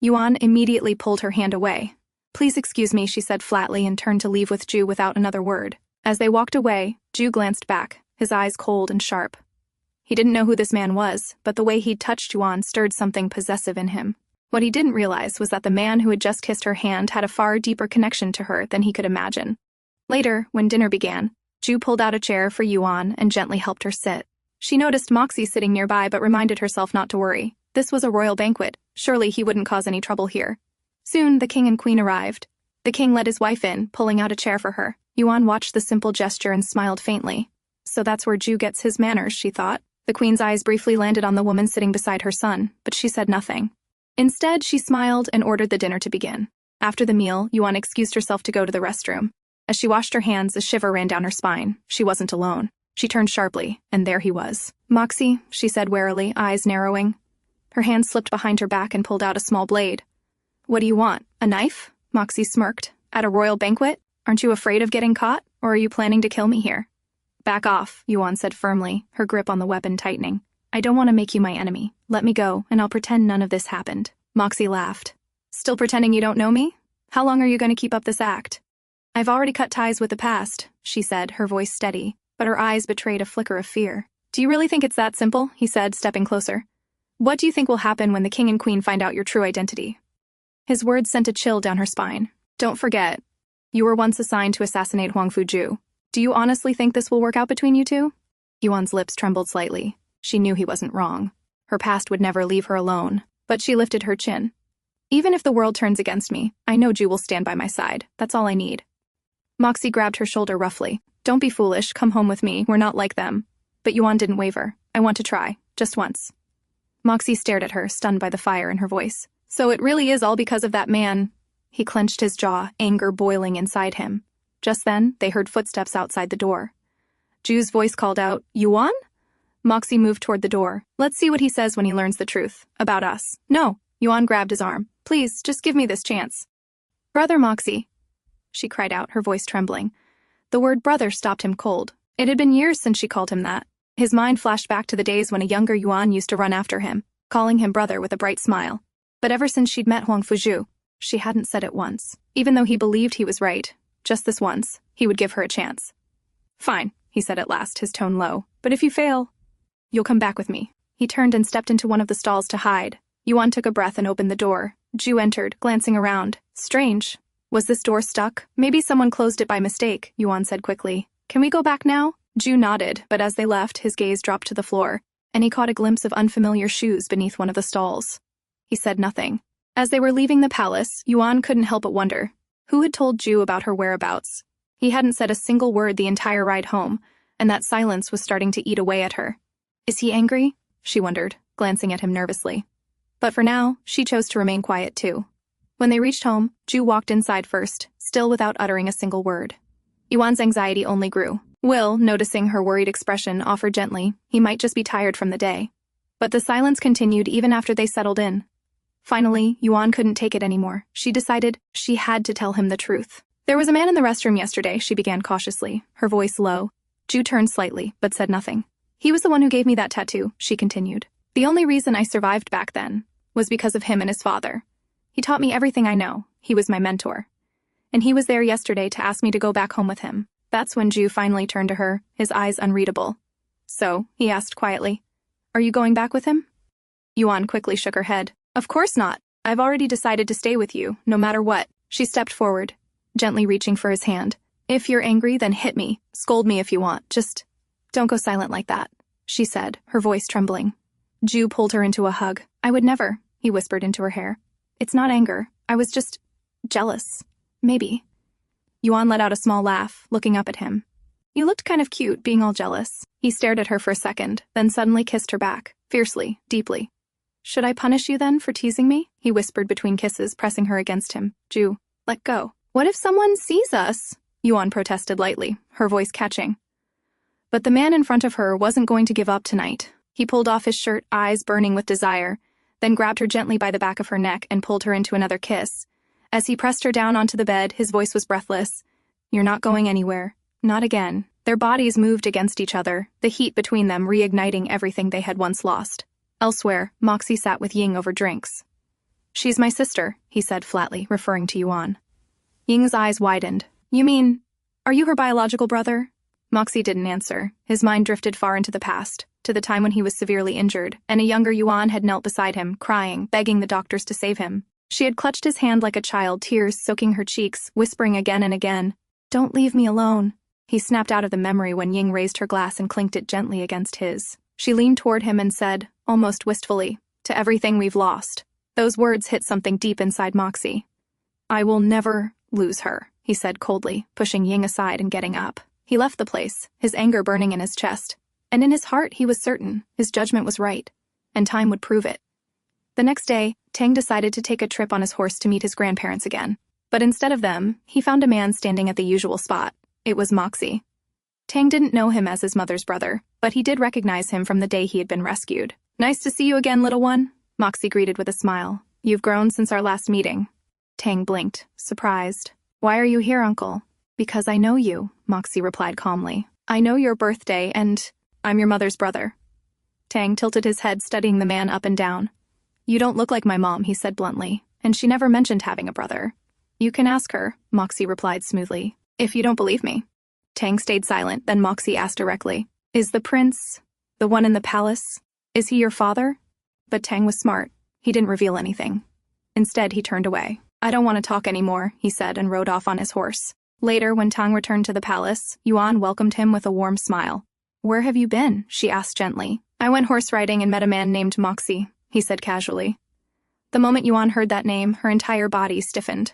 Yuan immediately pulled her hand away. Please excuse me, she said flatly and turned to leave with Jue without another word. As they walked away, Jue glanced back, his eyes cold and sharp. He didn't know who this man was, but the way he'd touched Yuan stirred something possessive in him. What he didn't realize was that the man who had just kissed her hand had a far deeper connection to her than he could imagine. Later, when dinner began, Jue pulled out a chair for Yuan and gently helped her sit. She noticed Moxie sitting nearby but reminded herself not to worry. This was a royal banquet. Surely he wouldn't cause any trouble here. Soon, the king and queen arrived. The king led his wife in, pulling out a chair for her. Yuan watched the simple gesture and smiled faintly. So that's where Jue gets his manners, she thought. The queen's eyes briefly landed on the woman sitting beside her son, but she said nothing. Instead, she smiled and ordered the dinner to begin. After the meal, Yuan excused herself to go to the restroom. As she washed her hands, a shiver ran down her spine. She wasn't alone. She turned sharply, and there he was. Moxie, she said warily, eyes narrowing. Her hand slipped behind her back and pulled out a small blade. What do you want? A knife? Moxie smirked. At a royal banquet? Aren't you afraid of getting caught, or are you planning to kill me here? Back off, Yuan said firmly, her grip on the weapon tightening. I don't want to make you my enemy. Let me go, and I'll pretend none of this happened. Moxie laughed. Still pretending you don't know me? How long are you going to keep up this act? I've already cut ties with the past, she said, her voice steady, but her eyes betrayed a flicker of fear. Do you really think it's that simple? He said, stepping closer. What do you think will happen when the king and queen find out your true identity? His words sent a chill down her spine. Don't forget, you were once assigned to assassinate Huangfu Jue. Do you honestly think this will work out between you two? Yuan's lips trembled slightly. She knew he wasn't wrong. Her past would never leave her alone, but she lifted her chin. Even if the world turns against me, I know Jue will stand by my side. That's all I need. Moxie grabbed her shoulder roughly. Don't be foolish, come home with me, we're not like them. But Yuan didn't waver. I want to try, just once. Moxie stared at her, stunned by the fire in her voice. So it really is all because of that man. He clenched his jaw, anger boiling inside him. Just then, they heard footsteps outside the door. Jue's voice called out, Yuan? Moxie moved toward the door. Let's see what he says when he learns the truth. About us. No. Yuan grabbed his arm. Please, just give me this chance. Brother Moxie, she cried out, her voice trembling. The word brother stopped him cold. It had been years since she called him that. His mind flashed back to the days when a younger Yuan used to run after him. calling him brother with a bright smile. But ever since she'd met Huangfu Jue, she hadn't said it once. Even though he believed he was right, just this once, he would give her a chance. "Fine," he said at last, his tone low. "But if you fail, you'll come back with me." He turned and stepped into one of the stalls to hide. Yuan took a breath and opened the door. Jue entered, glancing around. Strange. Was this door stuck? Maybe someone closed it by mistake, Yuan said quickly. "Can we go back now?" Jue nodded, but as they left, his gaze dropped to the floor, and he caught a glimpse of unfamiliar shoes beneath one of the stalls. He said nothing. As they were leaving the palace, Yuan couldn't help but wonder. Who had told Jue about her whereabouts? He hadn't said a single word the entire ride home, and that silence was starting to eat away at her. Is he angry? She wondered, glancing at him nervously. But for now, she chose to remain quiet too. When they reached home, Jue walked inside first, still without uttering a single word. Yuan's anxiety only grew. Will, noticing her worried expression, offered gently, he might just be tired from the day. But the silence continued even after they settled in. Finally, Yuan couldn't take it anymore. She decided she had to tell him the truth. "There was a man in the restroom yesterday," she began cautiously, her voice low. Jue turned slightly, but said nothing. "He was the one who gave me that tattoo," she continued. "The only reason I survived back then was because of him and his father. He taught me everything I know. He was my mentor. And he was there yesterday to ask me to go back home with him." That's when Jue finally turned to her, his eyes unreadable. "So," he asked quietly, "are you going back with him?" Yuan quickly shook her head. "Of course not. I've already decided to stay with you, no matter what." She stepped forward, gently reaching for his hand. "If you're angry, then hit me. Scold me if you want. Just don't go silent like that," she said, her voice trembling. Jue pulled her into a hug. "I would never," he whispered into her hair. "It's not anger. I was just jealous. Maybe." Yuan let out a small laugh, looking up at him. "You looked kind of cute, being all jealous." He stared at her for a second, then suddenly kissed her back, fiercely, deeply. "Should I punish you then for teasing me?" he whispered between kisses, pressing her against him. "Jue, let go." "What if someone sees us?" Yuan protested lightly, her voice catching. But the man in front of her wasn't going to give up tonight. He pulled off his shirt, eyes burning with desire, then grabbed her gently by the back of her neck and pulled her into another kiss. As he pressed her down onto the bed, his voice was breathless. "You're not going anywhere. Not again." Their bodies moved against each other, the heat between them reigniting everything they had once lost. Elsewhere, Moxie sat with Ying over drinks. "She's my sister," he said flatly, referring to Yuan. Ying's eyes widened. "You mean, are you her biological brother?" Moxie didn't answer. His mind drifted far into the past, to the time when he was severely injured, and a younger Yuan had knelt beside him, crying, begging the doctors to save him. She had clutched his hand like a child, tears soaking her cheeks, whispering again and again, "Don't leave me alone." He snapped out of the memory when Ying raised her glass and clinked it gently against his. She leaned toward him and said, almost wistfully, "To everything we've lost." Those words hit something deep inside Moxie. "I will never lose her," he said coldly, pushing Ying aside and getting up. He left the place, his anger burning in his chest. And in his heart he was certain his judgment was right, and time would prove it. The next day, Tang decided to take a trip on his horse to meet his grandparents again. But instead of them, he found a man standing at the usual spot. It was Moxie. Tang didn't know him as his mother's brother, but he did recognize him from the day he had been rescued. "Nice to see you again, little one," Moxie greeted with a smile. "You've grown since our last meeting." Tang blinked, surprised. "Why are you here, uncle?" "Because I know you," Moxie replied calmly. "I know your birthday, and I'm your mother's brother." Tang tilted his head, studying the man up and down. "You don't look like my mom," he said bluntly, "and she never mentioned having a brother." "You can ask her," Moxie replied smoothly, "if you don't believe me." Tang stayed silent, then Moxie asked directly, "Is the prince, the one in the palace, is he your father?" But Tang was smart. He didn't reveal anything. Instead, he turned away. "I don't want to talk anymore," he said and rode off on his horse. Later, when Tang returned to the palace, Yuan welcomed him with a warm smile. "Where have you been?" she asked gently. "I went horse riding and met a man named Moxie," he said casually. The moment Yuan heard that name, her entire body stiffened.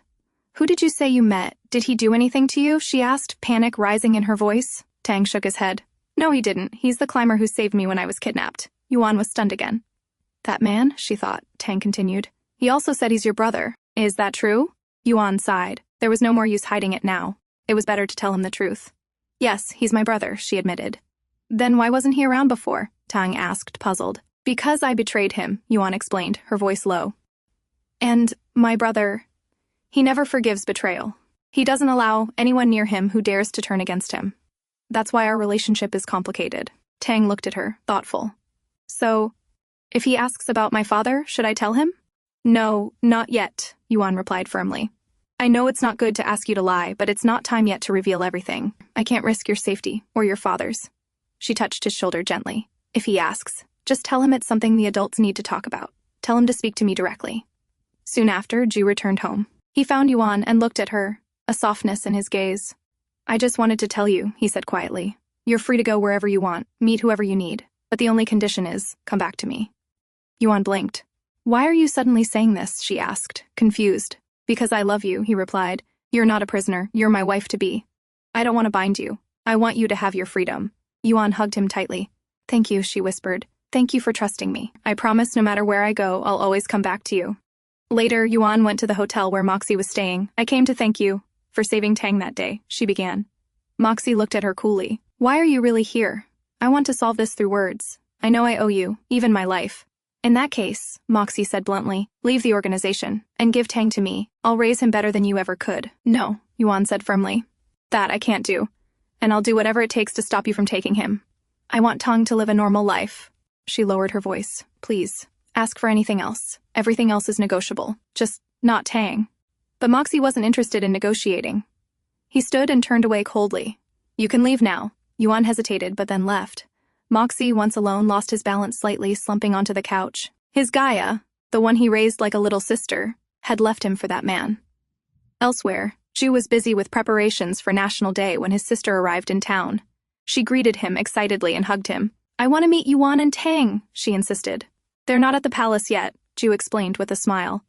"Who did you say you met? Did he do anything to you?" she asked, panic rising in her voice. Tang shook his head. "No, he didn't. He's the climber who saved me when I was kidnapped." Yuan was stunned again. "That man?" she thought. Tang continued. "He also said he's your brother. Is that true?" Yuan sighed. There was no more use hiding it now. It was better to tell him the truth. "Yes, he's my brother," she admitted. "Then why wasn't he around before?" Tang asked, puzzled. "Because I betrayed him," Yuan explained, her voice low. "And my brother, he never forgives betrayal. He doesn't allow anyone near him who dares to turn against him. That's why our relationship is complicated." Tang looked at her, thoughtful. "So, If he asks about my father, should I tell him? No, not yet, Yuan replied firmly. I know it's not good to ask you to lie, but it's not time yet to reveal everything. I can't risk your safety, or your father's. She touched his shoulder gently. If he asks, just tell him it's something the adults need to talk about. Tell him to speak to me directly. Soon after, Jue returned home. He found Yuan and looked at her, a softness in his gaze. I just wanted to tell you, he said quietly. You're free to go wherever you want, meet whoever you need, but the only condition is, come back to me. Yuan blinked. Why are you suddenly saying this, she asked, confused. Because I love you, he replied. You're not a prisoner, you're my wife-to-be. I don't want to bind you. I want you to have your freedom. Yuan hugged him tightly. Thank you, she whispered. Thank you for trusting me. I promise no matter where I go, I'll always come back to you. Later, Yuan went to the hotel where Moxie was staying. I came to thank you for saving Tang that day, she began. Moxie looked at her coolly. Why are you really here? I want to solve this through words. I know I owe you, even my life. In that case, Moxie said bluntly, leave the organization and give Tang to me. I'll raise him better than you ever could. No, Yuan said firmly. That I can't do. And I'll do whatever it takes to stop you from taking him. I want Tang to live a normal life. She lowered her voice. Please, ask for anything else. Everything else is negotiable. Just not Tang. But Moxie wasn't interested in negotiating. He stood and turned away coldly. You can leave now. Yuan hesitated but then left. Moxie, once alone, lost his balance slightly, slumping onto the couch. His Gaia, the one he raised like a little sister, had left him for that man. Elsewhere, Jue was busy with preparations for National Day when his sister arrived in town. She greeted him excitedly and hugged him. I want to meet Yuan and Tang, she insisted. They're not at the palace yet, Jue explained with a smile.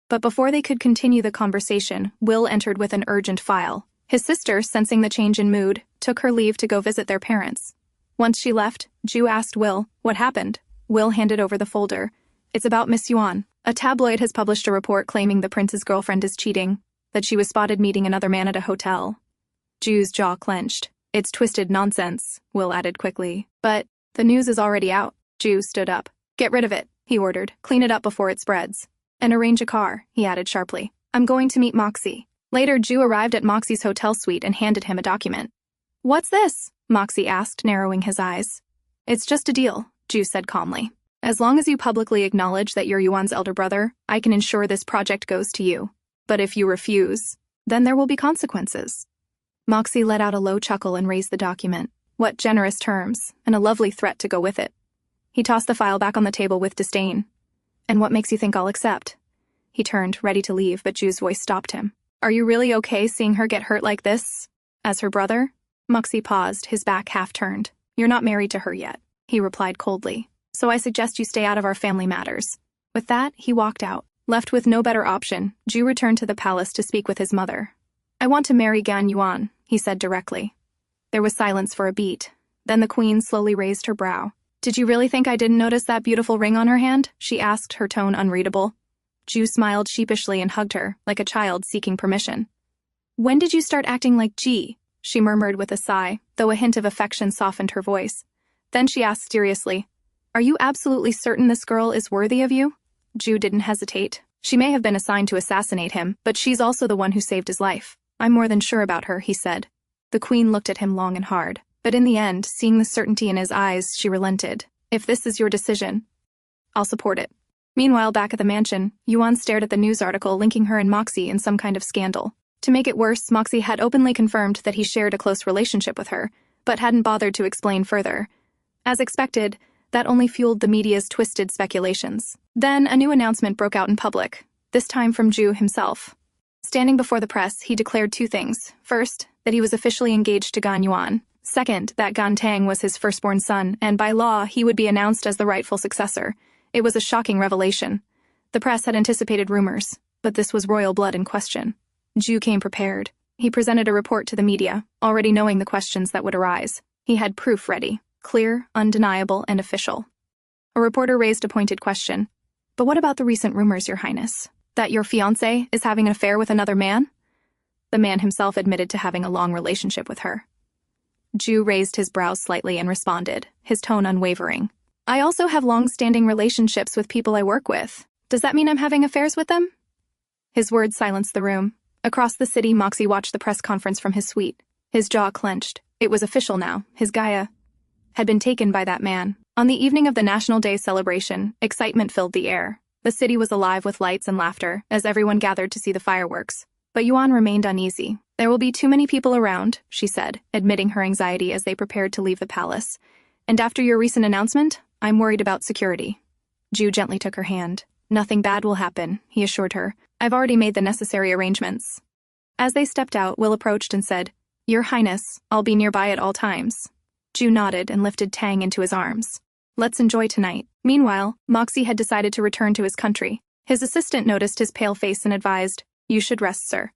But before they could continue the conversation, Will entered with an urgent file. His sister, sensing the change in mood, took her leave to go visit their parents. Once she left, Jue asked Will, what happened? Will handed over the folder. It's about Miss Yuan. A tabloid has published a report claiming the prince's girlfriend is cheating, that she was spotted meeting another man at a hotel. Jue's jaw clenched. It's twisted nonsense, Will added quickly. But the news is already out. Jue stood up. Get rid of it, he ordered. Clean it up before it spreads. And arrange a car, he added sharply. I'm going to meet Moxie. Later, Jue arrived at Moxie's hotel suite and handed him a document. What's this? Moxie asked, narrowing his eyes. It's just a deal, Jue said calmly. As long as you publicly acknowledge that you're Yuan's elder brother, I can ensure this project goes to you. But if you refuse, then there will be consequences. Moxie let out a low chuckle and raised the document. What generous terms, and a lovely threat to go with it. He tossed the file back on the table with disdain. And what makes you think I'll accept? He turned, ready to leave, but Jue's voice stopped him. Are you really okay seeing her get hurt like this? As her brother? Moxie paused, his back half turned. You're not married to her yet, he replied coldly. So I suggest you stay out of our family matters. With that, he walked out. Left with no better option, Jue returned to the palace to speak with his mother. I want to marry Gan Yuan, he said directly. There was silence for a beat. Then the queen slowly raised her brow. Did you really think I didn't notice that beautiful ring on her hand? She asked, her tone unreadable. Jue smiled sheepishly and hugged her, like a child seeking permission. When did you start acting like G? She murmured with a sigh, though a hint of affection softened her voice. Then she asked seriously, Are you absolutely certain this girl is worthy of you? Jue didn't hesitate. She may have been assigned to assassinate him, but she's also the one who saved his life. I'm more than sure about her, he said. The queen looked at him long and hard. But in the end, seeing the certainty in his eyes, she relented. If this is your decision, I'll support it. Meanwhile, back at the mansion, Yuan stared at the news article linking her and Moxie in some kind of scandal. To make it worse, Moxie had openly confirmed that he shared a close relationship with her, but hadn't bothered to explain further. As expected, that only fueled the media's twisted speculations. Then, a new announcement broke out in public, this time from Jue himself. Standing before the press, he declared two things. First, that he was officially engaged to Gan Yuan. Second, that Gan Tang was his firstborn son, and by law, he would be announced as the rightful successor. It was a shocking revelation. The press had anticipated rumors, but this was royal blood in question. Jue came prepared. He presented a report to the media, already knowing the questions that would arise. He had proof ready, clear, undeniable, and official. A reporter raised a pointed question. But what about the recent rumors, Your Highness? That your fiancé is having an affair with another man? The man himself admitted to having a long relationship with her. Jue raised his brows slightly and responded, his tone unwavering. I also have long-standing relationships with people I work with. Does that mean I'm having affairs with them? His words silenced the room. Across the city, Moxie watched the press conference from his suite. His jaw clenched. It was official now. His Gaia had been taken by that man. On the evening of the National Day celebration, excitement filled the air. The city was alive with lights and laughter as everyone gathered to see the fireworks. But Yuan remained uneasy. "There will be too many people around," she said, admitting her anxiety as they prepared to leave the palace. "And after your recent announcement, I'm worried about security." Jue gently took her hand. "Nothing bad will happen," he assured her. "I've already made the necessary arrangements." As they stepped out, Will approached and said, "Your Highness, I'll be nearby at all times." Jue nodded and lifted Tang into his arms. "Let's enjoy tonight." Meanwhile, Moxie had decided to return to his country. His assistant noticed his pale face and advised, "You should rest, sir."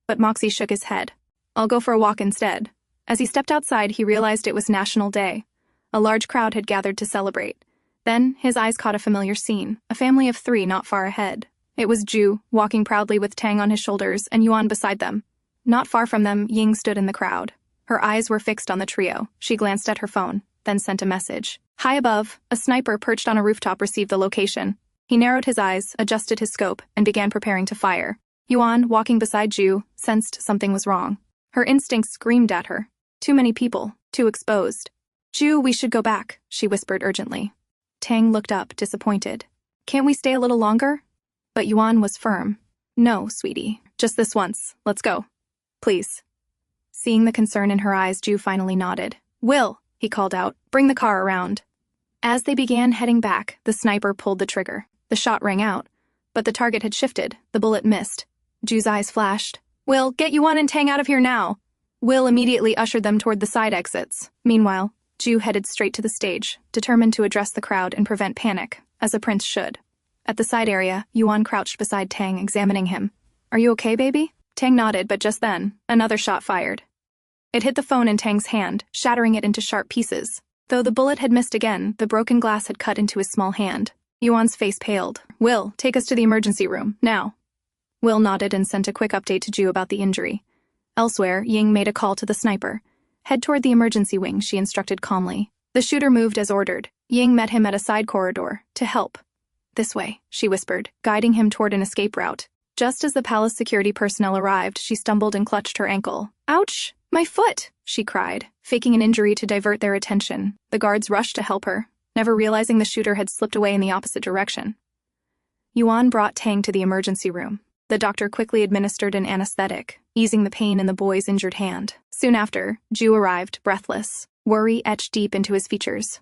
But Moxie shook his head. "I'll go for a walk instead." As he stepped outside, he realized it was National Day. A large crowd had gathered to celebrate. Then, his eyes caught a familiar scene, a family of 3 not far ahead. It was Jue, walking proudly with Tang on his shoulders and Yuan beside them. Not far from them, Ying stood in the crowd. Her eyes were fixed on the trio. She glanced at her phone, then sent a message. High above, a sniper perched on a rooftop received the location. He narrowed his eyes, adjusted his scope, and began preparing to fire. Yuan, walking beside Jue, sensed something was wrong. Her instincts screamed at her. Too many people, too exposed. "Jue, we should go back," she whispered urgently. Tang looked up, disappointed. "Can't we stay a little longer?" But Yuan was firm. "No, sweetie, just this once. Let's go. Please." Seeing the concern in her eyes, Jue finally nodded. "Will," he called out, "bring the car around." As they began heading back, the sniper pulled the trigger. The shot rang out, but the target had shifted. The bullet missed. Jue's eyes flashed. "Will, get Yuan and Tang out of here now." Will immediately ushered them toward the side exits. Meanwhile, Jue headed straight to the stage, determined to address the crowd and prevent panic, as a prince should. At the side area, Yuan crouched beside Tang, examining him. "Are you okay, baby?" Tang nodded, but just then, another shot fired. It hit the phone in Tang's hand, shattering it into sharp pieces. Though the bullet had missed again, the broken glass had cut into his small hand. Yuan's face paled. "Will, take us to the emergency room, now." Will nodded and sent a quick update to Jue about the injury. Elsewhere, Ying made a call to the sniper. "Head toward the emergency wing," she instructed calmly. The shooter moved as ordered. Ying met him at a side corridor. "To help." "This way," she whispered, guiding him toward an escape route. Just as the palace security personnel arrived, she stumbled and clutched her ankle. "Ouch! My foot!" she cried, faking an injury to divert their attention. The guards rushed to help her, never realizing the shooter had slipped away in the opposite direction. Yuan brought Tang to the emergency room. The doctor quickly administered an anesthetic, easing the pain in the boy's injured hand. Soon after, Jue arrived, breathless, worry etched deep into his features.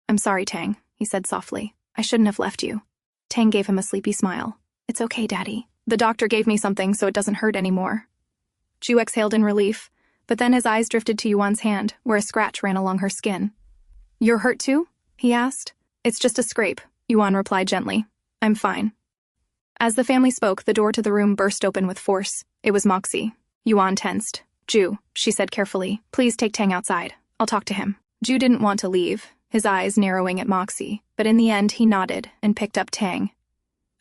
"I'm sorry, Tang," he said softly. "I shouldn't have left you." Tang gave him a sleepy smile. "It's okay, Daddy. The doctor gave me something so it doesn't hurt anymore." Jue exhaled in relief, but then his eyes drifted to Yuan's hand, where a scratch ran along her skin. "You're hurt too?" he asked. "It's just a scrape," Yuan replied gently. "I'm fine." As the family spoke, the door to the room burst open with force. It was Moxie. Yuan tensed. "Jue," she said carefully, "please take Tang outside. I'll talk to him." Jue didn't want to leave, his eyes narrowing at Moxie, but in the end he nodded and picked up Tang.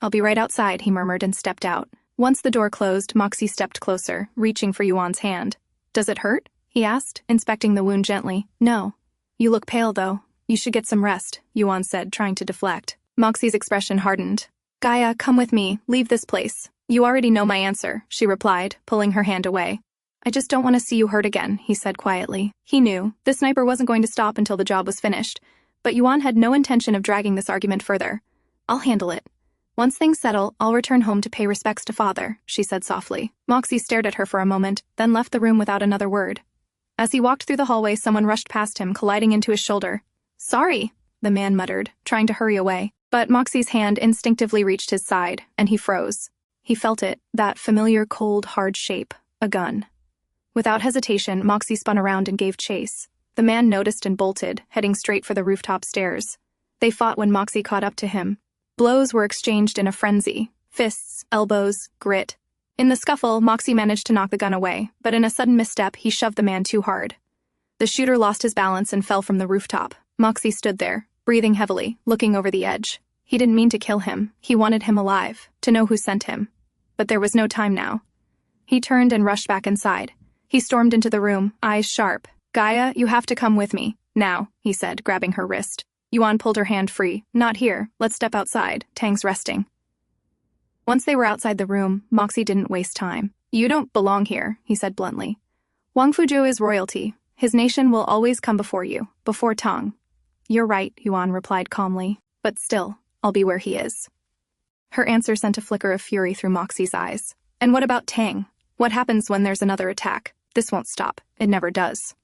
"I'll be right outside," he murmured and stepped out. Once the door closed, Moxie stepped closer, reaching for Yuan's hand. "Does it hurt?" he asked, inspecting the wound gently. "No. You look pale, though. You should get some rest," Yuan said, trying to deflect. Moxie's expression hardened. "Gaia, come with me. Leave this place." "You already know my answer," she replied, pulling her hand away. "I just don't want to see you hurt again," he said quietly. He knew the sniper wasn't going to stop until the job was finished, but Yuan had no intention of dragging this argument further. "I'll handle it. Once things settle, I'll return home to pay respects to father," she said softly. Moxie stared at her for a moment, then left the room without another word. As he walked through the hallway, someone rushed past him, colliding into his shoulder. "Sorry," the man muttered, trying to hurry away. But Moxie's hand instinctively reached his side, and he froze. He felt it, that familiar cold, hard shape, a gun. Without hesitation, Moxie spun around and gave chase. The man noticed and bolted, heading straight for the rooftop stairs. They fought when Moxie caught up to him. Blows were exchanged in a frenzy. Fists, elbows, grit. In the scuffle, Moxie managed to knock the gun away, but in a sudden misstep, he shoved the man too hard. The shooter lost his balance and fell from the rooftop. Moxie stood there, breathing heavily, looking over the edge. He didn't mean to kill him. He wanted him alive, to know who sent him. But there was no time now. He turned and rushed back inside. He stormed into the room, eyes sharp. "Gaia, you have to come with me. Now," he said, grabbing her wrist. Yuan pulled her hand free. "Not here. Let's step outside. Tang's resting." Once they were outside the room, Moxie didn't waste time. "You don't belong here," he said bluntly. "Huangfu Jue is royalty. His nation will always come before you, before Tang." You're right, Yuan replied calmly. But still, I'll be where he is. Her answer sent a flicker of fury through Moxie's eyes. And what about Tang? What happens when there's another attack? This won't stop. It never does.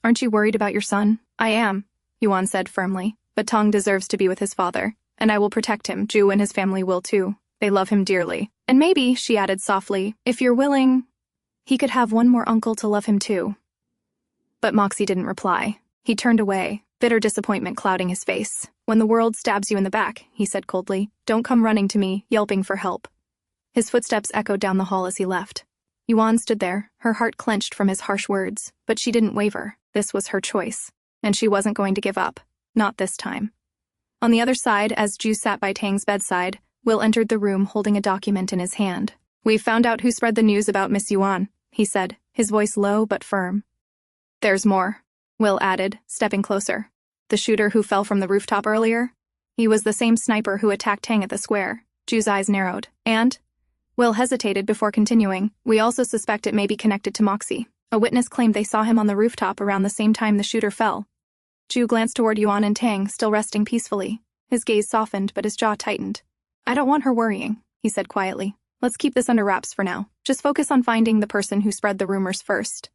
Aren't you worried about your son? I am, Yuan said firmly. But Tang deserves to be with his father. And I will protect him. Ju and his family will too. They love him dearly. And maybe, she added softly, if you're willing, he could have one more uncle to love him too. But Moxie didn't reply. He turned away, bitter disappointment clouding his face. When the world stabs you in the back, he said coldly, don't come running to me, yelping for help. His footsteps echoed down the hall as he left. Yuan stood there, her heart clenched from his harsh words, but she didn't waver. This was her choice, and she wasn't going to give up. Not this time. On the other side, as Ju sat by Tang's bedside, Will entered the room holding a document in his hand. We've found out who spread the news about Miss Yuan, he said, his voice low but firm. There's more, Will added, stepping closer. The shooter who fell from the rooftop earlier? He was the same sniper who attacked Tang at the square. Ju's eyes narrowed. And? Will hesitated before continuing. We also suspect it may be connected to Moxie. A witness claimed they saw him on the rooftop around the same time the shooter fell. Ju glanced toward Yuan and Tang, still resting peacefully. His gaze softened, but his jaw tightened. I don't want her worrying, he said quietly. Let's keep this under wraps for now. Just focus on finding the person who spread the rumors first.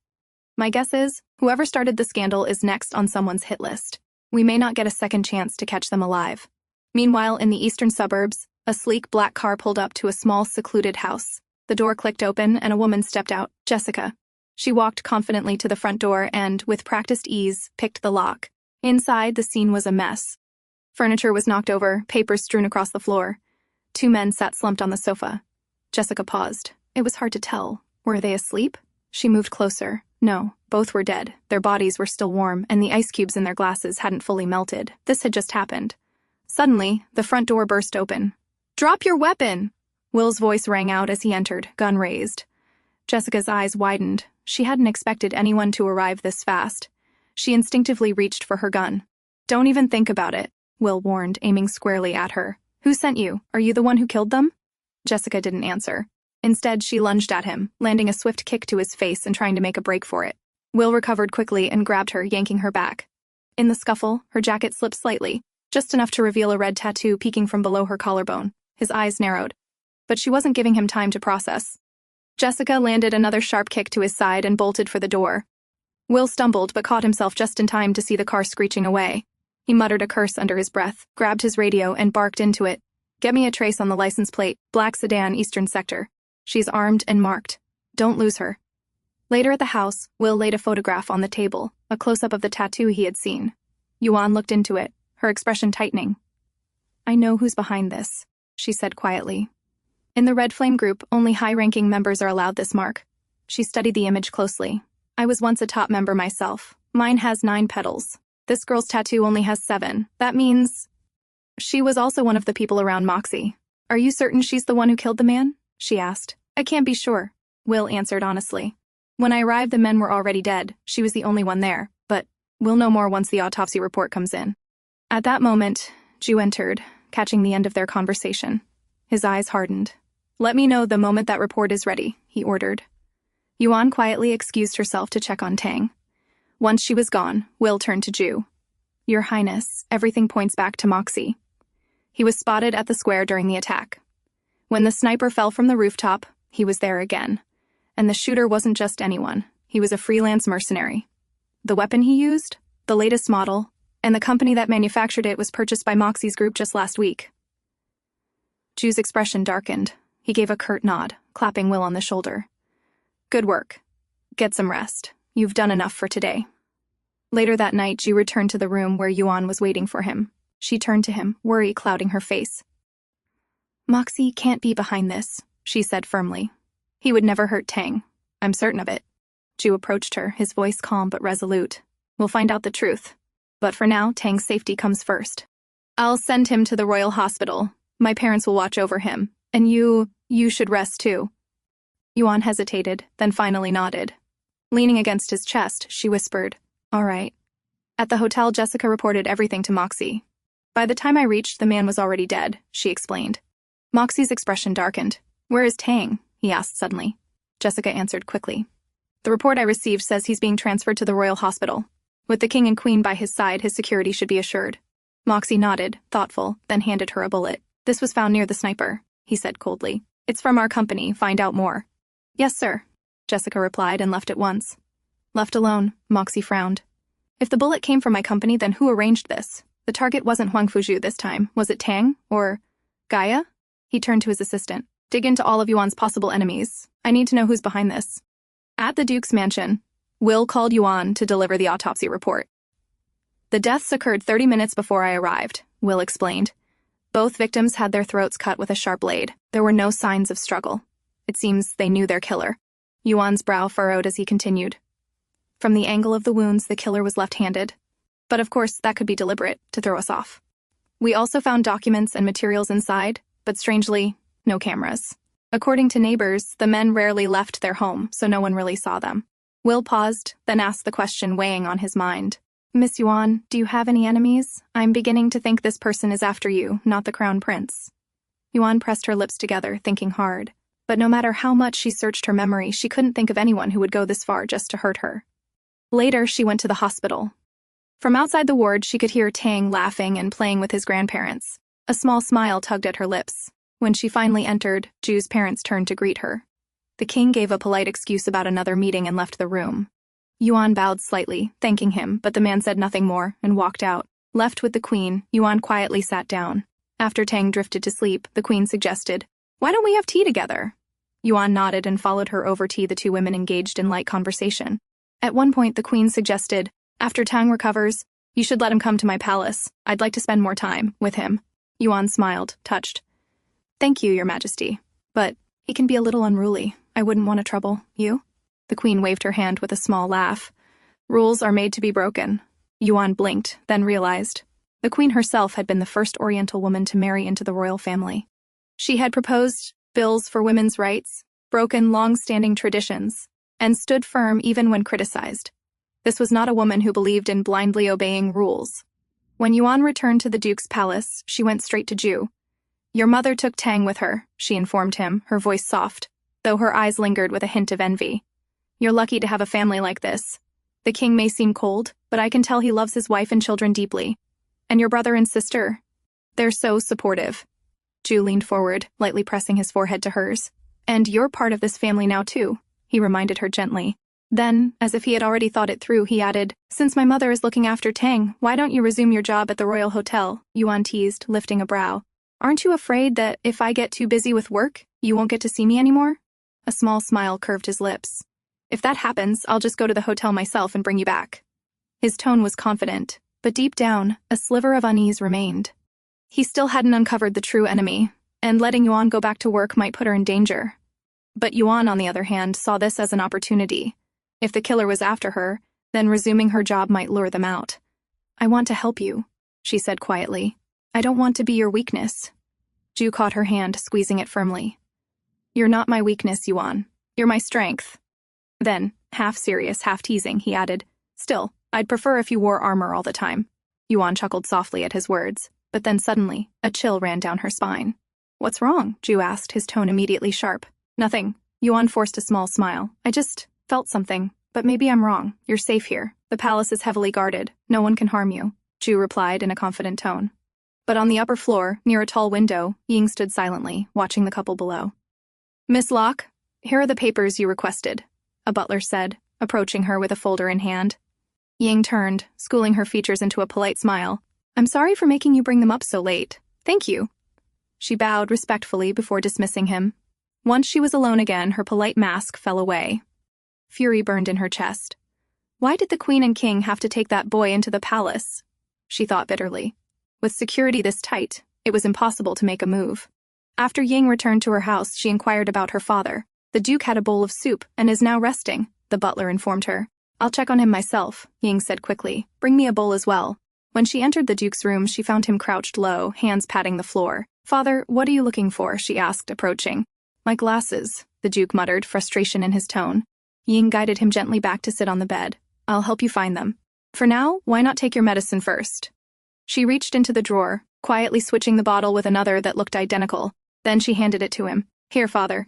My guess is, whoever started the scandal is next on someone's hit list. We may not get a second chance to catch them alive. Meanwhile, in the eastern suburbs, a sleek black car pulled up to a small, secluded house. The door clicked open and a woman stepped out, Jessica. She walked confidently to the front door and, with practiced ease, picked the lock. Inside, the scene was a mess. Furniture was knocked over, papers strewn across the floor. Two men sat slumped on the sofa. Jessica paused. It was hard to tell. Were they asleep? She moved closer. No, both were dead. Their bodies were still warm, and the ice cubes in their glasses hadn't fully melted. This had just happened. Suddenly, the front door burst open. Drop your weapon! Will's voice rang out as he entered, gun raised. Jessica's eyes widened. She hadn't expected anyone to arrive this fast. She instinctively reached for her gun. Don't even think about it, Will warned, aiming squarely at her. Who sent you? Are you the one who killed them? Jessica didn't answer. Instead, she lunged at him, landing a swift kick to his face and trying to make a break for it. Will recovered quickly and grabbed her, yanking her back. In the scuffle, her jacket slipped slightly, just enough to reveal a red tattoo peeking from below her collarbone. His eyes narrowed. But she wasn't giving him time to process. Jessica landed another sharp kick to his side and bolted for the door. Will stumbled but caught himself just in time to see the car screeching away. He muttered a curse under his breath, grabbed his radio, and barked into it. Get me a trace on the license plate, black sedan, eastern sector. She's armed and marked. Don't lose her. Later at the house, Will laid a photograph on the table, a close-up of the tattoo he had seen. Yuan looked into it, her expression tightening. I know who's behind this, she said quietly. In the Red Flame group, only high-ranking members are allowed this mark. She studied the image closely. I was once a top member myself. Mine has 9 petals. This girl's tattoo only has 7. That means... She was also one of the people around Moxie. Are you certain she's the one who killed the man? She asked. I can't be sure, Will answered honestly. When I arrived, the men were already dead. She was the only one there, but we'll know more once the autopsy report comes in. At that moment, Ju entered, catching the end of their conversation. His eyes hardened. Let me know the moment that report is ready, he ordered. Yuan quietly excused herself to check on Tang. Once she was gone, Will turned to Ju. Your Highness, everything points back to Moxie. He was spotted at the square during the attack. When the sniper fell from the rooftop, he was there again. And the shooter wasn't just anyone. He was a freelance mercenary. The weapon he used? The latest model, and the company that manufactured it was purchased by Moxie's group just last week. Ju's expression darkened. He gave a curt nod, clapping Will on the shoulder. Good work. Get some rest. You've done enough for today. Later that night, Ju returned to the room where Yuan was waiting for him. She turned to him, worry clouding her face. Moxie can't be behind this, she said firmly. He would never hurt Tang. I'm certain of it. Ju approached her, his voice calm but resolute. We'll find out the truth. But for now, Tang's safety comes first. I'll send him to the Royal Hospital. My parents will watch over him. And you should rest too. Yuan hesitated, then finally nodded. Leaning against his chest, she whispered, All right. At the hotel, Jessica reported everything to Moxie. By the time I reached, the man was already dead, she explained. Moxie's expression darkened. Where is Tang? He asked suddenly. Jessica answered quickly. The report I received says he's being transferred to the Royal Hospital. With the king and queen by his side, his security should be assured. Moxie nodded, thoughtful, then handed her a bullet. This was found near the sniper, he said coldly. It's from our company, find out more. Yes, sir, Jessica replied and left at once. Left alone, Moxie frowned. If the bullet came from my company, then who arranged this? The target wasn't Huangfu Jue this time. Was it Tang? Or Gaia? He turned to his assistant. Dig into all of Yuan's possible enemies. I need to know who's behind this. At the Duke's mansion, Will called Yuan to deliver the autopsy report. The deaths occurred 30 minutes before I arrived, Will explained. Both victims had their throats cut with a sharp blade. There were no signs of struggle. It seems they knew their killer. Yuan's brow furrowed as he continued. From the angle of the wounds, the killer was left-handed. But of course, that could be deliberate, to throw us off. We also found documents and materials inside, but strangely, no cameras. According to neighbors, the men rarely left their home, so no one really saw them. Will paused, then asked the question weighing on his mind. Miss Yuan, do you have any enemies? I'm beginning to think this person is after you, not the crown prince. Yuan pressed her lips together, thinking hard. But no matter how much she searched her memory, she couldn't think of anyone who would go this far just to hurt her. Later, she went to the hospital. From outside the ward, she could hear Tang laughing and playing with his grandparents. A small smile tugged at her lips. When she finally entered, Jue's parents turned to greet her. The king gave a polite excuse about another meeting and left the room. Yuan bowed slightly, thanking him, but the man said nothing more and walked out. Left with the queen, Yuan quietly sat down. After Tang drifted to sleep, the queen suggested, "Why don't we have tea together?" Yuan nodded and followed her over tea. The two women engaged in light conversation. At one point, the queen suggested, "After Tang recovers, you should let him come to my palace. I'd like to spend more time with him." Yuan smiled, touched. "Thank you, your majesty. But he can be a little unruly. I wouldn't want to trouble you." The queen waved her hand with a small laugh. "Rules are made to be broken." Yuan blinked, then realized. The queen herself had been the first Oriental woman to marry into the royal family. She had proposed bills for women's rights, broken long-standing traditions, and stood firm even when criticized. This was not a woman who believed in blindly obeying rules. When Yuan returned to the Duke's palace, she went straight to Ju. "Your mother took Tang with her," she informed him, her voice soft, though her eyes lingered with a hint of envy. "You're lucky to have a family like this. The king may seem cold, but I can tell he loves his wife and children deeply. And your brother and sister, they're so supportive." Ju leaned forward, lightly pressing his forehead to hers. "And you're part of this family now too," he reminded her gently. Then, as if he had already thought it through, he added, "Since my mother is looking after Tang, why don't you resume your job at the Royal Hotel?" Yuan teased, lifting a brow. "Aren't you afraid that if I get too busy with work, you won't get to see me anymore?" A small smile curved his lips. "If that happens, I'll just go to the hotel myself and bring you back." His tone was confident, but deep down, a sliver of unease remained. He still hadn't uncovered the true enemy, and letting Yuan go back to work might put her in danger. But Yuan, on the other hand, saw this as an opportunity. If the killer was after her, then resuming her job might lure them out. "I want to help you," she said quietly. "I don't want to be your weakness." Ju caught her hand, squeezing it firmly. "You're not my weakness, Yuan. You're my strength." Then, half serious, half teasing, he added, "Still, I'd prefer if you wore armor all the time." Yuan chuckled softly at his words, but then suddenly, a chill ran down her spine. "What's wrong?" Ju asked, his tone immediately sharp. "Nothing." Yuan forced a small smile. "I just felt something, but maybe I'm wrong. You're safe here. The palace is heavily guarded. No one can harm you," Ju replied in a confident tone. But on the upper floor, near a tall window, Ying stood silently, watching the couple below. "Miss Locke, here are the papers you requested," a butler said, approaching her with a folder in hand. Ying turned, schooling her features into a polite smile. "I'm sorry for making you bring them up so late. Thank you." She bowed respectfully before dismissing him. Once she was alone again, her polite mask fell away. Fury burned in her chest. Why did the queen and king have to take that boy into the palace? She thought bitterly. With security this tight, it was impossible to make a move. After Ying returned to her house, she inquired about her father. "The Duke had a bowl of soup and is now resting," the butler informed her. "I'll check on him myself," Ying said quickly. "Bring me a bowl as well." When she entered the Duke's room, she found him crouched low, hands patting the floor. "Father, what are you looking for?" she asked, approaching. "My glasses," the Duke muttered, frustration in his tone. Ying guided him gently back to sit on the bed. "I'll help you find them. For now, why not take your medicine first?" She reached into the drawer, quietly switching the bottle with another that looked identical. Then she handed it to him. "Here, father.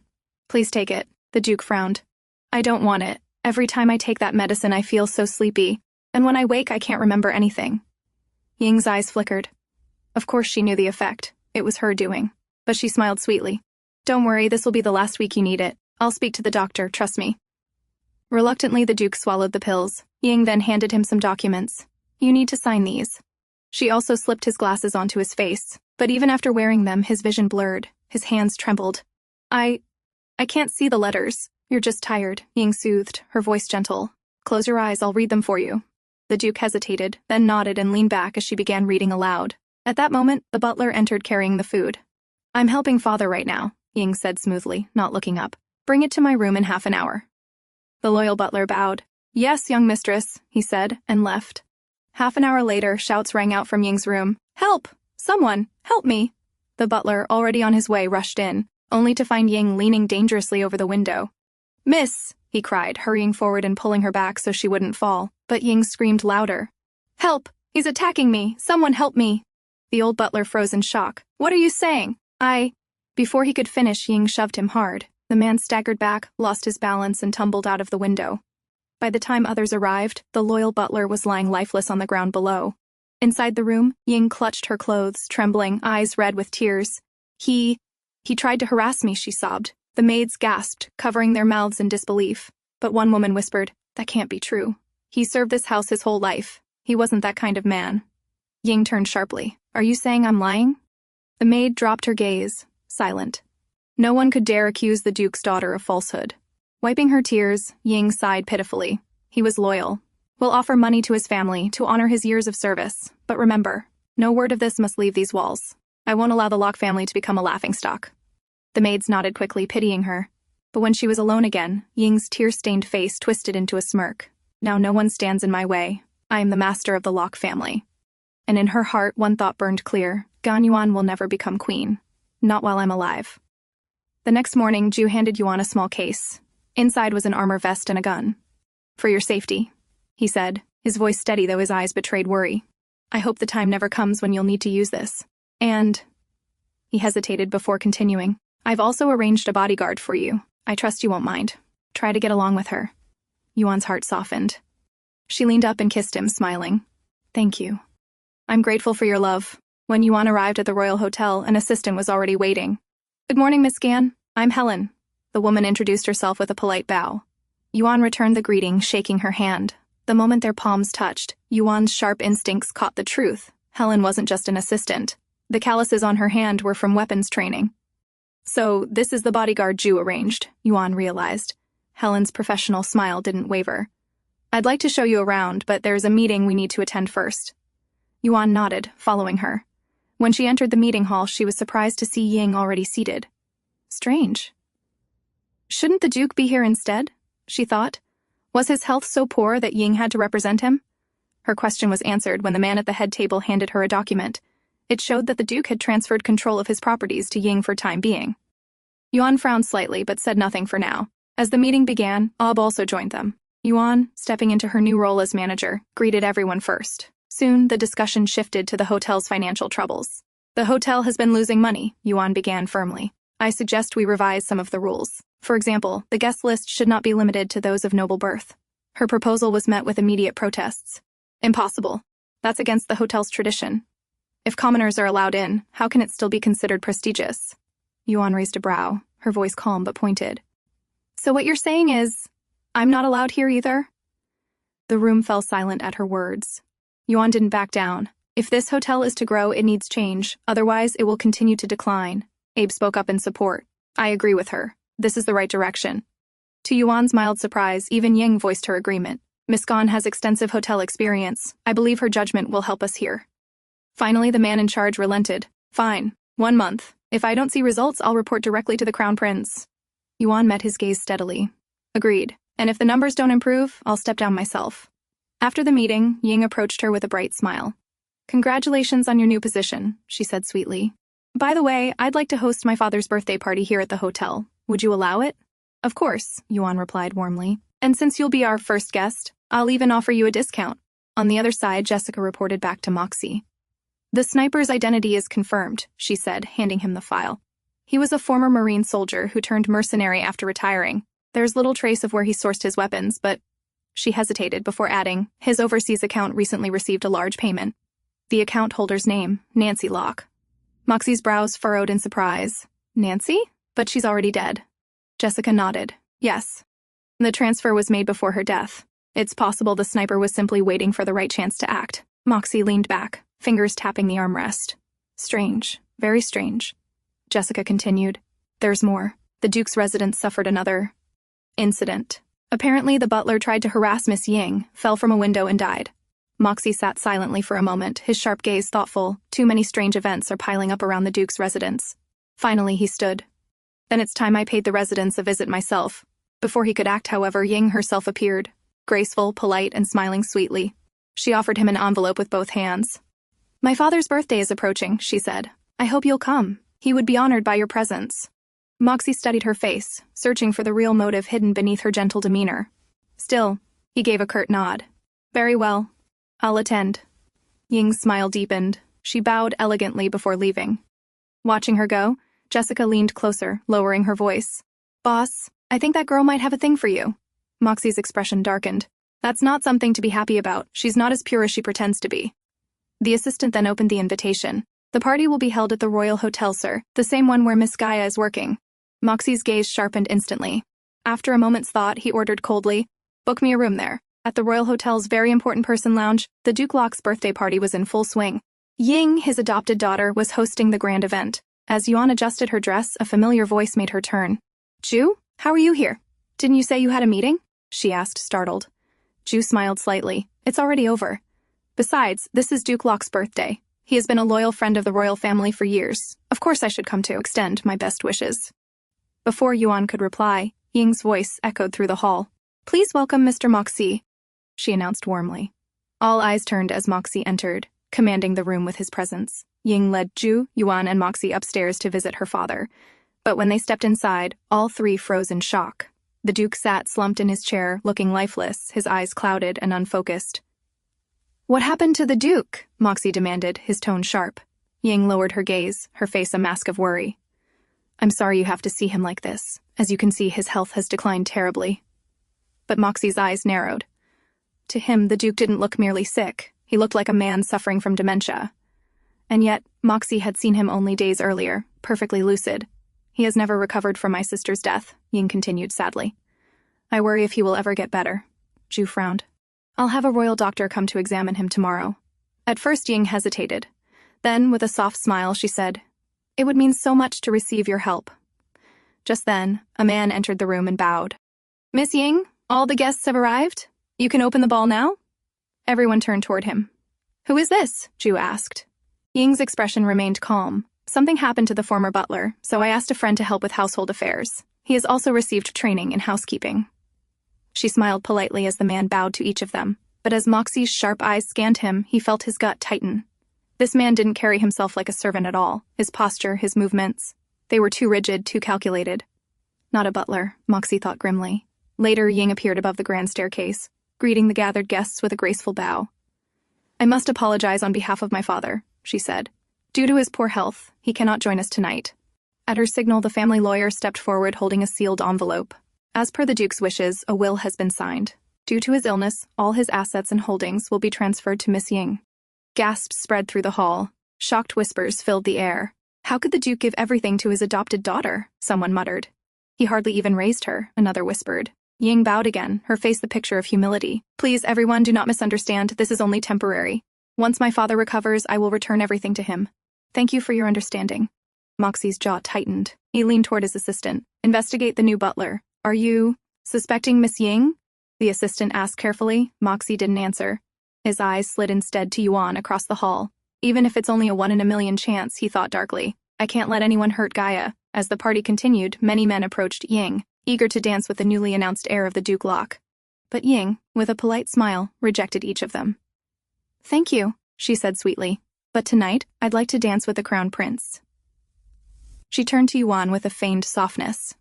Please take it." The Duke frowned. "I don't want it. Every time I take that medicine, I feel so sleepy." And when I wake, I can't remember anything. Ying's eyes flickered. Of course she knew the effect. It was her doing. But she smiled sweetly. Don't worry, this will be the last week you need it. I'll speak to the doctor, trust me. Reluctantly, the Duke swallowed the pills. Ying then handed him some documents. You need to sign these. She also slipped his glasses onto his face, but even after wearing them, his vision blurred. His hands trembled. I can't see the letters. You're just tired, Ying soothed, her voice gentle. Close your eyes, I'll read them for you. The Duke hesitated, then nodded and leaned back as she began reading aloud. At that moment, the butler entered carrying the food. I'm helping father right now, Ying said smoothly, not looking up. Bring it to my room in half an hour. The loyal butler bowed. Yes, young mistress, he said, and left. Half an hour later, shouts rang out from Ying's room. Help! Someone! Help me! The butler, already on his way, rushed in, only to find Ying leaning dangerously over the window. Miss! He cried, hurrying forward and pulling her back so she wouldn't fall, but Ying screamed louder. Help! He's attacking me! Someone help me! The old butler froze in shock. What are you saying? Before he could finish, Ying shoved him hard. The man staggered back, lost his balance, and tumbled out of the window. By the time others arrived, the loyal butler was lying lifeless on the ground below. Inside the room, Ying clutched her clothes, trembling, eyes red with tears. He tried to harass me, she sobbed. The maids gasped, covering their mouths in disbelief. But one woman whispered, that can't be true. He served this house his whole life. He wasn't that kind of man. Ying turned sharply. Are you saying I'm lying? The maid dropped her gaze, silent. No one could dare accuse the Duke's daughter of falsehood. Wiping her tears, Ying sighed pitifully. He was loyal. We'll offer money to his family to honor his years of service. But remember, no word of this must leave these walls. I won't allow the Locke family to become a laughingstock. The maids nodded quickly, pitying her. But when she was alone again, Ying's tear-stained face twisted into a smirk. Now no one stands in my way. I am the master of the Locke family. And in her heart, one thought burned clear. Gan Yuan will never become queen. Not while I'm alive. The next morning, Ju handed Yuan a small case. Inside was an armor vest and a gun. For your safety, he said, his voice steady though his eyes betrayed worry. I hope the time never comes when you'll need to use this. And... He hesitated before continuing. I've also arranged a bodyguard for you. I trust you won't mind. Try to get along with her. Yuan's heart softened. She leaned up and kissed him, smiling. Thank you. I'm grateful for your love. When Yuan arrived at the Royal Hotel, an assistant was already waiting. Good morning, Miss Gan. I'm Helen. The woman introduced herself with a polite bow. Yuan returned the greeting, shaking her hand. The moment their palms touched, Yuan's sharp instincts caught the truth. Helen wasn't just an assistant. The calluses on her hand were from weapons training. So, this is the bodyguard Ju arranged, Yuan realized. Helen's professional smile didn't waver. I'd like to show you around, but there's a meeting we need to attend first. Yuan nodded, following her. When she entered the meeting hall, she was surprised to see Ying already seated. Strange. Shouldn't the Duke be here instead? She thought. Was his health so poor that Ying had to represent him? Her question was answered when the man at the head table handed her a document. It showed that the Duke had transferred control of his properties to Ying for time being. Yuan frowned slightly but said nothing for now. As the meeting began, Ob also joined them. Yuan, stepping into her new role as manager, greeted everyone first. Soon, the discussion shifted to the hotel's financial troubles. The hotel has been losing money, Yuan began firmly. I suggest we revise some of the rules. For example, the guest list should not be limited to those of noble birth. Her proposal was met with immediate protests. Impossible. That's against the hotel's tradition. If commoners are allowed in, how can it still be considered prestigious? Yuan raised a brow, her voice calm but pointed. So what you're saying is, I'm not allowed here either? The room fell silent at her words. Yuan didn't back down. If this hotel is to grow, it needs change. Otherwise, it will continue to decline. Abe spoke up in support. I agree with her. This is the right direction. To Yuan's mild surprise, even Ying voiced her agreement. Miss Gan has extensive hotel experience. I believe her judgment will help us here. Finally, the man in charge relented. Fine. 1 month. If I don't see results, I'll report directly to the Crown Prince. Yuan met his gaze steadily. Agreed. And if the numbers don't improve, I'll step down myself. After the meeting, Ying approached her with a bright smile. Congratulations on your new position, she said sweetly. By the way, I'd like to host my father's birthday party here at the hotel. Would you allow it? Of course, Yuan replied warmly. And since you'll be our first guest, I'll even offer you a discount. On the other side, Jessica reported back to Moxie. The sniper's identity is confirmed, she said, handing him the file. He was a former Marine soldier who turned mercenary after retiring. There's little trace of where he sourced his weapons, but She hesitated before adding, his overseas account recently received a large payment. The account holder's name, Nancy Locke. Moxie's brows furrowed in surprise. Nancy? But she's already dead. Jessica nodded. Yes. The transfer was made before her death. It's possible the sniper was simply waiting for the right chance to act. Moxie leaned back, fingers tapping the armrest. Strange. Very strange. Jessica continued. There's more. The Duke's residence suffered another incident. Apparently, the butler tried to harass Miss Ying, fell from a window and died. Moxie sat silently for a moment, his sharp gaze thoughtful. Too many strange events are piling up around the Duke's residence. Finally, he stood. Then it's time I paid the residents a visit myself. Before he could act, however, Ying herself appeared, graceful, polite, and smiling sweetly. She offered him an envelope with both hands. My father's birthday is approaching, she said. I hope you'll come. He would be honored by your presence. Moxie studied her face, searching for the real motive hidden beneath her gentle demeanor. Still, he gave a curt nod. Very well. I'll attend. Ying's smile deepened. She bowed elegantly before leaving. Watching her go, Jessica leaned closer, lowering her voice. Boss, I think that girl might have a thing for you. Moxie's expression darkened. That's not something to be happy about. She's not as pure as she pretends to be. The assistant then opened the invitation. The party will be held at the Royal Hotel, sir, the same one where Miss Gaia is working. Moxie's gaze sharpened instantly. After a moment's thought, he ordered coldly, book me a room there. At the Royal Hotel's very important person lounge, the Duke Locke's birthday party was in full swing. Ying, his adopted daughter, was hosting the grand event. As Yuan adjusted her dress, a familiar voice made her turn. Ju, how are you here? Didn't you say you had a meeting? She asked, startled. Ju smiled slightly. It's already over. Besides, this is Duke Locke's birthday. He has been a loyal friend of the royal family for years. Of course I should come to extend my best wishes. Before Yuan could reply, Ying's voice echoed through the hall. Please welcome Mr. Moxie, she announced warmly. All eyes turned as Moxie entered, commanding the room with his presence. Ying led Ju, Yuan, and Moxie upstairs to visit her father. But when they stepped inside, all three froze in shock. The Duke sat slumped in his chair, looking lifeless, his eyes clouded and unfocused. What happened to the Duke? Moxie demanded, his tone sharp. Ying lowered her gaze, her face a mask of worry. I'm sorry you have to see him like this. As you can see, his health has declined terribly. But Moxie's eyes narrowed. To him, the Duke didn't look merely sick. He looked like a man suffering from dementia. And yet, Moxie had seen him only days earlier, perfectly lucid. He has never recovered from my sister's death, Ying continued sadly. I worry if he will ever get better. Ju frowned. I'll have a royal doctor come to examine him tomorrow. At first, Ying hesitated. Then, with a soft smile, she said, It would mean so much to receive your help. Just then, a man entered the room and bowed. Miss Ying, all the guests have arrived? You can open the ball now? Everyone turned toward him. Who is this? Ju asked. Ying's expression remained calm. Something happened to the former butler, so I asked a friend to help with household affairs. He has also received training in housekeeping. She smiled politely as the man bowed to each of them, but as Moxie's sharp eyes scanned him, he felt his gut tighten. This man didn't carry himself like a servant at all. His posture, his movements, they were too rigid, too calculated. Not a butler, Moxie thought grimly. Later, Ying appeared above the grand staircase, greeting the gathered guests with a graceful bow. I must apologize on behalf of my father, she said. Due to his poor health, he cannot join us tonight. At her signal, the family lawyer stepped forward holding a sealed envelope. As per the Duke's wishes, a will has been signed. Due to his illness, all his assets and holdings will be transferred to Miss Ying. Gasps spread through the hall. Shocked whispers filled the air. How could the Duke give everything to his adopted daughter? Someone muttered. He hardly even raised her, another whispered. Ying bowed again, her face the picture of humility. Please, everyone, do not misunderstand. This is only temporary. Once my father recovers, I will return everything to him. Thank you for your understanding. Moxie's jaw tightened. He leaned toward his assistant. Investigate the new butler. Are you suspecting Miss Ying? The assistant asked carefully. Moxie didn't answer. His eyes slid instead to Yuan across the hall. Even if it's only a 1 in a million chance, he thought darkly. I can't let anyone hurt Gaia. As the party continued, many men approached Ying, eager to dance with the newly announced heir of the Duke Locke. But Ying, with a polite smile, rejected each of them. Thank you, she said sweetly. But tonight, I'd like to dance with the crown prince. She turned to Yuan with a feigned softness.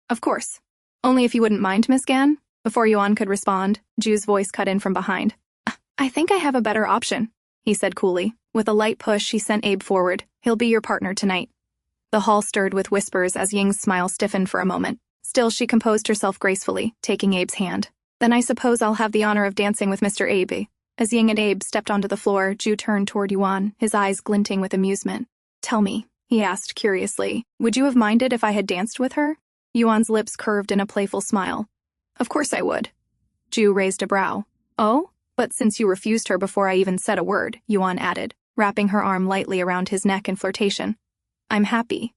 Of course. Only if you wouldn't mind, Miss Gan? Before Yuan could respond, Ju's voice cut in from behind. I think I have a better option, he said coolly. With a light push, he sent Abe forward. He'll be your partner tonight. The hall stirred with whispers as Ying's smile stiffened for a moment. Still, she composed herself gracefully, taking Abe's hand. Then I suppose I'll have the honor of dancing with Mr. Abe. As Ying and Abe stepped onto the floor, Ju turned toward Yuan, his eyes glinting with amusement. Tell me, he asked curiously, would you have minded if I had danced with her? Yuan's lips curved in a playful smile. Of course I would. Ju raised a brow. Oh? But since you refused her before I even said a word, Yuan added, wrapping her arm lightly around his neck in flirtation. I'm happy.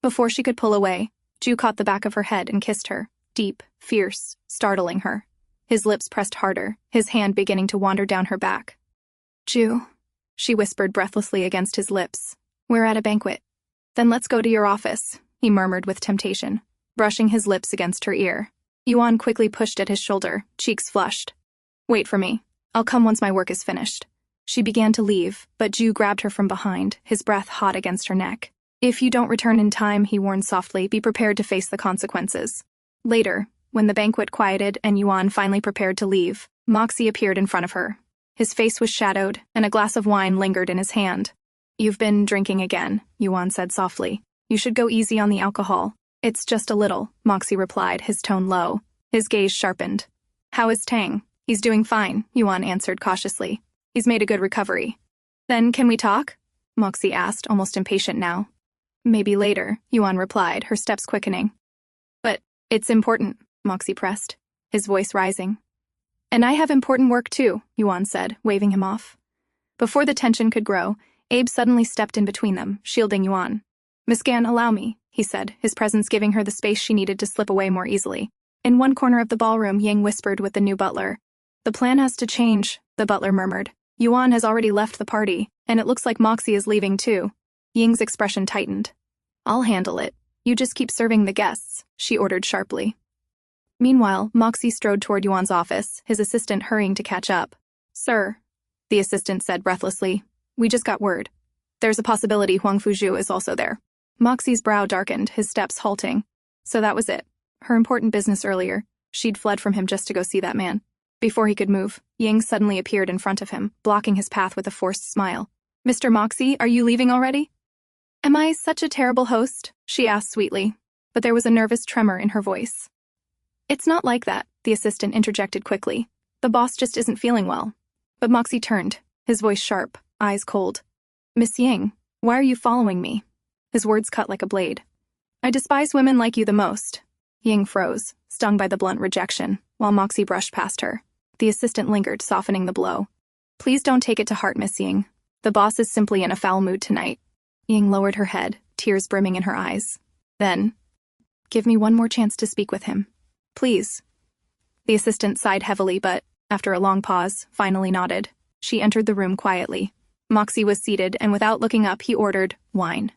Before she could pull away, Ju caught the back of her head and kissed her, deep, fierce, startling her. His lips pressed harder, his hand beginning to wander down her back. Ju, she whispered breathlessly against his lips. We're at a banquet. Then let's go to your office, he murmured with temptation, brushing his lips against her ear. Yuan quickly pushed at his shoulder, cheeks flushed. Wait for me. I'll come once my work is finished. She began to leave, but Ju grabbed her from behind, his breath hot against her neck. If you don't return in time, he warned softly, be prepared to face the consequences. Later, when the banquet quieted and Yuan finally prepared to leave, Moxie appeared in front of her. His face was shadowed, and a glass of wine lingered in his hand. You've been drinking again, Yuan said softly. You should go easy on the alcohol. It's just a little, Moxie replied, his tone low. His gaze sharpened. How is Tang? He's doing fine, Yuan answered cautiously. He's made a good recovery. Then can we talk? Moxie asked, almost impatient now. Maybe later, Yuan replied, her steps quickening. But it's important, Moxie pressed, his voice rising. And I have important work too, Yuan said, waving him off. Before the tension could grow, Abe suddenly stepped in between them, shielding Yuan. Miss Gan, allow me, he said, his presence giving her the space she needed to slip away more easily. In one corner of the ballroom, Ying whispered with the new butler. The plan has to change, the butler murmured. Yuan has already left the party, and it looks like Moxie is leaving too. Ying's expression tightened. I'll handle it. You just keep serving the guests, she ordered sharply. Meanwhile, Moxie strode toward Yuan's office, his assistant hurrying to catch up. Sir, the assistant said breathlessly, we just got word. There's a possibility Huangfu Jue is also there. Moxie's brow darkened, his steps halting. So that was it. Her important business earlier. She'd fled from him just to go see that man. Before he could move, Ying suddenly appeared in front of him, blocking his path with a forced smile. Mr. Moxie, are you leaving already? Am I such a terrible host? She asked sweetly, but there was a nervous tremor in her voice. It's not like that, the assistant interjected quickly. The boss just isn't feeling well. But Moxie turned, his voice sharp, eyes cold. Miss Ying, why are you following me? His words cut like a blade. I despise women like you the most. Ying froze, stung by the blunt rejection, while Moxie brushed past her. The assistant lingered, softening the blow. Please don't take it to heart, Miss Ying. The boss is simply in a foul mood tonight. Ying lowered her head, tears brimming in her eyes. Then, give me one more chance to speak with him. Please. The assistant sighed heavily, but, after a long pause, finally nodded. She entered the room quietly. Moxie was seated, and without looking up, he ordered wine.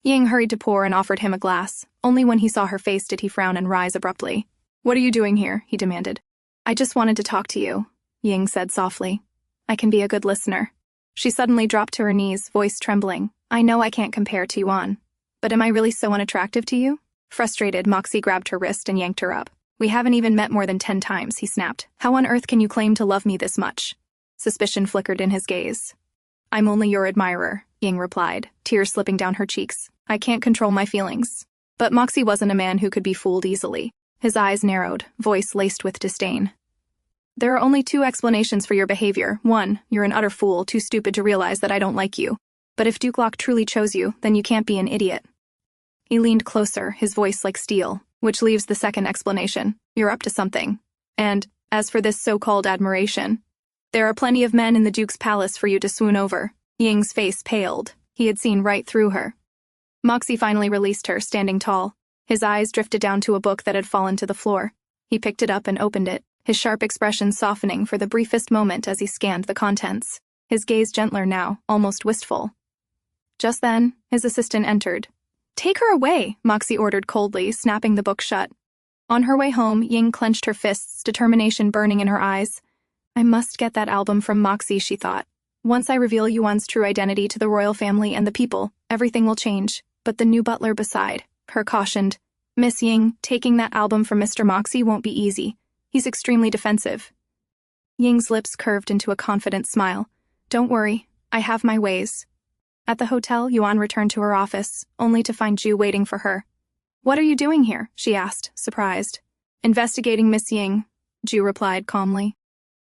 Ying hurried to pour and offered him a glass. Only when he saw her face did he frown and rise abruptly. What are you doing here? He demanded. I just wanted to talk to you, Ying said softly. I can be a good listener. She suddenly dropped to her knees, voice trembling. I know I can't compare to Yuan, but am I really so unattractive to you? Frustrated, Moxie grabbed her wrist and yanked her up. We haven't even met more than 10 times, he snapped. How on earth can you claim to love me this much? Suspicion flickered in his gaze. I'm only your admirer, Ying replied, tears slipping down her cheeks. I can't control my feelings. But Moxie wasn't a man who could be fooled easily. His eyes narrowed, voice laced with disdain. There are only 2 explanations for your behavior. 1, you're an utter fool, too stupid to realize that I don't like you. But if Duke Locke truly chose you, then you can't be an idiot. He leaned closer, his voice like steel, which leaves the second explanation. You're up to something. And, as for this so-called admiration, there are plenty of men in the Duke's palace for you to swoon over. Ying's face paled. He had seen right through her. Moxie finally released her, standing tall. His eyes drifted down to a book that had fallen to the floor. He picked it up and opened it, his sharp expression softening for the briefest moment as he scanned the contents, his gaze gentler now, almost wistful. Just then, his assistant entered. Take her away, Moxie ordered coldly, snapping the book shut. On her way home, Ying clenched her fists, determination burning in her eyes. I must get that album from Moxie, she thought. Once I reveal Yuan's true identity to the royal family and the people, everything will change. But the new butler beside her cautioned, Miss Ying, taking that album from Mr. Moxie won't be easy. He's extremely defensive. Ying's lips curved into a confident smile. Don't worry, I have my ways. At the hotel, Yuan returned to her office, only to find Ju waiting for her. What are you doing here? She asked, surprised. Investigating Miss Ying. Ju replied calmly.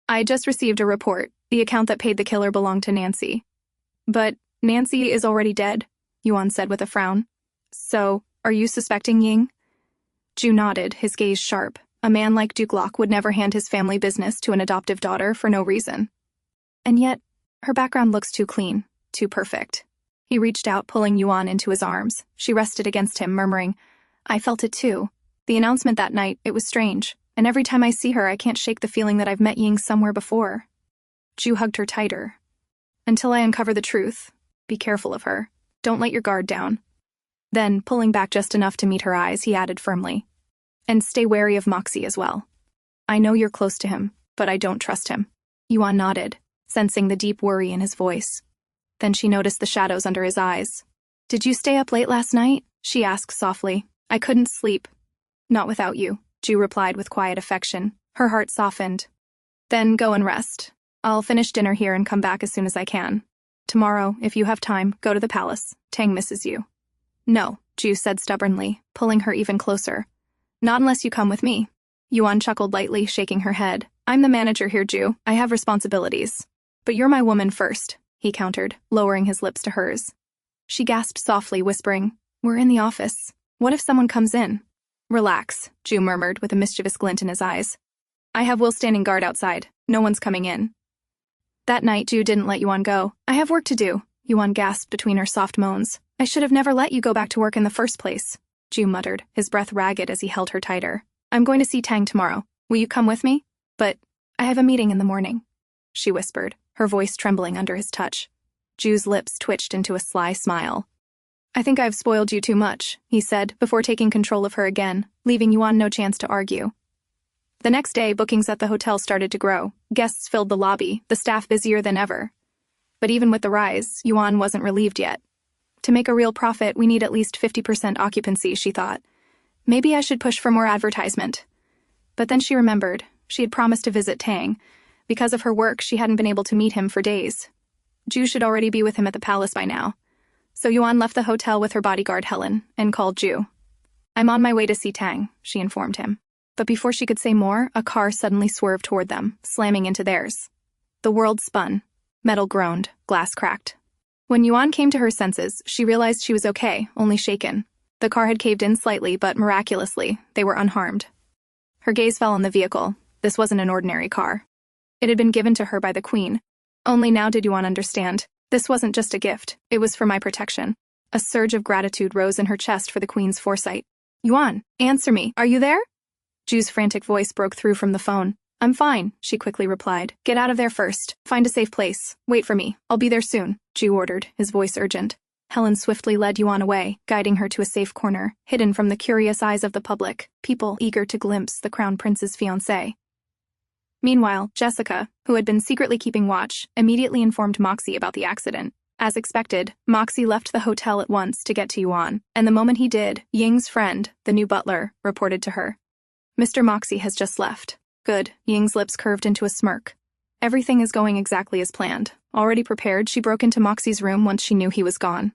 I just received a report. The account that paid the killer belonged to Nancy. But Nancy is already dead, Yuan said with a frown. So, are you suspecting Ying? Ju nodded, his gaze sharp. A man like Duke Locke would never hand his family business to an adoptive daughter for no reason. And yet, her background looks too clean, too perfect. He reached out, pulling Yuan into his arms. She rested against him, murmuring, I felt it too. The announcement that night, it was strange. And every time I see her, I can't shake the feeling that I've met Ying somewhere before. Ju hugged her tighter. Until I uncover the truth, be careful of her. Don't let your guard down. Then, pulling back just enough to meet her eyes, he added firmly, and stay wary of Moxie as well. I know you're close to him, but I don't trust him. Yuan nodded, sensing the deep worry in his voice. Then she noticed the shadows under his eyes. Did you stay up late last night? She asked softly. I couldn't sleep. Not without you, Ju replied with quiet affection. Her heart softened. Then go and rest. I'll finish dinner here and come back as soon as I can. Tomorrow, if you have time, go to the palace. Tang misses you. No, Ju said stubbornly, pulling her even closer. Not unless you come with me. Yuan chuckled lightly, shaking her head. I'm the manager here, Ju. I have responsibilities. But you're my woman first, he countered, lowering his lips to hers. She gasped softly, whispering, We're in the office. What if someone comes in? Relax, Ju murmured with a mischievous glint in his eyes. I have Will standing guard outside. No one's coming in. That night, Ju didn't let Yuan go. I have work to do, Yuan gasped between her soft moans. I should have never let you go back to work in the first place, Ju muttered, his breath ragged as he held her tighter. I'm going to see Tang tomorrow. Will you come with me? But I have a meeting in the morning, she whispered, her voice trembling under his touch. Ju's lips twitched into a sly smile. I think I've spoiled you too much, he said, before taking control of her again, leaving Yuan no chance to argue. The next day, bookings at the hotel started to grow. Guests filled the lobby, the staff busier than ever. But even with the rise, Yuan wasn't relieved yet. To make a real profit, we need at least 50% occupancy, she thought. Maybe I should push for more advertisement. But then she remembered. She had promised to visit Tang. Because of her work, she hadn't been able to meet him for days. Ju should already be with him at the palace by now. So Yuan left the hotel with her bodyguard Helen and called Ju. I'm on my way to see Tang, she informed him. But before she could say more, a car suddenly swerved toward them, slamming into theirs. The world spun. Metal groaned, glass cracked. When Yuan came to her senses, she realized she was okay, only shaken. The car had caved in slightly, but miraculously, they were unharmed. Her gaze fell on the vehicle. This wasn't an ordinary car. It had been given to her by the Queen. Only now did Yuan understand. This wasn't just a gift. It was for my protection. A surge of gratitude rose in her chest for the Queen's foresight. Yuan, answer me. Are you there? Ju's frantic voice broke through from the phone. I'm fine, she quickly replied. Get out of there first. Find a safe place. Wait for me. I'll be there soon, Ju ordered, his voice urgent. Helen swiftly led Yuan away, guiding her to a safe corner, hidden from the curious eyes of the public, people eager to glimpse the Crown Prince's fiancée. Meanwhile, Jessica, who had been secretly keeping watch, immediately informed Moxie about the accident. As expected, Moxie left the hotel at once to get to Yuan, and the moment he did, Ying's friend, the new butler, reported to her. Mr. Moxie has just left. Good, Ying's lips curved into a smirk. Everything is going exactly as planned. Already prepared, she broke into Moxie's room once she knew he was gone.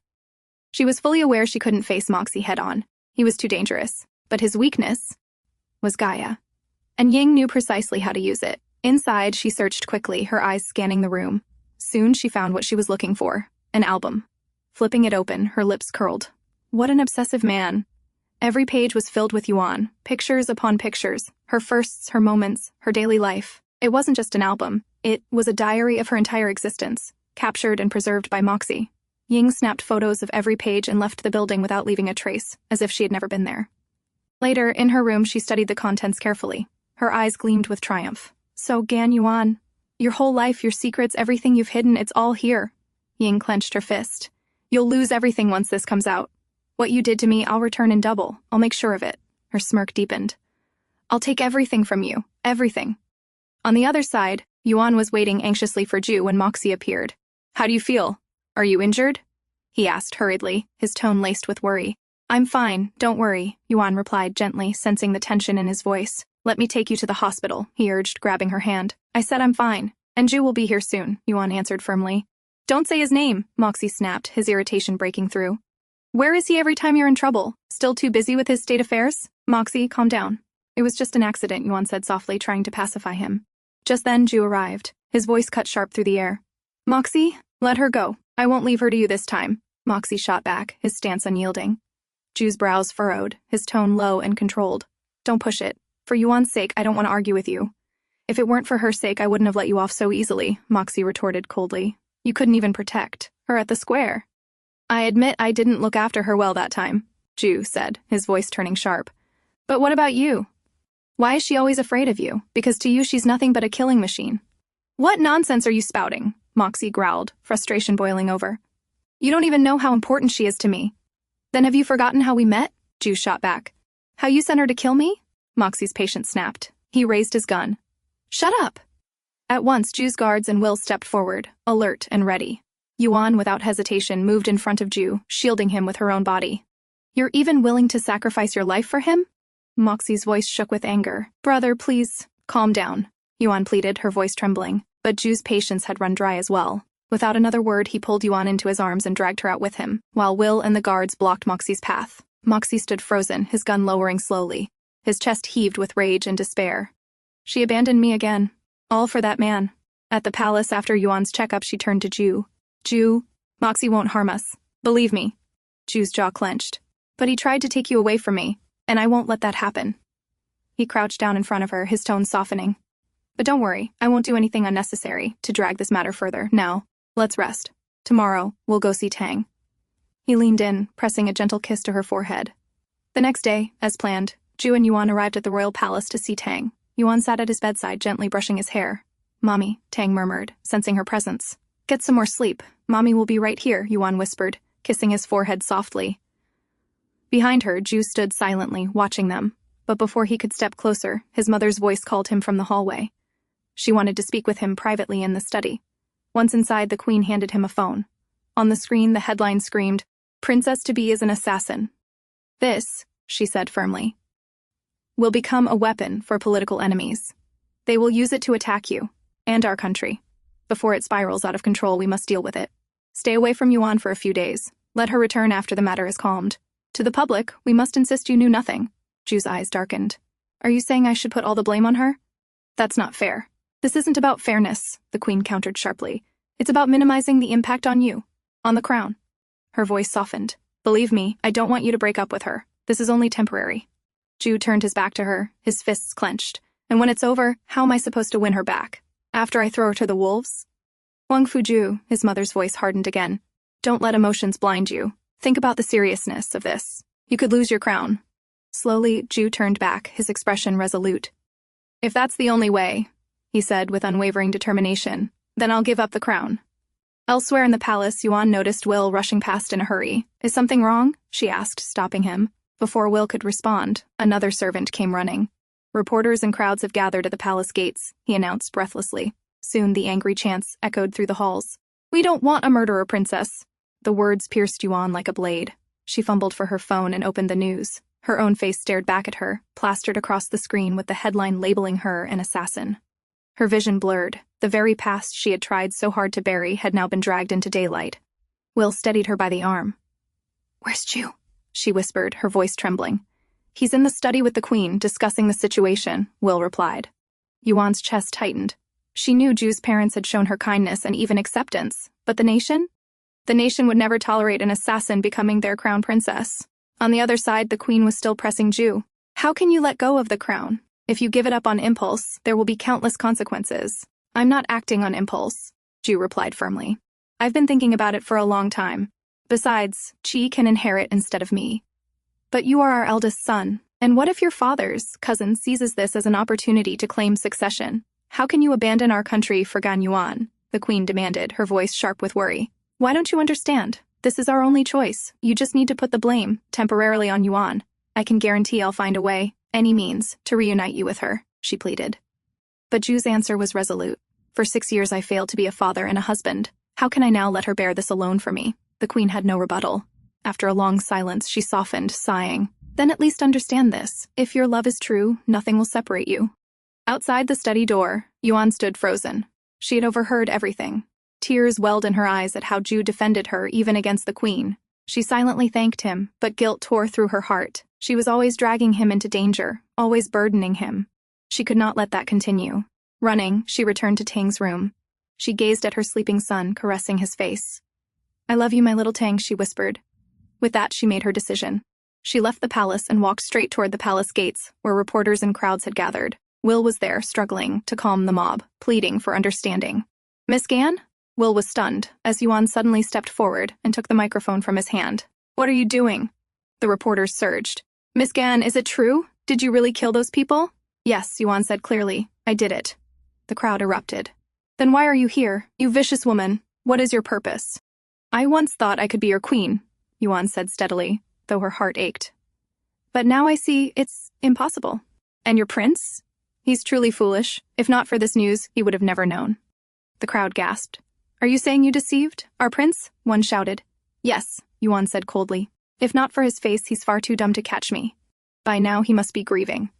She was fully aware she couldn't face Moxie head-on. He was too dangerous. But his weakness was Gaia. And Ying knew precisely how to use it. Inside, she searched quickly, her eyes scanning the room. Soon, she found what she was looking for. An album. Flipping it open, her lips curled. What an obsessive man. Every page was filled with Yuan, pictures upon pictures, her firsts, her moments, her daily life. It wasn't just an album. It was a diary of her entire existence, captured and preserved by Moxie. Ying snapped photos of every page and left the building without leaving a trace, as if she had never been there. Later, in her room, she studied the contents carefully. Her eyes gleamed with triumph. So, Gan Yuan, your whole life, your secrets, everything you've hidden, it's all here. Ying clenched her fist. You'll lose everything once this comes out. What you did to me, I'll return in double. I'll make sure of it. Her smirk deepened. I'll take everything from you. Everything. On the other side, Yuan was waiting anxiously for Ju when Moxie appeared. How do you feel? Are you injured? He asked hurriedly, his tone laced with worry. I'm fine, don't worry, Yuan replied gently, sensing the tension in his voice. Let me take you to the hospital, he urged, grabbing her hand. I said I'm fine. And Ju will be here soon, Yuan answered firmly. Don't say his name, Moxie snapped, his irritation breaking through. Where is he every time you're in trouble? Still too busy with his state affairs? Moxie, calm down. It was just an accident, Yuan said softly, trying to pacify him. Just then, Ju arrived. His voice cut sharp through the air. Moxie, let her go. I won't leave her to you this time. Moxie shot back, his stance unyielding. Ju's brows furrowed, his tone low and controlled. Don't push it. For Yuan's sake, I don't want to argue with you. If it weren't for her sake, I wouldn't have let you off so easily, Moxie retorted coldly. You couldn't even protect her at the square. I admit I didn't look after her well that time, Ju said, his voice turning sharp. But what about you? Why is she always afraid of you? Because to you she's nothing but a killing machine. What nonsense are you spouting? Moxie growled, frustration boiling over. You don't even know how important she is to me. Then have you forgotten how we met? Ju shot back. How you sent her to kill me? Moxie's patience snapped. He raised his gun. Shut up! At once, Ju's guards and Will stepped forward, alert and ready. Yuan, without hesitation, moved in front of Ju, shielding him with her own body. You're even willing to sacrifice your life for him? Moxie's voice shook with anger. Brother, please, calm down, Yuan pleaded, her voice trembling. But Ju's patience had run dry as well. Without another word, he pulled Yuan into his arms and dragged her out with him, while Will and the guards blocked Moxie's path. Moxie stood frozen, his gun lowering slowly. His chest heaved with rage and despair. She abandoned me again. All for that man. At the palace, after Yuan's checkup, she turned to Ju. Ju, Moxie won't harm us. Believe me. Ju's jaw clenched. But he tried to take you away from me, and I won't let that happen. He crouched down in front of her, his tone softening. But don't worry, I won't do anything unnecessary to drag this matter further. Now, let's rest. Tomorrow, we'll go see Tang. He leaned in, pressing a gentle kiss to her forehead. The next day, as planned, Ju and Yuan arrived at the royal palace to see Tang. Yuan sat at his bedside, gently brushing his hair. Mommy, Tang murmured, sensing her presence. Get some more sleep. Mommy will be right here, Yuan whispered, kissing his forehead softly. Behind her, Ju stood silently, watching them. But before he could step closer, his mother's voice called him from the hallway. She wanted to speak with him privately in the study. Once inside, the queen handed him a phone. On the screen, the headline screamed, Princess-to-be is an assassin. This, she said firmly, will become a weapon for political enemies. They will use it to attack you, and our country. Before it spirals out of control, we must deal with it. Stay away from Yuan for a few days. Let her return after the matter is calmed. To the public, we must insist you knew nothing. Ju's eyes darkened. Are you saying I should put all the blame on her? That's not fair. This isn't about fairness, the queen countered sharply. It's about minimizing the impact on you, on the crown. Her voice softened. Believe me, I don't want you to break up with her. This is only temporary. Ju turned his back to her, his fists clenched. And when it's over, how am I supposed to win her back? After I throw her to the wolves? Huangfu Jue, his mother's voice hardened again. Don't let emotions blind you. Think about the seriousness of this. You could lose your crown. Slowly, Ju turned back, his expression resolute. If that's the only way, he said with unwavering determination, then I'll give up the crown. Elsewhere in the palace, Yuan noticed Will rushing past in a hurry. Is something wrong? She asked, stopping him. Before Will could respond, another servant came running. Reporters and crowds have gathered at the palace gates, he announced breathlessly. Soon the angry chants echoed through the halls. We don't want a murderer, princess. The words pierced Yuan like a blade. She fumbled for her phone and opened the news. Her own face stared back at her, plastered across the screen with the headline labeling her an assassin. Her vision blurred. The very past she had tried so hard to bury had now been dragged into daylight. Will steadied her by the arm. Where's Ju? She whispered, her voice trembling. He's in the study with the queen, discussing the situation, Will replied. Yuan's chest tightened. She knew Ju's parents had shown her kindness and even acceptance, but the nation? The nation would never tolerate an assassin becoming their crown princess. On the other side, the queen was still pressing Ju. How can you let go of the crown? If you give it up on impulse, there will be countless consequences. I'm not acting on impulse, Ju replied firmly. I've been thinking about it for a long time. Besides, Qi can inherit instead of me. But you are our eldest son, and what if your father's cousin seizes this as an opportunity to claim succession? How can you abandon our country for Gan Yuan? The queen demanded, her voice sharp with worry. Why don't you understand? This is our only choice. You just need to put the blame, temporarily, on Yuan. I can guarantee I'll find a way, any means, to reunite you with her, she pleaded. But Ju's answer was resolute. For 6 years I failed to be a father and a husband. How can I now let her bear this alone for me? The queen had no rebuttal. After a long silence, she softened, sighing. Then at least understand this. If your love is true, nothing will separate you. Outside the study door, Yuan stood frozen. She had overheard everything. Tears welled in her eyes at how Ju defended her even against the queen. She silently thanked him, but guilt tore through her heart. She was always dragging him into danger, always burdening him. She could not let that continue. Running, she returned to Tang's room. She gazed at her sleeping son, caressing his face. "I love you, my little Tang," she whispered. With that, she made her decision. She left the palace and walked straight toward the palace gates, where reporters and crowds had gathered. Will was there, struggling to calm the mob, pleading for understanding. "Miss Gan?" Will was stunned, as Yuan suddenly stepped forward and took the microphone from his hand. "What are you doing?" The reporters surged. "Miss Gan, is it true? Did you really kill those people?" "Yes," Yuan said clearly. "I did it." The crowd erupted. "Then why are you here, you vicious woman? What is your purpose?" "I once thought I could be your queen," Yuan said steadily, though her heart ached. "But now I see it's impossible. And your prince? He's truly foolish. If not for this news, he would have never known." The crowd gasped. "Are you saying you deceived our prince?" one shouted. "Yes," Yuan said coldly. "If not for his face, he's far too dumb to catch me. By now, he must be grieving."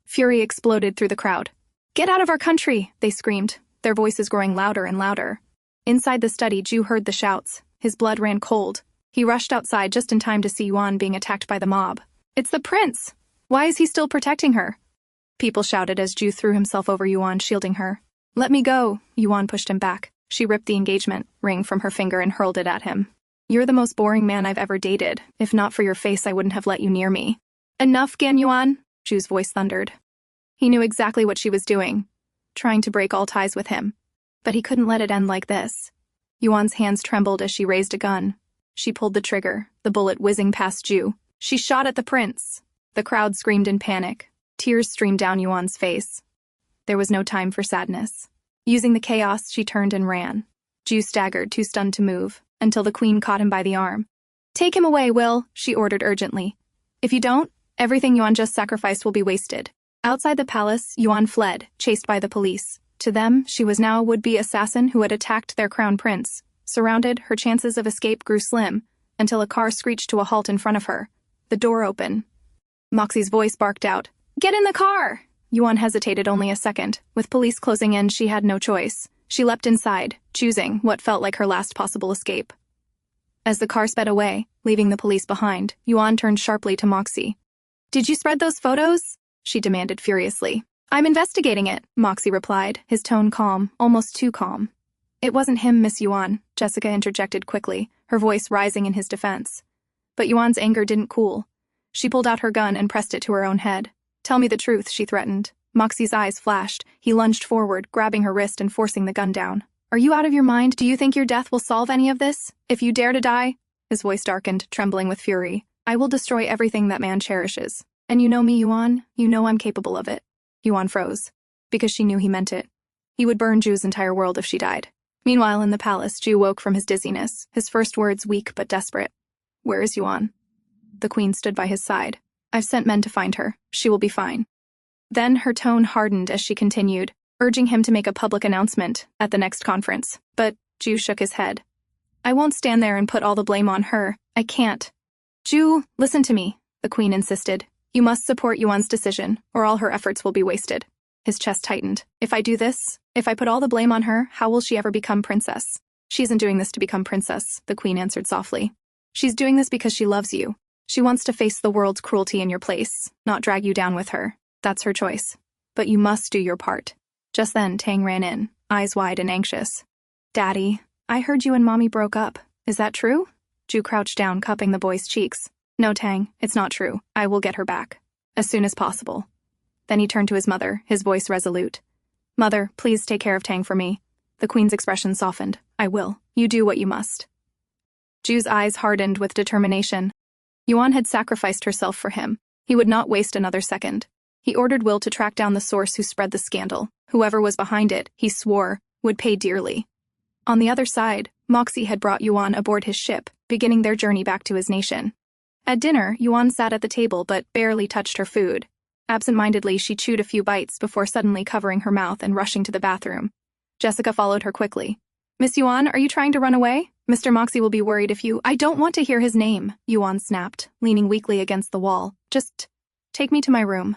Fury exploded through the crowd. "Get out of our country!" they screamed, their voices growing louder and louder. Inside the study, Zhu heard the shouts. His blood ran cold. He rushed outside just in time to see Yuan being attacked by the mob. "It's the prince! Why is he still protecting her?" People shouted as Zhu threw himself over Yuan, shielding her. "Let me go!" Yuan pushed him back. She ripped the engagement ring from her finger and hurled it at him. "You're the most boring man I've ever dated. If not for your face, I wouldn't have let you near me." "Enough, Gan Yuan!" Zhu's voice thundered. He knew exactly what she was doing, trying to break all ties with him. But he couldn't let it end like this. Yuan's hands trembled as she raised a gun. She pulled the trigger, the bullet whizzing past Zhu. She shot at the prince. The crowd screamed in panic. Tears streamed down Yuan's face. There was no time for sadness. Using the chaos, she turned and ran. Zhu staggered, too stunned to move, until the queen caught him by the arm. "Take him away, Will," she ordered urgently. "If you don't, everything Yuan just sacrificed will be wasted." Outside the palace, Yuan fled, chased by the police. To them, she was now a would-be assassin who had attacked their crown prince. Surrounded, her chances of escape grew slim, until a car screeched to a halt in front of her. The door opened. Moxie's voice barked out, "Get in the car!" Yuan hesitated only a second. With police closing in, she had no choice. She leapt inside, choosing what felt like her last possible escape. As the car sped away, leaving the police behind, Yuan turned sharply to Moxie. "Did you spread those photos?" she demanded furiously. "I'm investigating it," Moxie replied, his tone calm, almost too calm. "It wasn't him, Miss Yuan," Jessica interjected quickly, her voice rising in his defense. But Yuan's anger didn't cool. She pulled out her gun and pressed it to her own head. "Tell me the truth," she threatened. Moxie's eyes flashed. He lunged forward, grabbing her wrist and forcing the gun down. "Are you out of your mind? Do you think your death will solve any of this? If you dare to die—" His voice darkened, trembling with fury. "I will destroy everything that man cherishes. And you know me, Yuan. You know I'm capable of it." Yuan froze, because she knew he meant it. He would burn Zhu's entire world if she died. Meanwhile, in the palace, Zhu woke from his dizziness, his first words weak but desperate. "Where is Yuan?" The queen stood by his side. "I've sent men to find her. She will be fine." Then her tone hardened as she continued, urging him to make a public announcement at the next conference. But Zhu shook his head. "I won't stand there and put all the blame on her. I can't." "Zhu, listen to me," the queen insisted. "You must support Yuan's decision, or all her efforts will be wasted." His chest tightened. "If I do this, if I put all the blame on her, how will she ever become princess?" "She isn't doing this to become princess," the queen answered softly. "She's doing this because she loves you. She wants to face the world's cruelty in your place, not drag you down with her. That's her choice. But you must do your part." Just then, Tang ran in, eyes wide and anxious. "Daddy, I heard you and Mommy broke up. Is that true?" Zhu crouched down, cupping the boy's cheeks. "No, Tang, it's not true. I will get her back. As soon as possible." Then he turned to his mother, his voice resolute. "Mother, please take care of Tang for me." The queen's expression softened. "I will. You do what you must." Zhu's eyes hardened with determination. Yuan had sacrificed herself for him. He would not waste another second. He ordered Will to track down the source who spread the scandal. Whoever was behind it, he swore, would pay dearly. On the other side, Moxie had brought Yuan aboard his ship, beginning their journey back to his nation. At dinner, Yuan sat at the table but barely touched her food. Absent-mindedly, she chewed a few bites before suddenly covering her mouth and rushing to the bathroom. Jessica followed her quickly. "Miss Yuan, are you trying to run away? Mr. Moxie will be worried if you—" "I don't want to hear his name," Yuan snapped, leaning weakly against the wall. "Just take me to my room."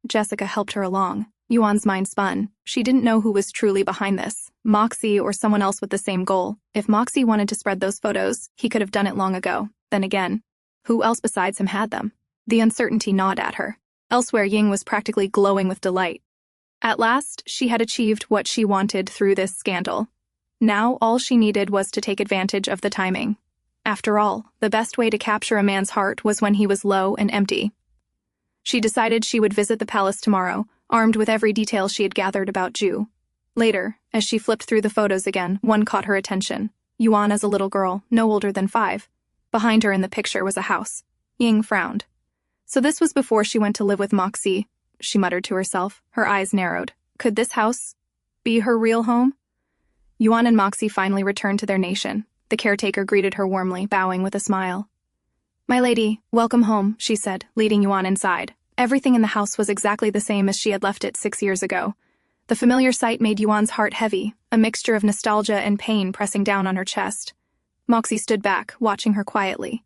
Jessica helped her along. Yuan's mind spun. She didn't know who was truly behind this, Moxie or someone else with the same goal. If Moxie wanted to spread those photos, he could have done it long ago. Then again, who else besides him had them? The uncertainty gnawed at her. Elsewhere, Ying was practically glowing with delight. At last, she had achieved what she wanted through this scandal. Now, all she needed was to take advantage of the timing. After all, the best way to capture a man's heart was when he was low and empty. She decided she would visit the palace tomorrow, armed with every detail she had gathered about Jue. Later, as she flipped through the photos again, one caught her attention. Yuan as a little girl, no older than 5. Behind her in the picture was a house. Ying frowned. So this was before she went to live with Moxie, she muttered to herself, her eyes narrowed. Could this house be her real home? Yuan and Moxie finally returned to their nation. The caretaker greeted her warmly, bowing with a smile. "My lady, welcome home," she said, leading Yuan inside. Everything in the house was exactly the same as she had left it 6 years ago. The familiar sight made Yuan's heart heavy, a mixture of nostalgia and pain pressing down on her chest. Moxie stood back, watching her quietly.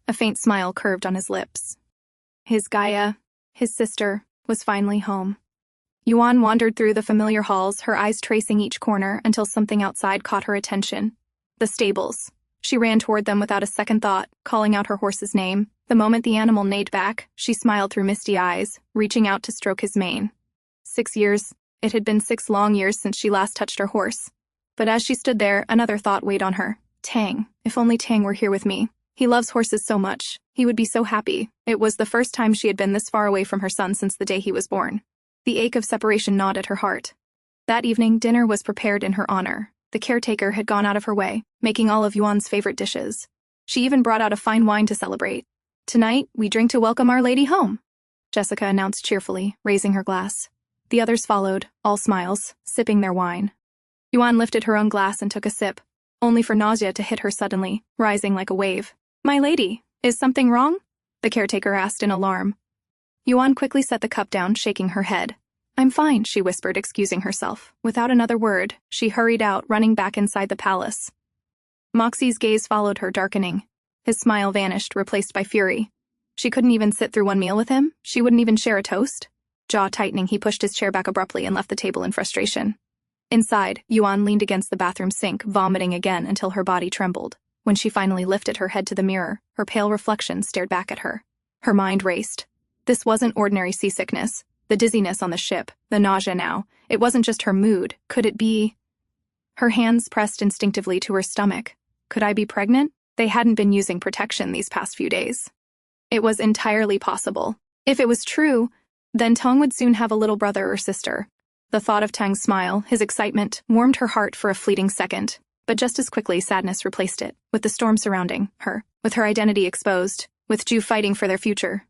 A faint smile curved on his lips. His Gaia, his sister, was finally home. Yuan wandered through the familiar halls, her eyes tracing each corner until something outside caught her attention. The stables. She ran toward them without a second thought, calling out her horse's name. The moment the animal neighed back, she smiled through misty eyes, reaching out to stroke his mane. 6 years. It had been 6 long years since she last touched her horse. But as she stood there, another thought weighed on her. Tang. If only Tang were here with me. He loves horses so much. He would be so happy. It was the first time she had been this far away from her son since the day he was born. The ache of separation gnawed at her heart. That evening, dinner was prepared in her honor. The caretaker had gone out of her way, making all of Yuan's favorite dishes. She even brought out a fine wine to celebrate. "Tonight, we drink to welcome our lady home," Jessica announced cheerfully, raising her glass. The others followed, all smiles, sipping their wine. Yuan lifted her own glass and took a sip, only for nausea to hit her suddenly, rising like a wave. "My lady, is something wrong?" the caretaker asked in alarm. Yuan quickly set the cup down, shaking her head. "I'm fine," she whispered, excusing herself. Without another word, she hurried out, running back inside the palace. Moxie's gaze followed her, darkening. His smile vanished, replaced by fury. She couldn't even sit through one meal with him? She wouldn't even share a toast? Jaw tightening, he pushed his chair back abruptly and left the table in frustration. Inside, Yuan leaned against the bathroom sink, vomiting again until her body trembled. When she finally lifted her head to the mirror, her pale reflection stared back at her. Her mind raced. This wasn't ordinary seasickness. The dizziness on the ship, the nausea now. It wasn't just her mood. Could it be? Her hands pressed instinctively to her stomach. Could I be pregnant? They hadn't been using protection these past few days. It was entirely possible. If it was true, then Tang would soon have a little brother or sister. The thought of Tang's smile, his excitement, warmed her heart for a fleeting second. But just as quickly, sadness replaced it, with the storm surrounding her, with her identity exposed, with Jue fighting for their future.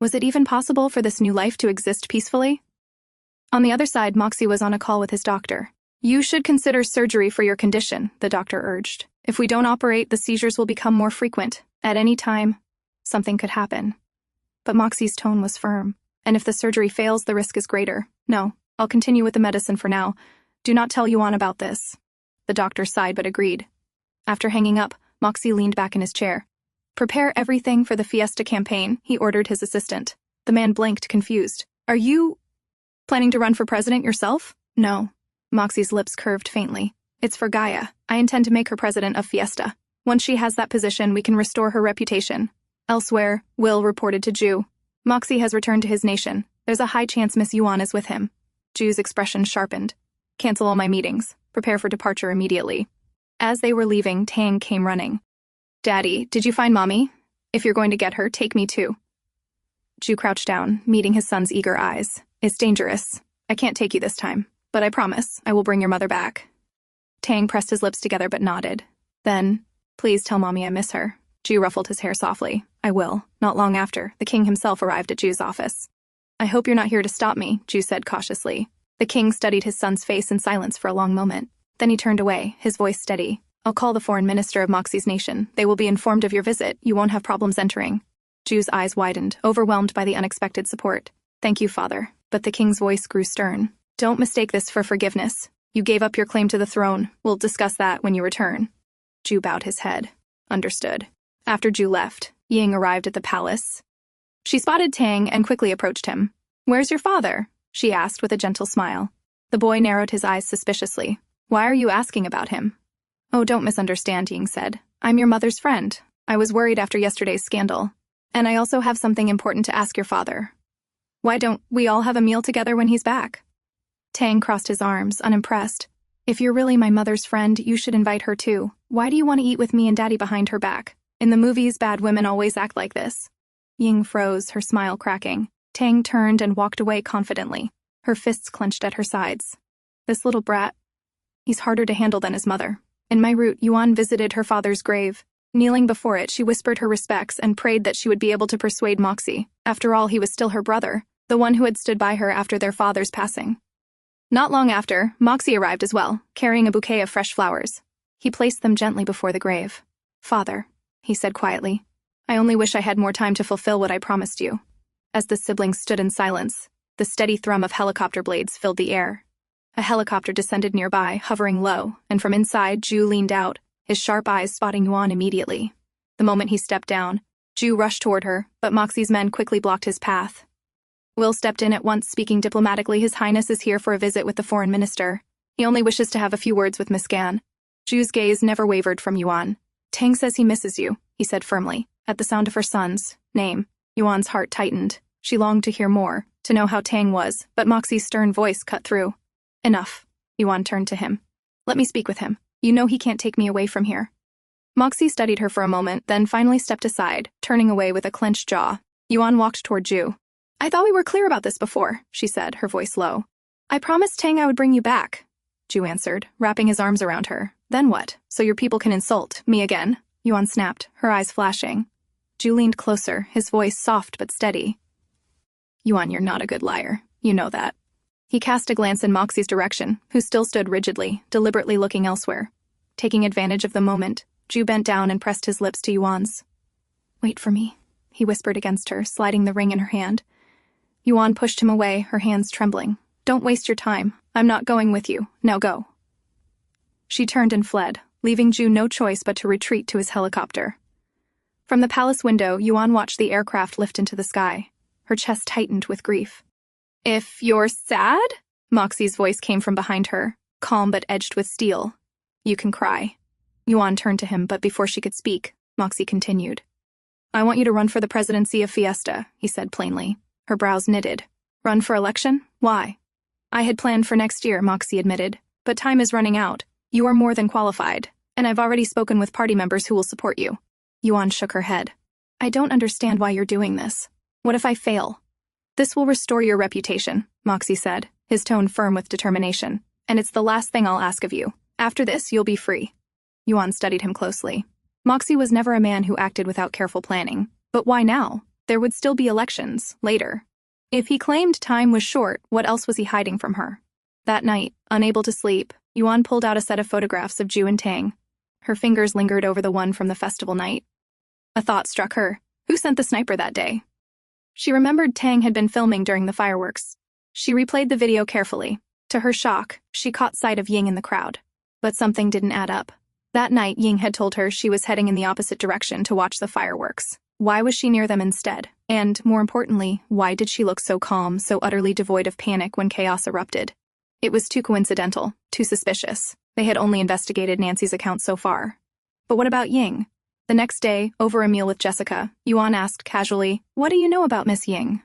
Was it even possible for this new life to exist peacefully? On the other side, Moxie was on a call with his doctor. "You should consider surgery for your condition," the doctor urged. "If we don't operate, the seizures will become more frequent. At any time, something could happen." But Moxie's tone was firm. "And if the surgery fails, the risk is greater. No, I'll continue with the medicine for now. Do not tell Yuan about this." The doctor sighed but agreed. After hanging up, Moxie leaned back in his chair. "Prepare everything for the Fiesta campaign," he ordered his assistant. The man blinked, confused. "Are you planning to run for president yourself?" "No." Moxie's lips curved faintly. "It's for Gaia. I intend to make her president of Fiesta. Once she has that position, we can restore her reputation." Elsewhere, Will reported to Jue. "Moxie has returned to his nation. There's a high chance Miss Yuan is with him." Jue's expression sharpened. "Cancel all my meetings. Prepare for departure immediately." As they were leaving, Tang came running. "Daddy, did you find Mommy? If you're going to get her, take me too." Jue crouched down, meeting his son's eager eyes. "It's dangerous. I can't take you this time, but I promise I will bring your mother back." Tang pressed his lips together but nodded. Then, "Please tell Mommy I miss her." Jue ruffled his hair softly. "I will." Not long after, the king himself arrived at Jue's office. "I hope you're not here to stop me," Jue said cautiously. The king studied his son's face in silence for a long moment. Then he turned away, his voice steady. "I'll call the foreign minister of Moxie's nation. They will be informed of your visit. You won't have problems entering." Jue's eyes widened, overwhelmed by the unexpected support. "Thank you, father." But the king's voice grew stern. "Don't mistake this for forgiveness. You gave up your claim to the throne. We'll discuss that when you return." Jue bowed his head. "Understood." After Jue left, Ying arrived at the palace. She spotted Tang and quickly approached him. "Where's your father?" she asked with a gentle smile. The boy narrowed his eyes suspiciously. Why are you asking about him? Oh, don't misunderstand, Ying said. I'm your mother's friend. I was worried after yesterday's scandal. And I also have something important to ask your father. Why don't we all have a meal together when he's back? Tang crossed his arms, unimpressed. If you're really my mother's friend, you should invite her too. Why do you want to eat with me and Daddy behind her back? In the movies, bad women always act like this. Ying froze, her smile cracking. Tang turned and walked away confidently, her fists clenched at her sides. This little brat, he's harder to handle than his mother. In my route, Yuan visited her father's grave. Kneeling before it, she whispered her respects and prayed that she would be able to persuade Moxie. After all, he was still her brother, the one who had stood by her after their father's passing. Not long after, Moxie arrived as well, carrying a bouquet of fresh flowers. He placed them gently before the grave. Father, he said quietly, I only wish I had more time to fulfill what I promised you. As the siblings stood in silence, the steady thrum of helicopter blades filled the air. A helicopter descended nearby, hovering low, and from inside, Ju leaned out, his sharp eyes spotting Yuan immediately. The moment he stepped down, Ju rushed toward her, but Moxie's men quickly blocked his path. Will stepped in at once, speaking diplomatically. His Highness is here for a visit with the foreign minister. He only wishes to have a few words with Miss Gan. Ju's gaze never wavered from Yuan. Tang says he misses you, he said firmly. At the sound of her son's name, Yuan's heart tightened. She longed to hear more, to know how Tang was, but Moxie's stern voice cut through. Enough. Yuan turned to him. Let me speak with him. You know he can't take me away from here. Moxie studied her for a moment, then finally stepped aside, turning away with a clenched jaw. Yuan walked toward Ju. I thought we were clear about this before, she said, her voice low. I promised Tang I would bring you back, Ju answered, wrapping his arms around her. Then what? So your people can insult me again? Yuan snapped, her eyes flashing. Ju leaned closer, his voice soft but steady. Yuan, you're not a good liar. You know that. He cast a glance in Moxie's direction, who still stood rigidly, deliberately looking elsewhere. Taking advantage of the moment, Ju bent down and pressed his lips to Yuan's. Wait for me, he whispered against her, sliding the ring in her hand. Yuan pushed him away, her hands trembling. Don't waste your time. I'm not going with you. Now go. She turned and fled, leaving Ju no choice but to retreat to his helicopter. From the palace window, Yuan watched the aircraft lift into the sky. Her chest tightened with grief. If you're sad? Moxie's voice came from behind her, calm but edged with steel. You can cry. Yuan turned to him, but before she could speak, Moxie continued. I want you to run for the presidency of Fiesta, he said plainly. Her brows knitted. Run for election? Why? I had planned for next year, Moxie admitted, but time is running out. You are more than qualified, and I've already spoken with party members who will support you. Yuan shook her head. I don't understand why you're doing this. What if I fail? This will restore your reputation, Moxie said, his tone firm with determination. And it's the last thing I'll ask of you. After this, you'll be free. Yuan studied him closely. Moxie was never a man who acted without careful planning. But why now? There would still be elections, later. If he claimed time was short, what else was he hiding from her? That night, unable to sleep, Yuan pulled out a set of photographs of Ju and Tang. Her fingers lingered over the one from the festival night. A thought struck her. Who sent the sniper that day? She remembered Tang had been filming during the fireworks. She replayed the video carefully. To her shock, she caught sight of Ying in the crowd. But something didn't add up. That night, Ying had told her she was heading in the opposite direction to watch the fireworks. Why was she near them instead? And, more importantly, why did she look so calm, so utterly devoid of panic when chaos erupted? It was too coincidental, too suspicious. They had only investigated Nancy's account so far. But what about Ying? The next day, over a meal with Jessica, Yuan asked casually, What do you know about Miss Ying?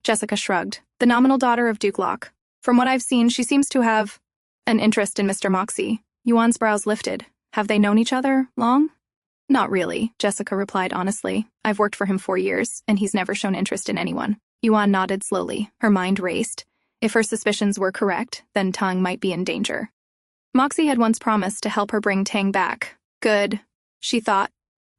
Jessica shrugged. The nominal daughter of Duke Locke. From what I've seen, she seems to have an interest in Mr. Moxie. Yuan's brows lifted. Have they known each other long? Not really, Jessica replied honestly. I've worked for him 4 years, and he's never shown interest in anyone. Yuan nodded slowly. Her mind raced. If her suspicions were correct, then Tang might be in danger. Moxie had once promised to help her bring Tang back. Good, she thought.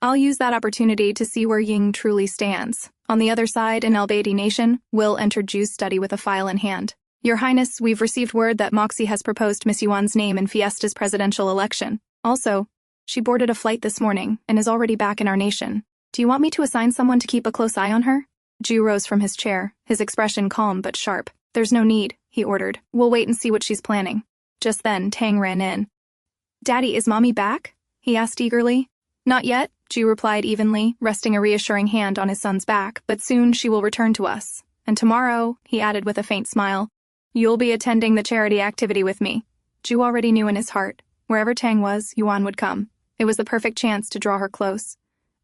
I'll use that opportunity to see where Ying truly stands. On the other side, in Albaidi Nation, Will entered Ju's study with a file in hand. Your Highness, we've received word that Moxie has proposed Miss Yuan's name in Fiesta's presidential election. Also, she boarded a flight this morning and is already back in our nation. Do you want me to assign someone to keep a close eye on her? Ju rose from his chair, his expression calm but sharp. There's no need, he ordered. We'll wait and see what she's planning. Just then, Tang ran in. Daddy, is Mommy back? He asked eagerly. Not yet, Ju replied evenly, resting a reassuring hand on his son's back, but soon she will return to us. And tomorrow, he added with a faint smile, You'll be attending the charity activity with me. Ju already knew in his heart. Wherever Tang was, Yuan would come. It was the perfect chance to draw her close.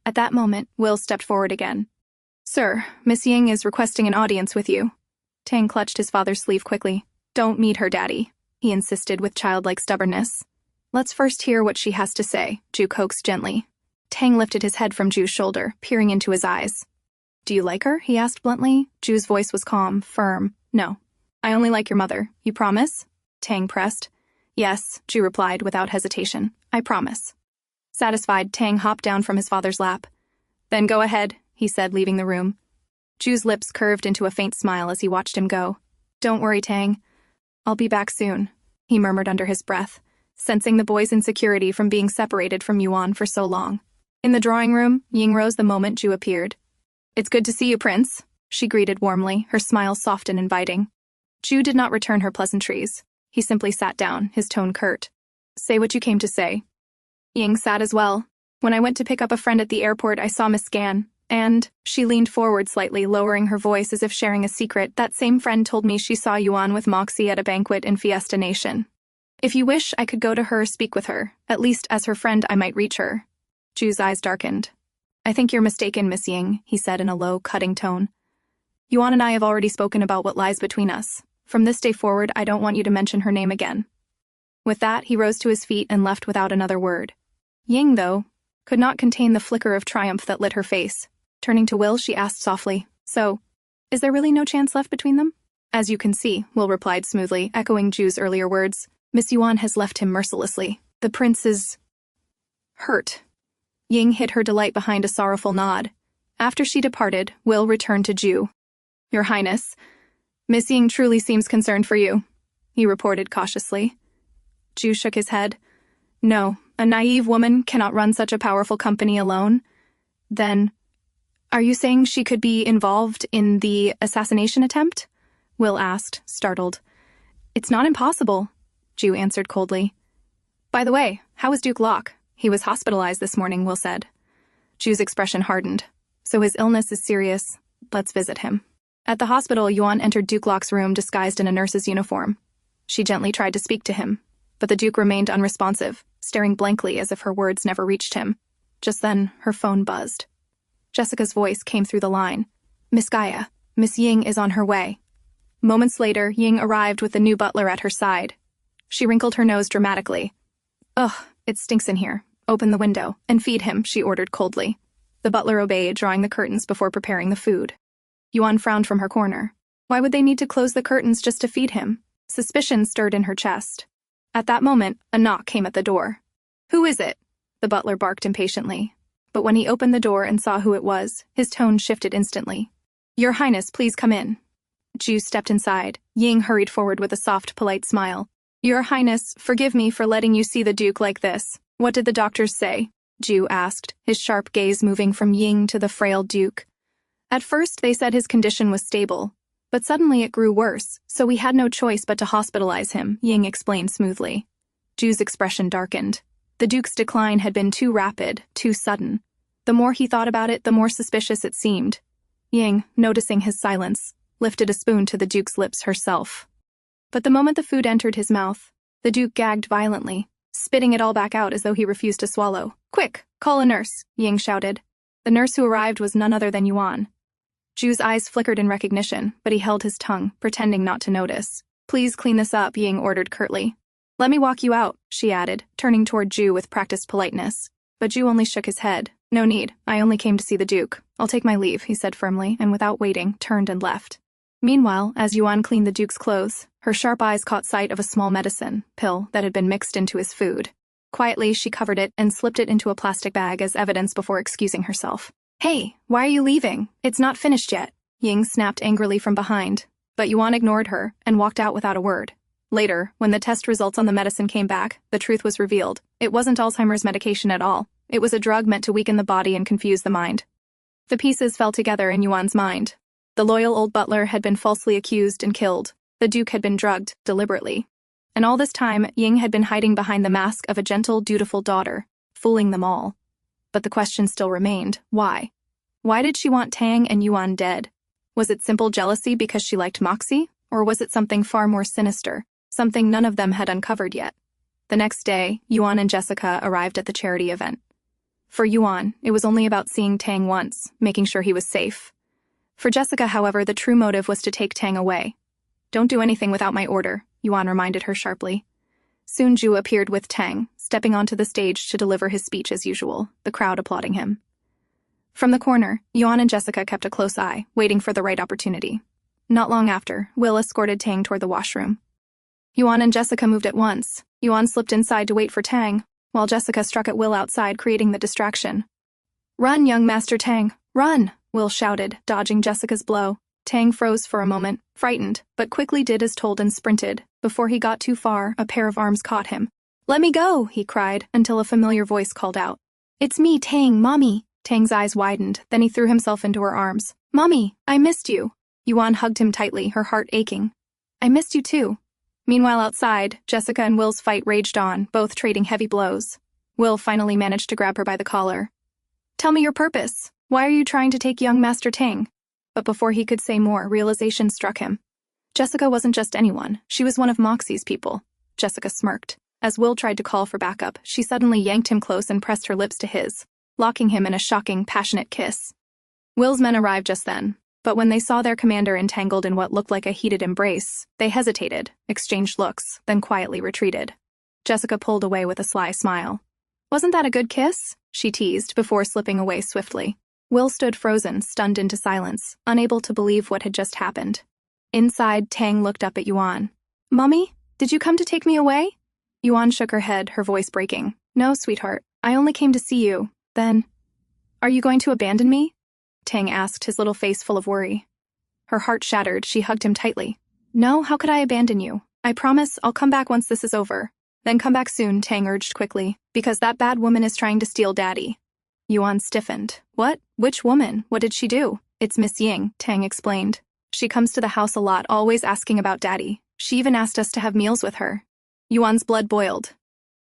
At that moment, Will stepped forward again. Sir, Miss Ying is requesting an audience with you. Tang clutched his father's sleeve quickly. Don't meet her, Daddy, he insisted with childlike stubbornness. Let's first hear what she has to say, Ju coaxed gently. Tang lifted his head from Ju's shoulder, peering into his eyes. Do you like her? He asked bluntly. Ju's voice was calm, firm. No. I only like your mother. You promise? Tang pressed. Yes, Ju replied without hesitation. I promise. Satisfied, Tang hopped down from his father's lap. Then go ahead, he said, leaving the room. Ju's lips curved into a faint smile as he watched him go. Don't worry, Tang. I'll be back soon, he murmured under his breath, sensing the boy's insecurity from being separated from Yuan for so long. In the drawing room, Ying rose the moment Ju appeared. It's good to see you, Prince, she greeted warmly, her smile soft and inviting. Ju did not return her pleasantries. He simply sat down, his tone curt. Say what you came to say. Ying sat as well. When I went to pick up a friend at the airport, I saw Miss Gan, and she leaned forward slightly, lowering her voice as if sharing a secret. That same friend told me she saw Yuan with Moxie at a banquet in Fiesta Nation. If you wish, I could go to her, speak with her. At least as her friend, I might reach her. Ju's eyes darkened. I think you're mistaken, Miss Ying, he said in a low, cutting tone. Yuan and I have already spoken about what lies between us. From this day forward, I don't want you to mention her name again. With that, he rose to his feet and left without another word. Ying, though, could not contain the flicker of triumph that lit her face. Turning to Will, she asked softly, So, is there really no chance left between them? As you can see, Will replied smoothly, echoing Ju's earlier words. Miss Yuan has left him mercilessly. The prince is hurt. Ying hid her delight behind a sorrowful nod. After she departed, Will returned to Ju. Your Highness, Miss Ying truly seems concerned for you, he reported cautiously. Ju shook his head. No, a naive woman cannot run such a powerful company alone. Then, are you saying she could be involved in the assassination attempt? Will asked, startled. It's not impossible, Ju answered coldly. By the way, how is Duke Locke? He was hospitalized this morning, Will said. Ju's expression hardened. So his illness is serious. Let's visit him. At the hospital, Yuan entered Duke Locke's room disguised in a nurse's uniform. She gently tried to speak to him, but the Duke remained unresponsive, staring blankly as if her words never reached him. Just then, her phone buzzed. Jessica's voice came through the line. Miss Gaia, Miss Ying is on her way. Moments later, Ying arrived with the new butler at her side. She wrinkled her nose dramatically. Ugh, it stinks in here. Open the window and feed him, she ordered coldly. The butler obeyed, drawing the curtains before preparing the food. Yuan frowned from her corner. Why would they need to close the curtains just to feed him? Suspicion stirred in her chest. At that moment, a knock came at the door. Who is it? The butler barked impatiently. But when he opened the door and saw who it was, his tone shifted instantly. Your Highness, please come in. Ju stepped inside. Ying hurried forward with a soft, polite smile. Your Highness, forgive me for letting you see the Duke like this. What did the doctors say? Ju asked, his sharp gaze moving from Ying to the frail Duke. At first, they said his condition was stable, but suddenly it grew worse, so we had no choice but to hospitalize him, Ying explained smoothly. Ju's expression darkened. The Duke's decline had been too rapid, too sudden. The more he thought about it, the more suspicious it seemed. Ying, noticing his silence, lifted a spoon to the Duke's lips herself. But the moment the food entered his mouth, the Duke gagged violently, spitting it all back out as though he refused to swallow. Quick, call a nurse, Ying shouted. The nurse who arrived was none other than Yuan. Ju's eyes flickered in recognition, but he held his tongue, pretending not to notice. Please clean this up, Ying ordered curtly. Let me walk you out, she added, turning toward Ju with practiced politeness. But Ju only shook his head. No need, I only came to see the Duke. I'll take my leave, he said firmly, and without waiting, turned and left. Meanwhile, as Yuan cleaned the Duke's clothes, her sharp eyes caught sight of a small medicine pill that had been mixed into his food. Quietly, she covered it and slipped it into a plastic bag as evidence before excusing herself. Hey, why are you leaving? It's not finished yet, Ying snapped angrily from behind, but Yuan ignored her and walked out without a word. Later, when the test results on the medicine came back, the truth was revealed. It wasn't Alzheimer's medication at all. It was a drug meant to weaken the body and confuse the mind. The pieces fell together in Yuan's mind. The loyal old butler had been falsely accused and killed. The Duke had been drugged, deliberately. And all this time, Ying had been hiding behind the mask of a gentle, dutiful daughter, fooling them all. But the question still remained, why? Why did she want Tang and Yuan dead? Was it simple jealousy because she liked Moxie? Or was it something far more sinister, something none of them had uncovered yet? The next day, Yuan and Jessica arrived at the charity event. For Yuan, it was only about seeing Tang once, making sure he was safe. For Jessica, however, the true motive was to take Tang away. "Don't do anything without my order," Yuan reminded her sharply. Soon Ju appeared with Tang, stepping onto the stage to deliver his speech as usual, the crowd applauding him. From the corner, Yuan and Jessica kept a close eye, waiting for the right opportunity. Not long after, Will escorted Tang toward the washroom. Yuan and Jessica moved at once. Yuan slipped inside to wait for Tang, while Jessica struck at Will outside, creating the distraction. "Run, young Master Tang, run!" Will shouted, dodging Jessica's blow. Tang froze for a moment, frightened, but quickly did as told and sprinted. Before he got too far, a pair of arms caught him. "Let me go," he cried, until a familiar voice called out. "It's me, Tang, Mommy." Tang's eyes widened, then he threw himself into her arms. "Mommy, I missed you." Yuan hugged him tightly, her heart aching. "I missed you too." Meanwhile outside, Jessica and Will's fight raged on, both trading heavy blows. Will finally managed to grab her by the collar. "Tell me your purpose. Why are you trying to take young Master Tang?" But before he could say more, realization struck him. Jessica wasn't just anyone, she was one of Moxie's people. Jessica smirked. As Will tried to call for backup, she suddenly yanked him close and pressed her lips to his, locking him in a shocking, passionate kiss. Will's men arrived just then, but when they saw their commander entangled in what looked like a heated embrace, they hesitated, exchanged looks, then quietly retreated. Jessica pulled away with a sly smile. "Wasn't that a good kiss?" she teased before slipping away swiftly. Will stood frozen, stunned into silence, unable to believe what had just happened. Inside, Tang looked up at Yuan. "Mommy, did you come to take me away?" Yuan shook her head, her voice breaking. "No, sweetheart, I only came to see you. Then, are you going to abandon me?" Tang asked, his little face full of worry. Her heart shattered, she hugged him tightly. "No, how could I abandon you? I promise I'll come back once this is over." "Then come back soon," Tang urged quickly, "because that bad woman is trying to steal Daddy." Yuan stiffened. "What? Which woman? What did she do?" "It's Miss Ying," Tang explained. "She comes to the house a lot, always asking about Daddy. She even asked us to have meals with her." Yuan's blood boiled.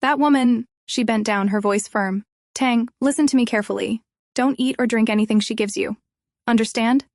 "That woman..." She bent down, her voice firm. "Tang, listen to me carefully. Don't eat or drink anything she gives you. Understand?"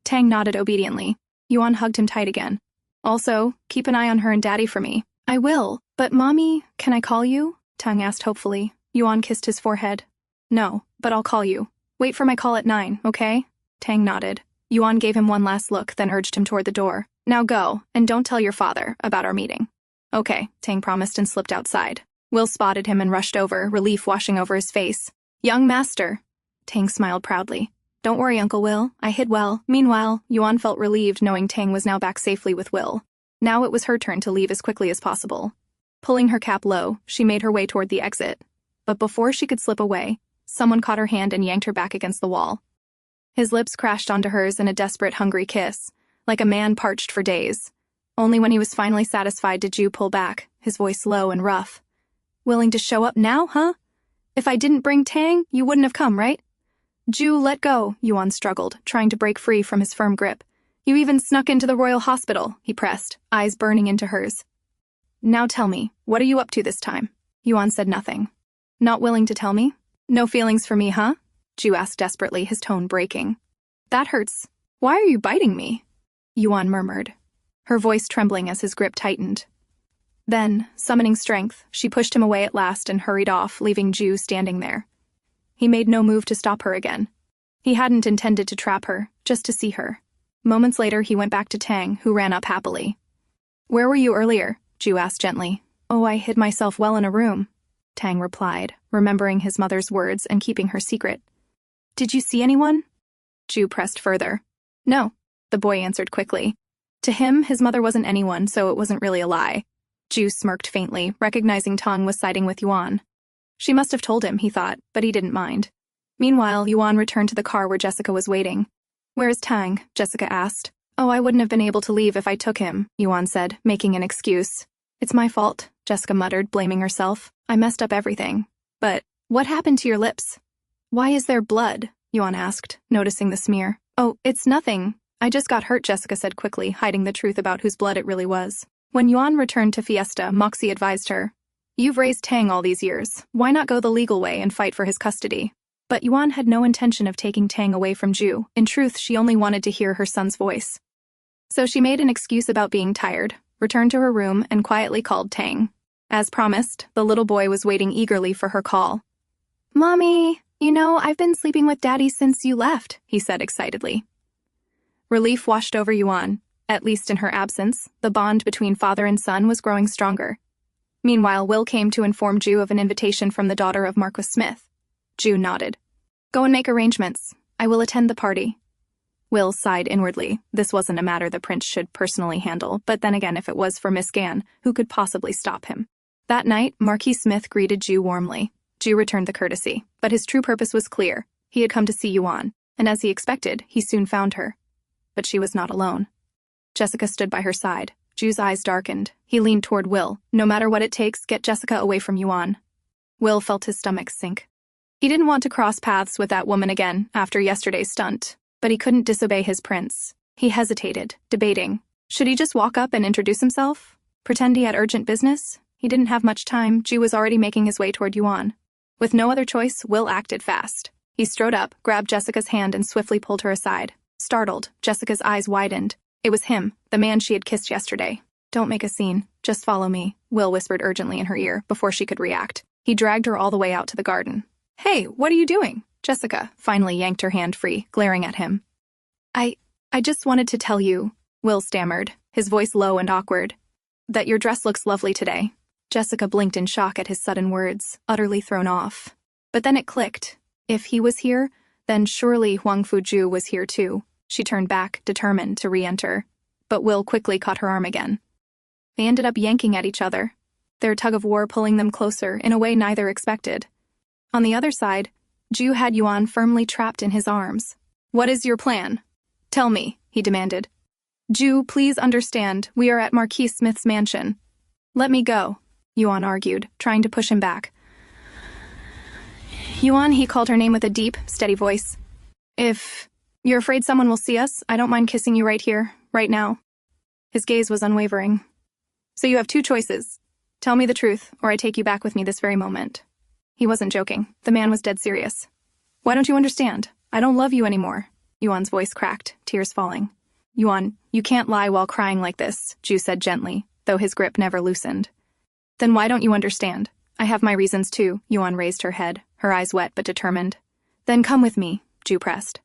Tang nodded obediently. Yuan hugged him tight again. "Also, keep an eye on her and Daddy for me." "I will. But Mommy, can I call you?" Tang asked hopefully. Yuan kissed his forehead. "No, but I'll call you. Wait for my call at 9, okay?" Tang nodded. Yuan gave him one last look, then urged him toward the door. "Now go, and don't tell your father about our meeting." "Okay," Tang promised and slipped outside. Will spotted him and rushed over, relief washing over his face. "Young Master." Tang smiled proudly. "Don't worry, Uncle Will. I hid well." Meanwhile, Yuan felt relieved knowing Tang was now back safely with Will. Now it was her turn to leave as quickly as possible. Pulling her cap low, she made her way toward the exit. But before she could slip away, someone caught her hand and yanked her back against the wall. His lips crashed onto hers in a desperate, hungry kiss, like a man parched for days. Only when he was finally satisfied did Ju pull back, his voice low and rough. "Willing to show up now, huh? If I didn't bring Tang, you wouldn't have come, right?" "Ju, let go," Yuan struggled, trying to break free from his firm grip. "You even snuck into the royal hospital," he pressed, eyes burning into hers. "Now tell me, what are you up to this time?" Yuan said nothing. "Not willing to tell me? No feelings for me, huh?" Ju asked desperately, his tone breaking. "That hurts. Why are you biting me?" Yuan murmured, her voice trembling as his grip tightened. Then, summoning strength, she pushed him away at last and hurried off, leaving Ju standing there. He made no move to stop her again. He hadn't intended to trap her, just to see her. Moments later, he went back to Tang, who ran up happily. "Where were you earlier?" Ju asked gently. "Oh, I hid myself well in a room," Tang replied, remembering his mother's words and keeping her secret. "Did you see anyone?" Ju pressed further. "No," the boy answered quickly. To him, his mother wasn't anyone, so it wasn't really a lie. Ju smirked faintly, recognizing Tang was siding with Yuan. She must have told him, he thought, but he didn't mind. Meanwhile, Yuan returned to the car where Jessica was waiting. "Where is Tang?" Jessica asked. "Oh, I wouldn't have been able to leave if I took him," Yuan said, making an excuse. "It's my fault," Jessica muttered, blaming herself. "I messed up everything. But what happened to your lips?" "Why is there blood?" Yuan asked, noticing the smear. "Oh, it's nothing. I just got hurt," Jessica said quickly, hiding the truth about whose blood it really was. When Yuan returned to Fiesta, Moxie advised her, "You've raised Tang all these years. Why not go the legal way and fight for his custody?" But Yuan had no intention of taking Tang away from Ju. In truth, she only wanted to hear her son's voice. So she made an excuse about being tired, returned to her room, and quietly called Tang. As promised, the little boy was waiting eagerly for her call. "Mommy, I've been sleeping with Daddy since you left," he said excitedly. Relief washed over Yuan. At least in her absence, the bond between father and son was growing stronger. Meanwhile, Will came to inform Ju of an invitation from the daughter of Marquis Smith. Ju nodded. "Go and make arrangements. I will attend the party." Will sighed inwardly. This wasn't a matter the prince should personally handle, but then again, if it was for Miss Gan, who could possibly stop him? That night, Marquis Smith greeted Ju warmly. Ju returned the courtesy, but his true purpose was clear. He had come to see Yuan, and as he expected, he soon found her. But she was not alone. Jessica stood by her side. Ju's eyes darkened. He leaned toward Will. "No matter what it takes, get Jessica away from Yuan." Will felt his stomach sink. He didn't want to cross paths with that woman again after yesterday's stunt, but he couldn't disobey his prince. He hesitated, debating. Should he just walk up and introduce himself? Pretend he had urgent business? He didn't have much time. Ju was already making his way toward Yuan. With no other choice, Will acted fast. He strode up, grabbed Jessica's hand, and swiftly pulled her aside. Startled, Jessica's eyes widened. It was him, the man she had kissed yesterday. "Don't make a scene. Just follow me," Will whispered urgently in her ear before she could react. He dragged her all the way out to the garden. "Hey, what are you doing?" Jessica finally yanked her hand free, glaring at him. I just wanted to tell you," Will stammered, his voice low and awkward, "that your dress looks lovely today." Jessica blinked in shock at his sudden words, utterly thrown off. But then it clicked. If he was here, then surely Huangfu Jue was here too. She turned back, determined to re-enter. But Will quickly caught her arm again. They ended up yanking at each other, their tug-of-war pulling them closer in a way neither expected. On the other side, Ju had Yuan firmly trapped in his arms. "What is your plan? Tell me," he demanded. "Ju, please understand, we are at Marquis Smith's mansion." "Let me go," Yuan argued, trying to push him back. "Yuan," he called her name with a deep, steady voice. "If you're afraid someone will see us, I don't mind kissing you right here, right now." His gaze was unwavering. "So you have two choices. Tell me the truth, or I take you back with me this very moment." He wasn't joking. The man was dead serious. "Why don't you understand? I don't love you anymore." Yuan's voice cracked, tears falling. "Yuan, you can't lie while crying like this," Ju said gently, though his grip never loosened. "Then why don't you understand? I have my reasons too." Yuan raised her head, her eyes wet but determined. "Then come with me," Ju pressed.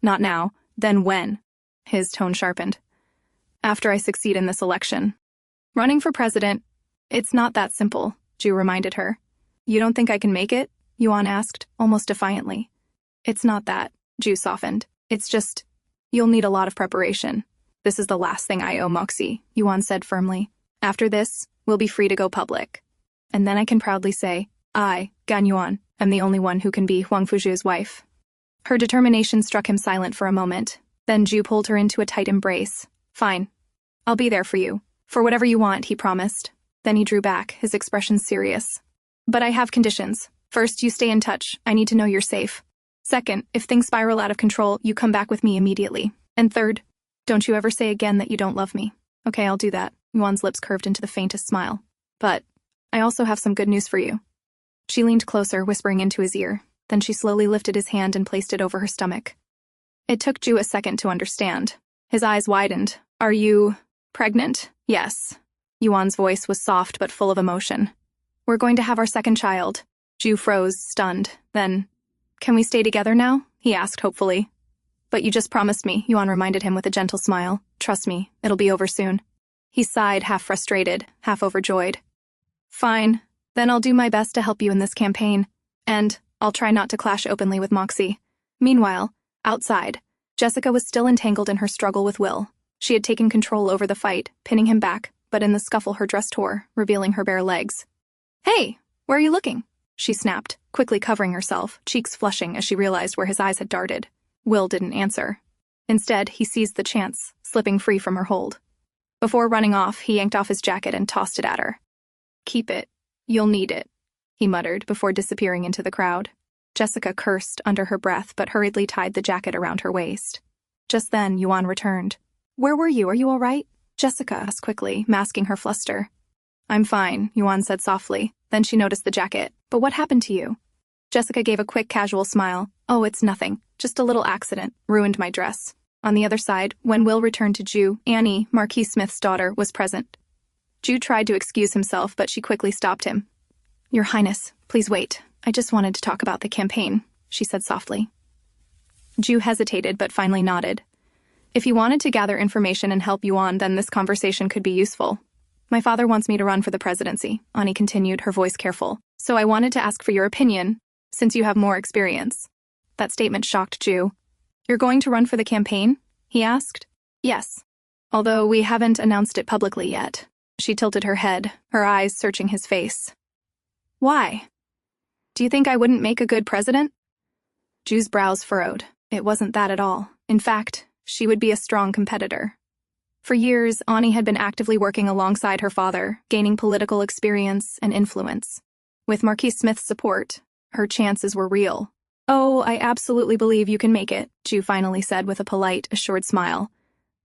"Not now. Then when?" His tone sharpened. "After I succeed in this election." "Running for president? It's not that simple," Ju reminded her. "You don't think I can make it?" Yuan asked, almost defiantly. "It's not that," Ju softened. "It's just, you'll need a lot of preparation." "This is the last thing I owe Moxie," Yuan said firmly. "After this, we'll be free to go public. And then I can proudly say, I, Gan Yuan, am the only one who can be Huangfu Jue's wife." Her determination struck him silent for a moment. Then Ju pulled her into a tight embrace. "Fine. I'll be there for you. For whatever you want," he promised. Then he drew back, his expression serious. "But I have conditions. First, you stay in touch. I need to know you're safe. Second, if things spiral out of control, you come back with me immediately. And third, don't you ever say again that you don't love me." "Okay, I'll do that." Yuan's lips curved into the faintest smile. "But I also have some good news for you." She leaned closer, whispering into his ear. Then she slowly lifted his hand and placed it over her stomach. It took Ju a second to understand. His eyes widened. "Are you pregnant?" "Yes." Yuan's voice was soft but full of emotion. "We're going to have our second child." Ju froze, stunned. Then, "Can we stay together now?" he asked hopefully. "But you just promised me," Yuan reminded him with a gentle smile. "Trust me, it'll be over soon." He sighed, half frustrated, half overjoyed. "Fine. Then I'll do my best to help you in this campaign. And I'll try not to clash openly with Moxie." Meanwhile, outside, Jessica was still entangled in her struggle with Will. She had taken control over the fight, pinning him back, but in the scuffle her dress tore, revealing her bare legs. "Hey, where are you looking?" she snapped, quickly covering herself, cheeks flushing as she realized where his eyes had darted. Will didn't answer. Instead, he seized the chance, slipping free from her hold. Before running off, he yanked off his jacket and tossed it at her. "Keep it. You'll need it," he muttered before disappearing into the crowd. Jessica cursed under her breath but hurriedly tied the jacket around her waist. Just then, Yuan returned. "Where were you? Are you all right?" Jessica asked quickly, masking her fluster. "I'm fine," Yuan said softly. Then she noticed the jacket. "But what happened to you?" Jessica gave a quick, casual smile. "Oh, it's nothing. Just a little accident. Ruined my dress." On the other side, when Will returned to Ju, Annie, Marquis Smith's daughter, was present. Ju tried to excuse himself, but she quickly stopped him. "Your Highness, please wait. I just wanted to talk about the campaign," she said softly. Ju hesitated, but finally nodded. If he wanted to gather information and help Yuan, then this conversation could be useful. "My father wants me to run for the presidency," Annie continued, her voice careful. "So I wanted to ask for your opinion, since you have more experience." That statement shocked Ju. "You're going to run for the campaign?" he asked. "Yes. Although we haven't announced it publicly yet." She tilted her head, her eyes searching his face. "Why? Do you think I wouldn't make a good president?" Ju's brows furrowed. It wasn't that at all. In fact, she would be a strong competitor. For years, Annie had been actively working alongside her father, gaining political experience and influence. With Marquis Smith's support, her chances were real. "Oh, I absolutely believe you can make it," Ju finally said with a polite, assured smile.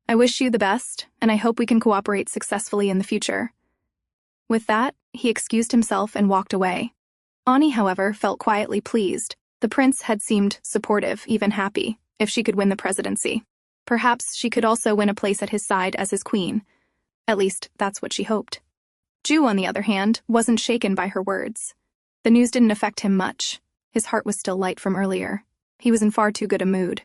"I wish you the best, and I hope we can cooperate successfully in the future." With that, he excused himself and walked away. Annie, however, felt quietly pleased. The prince had seemed supportive, even happy, if she could win the presidency. Perhaps she could also win a place at his side as his queen. At least, that's what she hoped. Ju, on the other hand, wasn't shaken by her words. The news didn't affect him much. His heart was still light from earlier. He was in far too good a mood.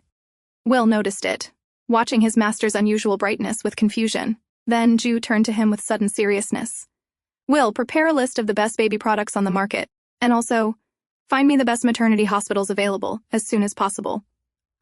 Will noticed it, watching his master's unusual brightness with confusion. Then Ju turned to him with sudden seriousness. "Will, prepare a list of the best baby products on the market, and also, find me the best maternity hospitals available as soon as possible."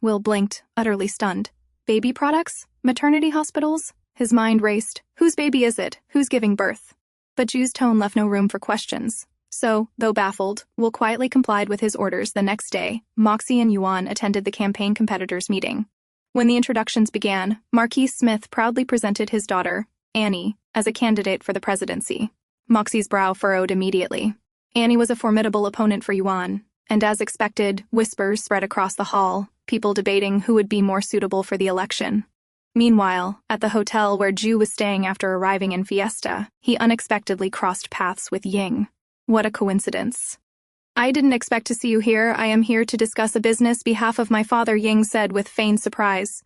Will blinked, utterly stunned. "Baby products? Maternity hospitals?" His mind raced. Whose baby is it? Who's giving birth? But Ju's tone left no room for questions. So, though baffled, Will quietly complied with his orders. The next day, Moxie and Yuan attended the campaign competitors' meeting. When the introductions began, Marquis Smith proudly presented his daughter, Annie, as a candidate for the presidency. Moxie's brow furrowed immediately. Annie was a formidable opponent for Yuan, and as expected, whispers spread across the hall, people debating who would be more suitable for the election. Meanwhile, at the hotel where Ju was staying after arriving in Fiesta, he unexpectedly crossed paths with Ying. What a coincidence. "I didn't expect to see you here. I am here to discuss a business behalf of my father," Ying said with feigned surprise.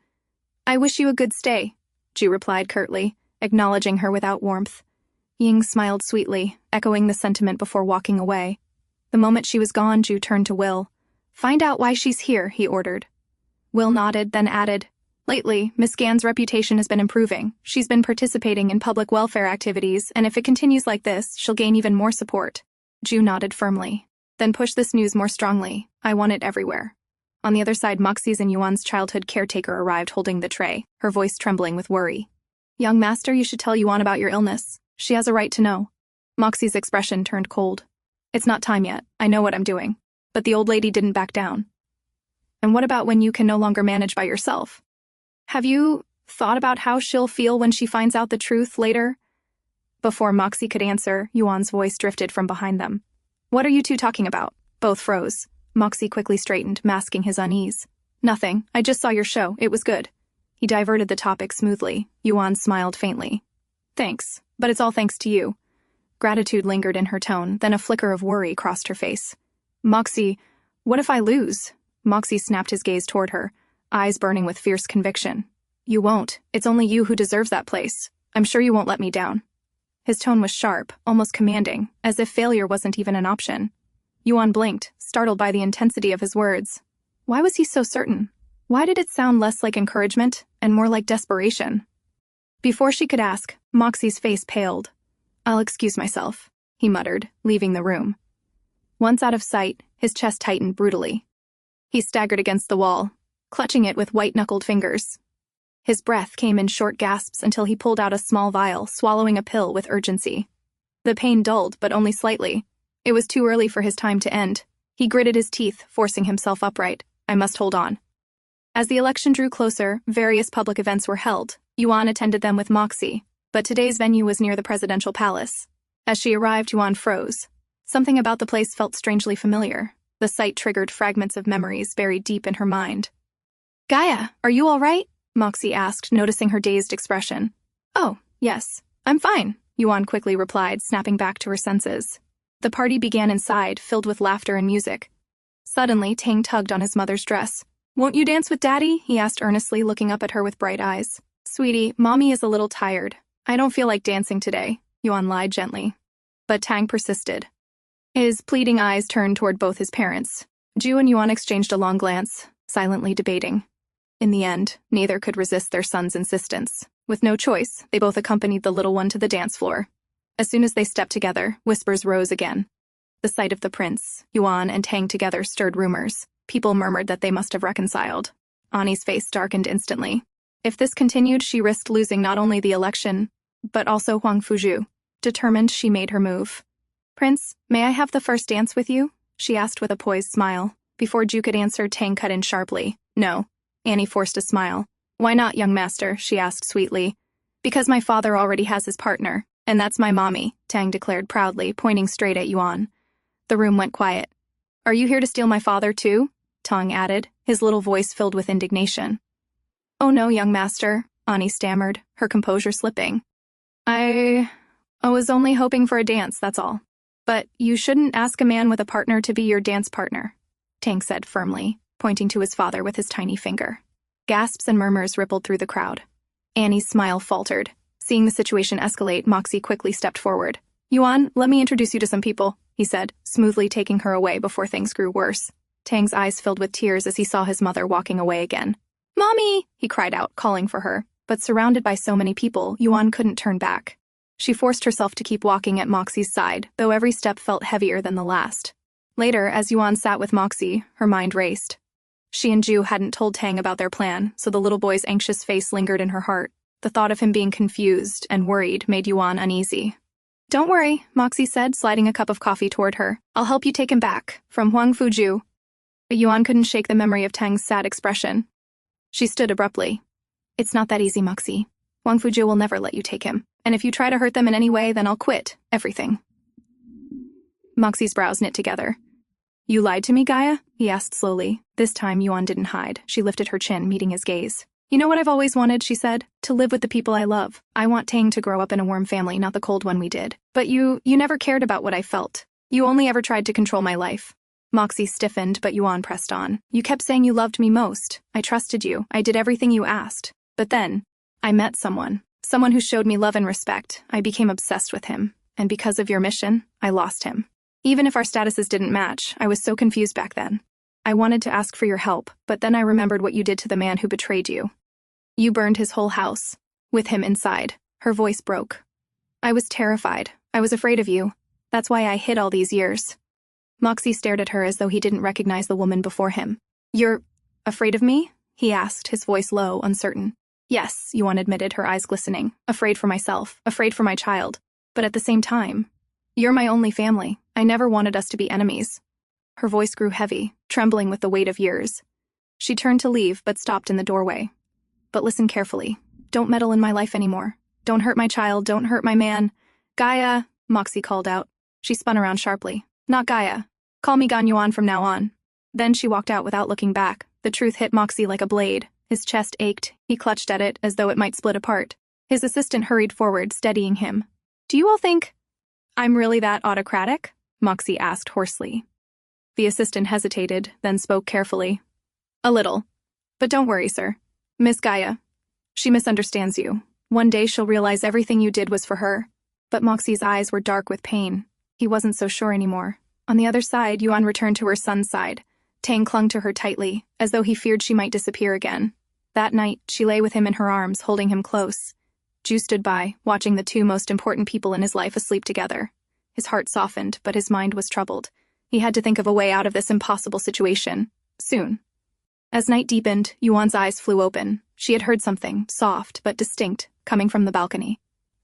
"I wish you a good stay," Ju replied curtly, acknowledging her without warmth. Ying smiled sweetly, echoing the sentiment before walking away. The moment she was gone, Ju turned to Will. "Find out why she's here," he ordered. Will nodded, then added, "Lately, Miss Gan's reputation has been improving. She's been participating in public welfare activities, and if it continues like this, she'll gain even more support." Ju nodded firmly. "Then push this news more strongly. I want it everywhere." On the other side, Moxie's and Yuan's childhood caretaker arrived holding the tray, her voice trembling with worry. "Young master, you should tell Yuan about your illness. She has a right to know." Moxie's expression turned cold. "It's not time yet. I know what I'm doing." But the old lady didn't back down. "And what about when you can no longer manage by yourself? Have you thought about how she'll feel when she finds out the truth later?" Before Moxie could answer, Yuan's voice drifted from behind them. "What are you two talking about?" Both froze. Moxie quickly straightened, masking his unease. "Nothing. I just saw your show. It was good." He diverted the topic smoothly. Yuan smiled faintly. "Thanks, but it's all thanks to you." Gratitude lingered in her tone, then a flicker of worry crossed her face. "Moxie, what if I lose?" Moxie snapped his gaze toward her, eyes burning with fierce conviction. "You won't. It's only you who deserves that place. I'm sure you won't let me down." His tone was sharp, almost commanding, as if failure wasn't even an option. Yuan blinked, startled by the intensity of his words. Why was he so certain? Why did it sound less like encouragement and more like desperation? Before she could ask, Moxie's face paled. "I'll excuse myself," he muttered, leaving the room. Once out of sight, his chest tightened brutally. He staggered against the wall, clutching it with white-knuckled fingers. His breath came in short gasps until he pulled out a small vial, swallowing a pill with urgency. The pain dulled, but only slightly. It was too early for his time to end. He gritted his teeth, forcing himself upright. I must hold on. As the election drew closer, various public events were held. Yuan attended them with Moxie, but today's venue was near the presidential palace. As she arrived, Yuan froze. Something about the place felt strangely familiar. The sight triggered fragments of memories buried deep in her mind. "Gaia, are you all right?" Moxie asked, noticing her dazed expression. "Oh, yes, I'm fine," Yuan quickly replied, snapping back to her senses. The party began inside, filled with laughter and music. Suddenly, Tang tugged on his mother's dress. "Won't you dance with Daddy?" he asked earnestly, looking up at her with bright eyes. "Sweetie, Mommy is a little tired. I don't feel like dancing today," Yuan lied gently. But Tang persisted. His pleading eyes turned toward both his parents. Ju and Yuan exchanged a long glance, silently debating. In the end, neither could resist their son's insistence. With no choice, they both accompanied the little one to the dance floor. As soon as they stepped together, whispers rose again. The sight of the prince, Yuan, and Tang together stirred rumors. People murmured that they must have reconciled. Ani's face darkened instantly. If this continued, she risked losing not only the election, but also Huangfu Jue. Determined, she made her move. "Prince, may I have the first dance with you?" she asked with a poised smile. Before Ju could answer, Tang cut in sharply. "No." Annie forced a smile. "Why not, young master?" she asked sweetly. "Because my father already has his partner, and that's my mommy," Tang declared proudly, pointing straight at Yuan. The room went quiet. "Are you here to steal my father, too?" Tang added, his little voice filled with indignation. "Oh no, young master," Ani stammered, her composure slipping. I was only hoping for a dance, that's all. But you shouldn't ask a man with a partner to be your dance partner," Tang said firmly, pointing to his father with his tiny finger. Gasps and murmurs rippled through the crowd. Annie's smile faltered. Seeing the situation escalate, Moxie quickly stepped forward. "Yuan, let me introduce you to some people," he said, smoothly taking her away before things grew worse. Tang's eyes filled with tears as he saw his mother walking away again. "Mommy!" he cried out, calling for her. But surrounded by so many people, Yuan couldn't turn back. She forced herself to keep walking at Moxie's side, though every step felt heavier than the last. Later, as Yuan sat with Moxie, her mind raced. She and Ju hadn't told Tang about their plan, so the little boy's anxious face lingered in her heart. The thought of him being confused and worried made Yuan uneasy. "Don't worry," Moxie said, sliding a cup of coffee toward her. "I'll help you take him back, from Huangfu Jue." But Yuan couldn't shake the memory of Tang's sad expression. She stood abruptly. "It's not that easy, Moxie. Huangfu Jue will never let you take him. And if you try to hurt them in any way, then I'll quit. Everything." Moxie's brows knit together. "You lied to me, Gaia?" he asked slowly. This time, Yuan didn't hide. She lifted her chin, meeting his gaze. "You know what I've always wanted," she said. "To live with the people I love. I want Tang to grow up in a warm family, not the cold one we did. But you never cared about what I felt. You only ever tried to control my life." Moxie stiffened, but Yuan pressed on. "You kept saying you loved me most. I trusted you. I did everything you asked. But then, I met someone who showed me love and respect. I became obsessed with him. And because of your mission, I lost him. Even if our statuses didn't match, I was so confused back then. I wanted to ask for your help, but then I remembered what you did to the man who betrayed you. You burned his whole house, with him inside." Her voice broke. "I was terrified. I was afraid of you. That's why I hid all these years." Moxie stared at her as though he didn't recognize the woman before him. "You're afraid of me?" he asked, his voice low, uncertain. "Yes," Yuan admitted, her eyes glistening. "Afraid for myself, afraid for my child. But at the same time, you're my only family. I never wanted us to be enemies." Her voice grew heavy, trembling with the weight of years. She turned to leave, but stopped in the doorway. "But listen carefully. Don't meddle in my life anymore. Don't hurt my child, don't hurt my man." "Gaia," Moxie called out. She spun around sharply. "Not Gaia. Call me Gan Yuan from now on." Then she walked out without looking back. The truth hit Moxie like a blade. His chest ached. He clutched at it as though it might split apart. His assistant hurried forward, steadying him. "Do you all think I'm really that autocratic?" Moxie asked hoarsely. The assistant hesitated, then spoke carefully. "A little. But don't worry, sir. Miss Gaia, she misunderstands you. One day she'll realize everything you did was for her." But Moxie's eyes were dark with pain. He wasn't so sure anymore. On the other side, Yuan returned to her son's side. Tang clung to her tightly, as though he feared she might disappear again. That night, she lay with him in her arms, holding him close. Ju stood by, watching the two most important people in his life asleep together. His heart softened, but his mind was troubled. He had to think of a way out of this impossible situation. Soon. As night deepened, Yuan's eyes flew open. She had heard something, soft but distinct, coming from the balcony.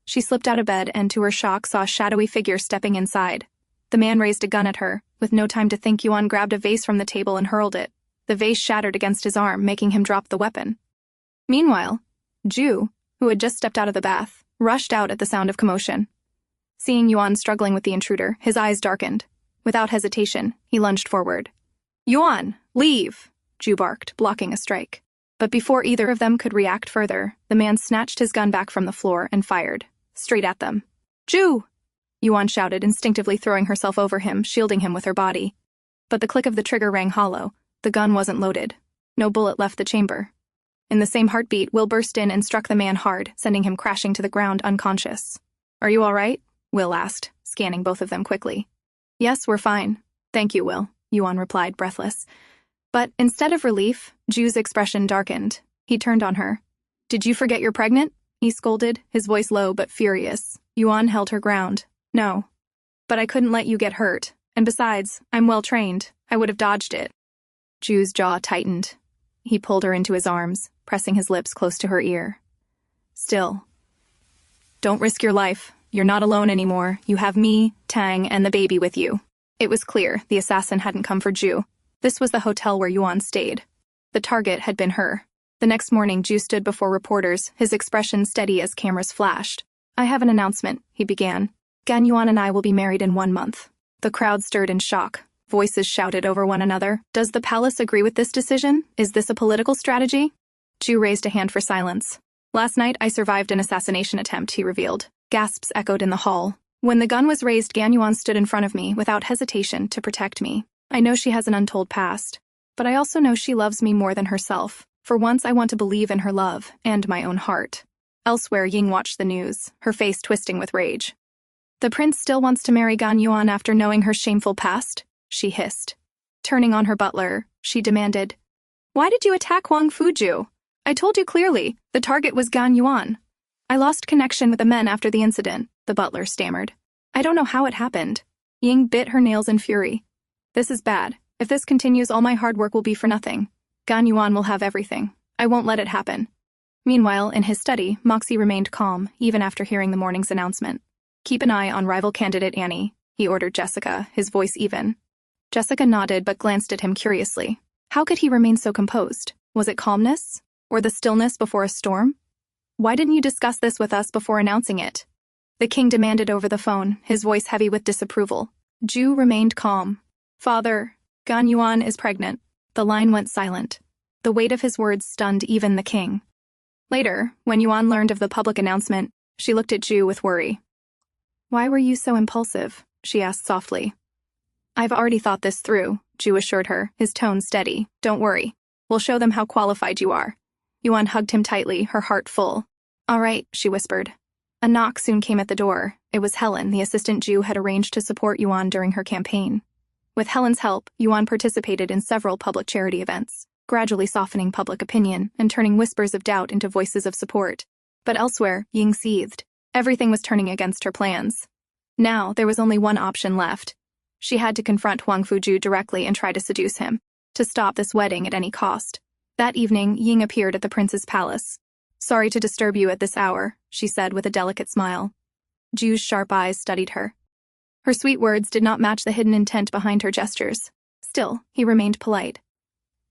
She slipped out of bed and, to her shock, saw a shadowy figure stepping inside. The man raised a gun at her. With no time to think, Yuan grabbed a vase from the table and hurled it. The vase shattered against his arm, making him drop the weapon. Meanwhile, Ju, who had just stepped out of the bath, rushed out at the sound of commotion. Seeing Yuan struggling with the intruder, his eyes darkened. Without hesitation, he lunged forward. "Yuan, leave!" Ju barked, blocking a strike. But before either of them could react further, the man snatched his gun back from the floor and fired, straight at them. "Ju!" Yuan shouted, instinctively throwing herself over him, shielding him with her body. But the click of the trigger rang hollow. The gun wasn't loaded. No bullet left the chamber. In the same heartbeat, Will burst in and struck the man hard, sending him crashing to the ground unconscious. "Are you all right?" Will asked, scanning both of them quickly. "Yes, we're fine. Thank you, Will," Yuan replied, breathless. But instead of relief, Ju's expression darkened. He turned on her. "Did you forget you're pregnant?" he scolded, his voice low but furious. Yuan held her ground. "No. But I couldn't let you get hurt. And besides, I'm well trained. I would have dodged it." Ju's jaw tightened. He pulled her into his arms, pressing his lips close to her ear. "Still. Don't risk your life. You're not alone anymore. You have me, Tang, and the baby with you." It was clear the assassin hadn't come for Ju. This was the hotel where Yuan stayed. The target had been her. The next morning, Ju stood before reporters, his expression steady as cameras flashed. "I have an announcement," he began. "Gan Yuan and I will be married in 1 month." The crowd stirred in shock. Voices shouted over one another. "Does the palace agree with this decision? Is this a political strategy?" Ju raised a hand for silence. "Last night, I survived an assassination attempt," he revealed. Gasps echoed in the hall. "When the gun was raised, Gan Yuan stood in front of me, without hesitation, to protect me. I know she has an untold past, but I also know she loves me more than herself. For once, I want to believe in her love, and my own heart." Elsewhere, Ying watched the news, her face twisting with rage. "The prince still wants to marry Gan Yuan after knowing her shameful past?" she hissed. Turning on her butler, she demanded, "Why did you attack Huangfu Jue? I told you clearly, the target was Gan Yuan." "I lost connection with the men after the incident," the butler stammered. "I don't know how it happened." Ying bit her nails in fury. "This is bad. If this continues, all my hard work will be for nothing. Gan Yuan will have everything. I won't let it happen." Meanwhile, in his study, Moxie remained calm, even after hearing the morning's announcement. "Keep an eye on rival candidate Annie," he ordered Jessica, his voice even. Jessica nodded but glanced at him curiously. How could he remain so composed? Was it calmness? Or the stillness before a storm? "Why didn't you discuss this with us before announcing it?" the king demanded over the phone, his voice heavy with disapproval. Ju remained calm. "Father, Gan Yuan is pregnant." The line went silent. The weight of his words stunned even the king. Later, when Yuan learned of the public announcement, she looked at Ju with worry. "Why were you so impulsive?" she asked softly. "I've already thought this through," Ju assured her, his tone steady. "Don't worry. We'll show them how qualified you are." Yuan hugged him tightly, her heart full. "All right," she whispered. A knock soon came at the door. It was Helen, the assistant Ju had arranged to support Yuan during her campaign. With Helen's help, Yuan participated in several public charity events, gradually softening public opinion and turning whispers of doubt into voices of support. But elsewhere, Ying seethed. Everything was turning against her plans. Now, there was only one option left. She had to confront Huangfu Jue directly and try to seduce him, to stop this wedding at any cost. That evening, Ying appeared at the prince's palace. "Sorry to disturb you at this hour," she said with a delicate smile. Ju's sharp eyes studied her. Her sweet words did not match the hidden intent behind her gestures. Still, he remained polite.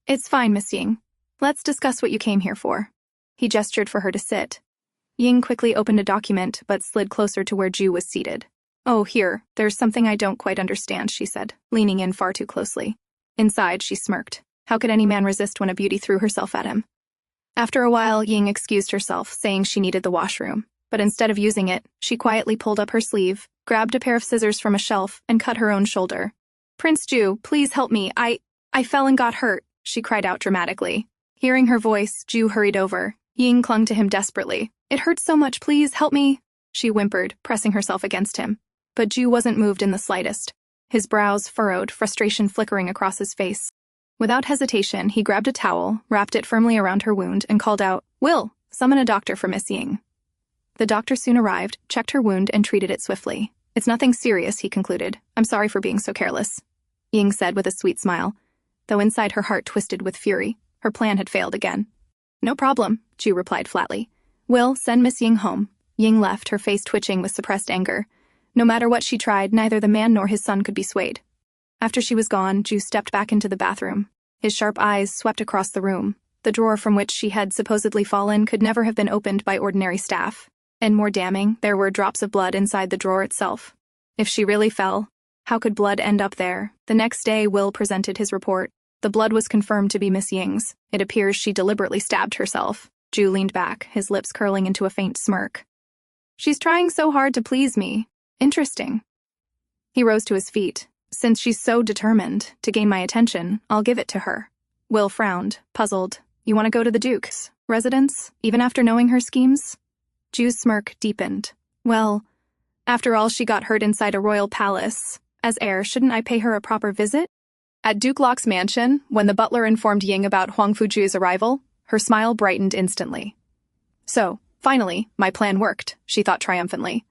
"It's fine, Miss Ying. Let's discuss what you came here for." He gestured for her to sit. Ying quickly opened a document, but slid closer to where Ju was seated. "Oh, here, there's something I don't quite understand," she said, leaning in far too closely. Inside, she smirked. How could any man resist when a beauty threw herself at him? After a while, Ying excused herself, saying she needed the washroom. But instead of using it, she quietly pulled up her sleeve, grabbed a pair of scissors from a shelf, and cut her own shoulder. "Prince Ju, please help me. I fell and got hurt," she cried out dramatically. Hearing her voice, Ju hurried over. Ying clung to him desperately. "It hurts so much, please help me," she whimpered, pressing herself against him. But Ju wasn't moved in the slightest. His brows furrowed, frustration flickering across his face. Without hesitation, he grabbed a towel, wrapped it firmly around her wound, and called out, "Will, summon a doctor for Miss Ying." The doctor soon arrived, checked her wound, and treated it swiftly. "It's nothing serious," he concluded. "I'm sorry for being so careless," Ying said with a sweet smile, though inside her heart twisted with fury. Her plan had failed again. "No problem," Ju replied flatly. "Will, send Miss Ying home." Ying left, her face twitching with suppressed anger. No matter what she tried, neither the man nor his son could be swayed. After she was gone, Ju stepped back into the bathroom. His sharp eyes swept across the room. The drawer from which she had supposedly fallen could never have been opened by ordinary staff. And more damning, there were drops of blood inside the drawer itself. If she really fell, how could blood end up there? The next day, Will presented his report. The blood was confirmed to be Miss Ying's. It appears she deliberately stabbed herself. Ju leaned back, his lips curling into a faint smirk. "She's trying so hard to please me. Interesting." He rose to his feet. "Since she's so determined to gain my attention, I'll give it to her." Will frowned, puzzled. You want to go to the Duke's residence, even after knowing her schemes? Jue's smirk deepened. Well, after all, she got hurt inside a royal palace. As heir, shouldn't I pay her a proper visit? At Duke Locke's mansion, when the butler informed Ying about Huangfu Jue's arrival, her smile brightened instantly. So, finally, my plan worked, she thought triumphantly.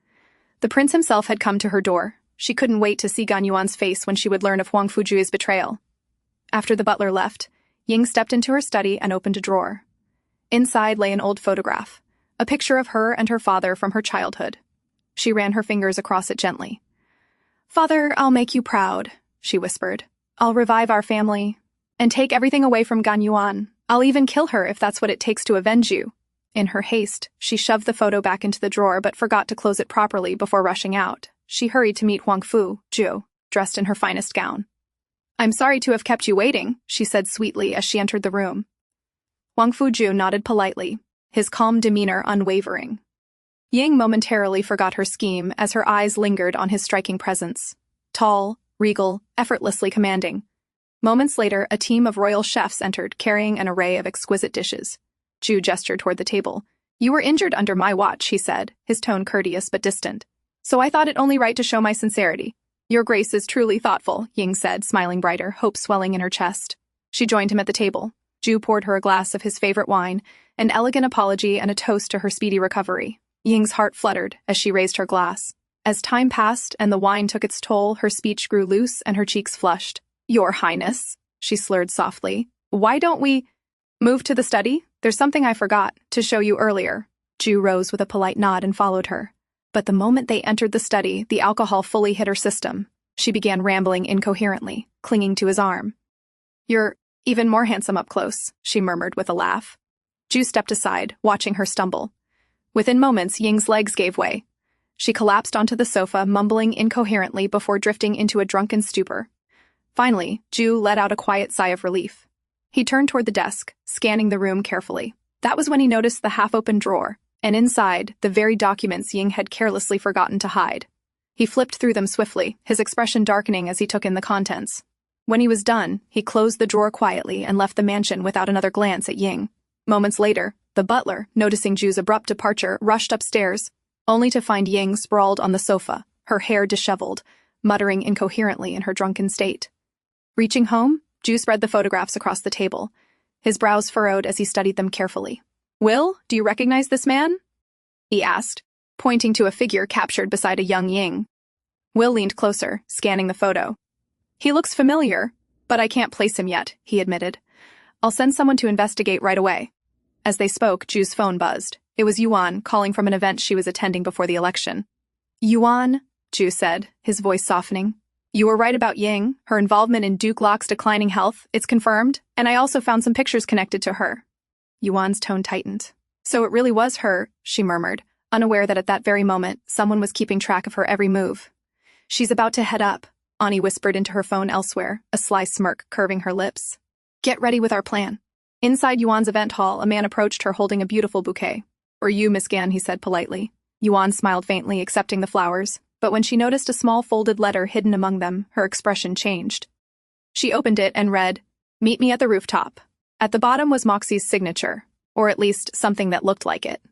The prince himself had come to her door. She couldn't wait to see Gan Yuan's face when she would learn of Huangfu Jue's betrayal. After the butler left, Ying stepped into her study and opened a drawer. Inside lay an old photograph, a picture of her and her father from her childhood. She ran her fingers across it gently. "Father, I'll make you proud," she whispered. "I'll revive our family and take everything away from Gan Yuan. I'll even kill her if that's what it takes to avenge you." In her haste, she shoved the photo back into the drawer but forgot to close it properly before rushing out. She hurried to meet Huangfu Jue, dressed in her finest gown. "I'm sorry to have kept you waiting," she said sweetly as she entered the room. Huangfu Jue nodded politely, his calm demeanor unwavering. Ying momentarily forgot her scheme as her eyes lingered on his striking presence. Tall, regal, effortlessly commanding. Moments later, a team of royal chefs entered, carrying an array of exquisite dishes. Jue gestured toward the table. "You were injured under my watch," he said, his tone courteous but distant. "So I thought it only right to show my sincerity." "Your grace is truly thoughtful," Ying said, smiling brighter, hope swelling in her chest. She joined him at the table. Jue poured her a glass of his favorite wine, an elegant apology and a toast to her speedy recovery. Ying's heart fluttered as she raised her glass. As time passed and the wine took its toll, her speech grew loose and her cheeks flushed. "Your Highness," she slurred softly. "Why don't we move to the study? There's something I forgot to show you earlier." Jue rose with a polite nod and followed her. But the moment they entered the study, the alcohol fully hit her system. She began rambling incoherently, clinging to his arm. "You're even more handsome up close," she murmured with a laugh. Jue stepped aside, watching her stumble. Within moments, Ying's legs gave way. She collapsed onto the sofa, mumbling incoherently before drifting into a drunken stupor. Finally, Jue let out a quiet sigh of relief. He turned toward the desk, scanning the room carefully. That was when he noticed the half-open drawer, and inside, the very documents Ying had carelessly forgotten to hide. He flipped through them swiftly, his expression darkening as he took in the contents. When he was done, he closed the drawer quietly and left the mansion without another glance at Ying. Moments later, the butler, noticing Jue's abrupt departure, rushed upstairs, only to find Ying sprawled on the sofa, her hair disheveled, muttering incoherently in her drunken state. Reaching home, Jue spread the photographs across the table, his brows furrowed as he studied them carefully. "Will, do you recognize this man?" he asked, pointing to a figure captured beside a young Ying. Will leaned closer, scanning the photo. "He looks familiar, but I can't place him yet," he admitted. "I'll send someone to investigate right away." As they spoke, Jue's phone buzzed. It was Yuan, calling from an event she was attending before the election. "Yuan," Jue said, his voice softening. "You were right about Ying, her involvement in Duke Locke's declining health. It's confirmed, and I also found some pictures connected to her." Yuan's tone tightened. "So it really was her," she murmured, unaware that at that very moment, someone was keeping track of her every move. "She's about to head up," Ani whispered into her phone elsewhere, a sly smirk curving her lips. "Get ready with our plan." Inside Yuan's event hall, a man approached her holding a beautiful bouquet. "For you, Miss Gan," he said politely. Yuan smiled faintly, accepting the flowers, but when she noticed a small folded letter hidden among them, her expression changed. She opened it and read, "Meet me at the rooftop." At the bottom was Moxie's signature, or at least something that looked like it.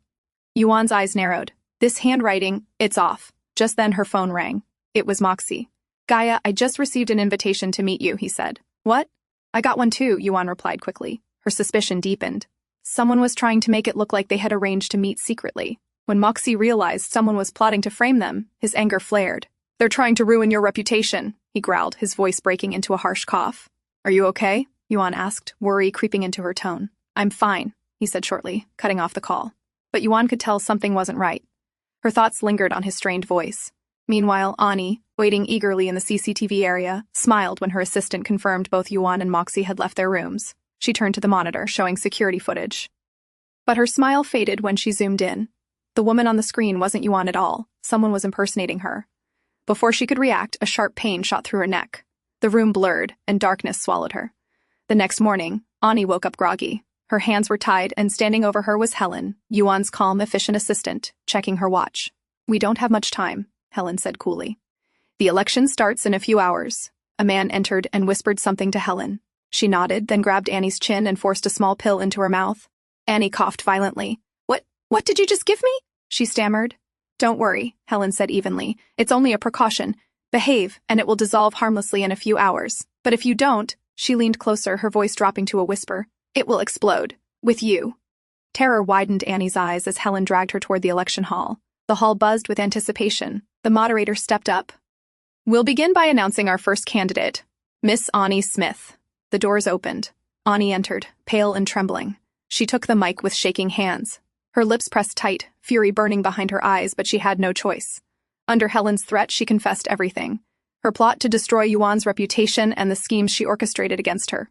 Yuan's eyes narrowed. "This handwriting, it's off." Just then her phone rang. It was Moxie. "Gaia, I just received an invitation to meet you," he said. "What?" "I got one too," Yuan replied quickly. Her suspicion deepened. Someone was trying to make it look like they had arranged to meet secretly. When Moxie realized someone was plotting to frame them, his anger flared. "They're trying to ruin your reputation," he growled, his voice breaking into a harsh cough. "Are you okay?" Yuan asked, worry creeping into her tone. "I'm fine," he said shortly, cutting off the call. But Yuan could tell something wasn't right. Her thoughts lingered on his strained voice. Meanwhile, Ani, waiting eagerly in the CCTV area, smiled when her assistant confirmed both Yuan and Moxie had left their rooms. She turned to the monitor, showing security footage. But her smile faded when she zoomed in. The woman on the screen wasn't Yuan at all. Someone was impersonating her. Before she could react, a sharp pain shot through her neck. The room blurred, and darkness swallowed her. The next morning, Ani woke up groggy. Her hands were tied, and standing over her was Helen, Yuan's calm, efficient assistant, checking her watch. "We don't have much time," Helen said coolly. "The election starts in a few hours." A man entered and whispered something to Helen. She nodded, then grabbed Annie's chin and forced a small pill into her mouth. Annie coughed violently. What did you just give me? She stammered. Don't worry, Helen said evenly. It's only a precaution. Behave, and it will dissolve harmlessly in a few hours. But if you don't, she leaned closer, her voice dropping to a whisper, it will explode. With you. Terror widened Annie's eyes as Helen dragged her toward the election hall. The hall buzzed with anticipation. The moderator stepped up. We'll begin by announcing our first candidate, Miss Annie Smith. The doors opened. Annie entered, pale and trembling. She took the mic with shaking hands. Her lips pressed tight, fury burning behind her eyes, but she had no choice. Under Helen's threat, she confessed everything. Her plot to destroy Yuan's reputation and the schemes she orchestrated against her.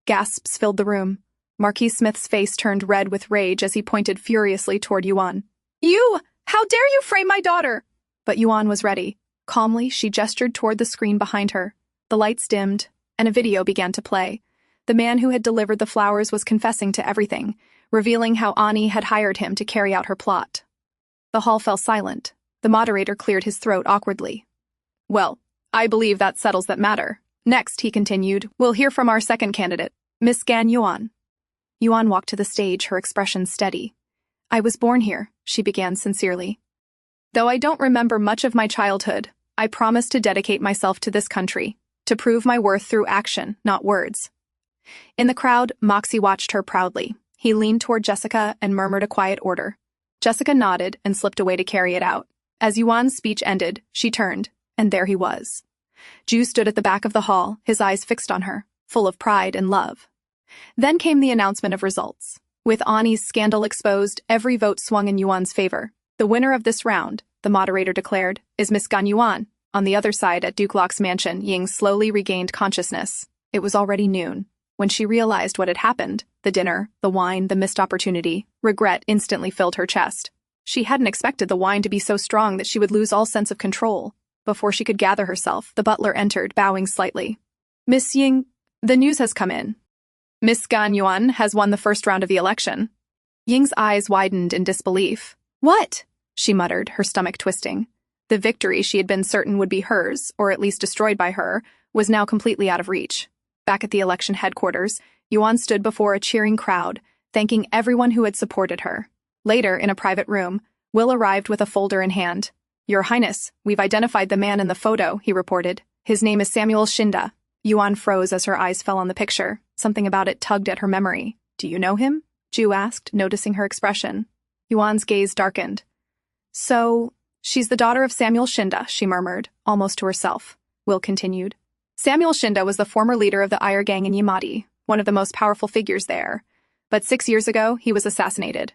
Gasps filled the room. Marquis Smith's face turned red with rage as he pointed furiously toward Yuan. You! How dare you frame my daughter? But Yuan was ready. Calmly, she gestured toward the screen behind her. The lights dimmed, and a video began to play. The man who had delivered the flowers was confessing to everything, revealing how Annie had hired him to carry out her plot. The hall fell silent. The moderator cleared his throat awkwardly. Well, I believe that settles that matter. Next, he continued, we'll hear from our second candidate, Miss Gan Yuan. Yuan walked to the stage, her expression steady. I was born here, she began sincerely. Though I don't remember much of my childhood, I promise to dedicate myself to this country, to prove my worth through action, not words. In the crowd, Moxie watched her proudly. He leaned toward Jessica and murmured a quiet order. Jessica nodded and slipped away to carry it out. As Yuan's speech ended, she turned, and there he was. Jue stood at the back of the hall, his eyes fixed on her, full of pride and love. Then came the announcement of results. With Annie's scandal exposed, every vote swung in Yuan's favor. The winner of this round, the moderator declared, is Miss Gan Yuan. On the other side, at Duke Locke's mansion, Ying slowly regained consciousness. It was already noon. When she realized what had happened, the dinner, the wine, the missed opportunity, regret instantly filled her chest. She hadn't expected the wine to be so strong that she would lose all sense of control. Before she could gather herself, the butler entered, bowing slightly. Miss Ying, the news has come in. Miss Gan Yuan has won the first round of the election. Ying's eyes widened in disbelief. What? She muttered, her stomach twisting. The victory she had been certain would be hers, or at least destroyed by her, was now completely out of reach. Back at the election headquarters, Yuan stood before a cheering crowd, thanking everyone who had supported her. Later, in a private room, Will arrived with a folder in hand. Your Highness, we've identified the man in the photo, he reported. His name is Samuel Shinda. Yuan froze as her eyes fell on the picture. Something about it tugged at her memory. Do you know him? Jue asked, noticing her expression. Yuan's gaze darkened. So, she's the daughter of Samuel Shinda, she murmured, almost to herself. Will continued. Samuel Shinda was the former leader of the Iyer Gang in Yamati, one of the most powerful figures there. But 6 years ago, he was assassinated.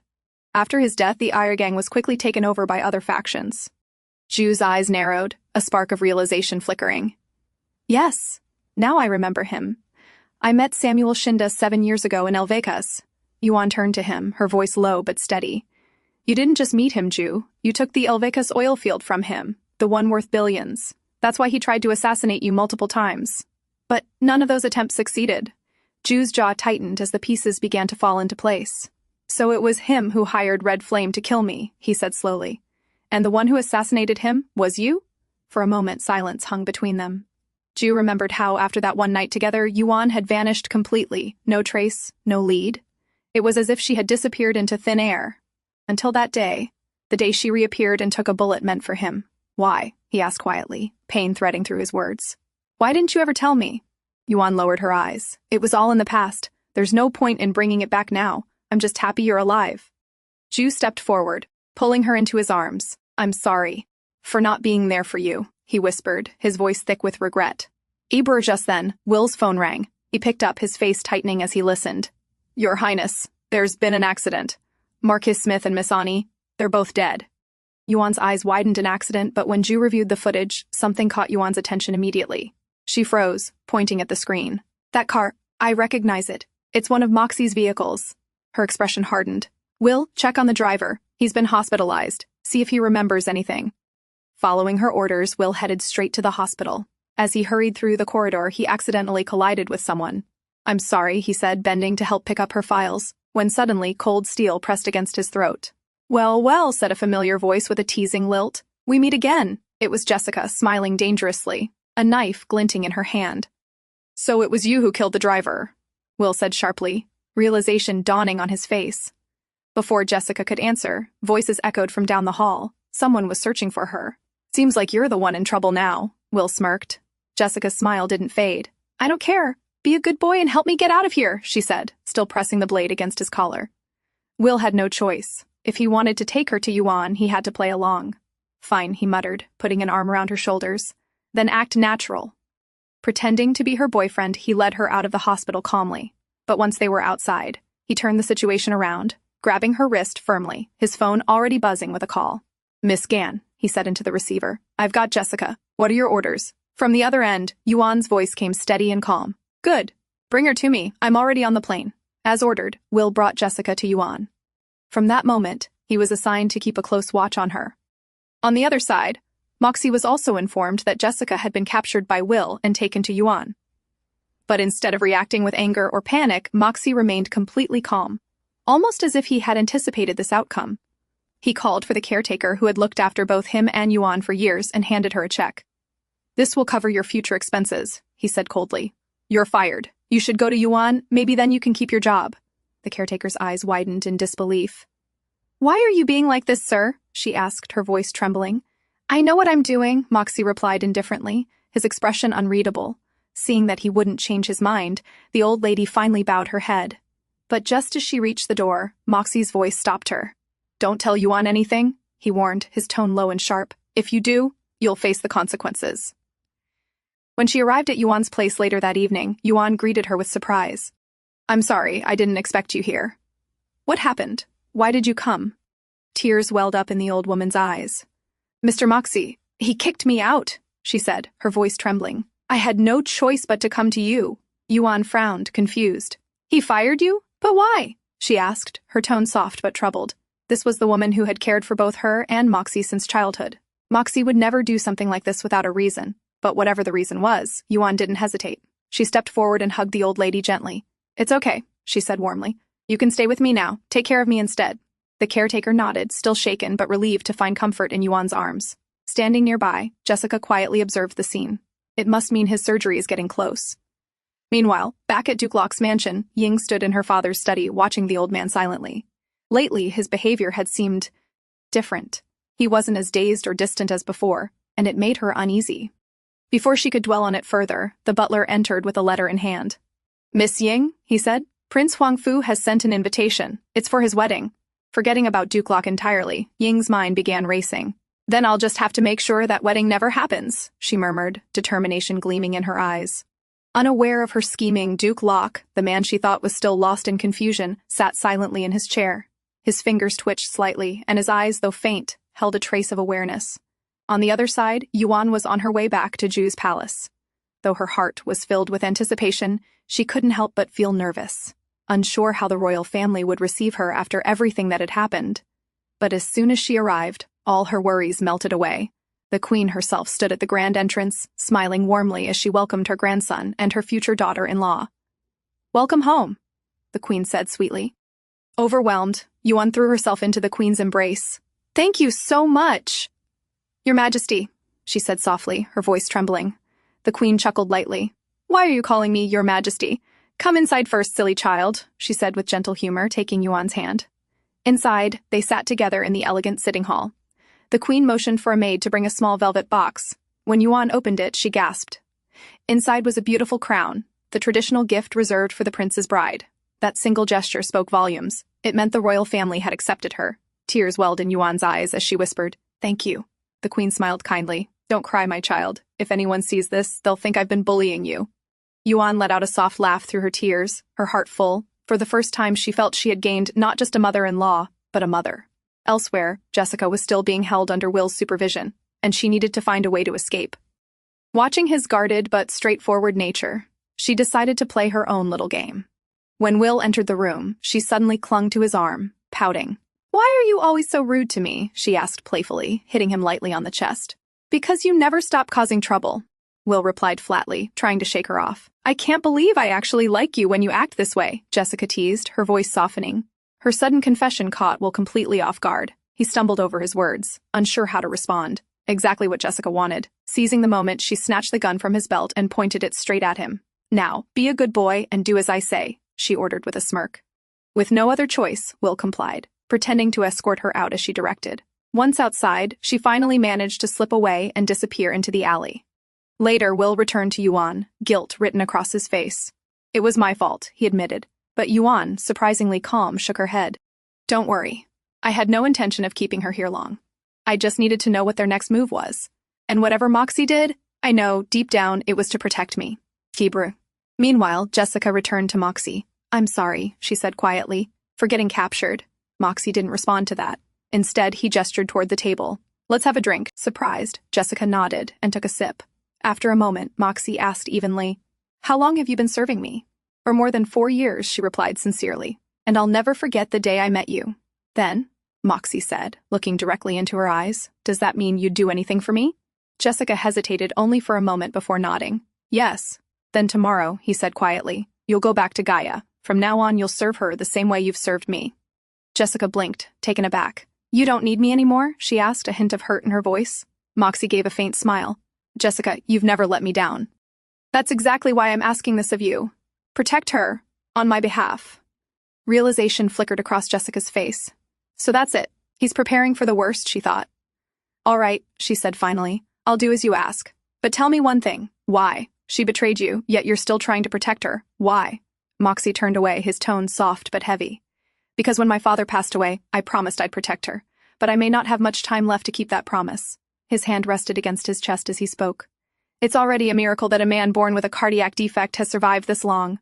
After his death, the Iyer Gang was quickly taken over by other factions. Jue's eyes narrowed, a spark of realization flickering. Yes, now I remember him. I met Samuel Shinda 7 years ago in Elvecas. Yuan turned to him, her voice low but steady. You didn't just meet him, Jue. You took the Elvecas oil field from him, the one worth billions. That's why he tried to assassinate you multiple times. But none of those attempts succeeded. Jue's jaw tightened as the pieces began to fall into place. So it was him who hired Red Flame to kill me, he said slowly. And the one who assassinated him was you? For a moment, silence hung between them. Jue remembered how, after that one night together, Yuan had vanished completely. No trace, no lead. It was as if she had disappeared into thin air. Until that day, the day she reappeared and took a bullet meant for him. Why? He asked quietly, pain threading through his words. Why didn't you ever tell me? Yuan lowered her eyes. It was all in the past. There's no point in bringing it back now. I'm just happy you're alive. Jue stepped forward, pulling her into his arms. I'm sorry for not being there for you, he whispered, his voice thick with regret. Just then, Will's phone rang. He picked up, his face tightening as he listened. Your Highness, there's been an accident. Marquis Smith and Miss Annie, they're both dead. Yuan's eyes widened in accident, but when Jue reviewed the footage, something caught Yuan's attention immediately. She froze, pointing at the screen. That car, I recognize it. It's one of Moxie's vehicles. Her expression hardened. Will, check on the driver. He's been hospitalized. See if he remembers anything. Following her orders, Will headed straight to the hospital. As he hurried through the corridor, he accidentally collided with someone. I'm sorry, he said, bending to help pick up her files, when suddenly cold steel pressed against his throat. Well, well, said a familiar voice with a teasing lilt. We meet again. It was Jessica, smiling dangerously, a knife glinting in her hand. So it was you who killed the driver, Will said sharply, realization dawning on his face. Before Jessica could answer, voices echoed from down the hall. Someone was searching for her. Seems like you're the one in trouble now, Will smirked. Jessica's smile didn't fade. I don't care. Be a good boy and help me get out of here, she said, still pressing the blade against his collar. Will had no choice. If he wanted to take her to Yuan, he had to play along. Fine, he muttered, putting an arm around her shoulders. Then act natural. Pretending to be her boyfriend, he led her out of the hospital calmly. But once they were outside, he turned the situation around, grabbing her wrist firmly, his phone already buzzing with a call. Miss Gan, he said into the receiver. I've got Jessica. What are your orders? From the other end, Yuan's voice came steady and calm. Good. Bring her to me. I'm already on the plane. As ordered, Will brought Jessica to Yuan. From that moment, he was assigned to keep a close watch on her. On the other side, Moxie was also informed that Jessica had been captured by Will and taken to Yuan. But instead of reacting with anger or panic, Moxie remained completely calm, almost as if he had anticipated this outcome. He called for the caretaker who had looked after both him and Yuan for years and handed her a check. This will cover your future expenses, he said coldly. You're fired. You should go to Yuan, maybe then you can keep your job. The caretaker's eyes widened in disbelief. Why are you being like this, sir? She asked, her voice trembling. I know what I'm doing, Moxie replied indifferently, his expression unreadable. Seeing that he wouldn't change his mind, the old lady finally bowed her head. But just as she reached the door, Moxie's voice stopped her. Don't tell Yuan anything, he warned, his tone low and sharp. If you do, you'll face the consequences. When she arrived at Yuan's place later that evening, Yuan greeted her with surprise. I'm sorry, I didn't expect you here. What happened? Why did you come? Tears welled up in the old woman's eyes. Mr. Moxie, he kicked me out, she said, her voice trembling. I had no choice but to come to you. Yuan frowned, confused. He fired you? But why? She asked, her tone soft but troubled. This was the woman who had cared for both her and Moxie since childhood. Moxie would never do something like this without a reason, but whatever the reason was, Yuan didn't hesitate. She stepped forward and hugged the old lady gently. It's okay, she said warmly. You can stay with me now. Take care of me instead. The caretaker nodded, still shaken but relieved to find comfort in Yuan's arms. Standing nearby, Jessica quietly observed the scene. It must mean his surgery is getting close. Meanwhile, back at Duke Locke's mansion, Ying stood in her father's study, watching the old man silently. Lately, his behavior had seemed different. He wasn't as dazed or distant as before, and it made her uneasy. Before she could dwell on it further, the butler entered with a letter in hand. Miss Ying, he said, Prince Huangfu has sent an invitation. It's for his wedding. Forgetting about Duke Locke entirely, Ying's mind began racing. Then I'll just have to make sure that wedding never happens, she murmured, determination gleaming in her eyes. Unaware of her scheming, Duke Locke, the man she thought was still lost in confusion, sat silently in his chair. His fingers twitched slightly, and his eyes, though faint, held a trace of awareness. On the other side, Yuan was on her way back to Ju's palace. Though her heart was filled with anticipation, she couldn't help but feel nervous, unsure how the royal family would receive her after everything that had happened. But as soon as she arrived, all her worries melted away. The queen herself stood at the grand entrance, smiling warmly as she welcomed her grandson and her future daughter-in-law. Welcome home, the queen said sweetly. Overwhelmed, Yuan threw herself into the queen's embrace. Thank you so much. Your Majesty, she said softly, her voice trembling. The queen chuckled lightly. Why are you calling me Your Majesty? Come inside first, silly child, she said with gentle humor, taking Yuan's hand. Inside, they sat together in the elegant sitting hall. The queen motioned for a maid to bring a small velvet box. When Yuan opened it, she gasped. Inside was a beautiful crown, the traditional gift reserved for the prince's bride. That single gesture spoke volumes. It meant the royal family had accepted her. Tears welled in Yuan's eyes as she whispered, Thank you. The queen smiled kindly. Don't cry, my child. If anyone sees this, they'll think I've been bullying you. Yuan let out a soft laugh through her tears, her heart full. For the first time, she felt she had gained not just a mother-in-law, but a mother. Elsewhere, Jessica was still being held under Will's supervision, and she needed to find a way to escape. Watching his guarded but straightforward nature, she decided to play her own little game. When Will entered the room, she suddenly clung to his arm, pouting. Why are you always so rude to me? She asked playfully, hitting him lightly on the chest. Because you never stop causing trouble, Will replied flatly, trying to shake her off. I can't believe I actually like you when you act this way, Jessica teased, her voice softening. Her sudden confession caught Will completely off guard. He stumbled over his words, unsure how to respond. Exactly what Jessica wanted. Seizing the moment, she snatched the gun from his belt and pointed it straight at him. Now, be a good boy and do as I say, she ordered with a smirk. With no other choice, Will complied, pretending to escort her out as she directed. Once outside, she finally managed to slip away and disappear into the alley. Later, Will returned to Yuan, guilt written across his face. It was my fault, he admitted, but Yuan, surprisingly calm, shook her head. Don't worry. I had no intention of keeping her here long. I just needed to know what their next move was. And whatever Moxie did, I know, deep down, it was to protect me. Hebrew. Meanwhile, Jessica returned to Moxie. I'm sorry, she said quietly, for getting captured. Moxie didn't respond to that. Instead, he gestured toward the table. Let's have a drink. Surprised, Jessica nodded and took a sip. After a moment, Moxie asked evenly, How long have you been serving me? For more than 4 years, she replied sincerely. And I'll never forget the day I met you. Then, Moxie said, looking directly into her eyes, does that mean you'd do anything for me? Jessica hesitated only for a moment before nodding. Yes. Then tomorrow, he said quietly, you'll go back to Gaia. From now on, you'll serve her the same way you've served me. Jessica blinked, taken aback. You don't need me anymore? She asked, a hint of hurt in her voice. Moxie gave a faint smile. Jessica, you've never let me down. That's exactly why I'm asking this of you. Protect her, on my behalf. Realization flickered across Jessica's face. So that's it. He's preparing for the worst, she thought. All right, she said finally. I'll do as you ask. But tell me one thing. Why? She betrayed you, yet you're still trying to protect her. Why? Moxie turned away, his tone soft but heavy. Because when my father passed away, I promised I'd protect her. But I may not have much time left to keep that promise. His hand rested against his chest as he spoke. It's already a miracle that a man born with a cardiac defect has survived this long.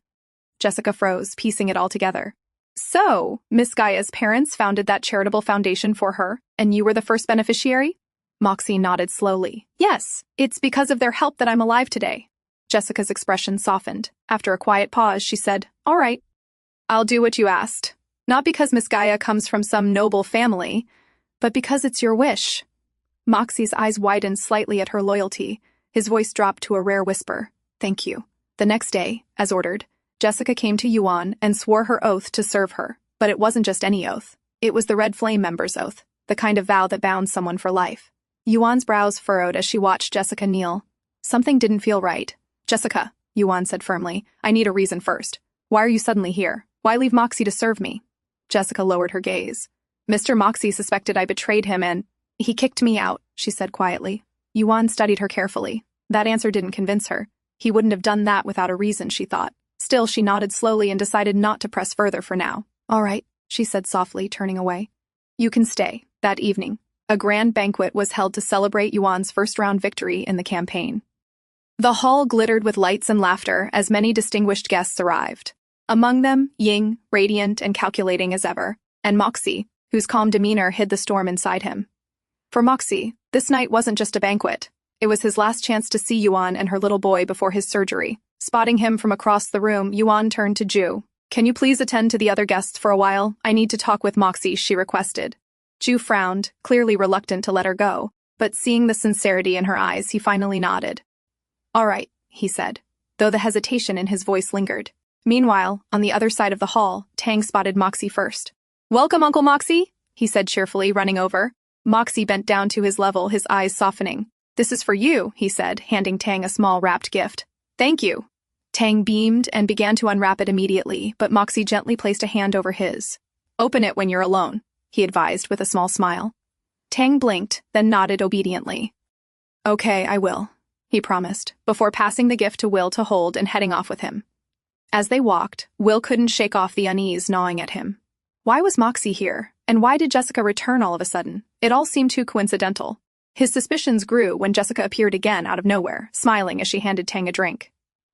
Jessica froze, piecing it all together. So, Miss Gaia's parents founded that charitable foundation for her, and you were the first beneficiary? Moxie nodded slowly. Yes, it's because of their help that I'm alive today. Jessica's expression softened. After a quiet pause, she said, All right, I'll do what you asked. Not because Miss Gaia comes from some noble family, but because it's your wish. Moxie's eyes widened slightly at her loyalty. His voice dropped to a rare whisper. Thank you. The next day, as ordered, Jessica came to Yuan and swore her oath to serve her. But it wasn't just any oath. It was the Red Flame member's oath, the kind of vow that bound someone for life. Yuan's brows furrowed as she watched Jessica kneel. Something didn't feel right. Jessica, Yuan said firmly, I need a reason first. Why are you suddenly here? Why leave Moxie to serve me? Jessica lowered her gaze. Mr. Moxie suspected I betrayed him and he kicked me out, she said quietly. Yuan studied her carefully. That answer didn't convince her. He wouldn't have done that without a reason, she thought. Still, she nodded slowly and decided not to press further for now. All right, she said softly, turning away. You can stay. That evening, a grand banquet was held to celebrate Yuan's first-round victory in the campaign. The hall glittered with lights and laughter as many distinguished guests arrived. Among them, Ying, radiant and calculating as ever, and Moxie, whose calm demeanor hid the storm inside him. For Moxie, this night wasn't just a banquet. It was his last chance to see Yuan and her little boy before his surgery. Spotting him from across the room, Yuan turned to Ju. Can you please attend to the other guests for a while? I need to talk with Moxie, she requested. Ju frowned, clearly reluctant to let her go, but seeing the sincerity in her eyes, he finally nodded. All right, he said, though the hesitation in his voice lingered. Meanwhile, on the other side of the hall, Tang spotted Moxie first. Welcome, Uncle Moxie, he said cheerfully, running over. Moxie bent down to his level, his eyes softening. This is for you, he said, handing Tang a small wrapped gift. Thank you. Tang beamed and began to unwrap it immediately, but Moxie gently placed a hand over his. Open it when you're alone, he advised with a small smile. Tang blinked, then nodded obediently. Okay, I will, he promised, before passing the gift to Will to hold and heading off with him. As they walked, Will couldn't shake off the unease gnawing at him. Why was Moxie here, and why did Jessica return all of a sudden? It all seemed too coincidental. His suspicions grew when Jessica appeared again out of nowhere, smiling as she handed Tang a drink.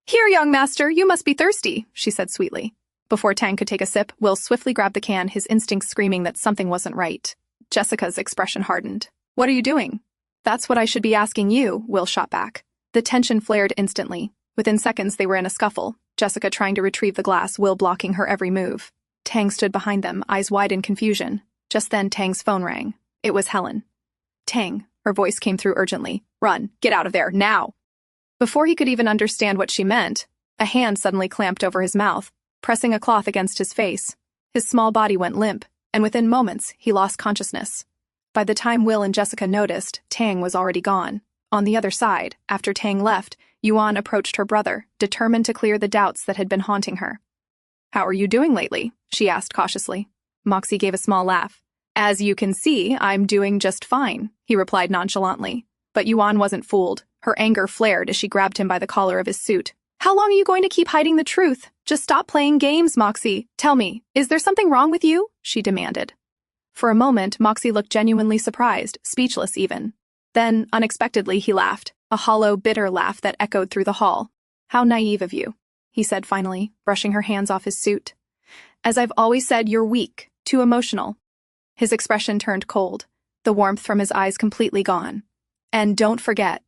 Here, young master, you must be thirsty, she said sweetly. Before Tang could take a sip, Will swiftly grabbed the can, his instincts screaming that something wasn't right. Jessica's expression hardened. What are you doing? That's what I should be asking you, Will shot back. The tension flared instantly. Within seconds, they were in a scuffle, Jessica trying to retrieve the glass, Will blocking her every move. Tang stood behind them, eyes wide in confusion. Just then, Tang's phone rang. It was Helen. Tang, her voice came through urgently. Run, get out of there, now! Before he could even understand what she meant, a hand suddenly clamped over his mouth, pressing a cloth against his face. His small body went limp, and within moments, he lost consciousness. By the time Will and Jessica noticed, Tang was already gone. On the other side, after Tang left, Yuan approached her brother, determined to clear the doubts that had been haunting her. "How are you doing lately?" she asked cautiously. Moxie gave a small laugh. "As you can see, I'm doing just fine," he replied nonchalantly. But Yuan wasn't fooled. Her anger flared as she grabbed him by the collar of his suit. "How long are you going to keep hiding the truth? Just stop playing games, Moxie. Tell me, is there something wrong with you?" she demanded. For a moment, Moxie looked genuinely surprised, speechless even. Then, unexpectedly, he laughed, a hollow, bitter laugh that echoed through the hall. "How naive of you," he said finally, brushing her hands off his suit. "As I've always said, you're weak, too emotional." His expression turned cold, the warmth from his eyes completely gone. "And don't forget,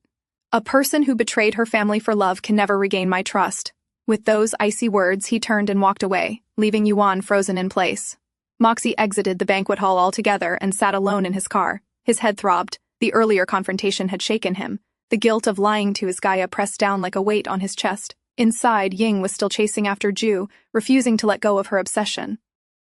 a person who betrayed her family for love can never regain my trust." With those icy words, he turned and walked away, leaving Yuan frozen in place. Moxie exited the banquet hall altogether and sat alone in his car. His head throbbed. The earlier confrontation had shaken him. The guilt of lying to his Gaia pressed down like a weight on his chest. Inside, Ying was still chasing after Ju, refusing to let go of her obsession.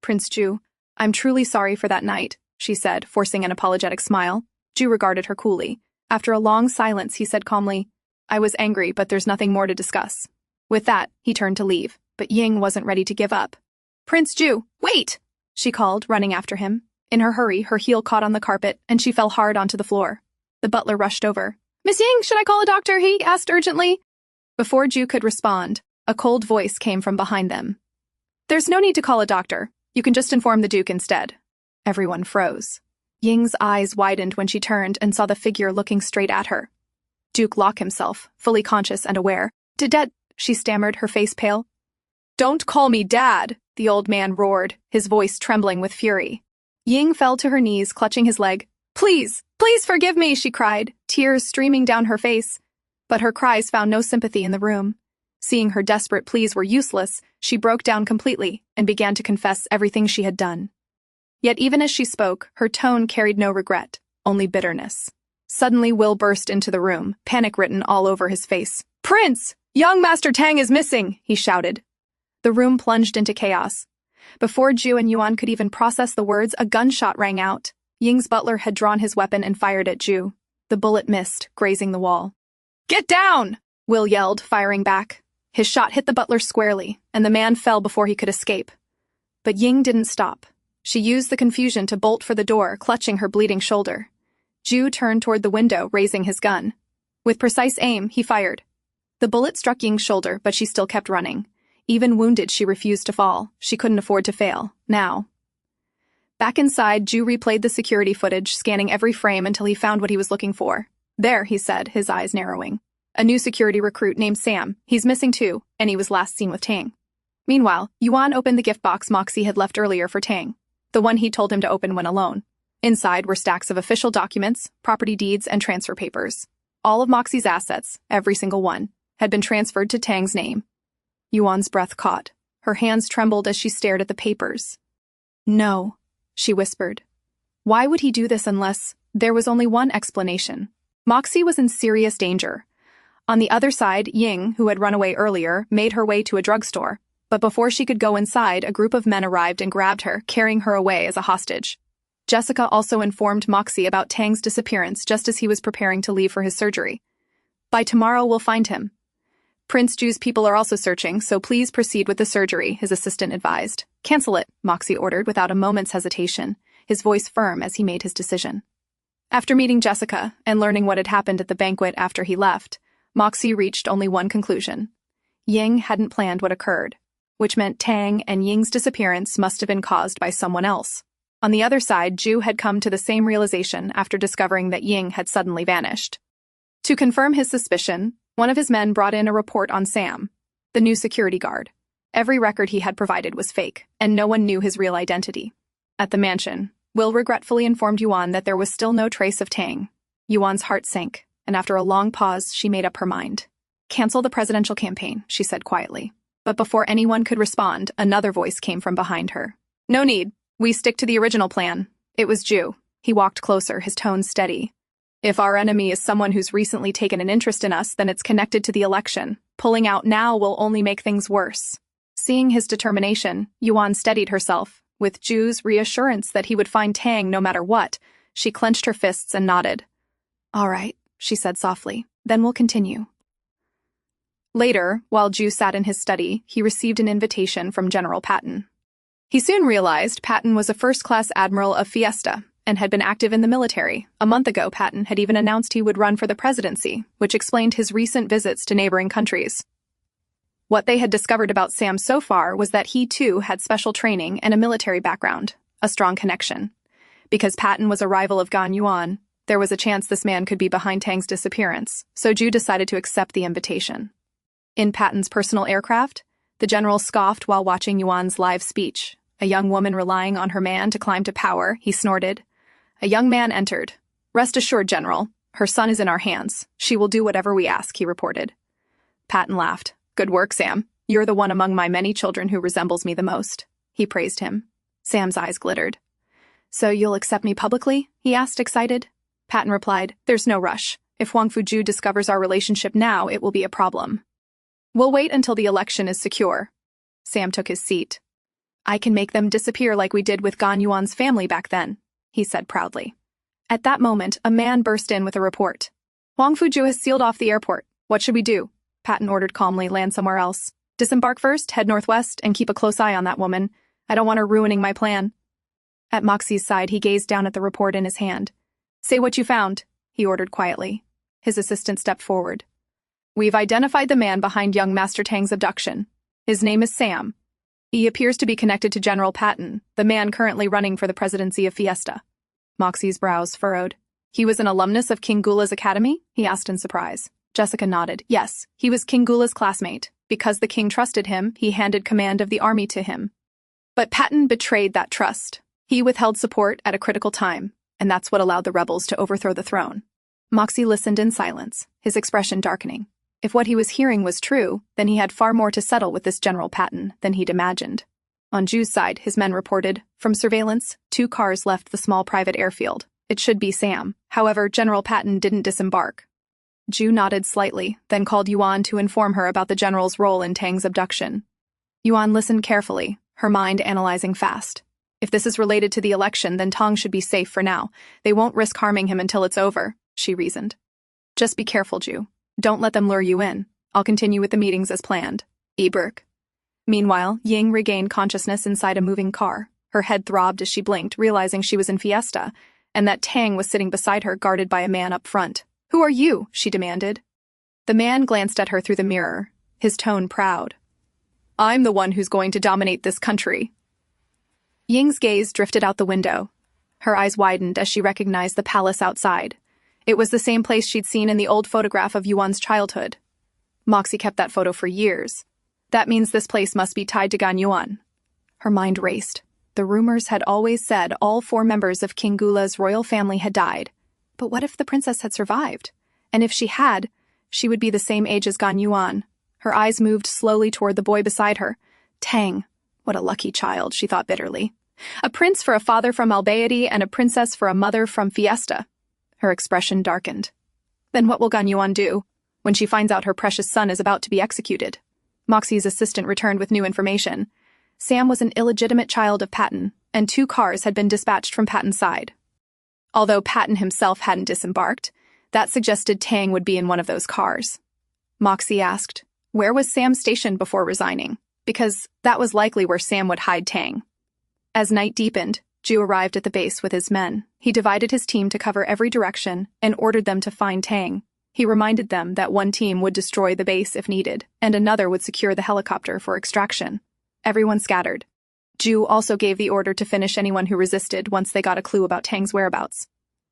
"Prince Ju, I'm truly sorry for that night," she said, forcing an apologetic smile. Ju regarded her coolly. After a long silence, he said calmly, "I was angry, but there's nothing more to discuss." With that, he turned to leave, but Ying wasn't ready to give up. "Prince Ju, wait!" she called, running after him. In her hurry, her heel caught on the carpet, and she fell hard onto the floor. The butler rushed over. "Miss Ying, should I call a doctor?" he asked urgently. Before Ju could respond, a cold voice came from behind them. "There's no need to call a doctor. You can just inform the Duke instead." Everyone froze. Ying's eyes widened when she turned and saw the figure looking straight at her. Duke Locke himself, fully conscious and aware. "Dad," she stammered, her face pale. "Don't call me Dad," the old man roared, his voice trembling with fury. Ying fell to her knees, clutching his leg. "Please, please forgive me," she cried, tears streaming down her face. But her cries found no sympathy in the room. Seeing her desperate pleas were useless, she broke down completely and began to confess everything she had done. Yet even as she spoke, her tone carried no regret, only bitterness. Suddenly, Will burst into the room, panic written all over his face. "Prince! Young Master Tang is missing!" he shouted. The room plunged into chaos. Before Ju and Yuan could even process the words, a gunshot rang out. Ying's butler had drawn his weapon and fired at Ju. The bullet missed, grazing the wall. "Get down!" Will yelled, firing back. His shot hit the butler squarely, and the man fell before he could escape. But Ying didn't stop. She used the confusion to bolt for the door, clutching her bleeding shoulder. Ju turned toward the window, raising his gun. With precise aim, he fired. The bullet struck Ying's shoulder, but she still kept running. Even wounded, she refused to fall. She couldn't afford to fail. Now. Back inside, Ju replayed the security footage, scanning every frame until he found what he was looking for. "There," he said, his eyes narrowing. "A new security recruit named Sam. He's missing too, and he was last seen with Tang." Meanwhile, Yuan opened the gift box Moxie had left earlier for Tang, the one he told him to open when alone. Inside were stacks of official documents, property deeds, and transfer papers. All of Moxie's assets, every single one, had been transferred to Tang's name. Yuan's breath caught. Her hands trembled as she stared at the papers. "No," she whispered. Why would he do this unless there was only one explanation? Moxie was in serious danger. On the other side, Ying, who had run away earlier, made her way to a drugstore. But before she could go inside, a group of men arrived and grabbed her, carrying her away as a hostage. Jessica also informed Moxie about Tang's disappearance just as he was preparing to leave for his surgery. "By tomorrow, we'll find him. Prince Ju's people are also searching, so please proceed with the surgery," his assistant advised. "Cancel it," Moxie ordered without a moment's hesitation, his voice firm as he made his decision. After meeting Jessica and learning what had happened at the banquet after he left, Moxie reached only one conclusion. Ying hadn't planned what occurred, which meant Tang and Ying's disappearance must have been caused by someone else. On the other side, Ju had come to the same realization after discovering that Ying had suddenly vanished. To confirm his suspicion, one of his men brought in a report on Sam, the new security guard. Every record he had provided was fake, and no one knew his real identity. At the mansion, Will regretfully informed Yuan that there was still no trace of Tang. Yuan's heart sank, and after a long pause, she made up her mind. "Cancel the presidential campaign," she said quietly. But before anyone could respond, another voice came from behind her. "No need. We stick to the original plan." It was Ju. He walked closer, his tone steady. "If our enemy is someone who's recently taken an interest in us, then it's connected to the election. Pulling out now will only make things worse." Seeing his determination, Yuan steadied herself. With Ju's reassurance that he would find Tang no matter what, she clenched her fists and nodded. "All right," she said softly. "Then we'll continue." Later, while Ju sat in his study, he received an invitation from General Patton. He soon realized Patton was a first-class admiral of Fiesta and had been active in the military. A month ago, Patton had even announced he would run for the presidency, which explained his recent visits to neighboring countries. What they had discovered about Sam so far was that he, too, had special training and a military background, a strong connection. Because Patton was a rival of Gan Yuan, there was a chance this man could be behind Tang's disappearance, so Ju decided to accept the invitation. In Patton's personal aircraft, the general scoffed while watching Yuan's live speech. A young woman relying on her man to climb to power, he snorted. A young man entered. Rest assured, General, her son is in our hands. She will do whatever we ask, he reported. Patton laughed. Good work, Sam. You're the one among my many children who resembles me the most. He praised him. Sam's eyes glittered. So you'll accept me publicly? He asked, excited. Patton replied, There's no rush. If Huangfu Jue discovers our relationship now, it will be a problem. We'll wait until the election is secure. Sam took his seat. I can make them disappear like we did with Gan Yuan's family back then, he said proudly. At that moment, a man burst in with a report. Huangfu Jue has sealed off the airport. What should we do? Patton ordered calmly, land somewhere else. Disembark first, head northwest, and keep a close eye on that woman. I don't want her ruining my plan. At Moxie's side, he gazed down at the report in his hand. Say what you found, he ordered quietly. His assistant stepped forward. We've identified the man behind young Master Tang's abduction. His name is Sam. He appears to be connected to General Patton, the man currently running for the presidency of Fiesta. Moxie's brows furrowed. He was an alumnus of King Gula's academy? He asked in surprise. Jessica nodded. Yes, he was King Gula's classmate. Because the king trusted him, he handed command of the army to him. But Patton betrayed that trust. He withheld support at a critical time, and that's what allowed the rebels to overthrow the throne. Moxie listened in silence, his expression darkening. If what he was hearing was true, then he had far more to settle with this General Patton than he'd imagined. On Ju's side, his men reported, from surveillance, 2 cars left the small private airfield. It should be Sam. However, General Patton didn't disembark. Ju nodded slightly, then called Yuan to inform her about the general's role in Tang's abduction. Yuan listened carefully, her mind analyzing fast. If this is related to the election, then Tang should be safe for now. They won't risk harming him until it's over, she reasoned. Just be careful, Ju. Don't let them lure you in. I'll continue with the meetings as planned. Eberk. Meanwhile, Ying regained consciousness inside a moving car. Her head throbbed as she blinked, realizing she was in Fiesta, and that Tang was sitting beside her, guarded by a man up front. Who are you? She demanded. The man glanced at her through the mirror, his tone proud. I'm the one who's going to dominate this country. Ying's gaze drifted out the window. Her eyes widened as she recognized the palace outside. It was the same place she'd seen in the old photograph of Yuan's childhood. Moxie kept that photo for years. That means this place must be tied to Gan Yuan. Her mind raced. The rumors had always said all 4 members of King Gula's royal family had died. But what if the princess had survived? And if she had, she would be the same age as Gan Yuan. Her eyes moved slowly toward the boy beside her. Tang. What a lucky child, she thought bitterly. A prince for a father from Albaidi and a princess for a mother from Fiesta. Her expression darkened. Then what will Gan Yuan do when she finds out her precious son is about to be executed? Moxie's assistant returned with new information. Sam was an illegitimate child of Patton, and 2 cars had been dispatched from Patton's side. Although Patton himself hadn't disembarked, that suggested Tang would be in one of those cars. Moxie asked, where was Sam stationed before resigning? Because that was likely where Sam would hide Tang. As night deepened, Ju arrived at the base with his men. He divided his team to cover every direction and ordered them to find Tang. He reminded them that one team would destroy the base if needed, and another would secure the helicopter for extraction. Everyone scattered. Ju also gave the order to finish anyone who resisted once they got a clue about Tang's whereabouts.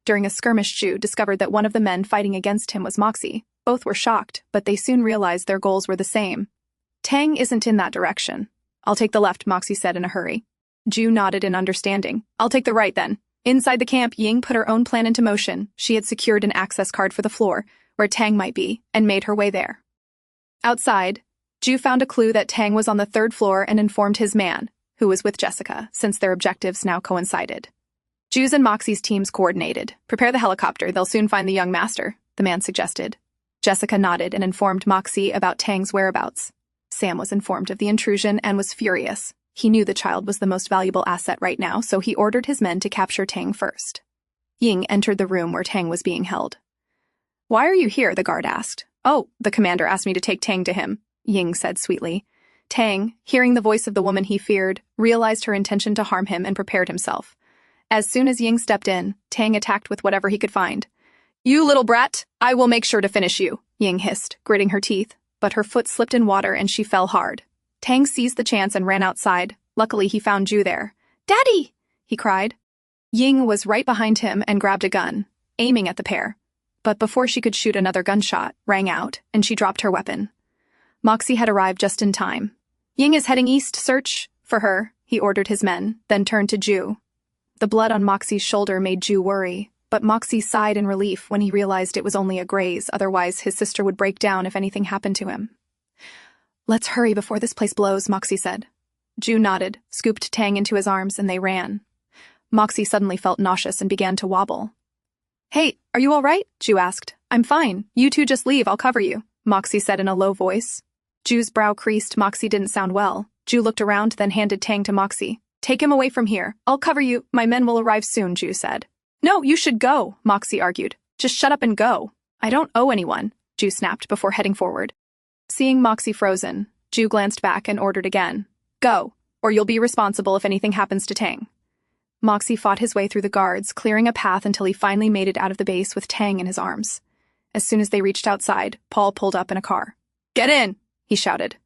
During a skirmish, Ju discovered that one of the men fighting against him was Moxie. Both were shocked, but they soon realized their goals were the same. Tang isn't in that direction. I'll take the left, Moxie said in a hurry. Ju nodded in understanding. I'll take the right then. Inside the camp, Ying put her own plan into motion. She had secured an access card for the floor, where Tang might be, and made her way there. Outside, Ju found a clue that Tang was on the 3rd floor and informed his man, who was with Jessica, since their objectives now coincided. Ju's and Moxie's teams coordinated. Prepare the helicopter, they'll soon find the young master, the man suggested. Jessica nodded and informed Moxie about Tang's whereabouts. Sam was informed of the intrusion and was furious. He knew the child was the most valuable asset right now, so he ordered his men to capture Tang first. Ying entered the room where Tang was being held. Why are you here? The guard asked. "Oh, the commander asked me to take Tang to him," Ying said sweetly. Tang, hearing the voice of the woman he feared, realized her intention to harm him and prepared himself. As soon as Ying stepped in, Tang attacked with whatever he could find. "You little brat, I will make sure to finish you," Ying hissed, gritting her teeth, but her foot slipped in water and she fell hard. Tang seized the chance and ran outside. Luckily, he found Jue there. "Daddy!" he cried. Ying was right behind him and grabbed a gun, aiming at the pair. But before she could shoot, another gunshot rang out, and she dropped her weapon. Moxie had arrived just in time. "Ying is heading east, search for her," he ordered his men, then turned to Jue. The blood on Moxie's shoulder made Jue worry, but Moxie sighed in relief when he realized it was only a graze, otherwise his sister would break down if anything happened to him. "Let's hurry before this place blows," Moxie said. Jue nodded, scooped Tang into his arms, and they ran. Moxie suddenly felt nauseous and began to wobble. "Hey, are you all right?" Jue asked. "I'm fine. You two just leave, I'll cover you," Moxie said in a low voice. Jue's brow creased. Moxie didn't sound well. Jue looked around, then handed Tang to Moxie. "Take him away from here. I'll cover you. My men will arrive soon," Jue said. "No, you should go," Moxie argued. "Just shut up and go." "I don't owe anyone," Jue snapped before heading forward. Seeing Moxie frozen, Jue glanced back and ordered again. "Go, or you'll be responsible if anything happens to Tang." Moxie fought his way through the guards, clearing a path until he finally made it out of the base with Tang in his arms. As soon as they reached outside, Paul pulled up in a car. "Get in!" he shouted.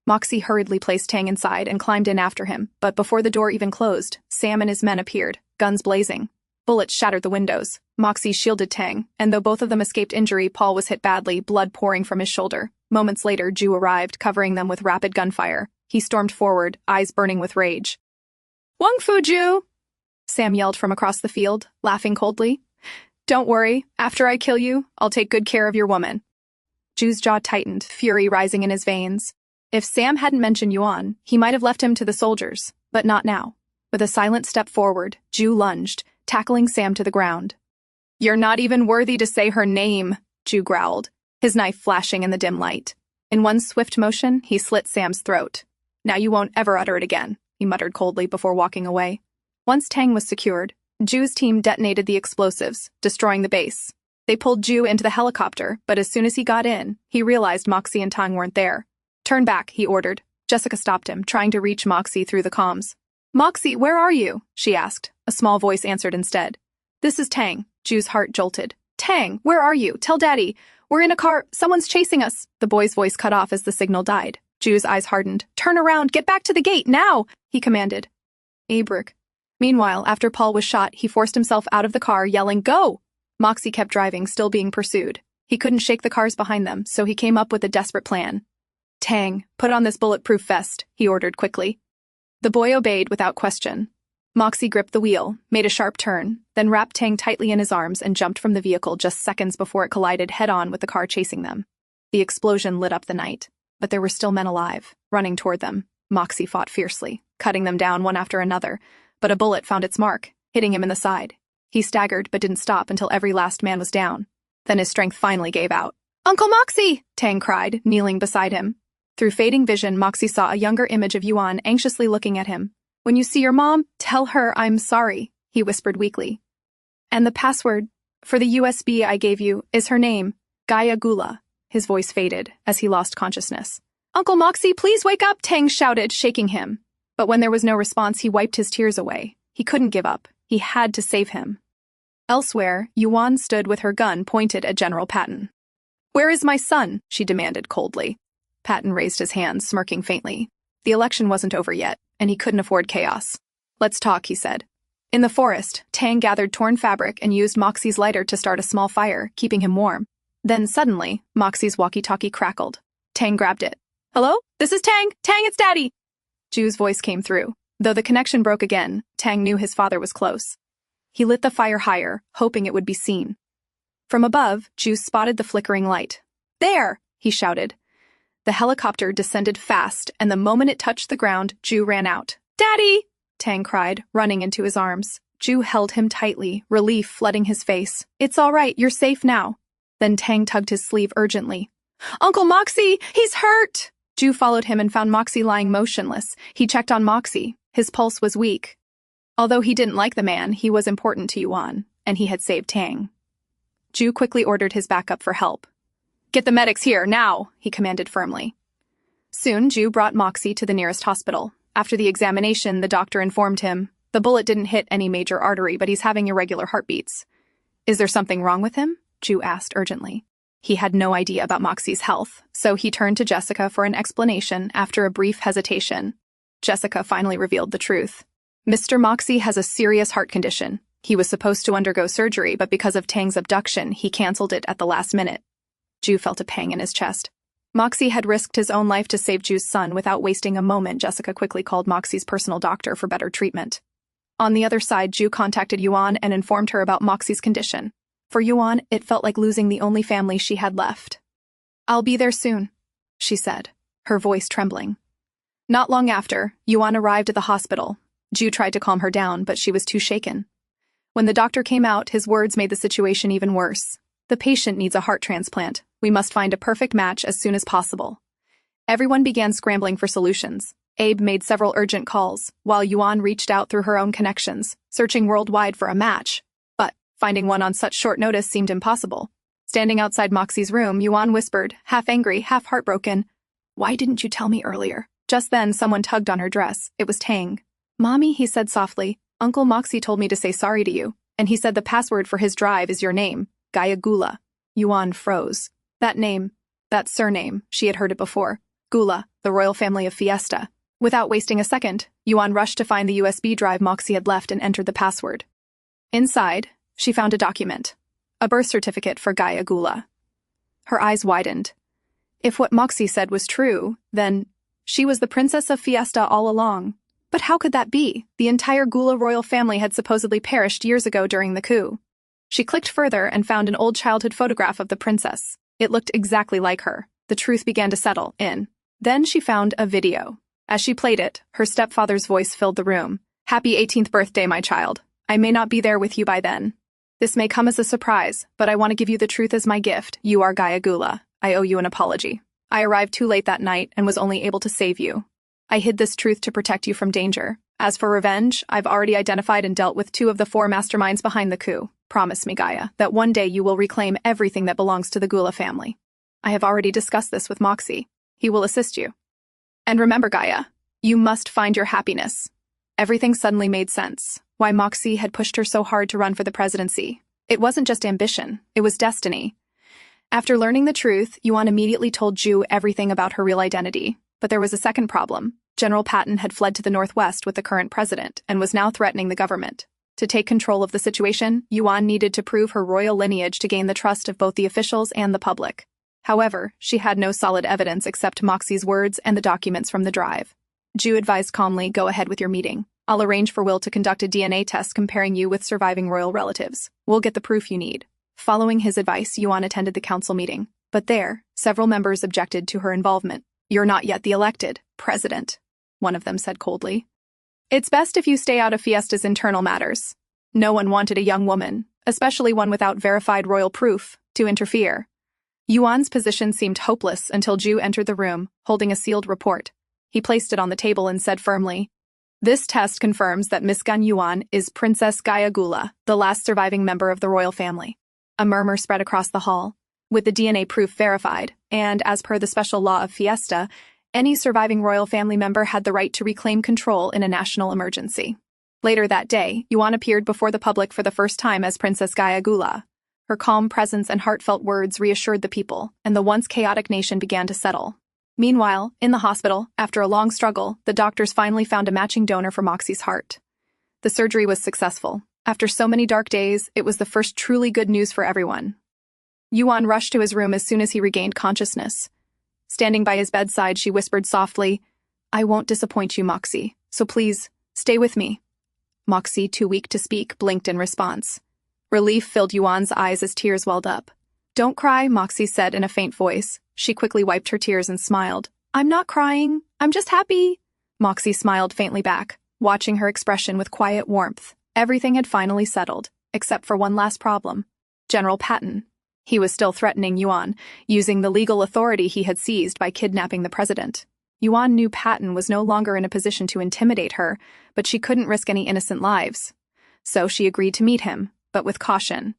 Moxie hurriedly placed Tang inside and climbed in after him, but before the door even closed, Sam and his men appeared, guns blazing. Bullets shattered the windows. Moxie shielded Tang, and though both of them escaped injury, Paul was hit badly, blood pouring from his shoulder. Moments later, Jue arrived, covering them with rapid gunfire. He stormed forward, eyes burning with rage. "Huangfu Jue!" Sam yelled from across the field, laughing coldly. "Don't worry, after I kill you, I'll take good care of your woman." Jue's jaw tightened, fury rising in his veins. If Sam hadn't mentioned Yuan, he might have left him to the soldiers, but not now. With a silent step forward, Jue lunged, tackling Sam to the ground. "You're not even worthy to say her name," Jue growled, his knife flashing in the dim light. In one swift motion, he slit Sam's throat. "Now you won't ever utter it again," he muttered coldly before walking away. Once Tang was secured, Jue's team detonated the explosives, destroying the base. They pulled Jue into the helicopter, but as soon as he got in, he realized Moxie and Tang weren't there. "Turn back," he ordered. Jessica stopped him, trying to reach Moxie through the comms. "Moxie, where are you?" she asked. A small voice answered instead. "This is Tang." Jue's heart jolted. "Tang, where are you? Tell Daddy. We're in a car. Someone's chasing us." The boy's voice cut off as the signal died. Jue's eyes hardened. "Turn around. Get back to the gate, now," he commanded. Abrick. Meanwhile, after Paul was shot, he forced himself out of the car, yelling, "Go!" Moxie kept driving, still being pursued. He couldn't shake the cars behind them, so he came up with a desperate plan. "Tang, put on this bulletproof vest," he ordered quickly. The boy obeyed without question. Moxie gripped the wheel, made a sharp turn, then wrapped Tang tightly in his arms and jumped from the vehicle just seconds before it collided head-on with the car chasing them. The explosion lit up the night, but there were still men alive, running toward them. Moxie fought fiercely, cutting them down one after another, but a bullet found its mark, hitting him in the side. He staggered but didn't stop until every last man was down. Then his strength finally gave out. "Uncle Moxie!" Tang cried, kneeling beside him. Through fading vision, Moxie saw a younger image of Yuan anxiously looking at him. "When you see your mom, tell her I'm sorry," he whispered weakly. "And the password for the USB I gave you is her name, Gaia Gula." His voice faded as he lost consciousness. "Uncle Moxie, please wake up!" Tang shouted, shaking him. But when there was no response, he wiped his tears away. He couldn't give up. He had to save him. Elsewhere, Yuan stood with her gun pointed at General Patton. "Where is my son?" she demanded coldly. Patton raised his hands, smirking faintly. The election wasn't over yet, and he couldn't afford chaos. "Let's talk," he said. In the forest, Tang gathered torn fabric and used Moxie's lighter to start a small fire, keeping him warm. Then suddenly, Moxie's walkie-talkie crackled. Tang grabbed it. "Hello? This is Tang! Tang, it's Daddy!" Jue's voice came through. Though the connection broke again, Tang knew his father was close. He lit the fire higher, hoping it would be seen. From above, Jue spotted the flickering light. "There!" he shouted. The helicopter descended fast, and the moment it touched the ground, Jue ran out. "Daddy!" Tang cried, running into his arms. Jue held him tightly, relief flooding his face. "It's all right, you're safe now." Then Tang tugged his sleeve urgently. "Uncle Moxie, he's hurt!" Jue followed him and found Moxie lying motionless. He checked on Moxie. His pulse was weak. Although he didn't like the man, he was important to Yuan, and he had saved Tang. Jue quickly ordered his backup for help. Get the medics here, now, he commanded firmly. Soon, Jue brought Moxie to the nearest hospital. After the examination, the doctor informed him, the bullet didn't hit any major artery, but he's having irregular heartbeats. Is there something wrong with him? Jue asked urgently. He had no idea about Moxie's health, so he turned to Jessica for an explanation after a brief hesitation. Jessica finally revealed the truth. Mr. Moxie has a serious heart condition. He was supposed to undergo surgery, but because of Tang's abduction, he canceled it at the last minute. Jue felt a pang in his chest. Moxie had risked his own life to save Jue's son. Without wasting a moment, Jessica quickly called Moxie's personal doctor for better treatment. On the other side, Jue contacted Yuan and informed her about Moxie's condition. For Yuan, it felt like losing the only family she had left. I'll be there soon, she said, her voice trembling. Not long after, Yuan arrived at the hospital. Jue tried to calm her down, but she was too shaken. When the doctor came out, his words made the situation even worse. The patient needs a heart transplant. We must find a perfect match as soon as possible. Everyone began scrambling for solutions. Abe made several urgent calls, while Yuan reached out through her own connections, searching worldwide for a match. But finding one on such short notice seemed impossible. Standing outside Moxie's room, Yuan whispered, half angry, half heartbroken, "Why didn't you tell me earlier?" Just then, someone tugged on her dress. It was Tang. "Mommy," he said softly, "Uncle Moxie told me to say sorry to you, and he said the password for his drive is your name, Gaia Gula." Yuan froze. That name, that surname, she had heard it before. Gula, the royal family of Fiesta. Without wasting a second, Yuan rushed to find the USB drive Moxie had left and entered the password. Inside, she found a document. A birth certificate for Gaia Gula. Her eyes widened. If what Moxie said was true, then she was the princess of Fiesta all along. But how could that be? The entire Gula royal family had supposedly perished years ago during the coup. She clicked further and found an old childhood photograph of the princess. It looked exactly like her. The truth began to settle in. Then she found a video. As she played it, her stepfather's voice filled the room. "Happy 18th birthday, my child. I may not be there with you by then. This may come as a surprise, but I want to give you the truth as my gift. You are Gaia Gula. I owe you an apology. I arrived too late that night and was only able to save you. I hid this truth to protect you from danger. As for revenge, I've already identified and dealt with 2 of the 4 masterminds behind the coup. Promise me, Gaia, that one day you will reclaim everything that belongs to the Gula family. I have already discussed this with Moxie. He will assist you. And remember, Gaia, you must find your happiness." Everything suddenly made sense. Why Moxie had pushed her so hard to run for the presidency. It wasn't just ambition, it was destiny. After learning the truth, Yuan immediately told Jue everything about her real identity. But there was a second problem. General Patton had fled to the northwest with the current president and was now threatening the government. To take control of the situation, Yuan needed to prove her royal lineage to gain the trust of both the officials and the public. However, she had no solid evidence except Moxie's words and the documents from the drive. Jue advised calmly, "Go ahead with your meeting. I'll arrange for Will to conduct a DNA test comparing you with surviving royal relatives. We'll get the proof you need." Following his advice, Yuan attended the council meeting. But there, several members objected to her involvement. "You're not yet the elected president," one of them said coldly. "It's best if you stay out of Fiesta's internal matters." No one wanted a young woman, especially one without verified royal proof, to interfere. Yuan's position seemed hopeless until Jue entered the room, holding a sealed report. He placed it on the table and said firmly, "This test confirms that Miss Gan Yuan is Princess Gaia Gula, the last surviving member of the royal family." A murmur spread across the hall. With the DNA proof verified, and as per the special law of Fiesta, any surviving royal family member had the right to reclaim control in a national emergency. Later that day, Yuan appeared before the public for the first time as Princess Gaia Gula. Her calm presence and heartfelt words reassured the people, and the once chaotic nation began to settle. Meanwhile, in the hospital, after a long struggle, the doctors finally found a matching donor for Moxie's heart. The surgery was successful. After so many dark days, it was the first truly good news for everyone. Yuan rushed to his room as soon as he regained consciousness. Standing by his bedside, she whispered softly, "I won't disappoint you, Moxie, so please, stay with me." Moxie, too weak to speak, blinked in response. Relief filled Yuan's eyes as tears welled up. "Don't cry," Moxie said in a faint voice. She quickly wiped her tears and smiled. "I'm not crying. I'm just happy." Moxie smiled faintly back, watching her expression with quiet warmth. Everything had finally settled, except for one last problem. General Patton. He was still threatening Yuan, using the legal authority he had seized by kidnapping the president. Yuan knew Patton was no longer in a position to intimidate her, but she couldn't risk any innocent lives. So she agreed to meet him, but with caution.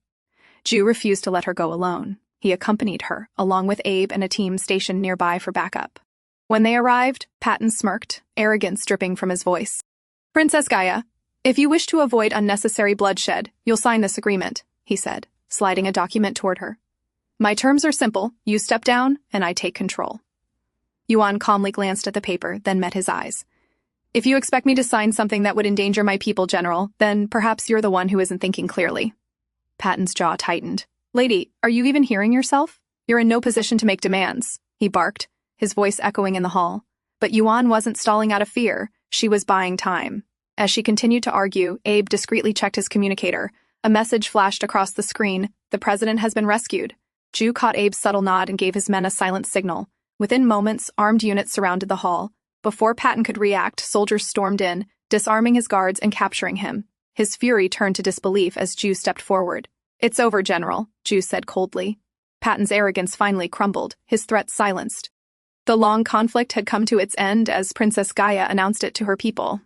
Jue refused to let her go alone. He accompanied her, along with Abe and a team stationed nearby for backup. When they arrived, Patton smirked, arrogance dripping from his voice. "Princess Gaia, if you wish to avoid unnecessary bloodshed, you'll sign this agreement," he said, sliding a document toward her. "My terms are simple. You step down, and I take control." Yuan calmly glanced at the paper, then met his eyes. "If you expect me to sign something that would endanger my people, General, then perhaps you're the one who isn't thinking clearly." Patton's jaw tightened. "Lady, are you even hearing yourself? You're in no position to make demands," he barked, his voice echoing in the hall. But Yuan wasn't stalling out of fear. She was buying time. As she continued to argue, Abe discreetly checked his communicator. A message flashed across the screen. "The president has been rescued." Jue caught Abe's subtle nod and gave his men a silent signal. Within moments, armed units surrounded the hall. Before Patton could react, soldiers stormed in, disarming his guards and capturing him. His fury turned to disbelief as Jue stepped forward. "It's over, General," Jue said coldly. Patton's arrogance finally crumbled, his threats silenced. The long conflict had come to its end as Princess Gaia announced it to her people.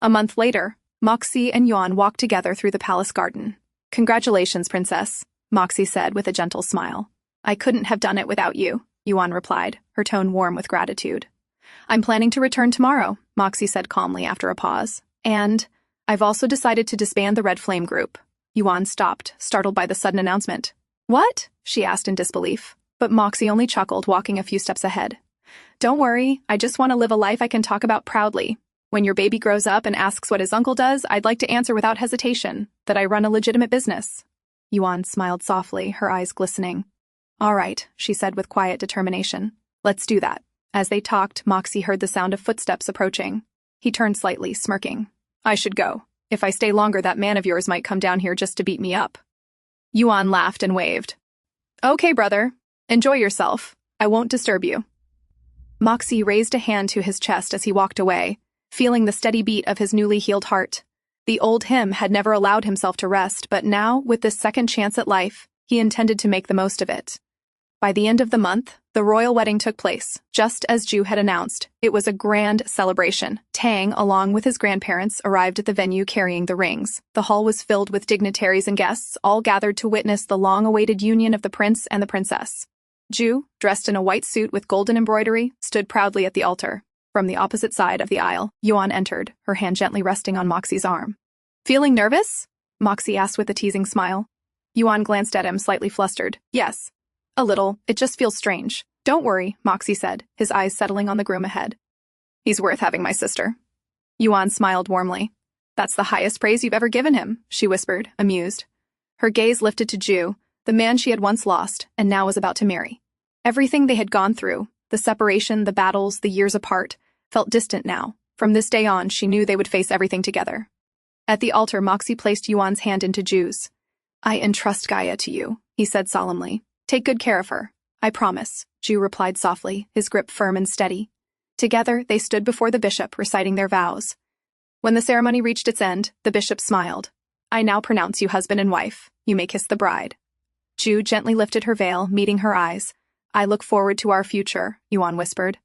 A month later, Moxie and Yuan walked together through the palace garden. "Congratulations, Princess," Moxie said with a gentle smile. "I couldn't have done it without you," Yuan replied, her tone warm with gratitude. "I'm planning to return tomorrow," Moxie said calmly after a pause. "And I've also decided to disband the Red Flame group." Yuan stopped, startled by the sudden announcement. "What?" she asked in disbelief. But Moxie only chuckled, walking a few steps ahead. "Don't worry, I just want to live a life I can talk about proudly. When your baby grows up and asks what his uncle does, I'd like to answer without hesitation that I run a legitimate business." Yuan smiled softly, her eyes glistening. "All right," she said with quiet determination. "Let's do that." As they talked, Moxie heard the sound of footsteps approaching. He turned slightly, smirking. "I should go. If I stay longer, that man of yours might come down here just to beat me up." Yuan laughed and waved. "Okay, brother. Enjoy yourself. I won't disturb you." Moxie raised a hand to his chest as he walked away, feeling the steady beat of his newly healed heart. The old him had never allowed himself to rest, but now, with this second chance at life, he intended to make the most of it. By the end of the month, the royal wedding took place, just as Jue had announced. It was a grand celebration. Tang, along with his grandparents, arrived at the venue carrying the rings. The hall was filled with dignitaries and guests, all gathered to witness the long-awaited union of the prince and the princess. Jue, dressed in a white suit with golden embroidery, stood proudly at the altar. From the opposite side of the aisle, Yuan entered, her hand gently resting on Moxie's arm. "Feeling nervous?" Moxie asked with a teasing smile. Yuan glanced at him, slightly flustered. "Yes. A little. It just feels strange." "Don't worry," Moxie said, his eyes settling on the groom ahead. "He's worth having, my sister." Yuan smiled warmly. "That's the highest praise you've ever given him," she whispered, amused. Her gaze lifted to Jue, the man she had once lost and now was about to marry. Everything they had gone through, the separation, the battles, the years apart, felt distant now. From this day on, she knew they would face everything together. At the altar, Moxie placed Yuan's hand into Jue's. "I entrust Gaia to you," he said solemnly. "Take good care of her." "I promise," Jue replied softly, his grip firm and steady. Together, they stood before the bishop, reciting their vows. When the ceremony reached its end, the bishop smiled. "I now pronounce you husband and wife. You may kiss the bride." Jue gently lifted her veil, meeting her eyes. "I look forward to our future," Yuan whispered.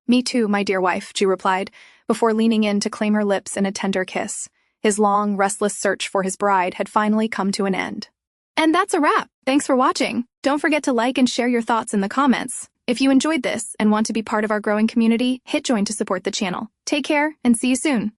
"Me too, my dear wife," Jue replied, before leaning in to claim her lips in a tender kiss. His long, restless search for his bride had finally come to an end. And that's a wrap. Thanks for watching. Don't forget to like and share your thoughts in the comments. If you enjoyed this and want to be part of our growing community, hit join to support the channel. Take care and see you soon.